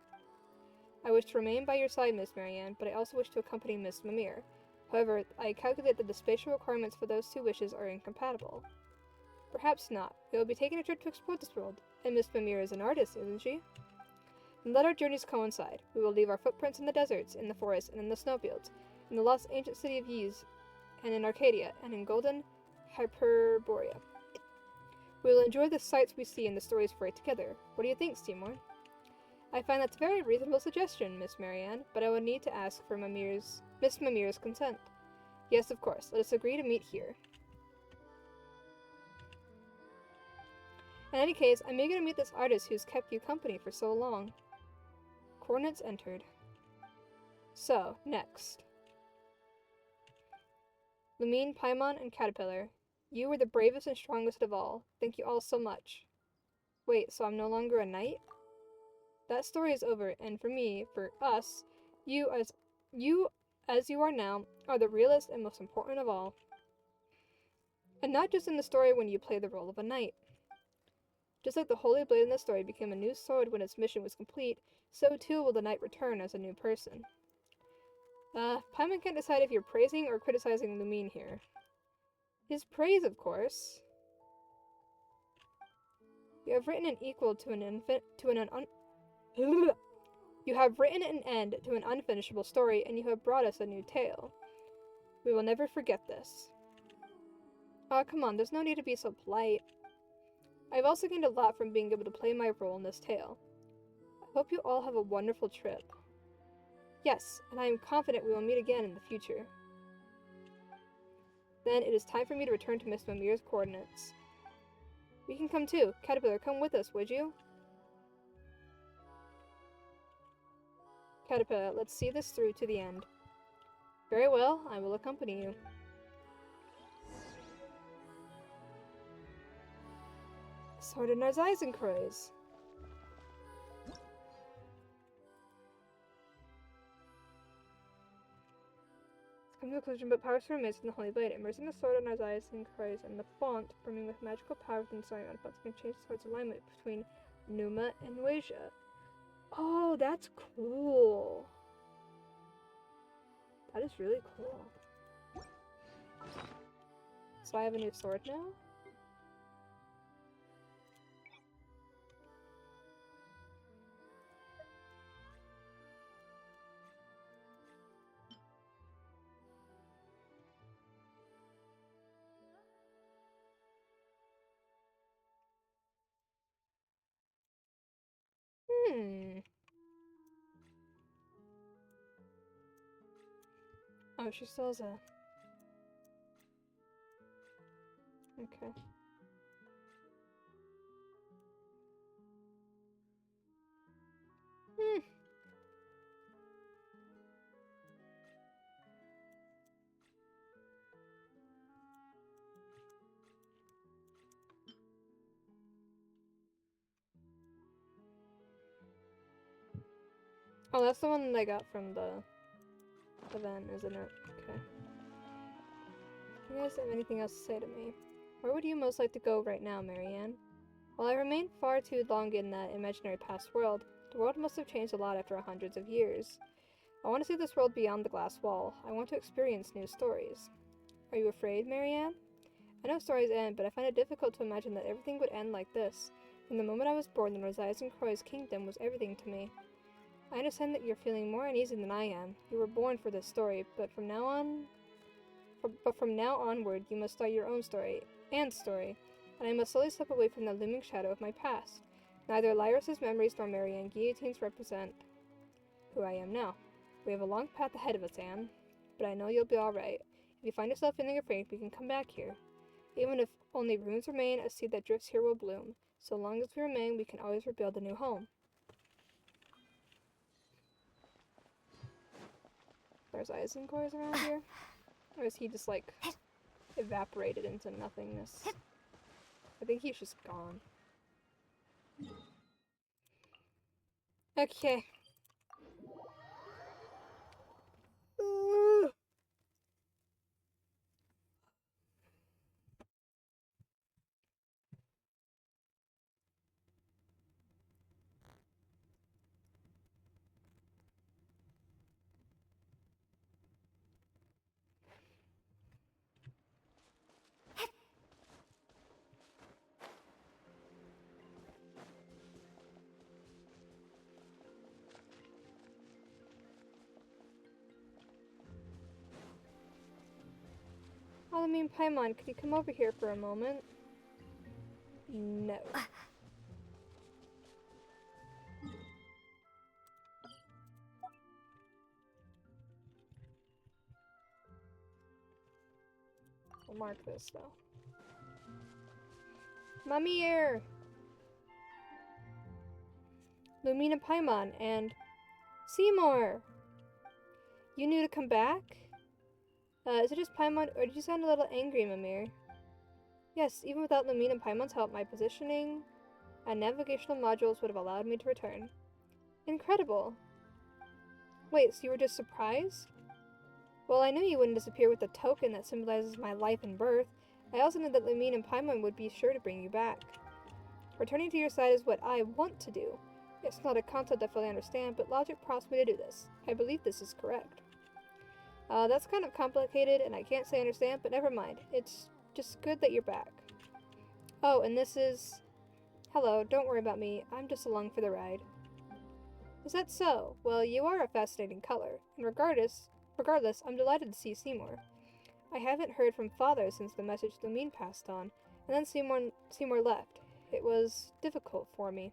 I wish to remain by your side, Miss Marianne, but I also wish to accompany Miss Mimir. However, I calculate that the spatial requirements for those two wishes are incompatible. Perhaps not. We will be taking a trip to explore this world, and Miss Mimir is an artist, isn't she? And let our journeys coincide. We will leave our footprints in the deserts, in the forests, and in the snowfields, in the lost ancient city of Ys, and in Arcadia, and in golden Hyperborea. We will enjoy the sights we see and the stories we write together. What do you think, Seymour? I find that's a very reasonable suggestion, Miss Marianne, but I will need to ask for Miss Mimir's consent. Yes, of course. Let us agree to meet here. In any case, I'm eager to meet this artist who's kept you company for so long. Coordinates entered. So, next. Lumine, Paimon, and Caterpillar. You were the bravest and strongest of all. Thank you all so much. Wait, so I'm no longer a knight? That story is over, and for me, for us, you as you are now, are the realest and most important of all. And not just in the story when you play the role of a knight. Just like the Holy Blade in the story became a new sword when its mission was complete, so too will the knight return as a new person. Paimon can't decide if you're praising or criticizing Lumine here. His praise, of course. You have written an You have written an end to an unfinishable story, and you have brought us a new tale. We will never forget this. Aw, come on, there's no need to be so polite. I've also gained a lot from being able to play my role in this tale. I hope you all have a wonderful trip. Yes, and I am confident we will meet again in the future. Then it is time for me to return to Miss Mimir's coordinates. We can come too. Caterpillar, come with us, would you? Caterpillar, let's see this through to the end. Very well, I will accompany you. Sword in Nar's eyes and crows. Come to a conclusion, but power still remains in the Holy Blade, immersing the sword in our eyes and crows, and the font, brimming with magical power within the starting artifacts, can change the sword's alignment between Numa and Weijia. Oh, that's cool. That is really cool. So I have a new sword now? Oh, she still has a... Okay. Oh, that's the one that I got from the event, isn't it? Okay. Do you guys have anything else to say to me? Where would you most like to go right now, Marianne? While I remain far too long in that imaginary past world, the world must have changed a lot after hundreds of years. I want to see this world beyond the glass wall. I want to experience new stories. Are you afraid, Marianne? I know stories end, but I find it difficult to imagine that everything would end like this. From the moment I was born, the Rosias and Croy's kingdom was everything to me. I understand that you're feeling more uneasy than I am. You were born for this story, but from now onward, you must start your own story, and I must slowly step away from the looming shadow of my past. Neither Lyris's memories nor Marianne Guillotine's represent who I am now. We have a long path ahead of us, Anne, but I know you'll be alright. If you find yourself feeling afraid, we can come back here. Even if only ruins remain, a seed that drifts here will bloom. So long as we remain, we can always rebuild a new home. There's Eisenkors around here? Or is he just, like, evaporated into nothingness? I think he's just gone. Okay. Alamine Paimon, could you come over here for a moment? No. I'll mark this though. Mummier! Lumina Paimon and Seymour! You knew to come back? Is it just Paimon, or did you sound a little angry, Mimir? Yes, even without Lumina Paimon's help, my positioning and navigational modules would have allowed me to return. Incredible! Wait, so you were just surprised? Well, I knew you wouldn't disappear with the token that symbolizes my life and birth. I also knew that Lumina Paimon would be sure to bring you back. Returning to your side is what I want to do. It's not a concept I fully understand, but logic prompts me to do this. I believe this is correct. That's kind of complicated, and I can't say I understand, but never mind. It's just good that you're back. Oh, and this is... Hello, don't worry about me. I'm just along for the ride. Is that so? Well, you are a fascinating color, and regardless, I'm delighted to see Seymour. I haven't heard from Father since the message Lumine passed on, and then Seymour left. It was difficult for me.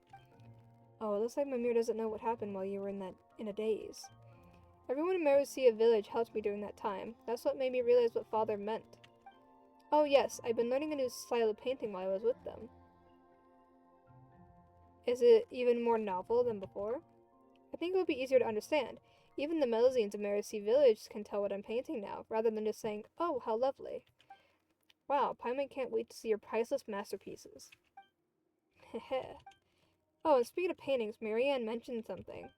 Oh, it looks like Mimir doesn't know what happened while you were in a daze. Everyone in Merosia Village helped me during that time. That's what made me realize what Father meant. Oh yes, I've been learning a new style of painting while I was with them. Is it even more novel than before? I think it will be easier to understand. Even the Melazines of Merosia Village can tell what I'm painting now, rather than just saying, oh, how lovely. Wow, Paimon can't wait to see your priceless masterpieces. Heh. Oh, and speaking of paintings, Marianne mentioned something.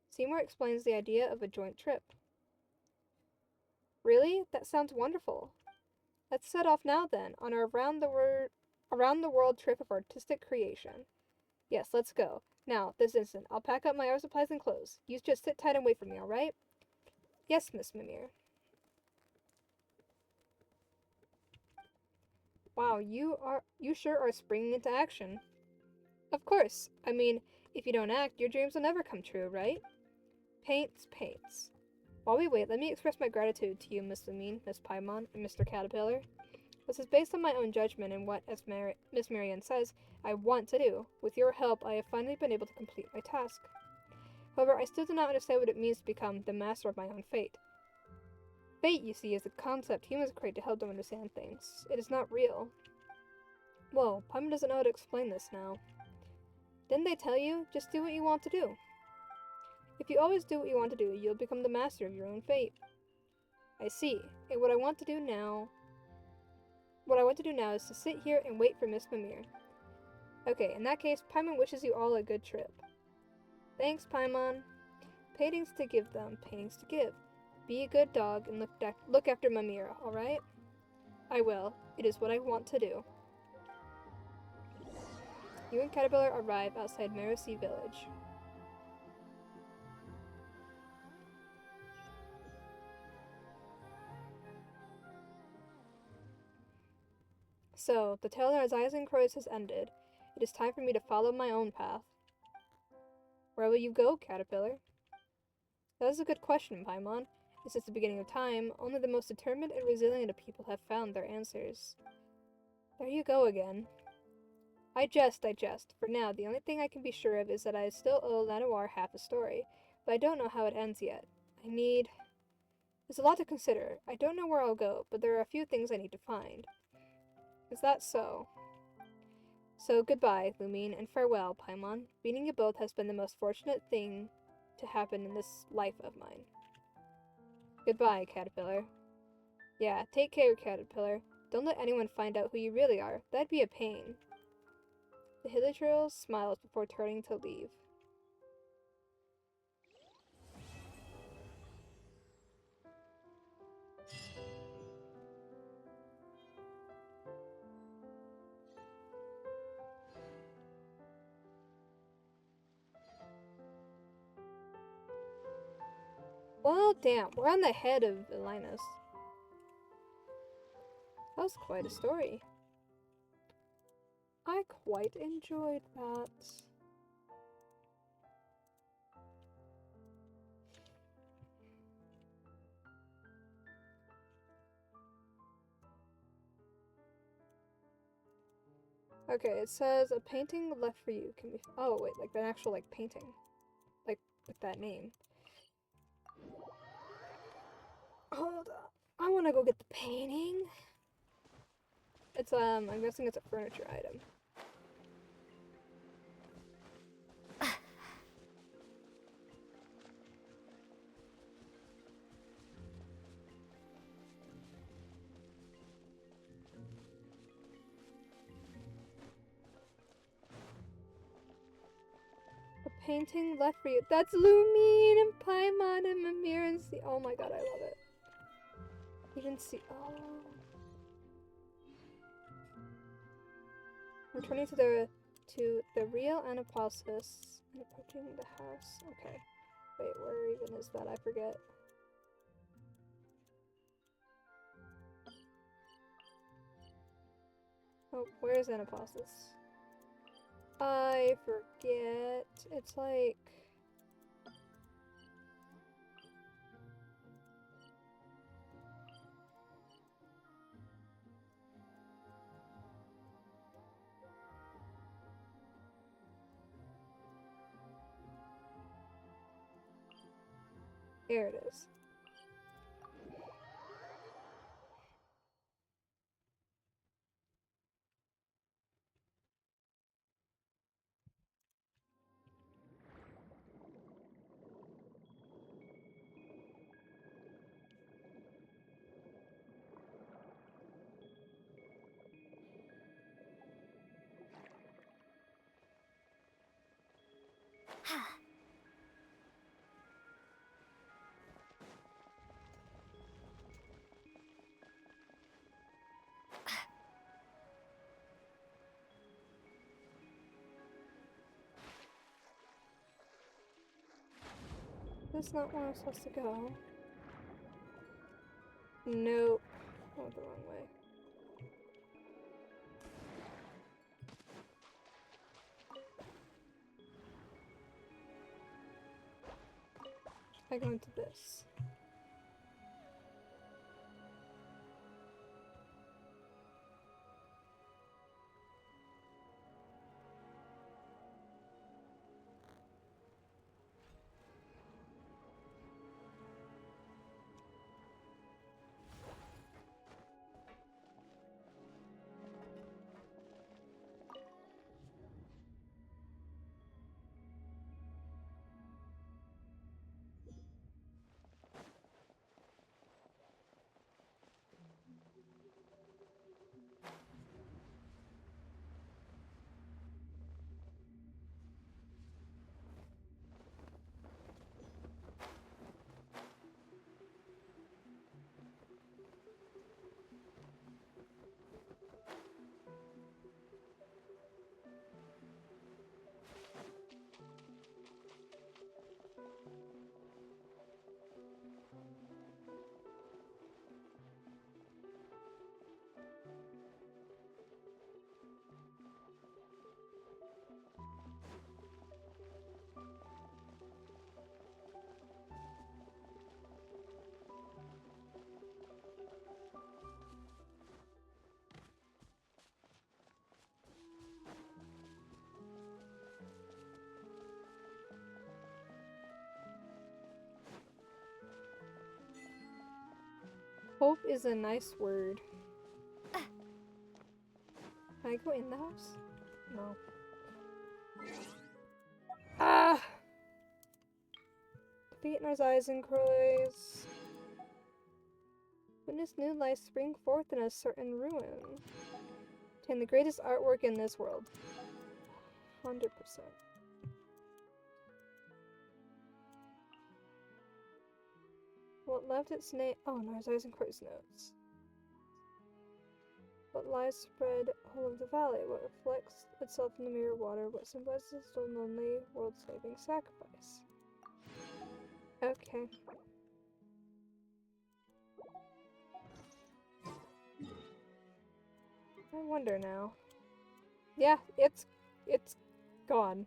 Seymour explains the idea of a joint trip. Really? That sounds wonderful. Let's set off now then, on our around the world trip of artistic creation. Yes, let's go. Now, this instant. I'll pack up my art supplies and clothes. You just sit tight and wait for me, alright? Yes, Miss Mimir. Wow, you sure are springing into action. Of course. I mean, if you don't act, your dreams will never come true, right? Paints, paints. While we wait, let me express my gratitude to you, Miss Lumine, Miss Paimon, and Mr. Caterpillar. This is based on my own judgment and what, as Miss Marianne says, I want to do. With your help, I have finally been able to complete my task. However, I still do not understand what it means to become the master of my own fate. Fate, you see, is a concept humans create to help them understand things. It is not real. Whoa, Paimon doesn't know how to explain this now. Didn't they tell you? Just do what you want to do. If you always do what you want to do, you'll become the master of your own fate. I see. And what I want to do now is to sit here and wait for Miss Mimir. Okay, in that case, Paimon wishes you all a good trip. Thanks, Paimon. Paintings to give them, paintings to give. Be a good dog and look after Mimir, alright? I will. It is what I want to do. You and Caterpillar arrive outside Merosi village. So, the tale of Eisenkreuz has ended. It is time for me to follow my own path. Where will you go, Caterpillar? That is a good question, Paimon. And since the beginning of time, only the most determined and resilient of people have found their answers. There you go again. I jest. For now, the only thing I can be sure of is that I still owe Lanoir half a story, but I don't know how it ends yet. There's a lot to consider. I don't know where I'll go, but there are a few things I need to find. Is that so? So goodbye, Lumine, and farewell, Paimon. Meeting you both has been the most fortunate thing to happen in this life of mine. Goodbye, Caterpillar. Yeah, take care, Caterpillar. Don't let anyone find out who you really are. That'd be a pain. The Hilichurl smiles before turning to leave. Well, damn, we're on the head of Linus. That was quite a story. I quite enjoyed that. Okay, it says a painting left for you can be. Oh, wait, like an actual, like, painting. Like, with that name. Hold up. I want to go get the painting. It's, I'm guessing it's a furniture item. A painting left for you. That's Lumine and Paimon and Mimir and see. Oh my god, I love it. You didn't see. Oh. Returning to the real Anapolis and approaching the house. Okay. Wait, where even is that? I forget. Oh, where is Anapolis? I forget. It's like... Here it is. This not where I'm supposed to go. Nope. I went the wrong way. I go into this. Hope is a nice word. Can I go in the house? No. Ah! Defeat Narzi's and Croy's. Witness new life spring forth in a certain ruin. Obtain the greatest artwork in this world. 100%. What left its name? Oh, Narzi's and Croy's notes. What lies spread whole of the valley? What reflects itself in the mirror water? What symbolizes the lonely world-saving sacrifice? Okay. I wonder now. Yeah, it's gone.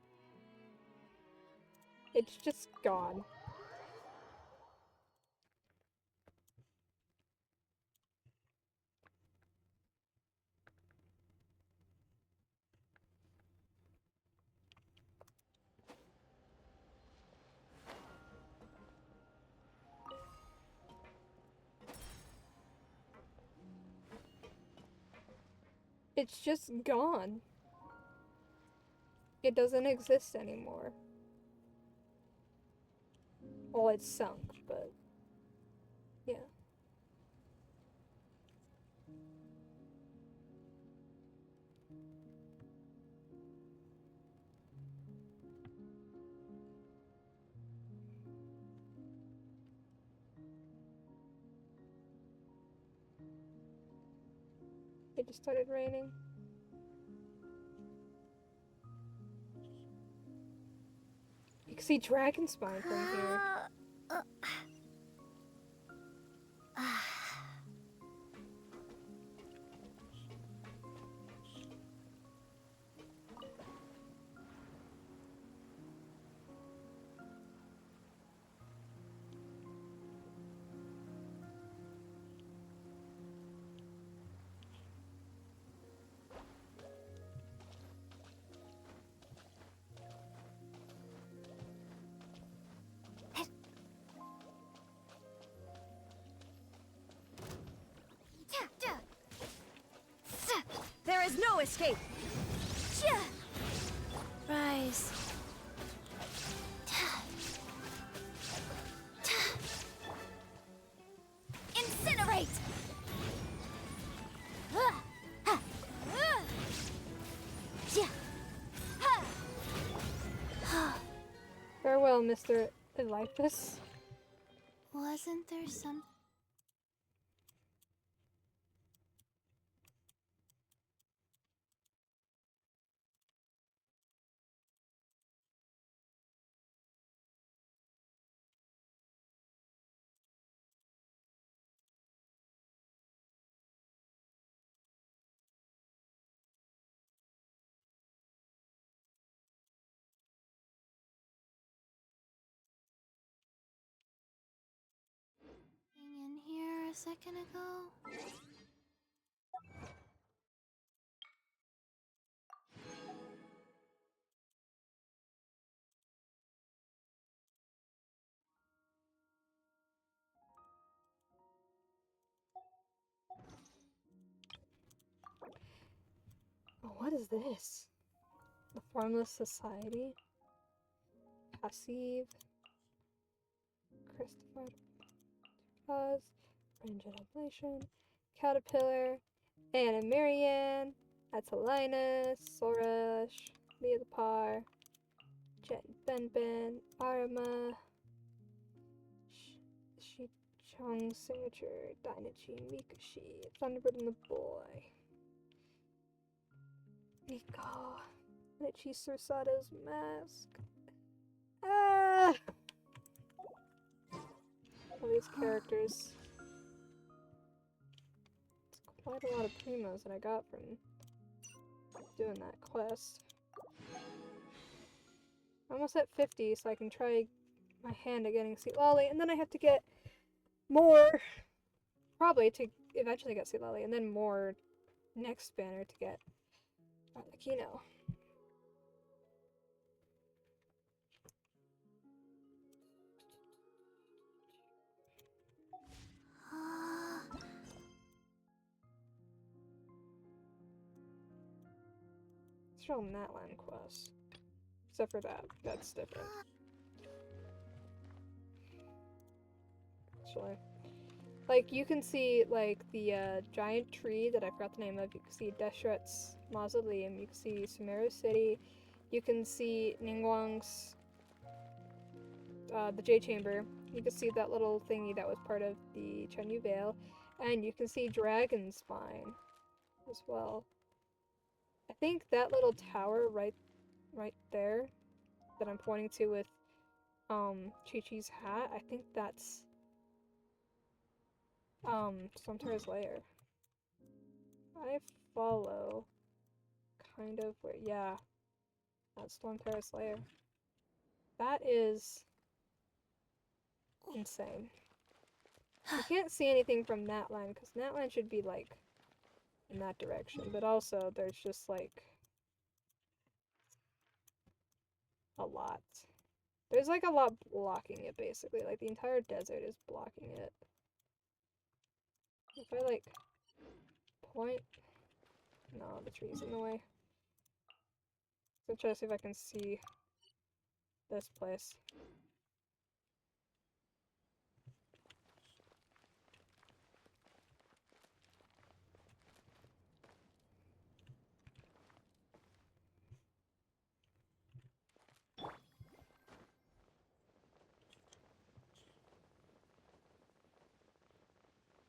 It's just gone. It's just gone. It doesn't exist anymore. Well, it's sunk, but yeah. It just started raining. You can see dragon spine from here. There is no escape! Rise. Incinerate! Farewell, Mr. Eliphas. Wasn't there something? a second ago? Oh, what is this? The Formless Society? Passive. Christopher. Pause. Range Ablation. Caterpillar. Anna Marianne. Atalinus. Sorash. Leah the Par. Jet Benben. Arama. Shi-Chung's signature. Dynachi. Mikashi. Thunderbird and the Boy. Nico. Nichi Sursato's mask. Ah! All these characters. It's quite a lot of primos that I got from doing that quest. I'm almost at 50, so I can try my hand at getting Sea Lolly, and then I have to get more, probably to eventually get Sea Lolly, and then more next banner to get Arlecchino. Let's show them that land quest. Except for that. That's different. Actually. Like, you can see, like, the giant tree that I forgot the name of. You can see Deshret's mausoleum. You can see Sumeru City. You can see Ningguang's, the J Chamber. You can see that little thingy that was part of the Chenyu Vale. And you can see Dragon Spine as well. I think that little tower right there that I'm pointing to with Chi-Chi's hat, I think that's Stormterror's lair. I follow kind of where, yeah, that's Stormterror's lair. That is insane. You can't see anything from that line because that line should be like in that direction, but also there's just like a lot. There's like a lot blocking it basically, like the entire desert is blocking it. If I like point, no, the tree's in the way. So try to see if I can see this place.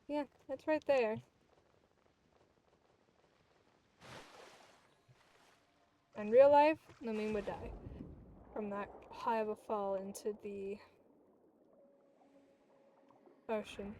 Yeah, it's right there. In real life, Lumin would die from that high of a fall into the ocean.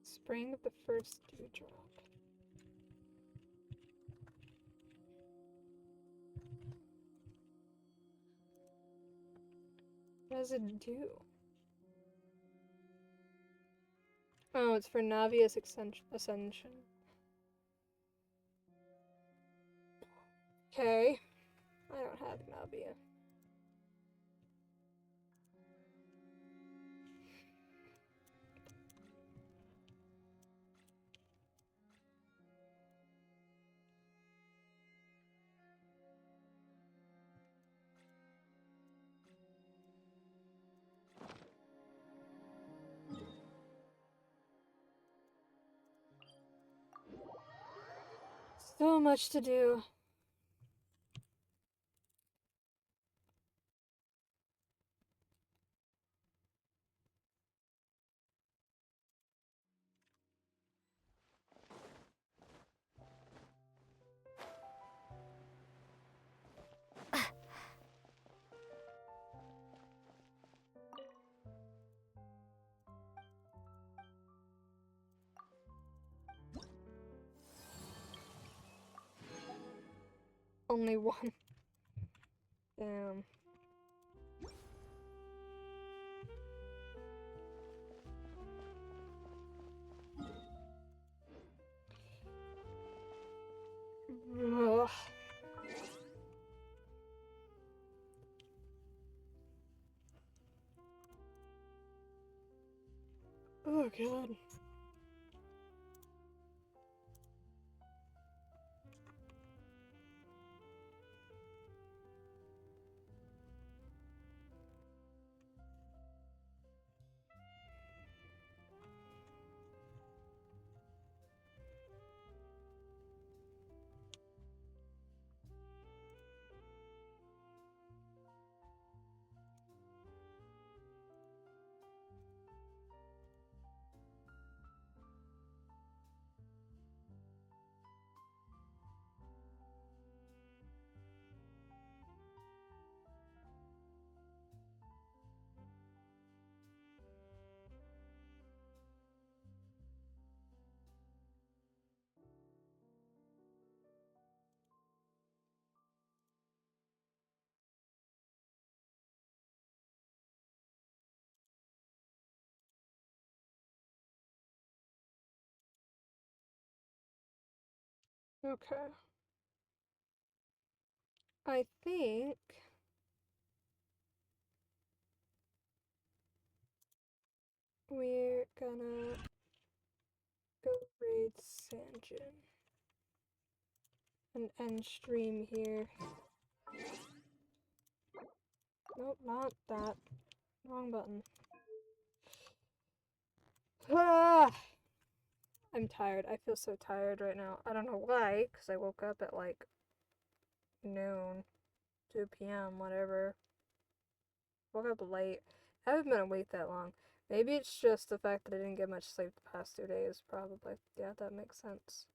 Spring of the first dewdrop. What does it do? Oh, it's for Navia's ascension. Okay. I don't have Navia. So much to do. only one. Damn. Ugh. Oh god. Okay. I think we're gonna go raid Sanjin and end stream here. Nope, not that. Wrong button. Ah! I'm tired. I feel so tired right now. I don't know why, because I woke up at like noon, 2 p.m., whatever. Woke up late. I haven't been awake that long. Maybe it's just the fact that I didn't get much sleep the past 2 days, probably. Yeah, that makes sense.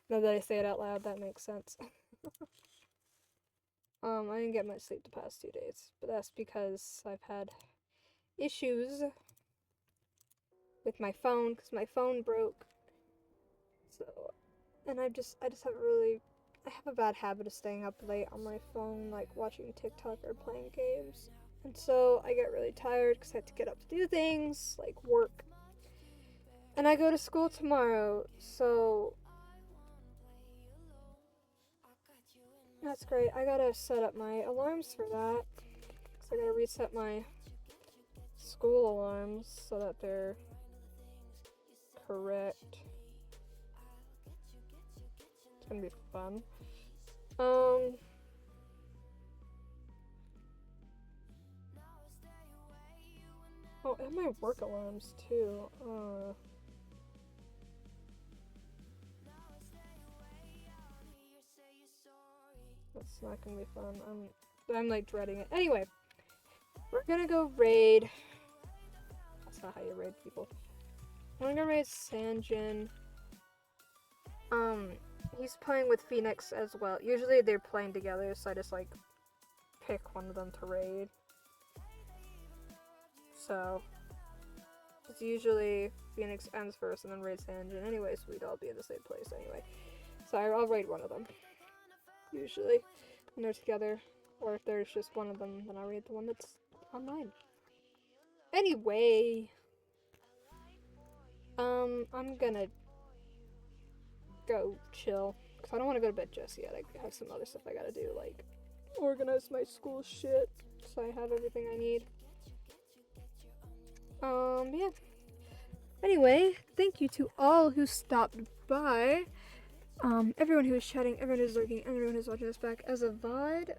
Now that I say it out loud, that makes sense. I didn't get much sleep the past 2 days, but that's because I've had issues with my phone, because my phone broke. So, and I just have I have a bad habit of staying up late on my phone, like watching TikTok or playing games. And so I get really tired because I have to get up to do things, like work. And I go to school tomorrow, so that's great. I gotta set up my alarms for that. So I gotta reset my school alarms so that they're correct. It's gonna be fun. Oh, and my work alarms too. That's not gonna be fun. I'm like dreading it. Anyway, we're gonna go raid. That's not how you raid people. I'm gonna raid Sanjin. He's playing with Phoenix as well. Usually they're playing together, so I just like pick one of them to raid. So it's usually Phoenix ends first and then raid Sanjin anyway, so we'd all be in the same place anyway. So I'll raid one of them. Usually when they're together. Or if there's just one of them, then I'll raid the one that's online. Anyway, I'm gonna go chill, because I don't want to go to bed just yet. I have some other stuff I gotta do, like organize my school shit, so I have everything I need. Yeah. Anyway, thank you to all who stopped by. Everyone who is chatting, everyone who's lurking, everyone who's watching this back as a VOD.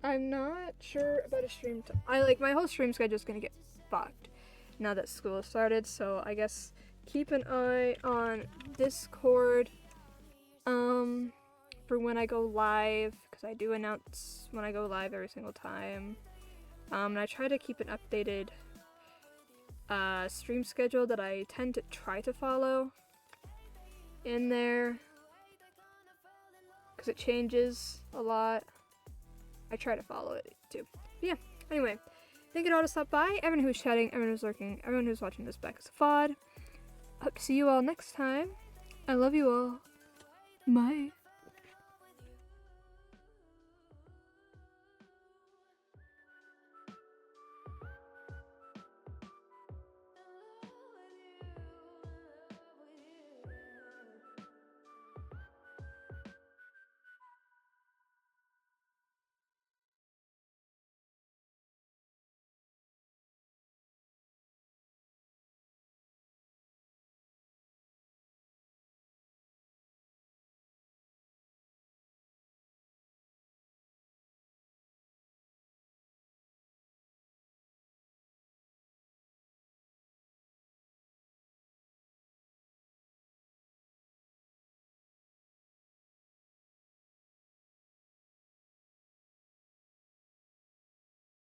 I'm not sure about a stream. My whole stream schedule's gonna get fucked now that school started, so I guess keep an eye on Discord, for when I go live, because I do announce when I go live every single time. And I try to keep an updated, stream schedule that I tend to try to follow in there, because it changes a lot. I try to follow it too. But yeah, anyway, thank you all to stop by. Everyone who's chatting, everyone who's lurking, everyone who's watching this back as a VOD. Hope to see you all next time. I love you all. Bye.